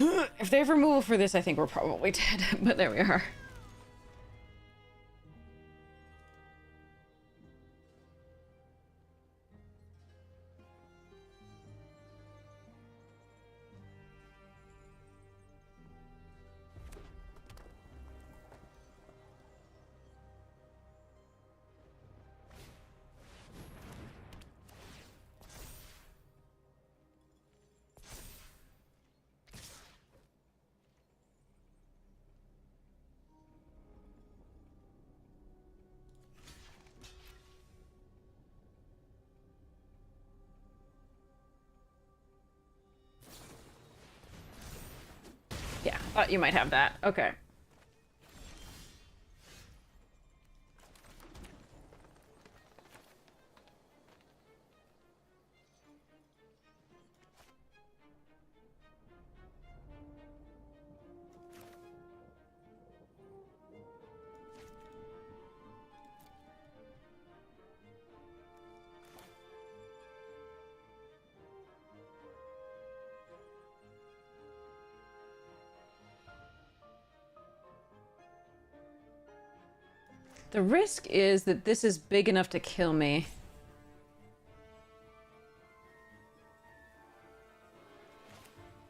If they have removal for this, I think we're probably dead. But there we are. Yeah, thought you might have that. Okay. The risk is that this is big enough to kill me.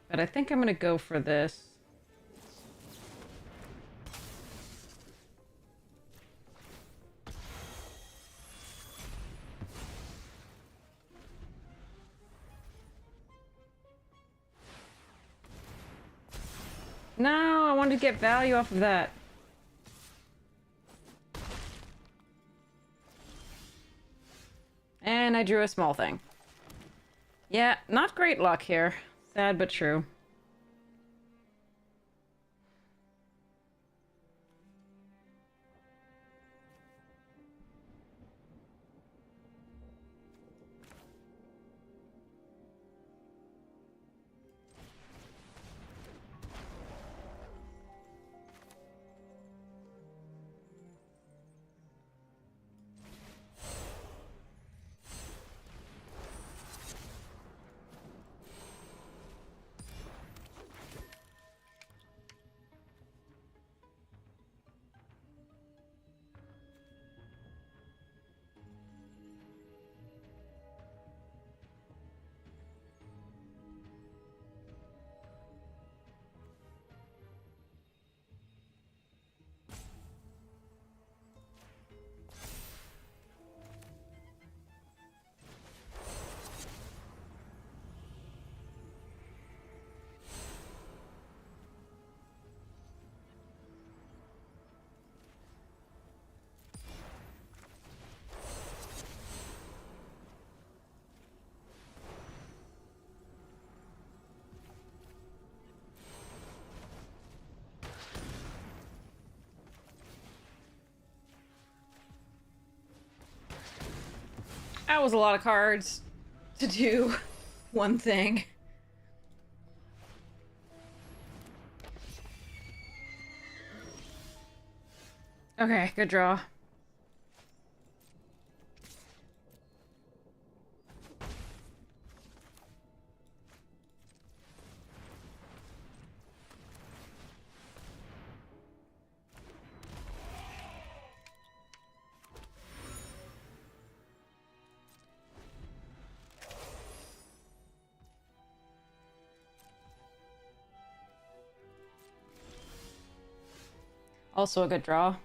But I think I'm gonna go for this. No, I wanted to get value off of that. And I drew a small thing. Yeah, not great luck here. Sad but true. That was a lot of cards to do one thing. Okay, good draw. Also a good draw.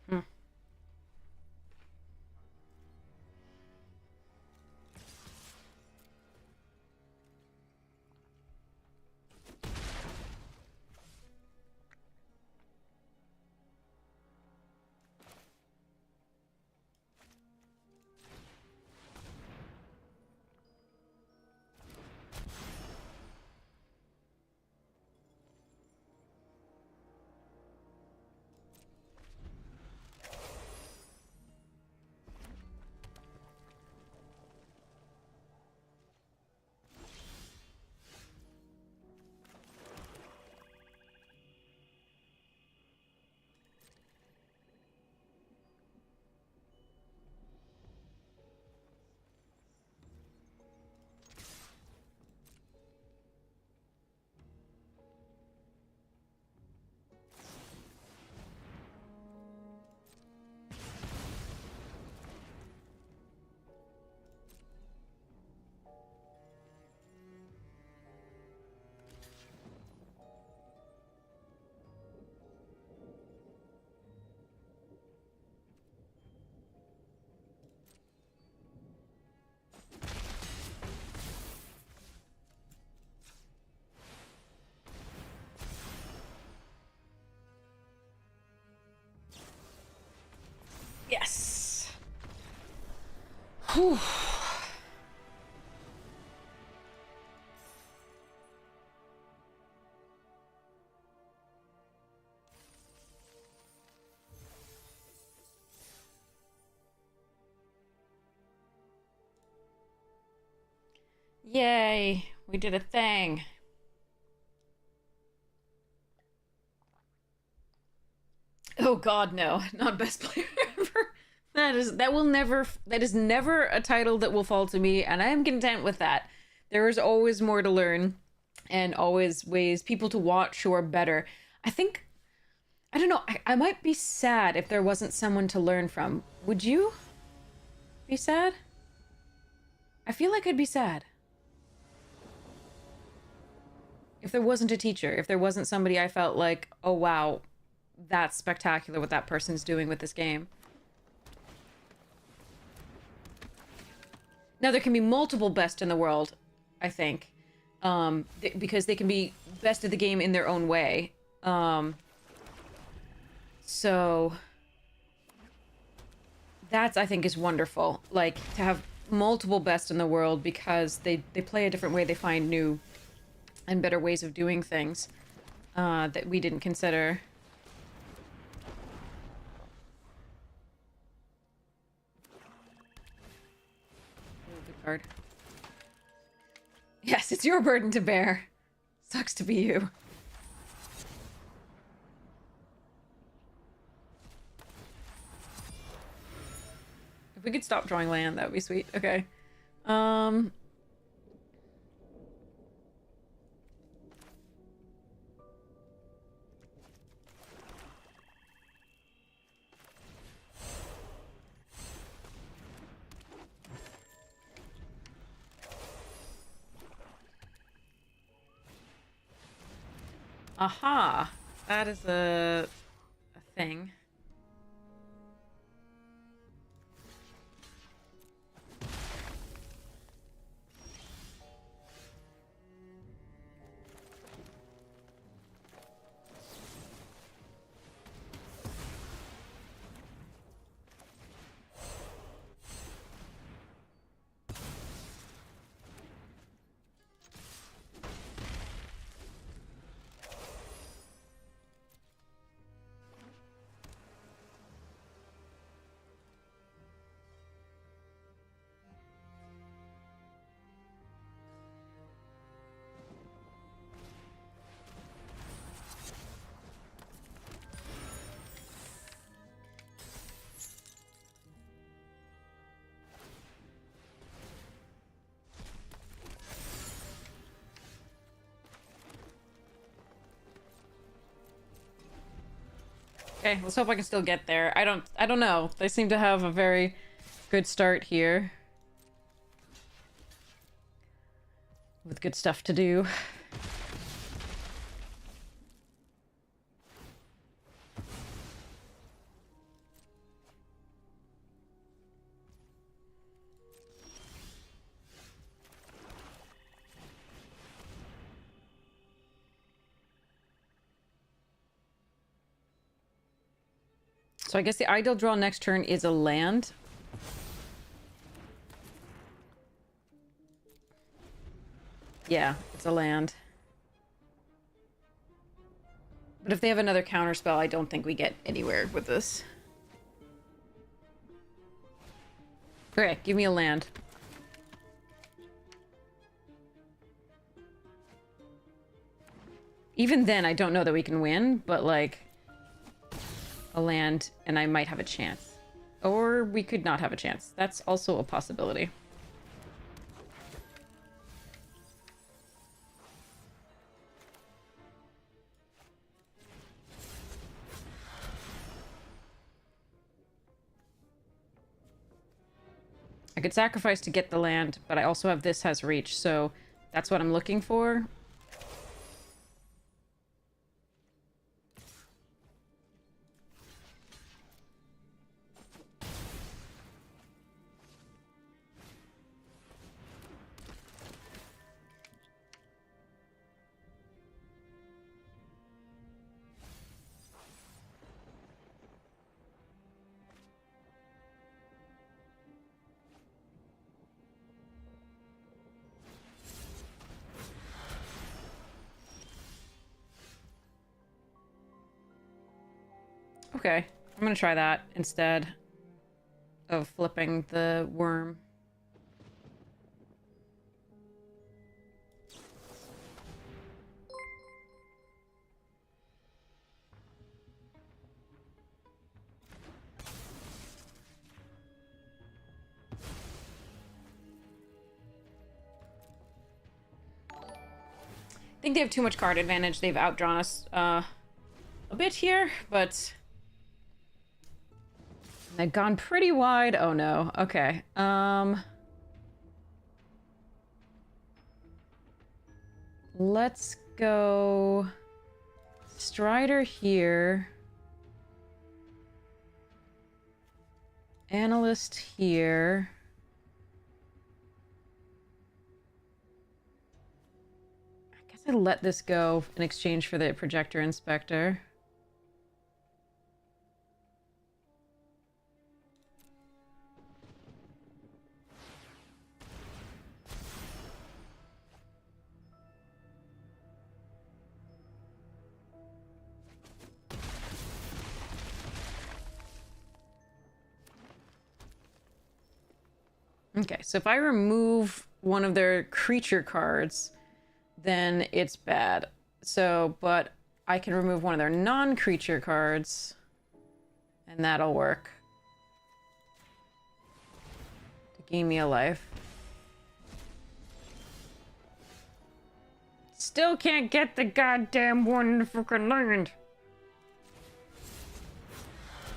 Hmm. Yes. Whew. Yay, we did a thing. Oh god, no. Not best player ever. That is never a title that will fall to me, and I am content with that. There is always more to learn and always ways people to watch who are better. I think I don't know, I might be sad if there wasn't someone to learn from. Would you be sad? I feel like I'd be sad. If there wasn't a teacher, if there wasn't somebody I felt like, oh wow, that's spectacular what that person's doing with this game. Now there can be multiple best in the world, I think, because they can be best of the game in their own way. So that's, I think, is wonderful. Like, to have multiple best in the world because they play a different way. They find new and better ways of doing things that we didn't consider. Oh, good card. Yes, it's your burden to bear. Sucks to be you. If we could stop drawing land, that would be sweet. Okay. Aha! That is a thing. Okay, let's hope I can still get there. I don't know. They seem to have a very good start here. With good stuff to do. So I guess the ideal draw next turn is a land. Yeah, it's a land. But if they have another counterspell, I don't think we get anywhere with this. Okay, give me a land. Even then, I don't know that we can win, but like... a land, and I might have a chance. Or we could not have a chance. That's also a possibility. I could sacrifice to get the land, but I also have this has reach, so that's what I'm looking for. Okay, I'm gonna try that instead of flipping the worm. I think they have too much card advantage. They've outdrawn us a bit here, but they've gone pretty wide. Oh no. Okay. Let's go Strider here. Analyst here. I guess I let this go in exchange for the Projector Inspector. Okay, so if I remove one of their creature cards, then it's bad. So, but I can remove one of their non-creature cards, and that'll work. To gain me a life. Still can't get the goddamn one in the freaking land.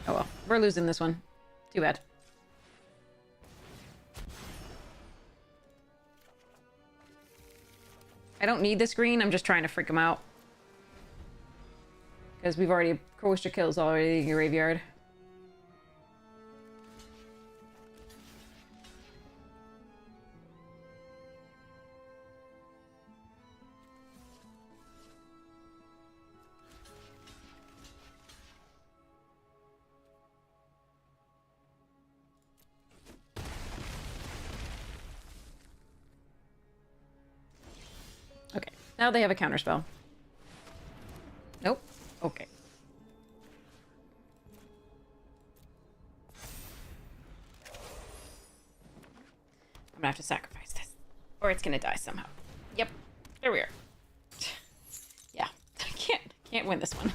Oh well, we're losing this one. Too bad. I don't need this green, I'm just trying to freak him out. Because we've already... Coaster kills already in your graveyard. Okay, now they have a counterspell. Nope. Okay. I'm gonna have to sacrifice this. Or it's gonna die somehow. Yep. There we are. Yeah. I can't win this one.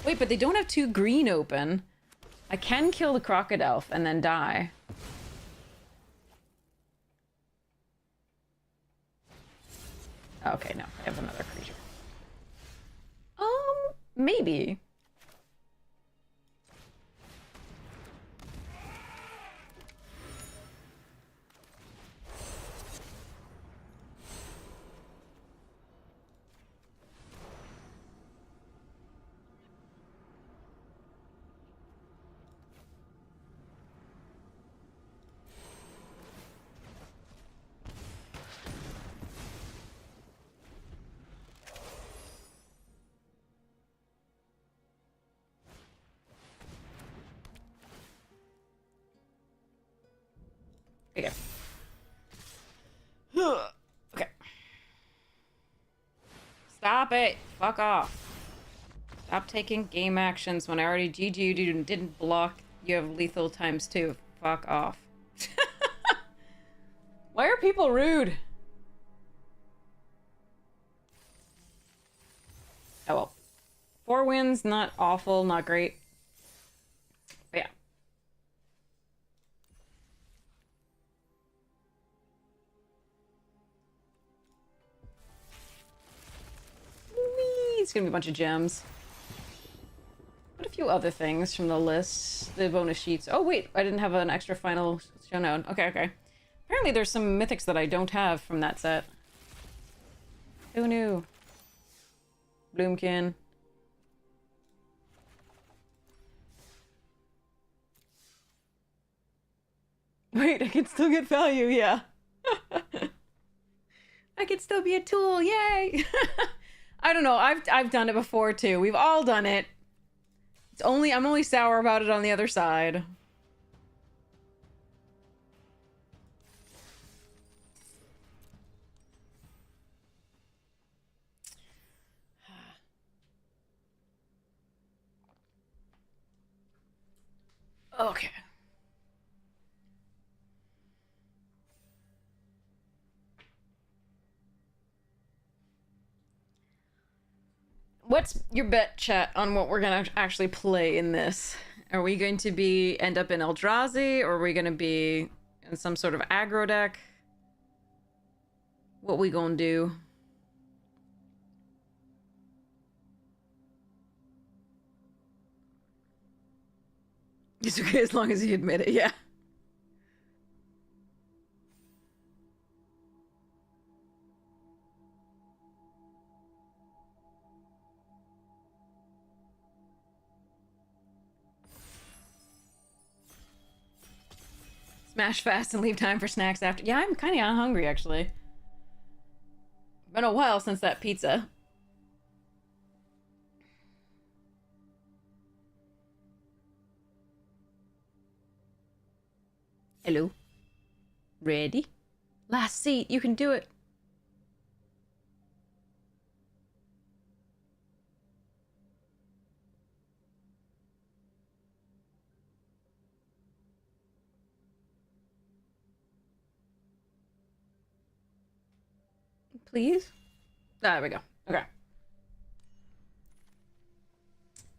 Wait, but they don't have 2 green open. I can kill the crocodile and then die. Okay, no. I have another creature. Maybe. Okay. Okay. Stop it. Fuck off. Stop taking game actions when I already GG'd you and didn't block. You have lethal ×2. Fuck off. Why are people rude? Oh well. 4 wins, not awful, not great. But yeah. Whee! It's gonna be a bunch of gems. What a few other things from the list, the bonus sheets. Oh wait, I didn't have an extra final showdown. Okay, okay. Apparently there's some mythics that I don't have from that set. Who knew? Bloomkin. Wait, I can still get value, yeah. I can still be a tool, yay! I don't know, I've done it before too. We've all done it. I'm only sour about it on the other side. Okay. What's your bet, chat, on what we're gonna actually play in this? Are we going to end up in Eldrazi, or are we gonna be in some sort of aggro deck? What we gonna do? It's okay as long as you admit it, yeah. Smash fast and leave time for snacks after. Yeah, I'm kind of hungry, actually. Been a while since that pizza. Hello. Ready? Last seat, you can do it. please. There we go. Okay.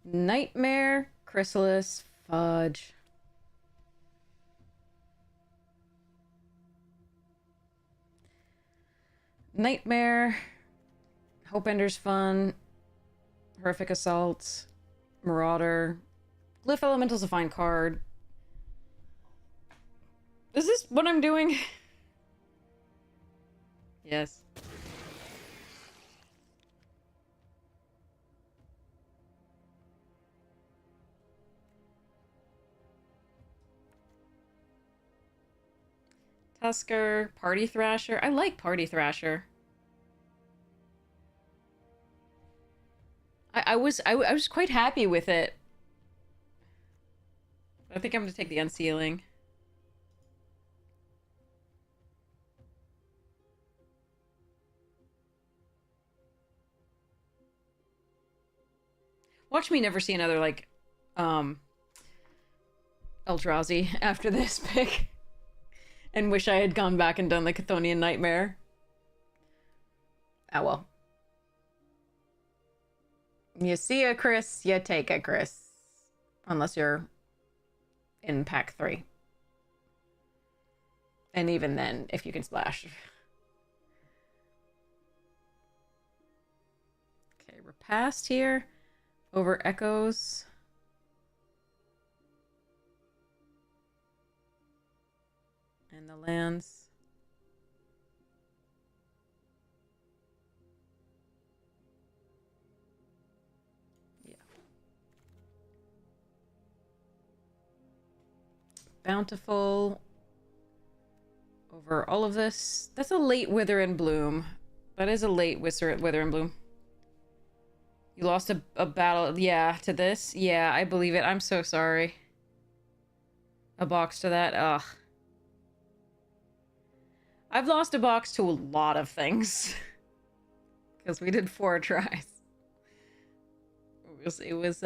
Nightmare, Chrysalis, Fudge. Nightmare, Hope Ender's Fun, Horrific Assault, Marauder. Glyph Elemental's a fine card. Is this what I'm doing? Yes. Tusker, Party Thrasher. I like Party Thrasher. I was quite happy with it. I think I'm gonna take the Unsealing. Watch me never see another, like, Eldrazi after this pick. And wish I had gone back and done the Chthonian Nightmare. Ah, well. You see a Chris, you take a Chris. Unless you're in pack 3. And even then, if you can splash. Okay, we're past here. Over Echoes. And the lands. Yeah. Bountiful. Over all of this. That's a late Wither and Bloom. That is a late Wither and Bloom. You lost a battle. Yeah, to this? Yeah, I believe it. I'm so sorry. A box to that? Ugh. I've lost a box to a lot of things. Because we did 4 tries. It was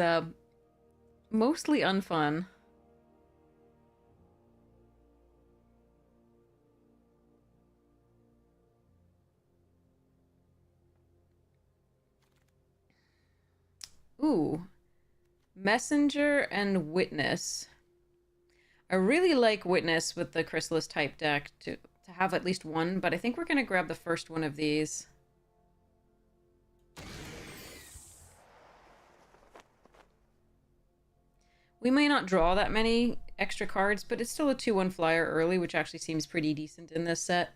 mostly unfun. Ooh. Messenger and Witness. I really like Witness with the Chrysalis type deck to have at least one, but I think we're going to grab the first one of these. We may not draw that many extra cards, but it's still a 2/1 flyer early, which actually seems pretty decent in this set.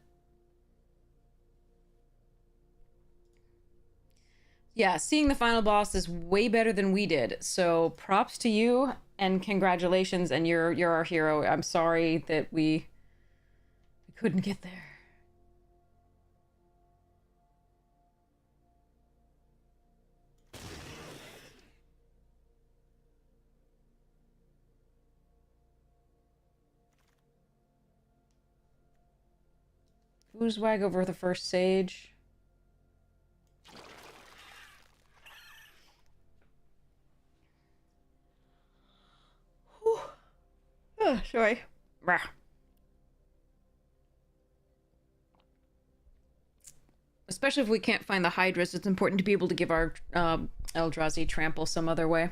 Yeah, seeing the final boss is way better than we did. So props to you and congratulations, and you're our hero. I'm sorry that we couldn't get there. Oozewag over the first Sage. Oh, sorry. Rah. Especially if we can't find the Hydras, it's important to be able to give our Eldrazi trample some other way.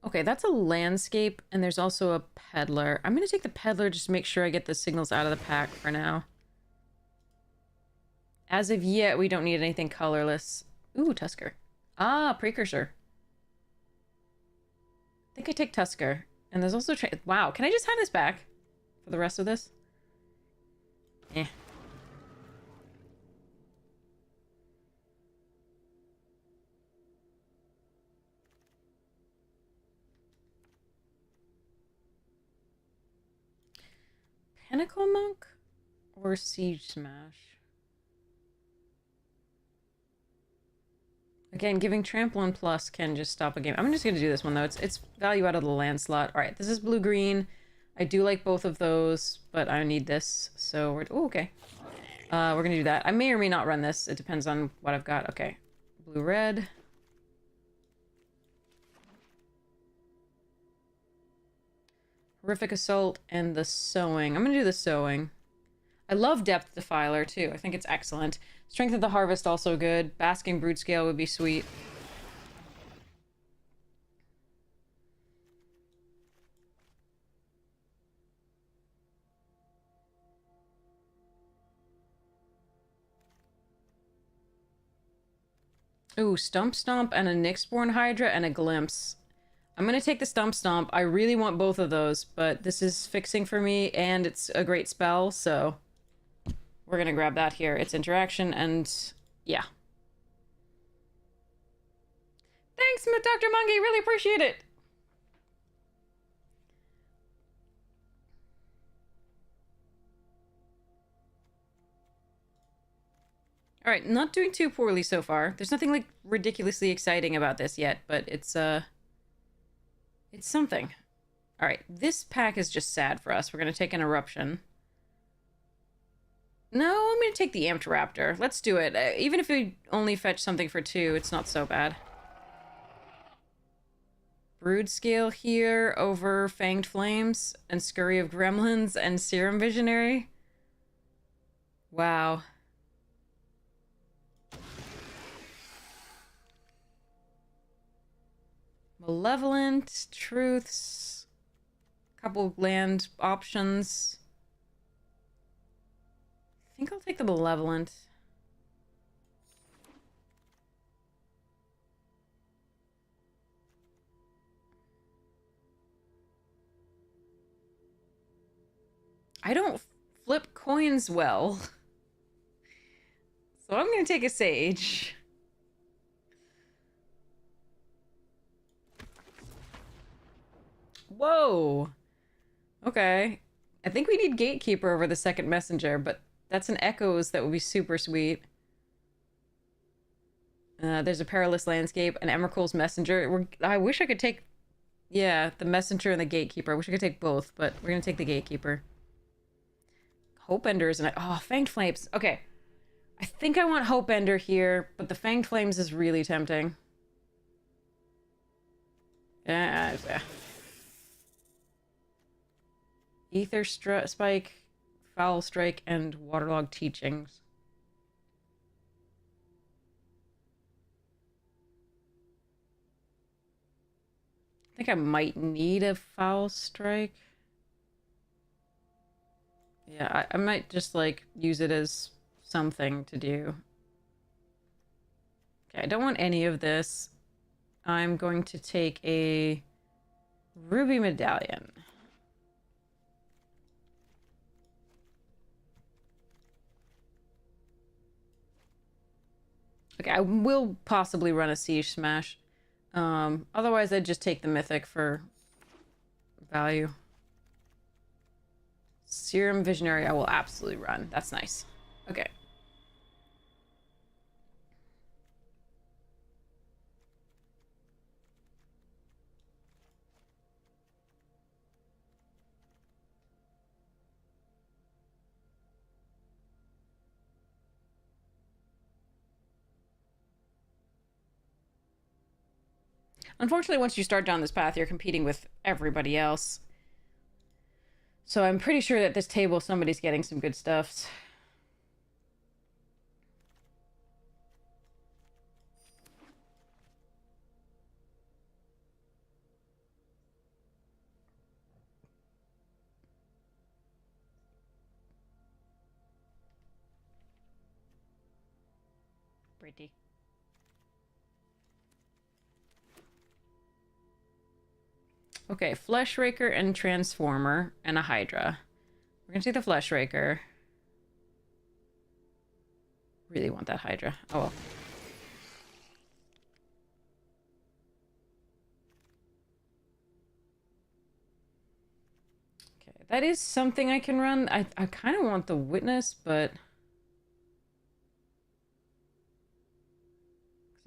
Okay, that's a landscape, and there's also a peddler. I'm going to take the peddler just to make sure I get the signals out of the pack for now. As of yet, we don't need anything colorless. Ooh, Tusker. Ah, Precursor. I think I take Tusker. And there's also... Wow, can I just have this back for the rest of this? Eh. Pinnacle Monk or Siege Smash? Again, giving Trampoline Plus can just stop a game. I'm just going to do this one, though. It's value out of the land slot. All right, this is blue-green. I do like both of those, but I need this. So we're... Oh, okay. We're going to do that. I may or may not run this. It depends on what I've got. Okay. Blue-red. Horrific Assault and the Sowing. I'm going to do the Sowing. I love Depth Defiler, too. I think it's excellent. Strength of the Harvest, also good. Basking Brute Scale would be sweet. Ooh, Stump Stomp and a Nyxborn Hydra and a Glimpse. I'm gonna take the Stump Stomp. I really want both of those, but this is fixing for me, and it's a great spell, so... we're gonna grab that here. It's interaction, and... yeah. Thanks, Dr. Mungie! Really appreciate it! Alright, not doing too poorly so far. There's nothing, like, ridiculously exciting about this yet, but it's something. Alright, this pack is just sad for us. We're gonna take an Eruption. No, I'm gonna take the Amped Raptor. Let's do it. Even if we only fetch something for 2, it's not so bad. Brood Scale here over Fanged Flames and Scurry of Gremlins and Serum Visionary. Wow. Malevolent, Truths, couple land options. I think I'll take the Malevolent. I don't flip coins well. So I'm gonna take a Sage. Whoa. Okay. I think we need Gatekeeper over the second Messenger, but that's an Echoes that would be super sweet. There's a Perilous Landscape, an Emrakul's Messenger. I wish I could take... yeah, the Messenger and the Gatekeeper. I wish I could take both, but we're gonna take the Gatekeeper. Hopeender is an... oh, Fanged Flames. Okay. I think I want Hopeender here, but the Fanged Flames is really tempting. Yeah. Ether Spike, Foul Strike, and Waterlogged Teachings. I think I might need a Foul Strike. Yeah, I might just, like, use it as something to do. Okay, I don't want any of this. I'm going to take a Ruby Medallion. Okay, I will possibly run a Siege Smash. Otherwise, I'd just take the Mythic for value. Serum Visionary, I will absolutely run. That's nice. Okay. Unfortunately, once you start down this path, you're competing with everybody else. So I'm pretty sure that this table, somebody's getting some good stuffs. Pretty. Okay, Flesh Raker and Transformer and a Hydra. We're gonna take the Flesh Raker. Really want that Hydra. Oh well. Okay, that is something I can run. I kind of want the Witness, but...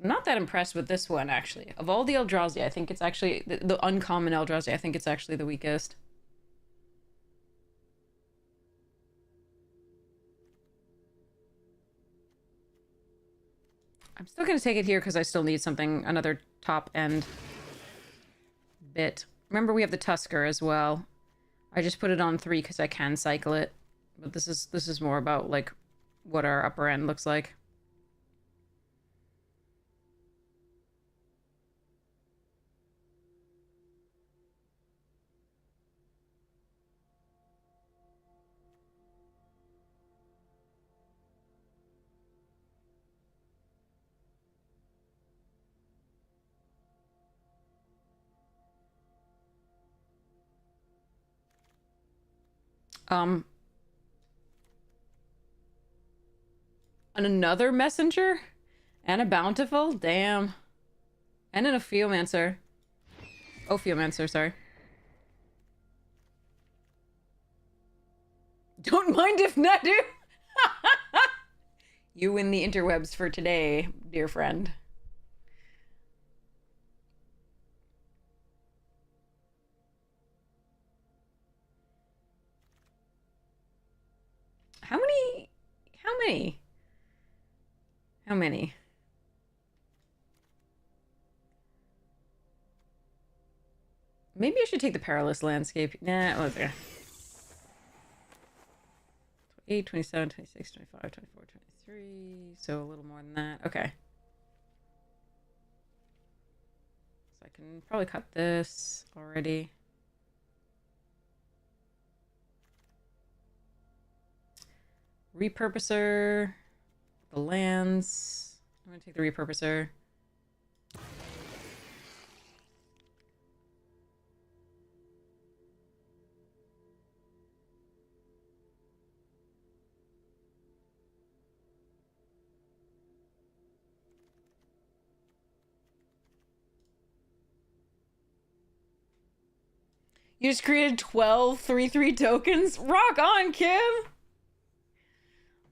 I'm not that impressed with this one, actually. Of all the Eldrazi, I think it's actually... the uncommon Eldrazi, I think it's actually the weakest. I'm still going to take it here because I still need something, another top-end bit. Remember, we have the Tusker as well. I just put it on 3 because I can cycle it. But this is more about like what our upper end looks like. And another messenger? And a bountiful? Damn. And an Ophiomancer. Ophiomancer, sorry. Don't mind if Nadu! You win the interwebs for today, dear friend. How many? How many? How many? Maybe I should take the Perilous Landscape. Nah, what's there? 28, 27, 26, 25, 24, 23. So a little more than that. Okay. So I can probably cut this already. Repurposer. The lands. I'm going to take the repurposer. You just created 12 3/3 tokens? Rock on, Kim!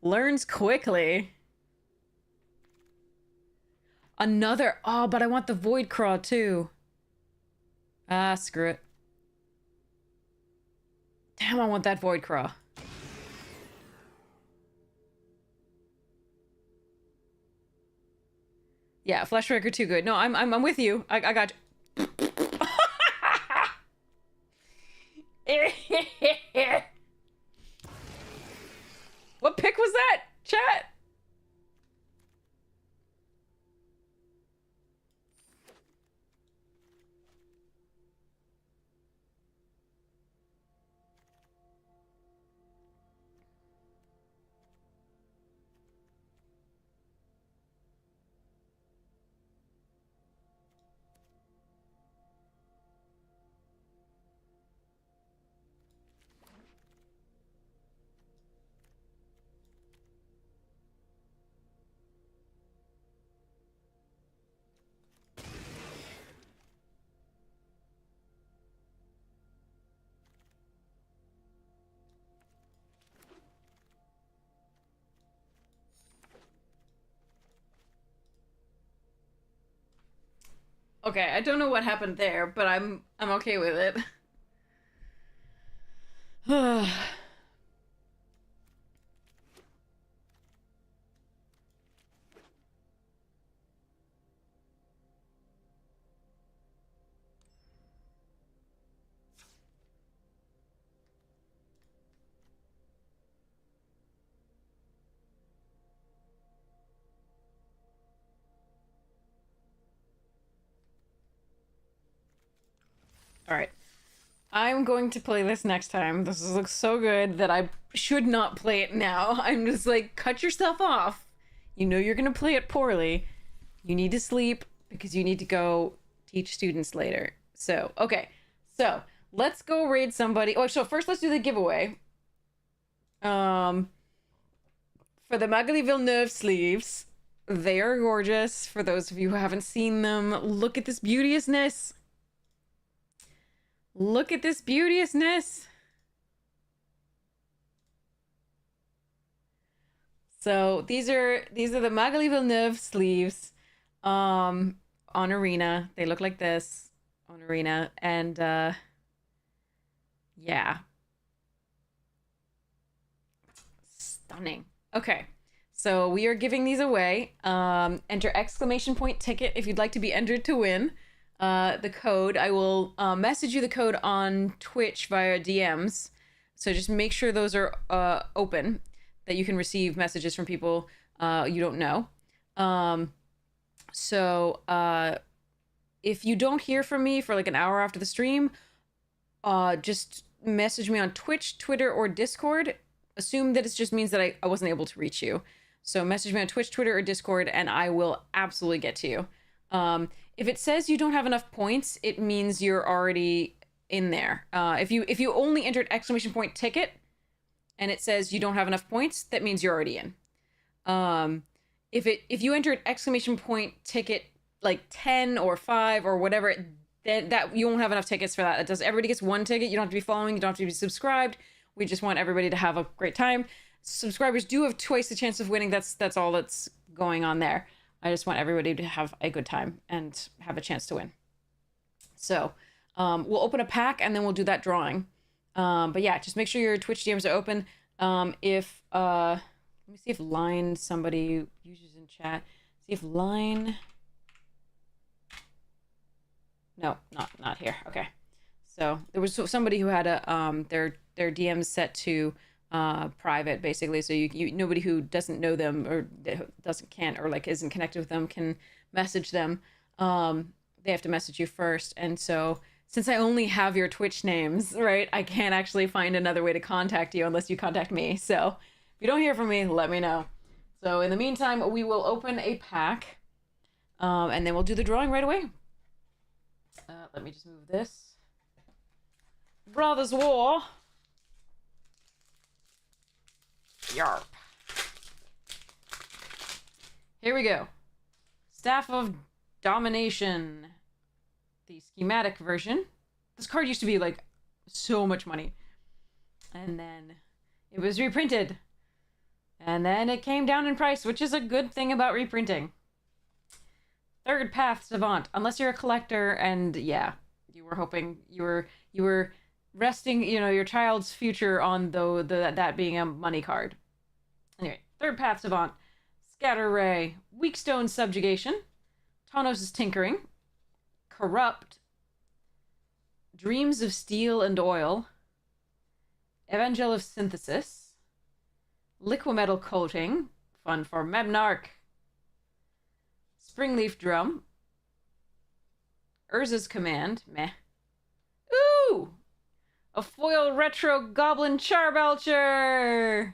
Learns quickly. Another. Oh, but I want the Void Craw too. Ah, screw it. Damn, I want that Void Craw. Yeah, Flesh Wrecker too good. No, I'm with you. I got you. What pick was that? Chat. Okay, I don't know what happened there, but I'm okay with it. All right. I'm going to play this next time. This looks so good that I should not play it now. I'm just like, cut yourself off. You know you're going to play it poorly. You need to sleep because you need to go teach students later. So, okay. So, let's go raid somebody. Oh, so first let's do the giveaway. For the Magali Villeneuve sleeves. They are gorgeous. For those of you who haven't seen them, look at this beauteousness. Look at this beauteousness. So these are the Magali Villeneuve sleeves on Arena. They look like this on Arena, and yeah. Stunning. Okay. So we are giving these away. Enter !ticket if you'd like to be entered to win. The code, I will message you the code on Twitch via DMs. So just make sure those are open, that you can receive messages from people you don't know. If you don't hear from me for like an hour after the stream, just message me on Twitch, Twitter, or Discord. Assume that it just means that I wasn't able to reach you. So message me on Twitch, Twitter, or Discord, and I will absolutely get to you. If it says you don't have enough points, it means you're already in there. If you only entered !ticket and it says you don't have enough points, that means you're already in. If you entered !ticket like 10 or 5 or whatever, then that you won't have enough tickets for that. It does. Everybody gets 1 ticket. You don't have to be following. You don't have to be subscribed. We just want everybody to have a great time. Subscribers do have twice the chance of winning. That's all that's going on there. I just want everybody to have a good time and have a chance to win. So we'll open a pack and then we'll do that drawing. But yeah, just make sure your Twitch DMs are open. Let me see if Line somebody uses in chat. See if Line. No, not here. Okay. So there was somebody who had a their DMs set to private, basically, so you nobody who doesn't know them or can't or like isn't connected with them can message them. They have to message you first. And so since I only have your Twitch names, right, I can't actually find another way to contact you unless you contact me. So if you don't hear from me, let me know. So in the meantime, we will open a pack, and then we'll do the drawing right away. Let me just move this. Brothers War. Yarp. Here we go. Staff of Domination. The schematic version. This card used to be like so much money. And then it was reprinted. And then it came down in price, which is a good thing about reprinting. Third Path Savant. Unless you're a collector and yeah, you were hoping you were resting, your child's future on that being a money card. Anyway, Third Path Savant, Scatter Ray, Weakstone Subjugation, Tanos' Tinkering, Corrupt, Dreams of Steel and Oil, Evangel of Synthesis, Liquimetal Coating, fun for Mebnarch, Springleaf Drum, Urza's Command, meh. Ooh! A foil retro goblin Charbelcher!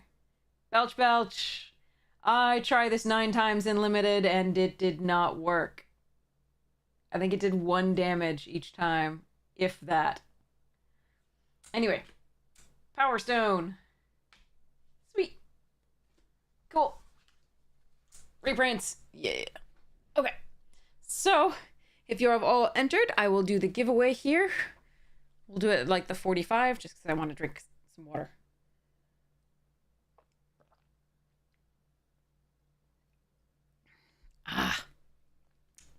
Belch. I tried this 9 times in limited and it did not work. I think it did 1 damage each time, if that. Anyway, Power Stone. Sweet. Cool. Reprints. Yeah. Okay. So, if you have all entered, I will do the giveaway here. We'll do it like the 45, just because I want to drink some water. Ah,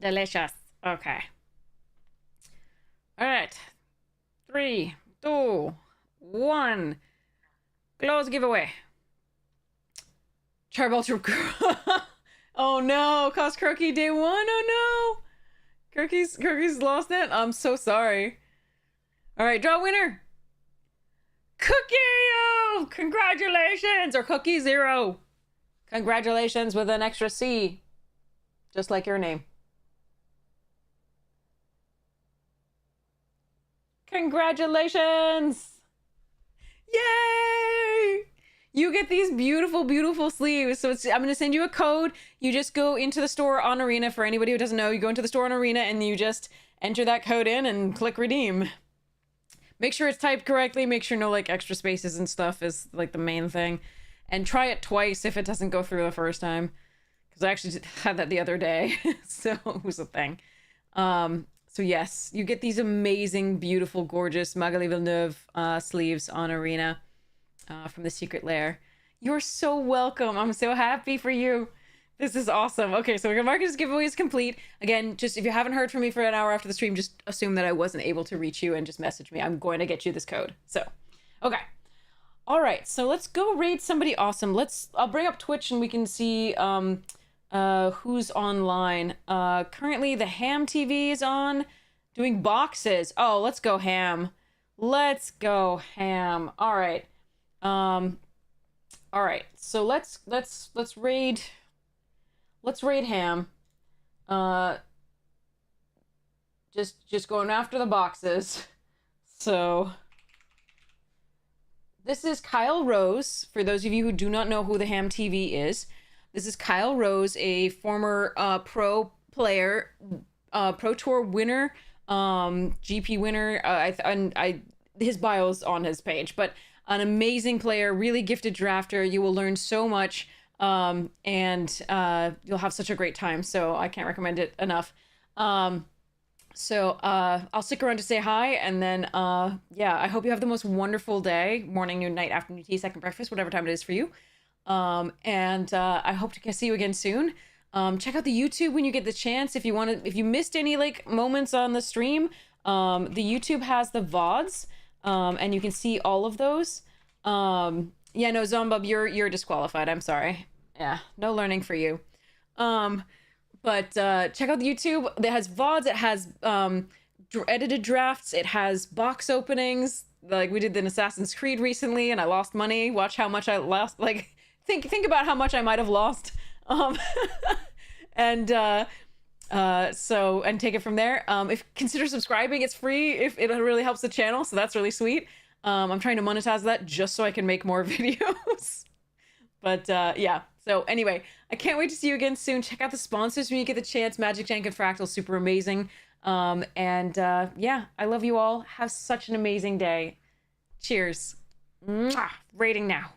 delicious. Okay. All right. 3, 2, 1. Close giveaway. Charbelcher. Oh no, cost Croaky day 1. Oh no. Croaky's lost it. I'm so sorry. All right, draw winner. Cookie! Congratulations! Or Cookie 0. Congratulations with an extra C. Just like your name. Congratulations! Yay! You get these beautiful, beautiful sleeves. So I'm going to send you a code. You just go into the store on Arena. For anybody who doesn't know, you go into the store on Arena and you just enter that code in and click redeem. Make sure it's typed correctly. Make sure no like extra spaces and stuff is like the main thing. And try it twice if it doesn't go through the first time. Because I actually had that the other day. So it was a thing. So yes, you get these amazing, beautiful, gorgeous Magali Villeneuve sleeves on Arena from the Secret Lair. You're so welcome. I'm so happy for you. This is awesome. Okay, so we're gonna mark this giveaway is complete. Again, just if you haven't heard from me for an hour after the stream, just assume that I wasn't able to reach you and just message me. I'm going to get you this code. So, okay. All right, so let's go raid somebody awesome. I'll bring up Twitch and we can see who's online. Currently the Ham TV is on doing boxes. Oh, let's go Ham. Let's go Ham. All right. All right, so let's raid ham. Just going after the boxes. So this is Kyle Rose. For those of you who do not know who the Ham TV is, this is Kyle Rose, a former pro player, pro tour winner, GP winner. His bio's on his page, but an amazing player, really gifted drafter. You will learn so much, and you'll have such a great time. So I can't recommend it enough. So I'll stick around to say hi, and then yeah, I hope you have the most wonderful day, morning, noon, night, afternoon tea, second breakfast, whatever time it is for you. And I hope to see you again soon. Check out the YouTube when you get the chance. If you missed any like moments on the stream, the YouTube has the VODs, and you can see all of those. Yeah, no, Zombub, you're disqualified. I'm sorry. Yeah, no learning for you. But check out the YouTube. It has VODs. It has edited drafts. It has box openings. Like we did in Assassin's Creed recently, and I lost money. Watch how much I lost. Like think about how much I might have lost. And so take it from there. If consider subscribing. It's free. If it really helps the channel, so that's really sweet. I'm trying to monetize that just so I can make more videos. But yeah. So anyway, I can't wait to see you again soon. Check out the sponsors when you get the chance. Magic Jank and Fractal, super amazing. And yeah, I love you all. Have such an amazing day. Cheers. Mwah. Rating now.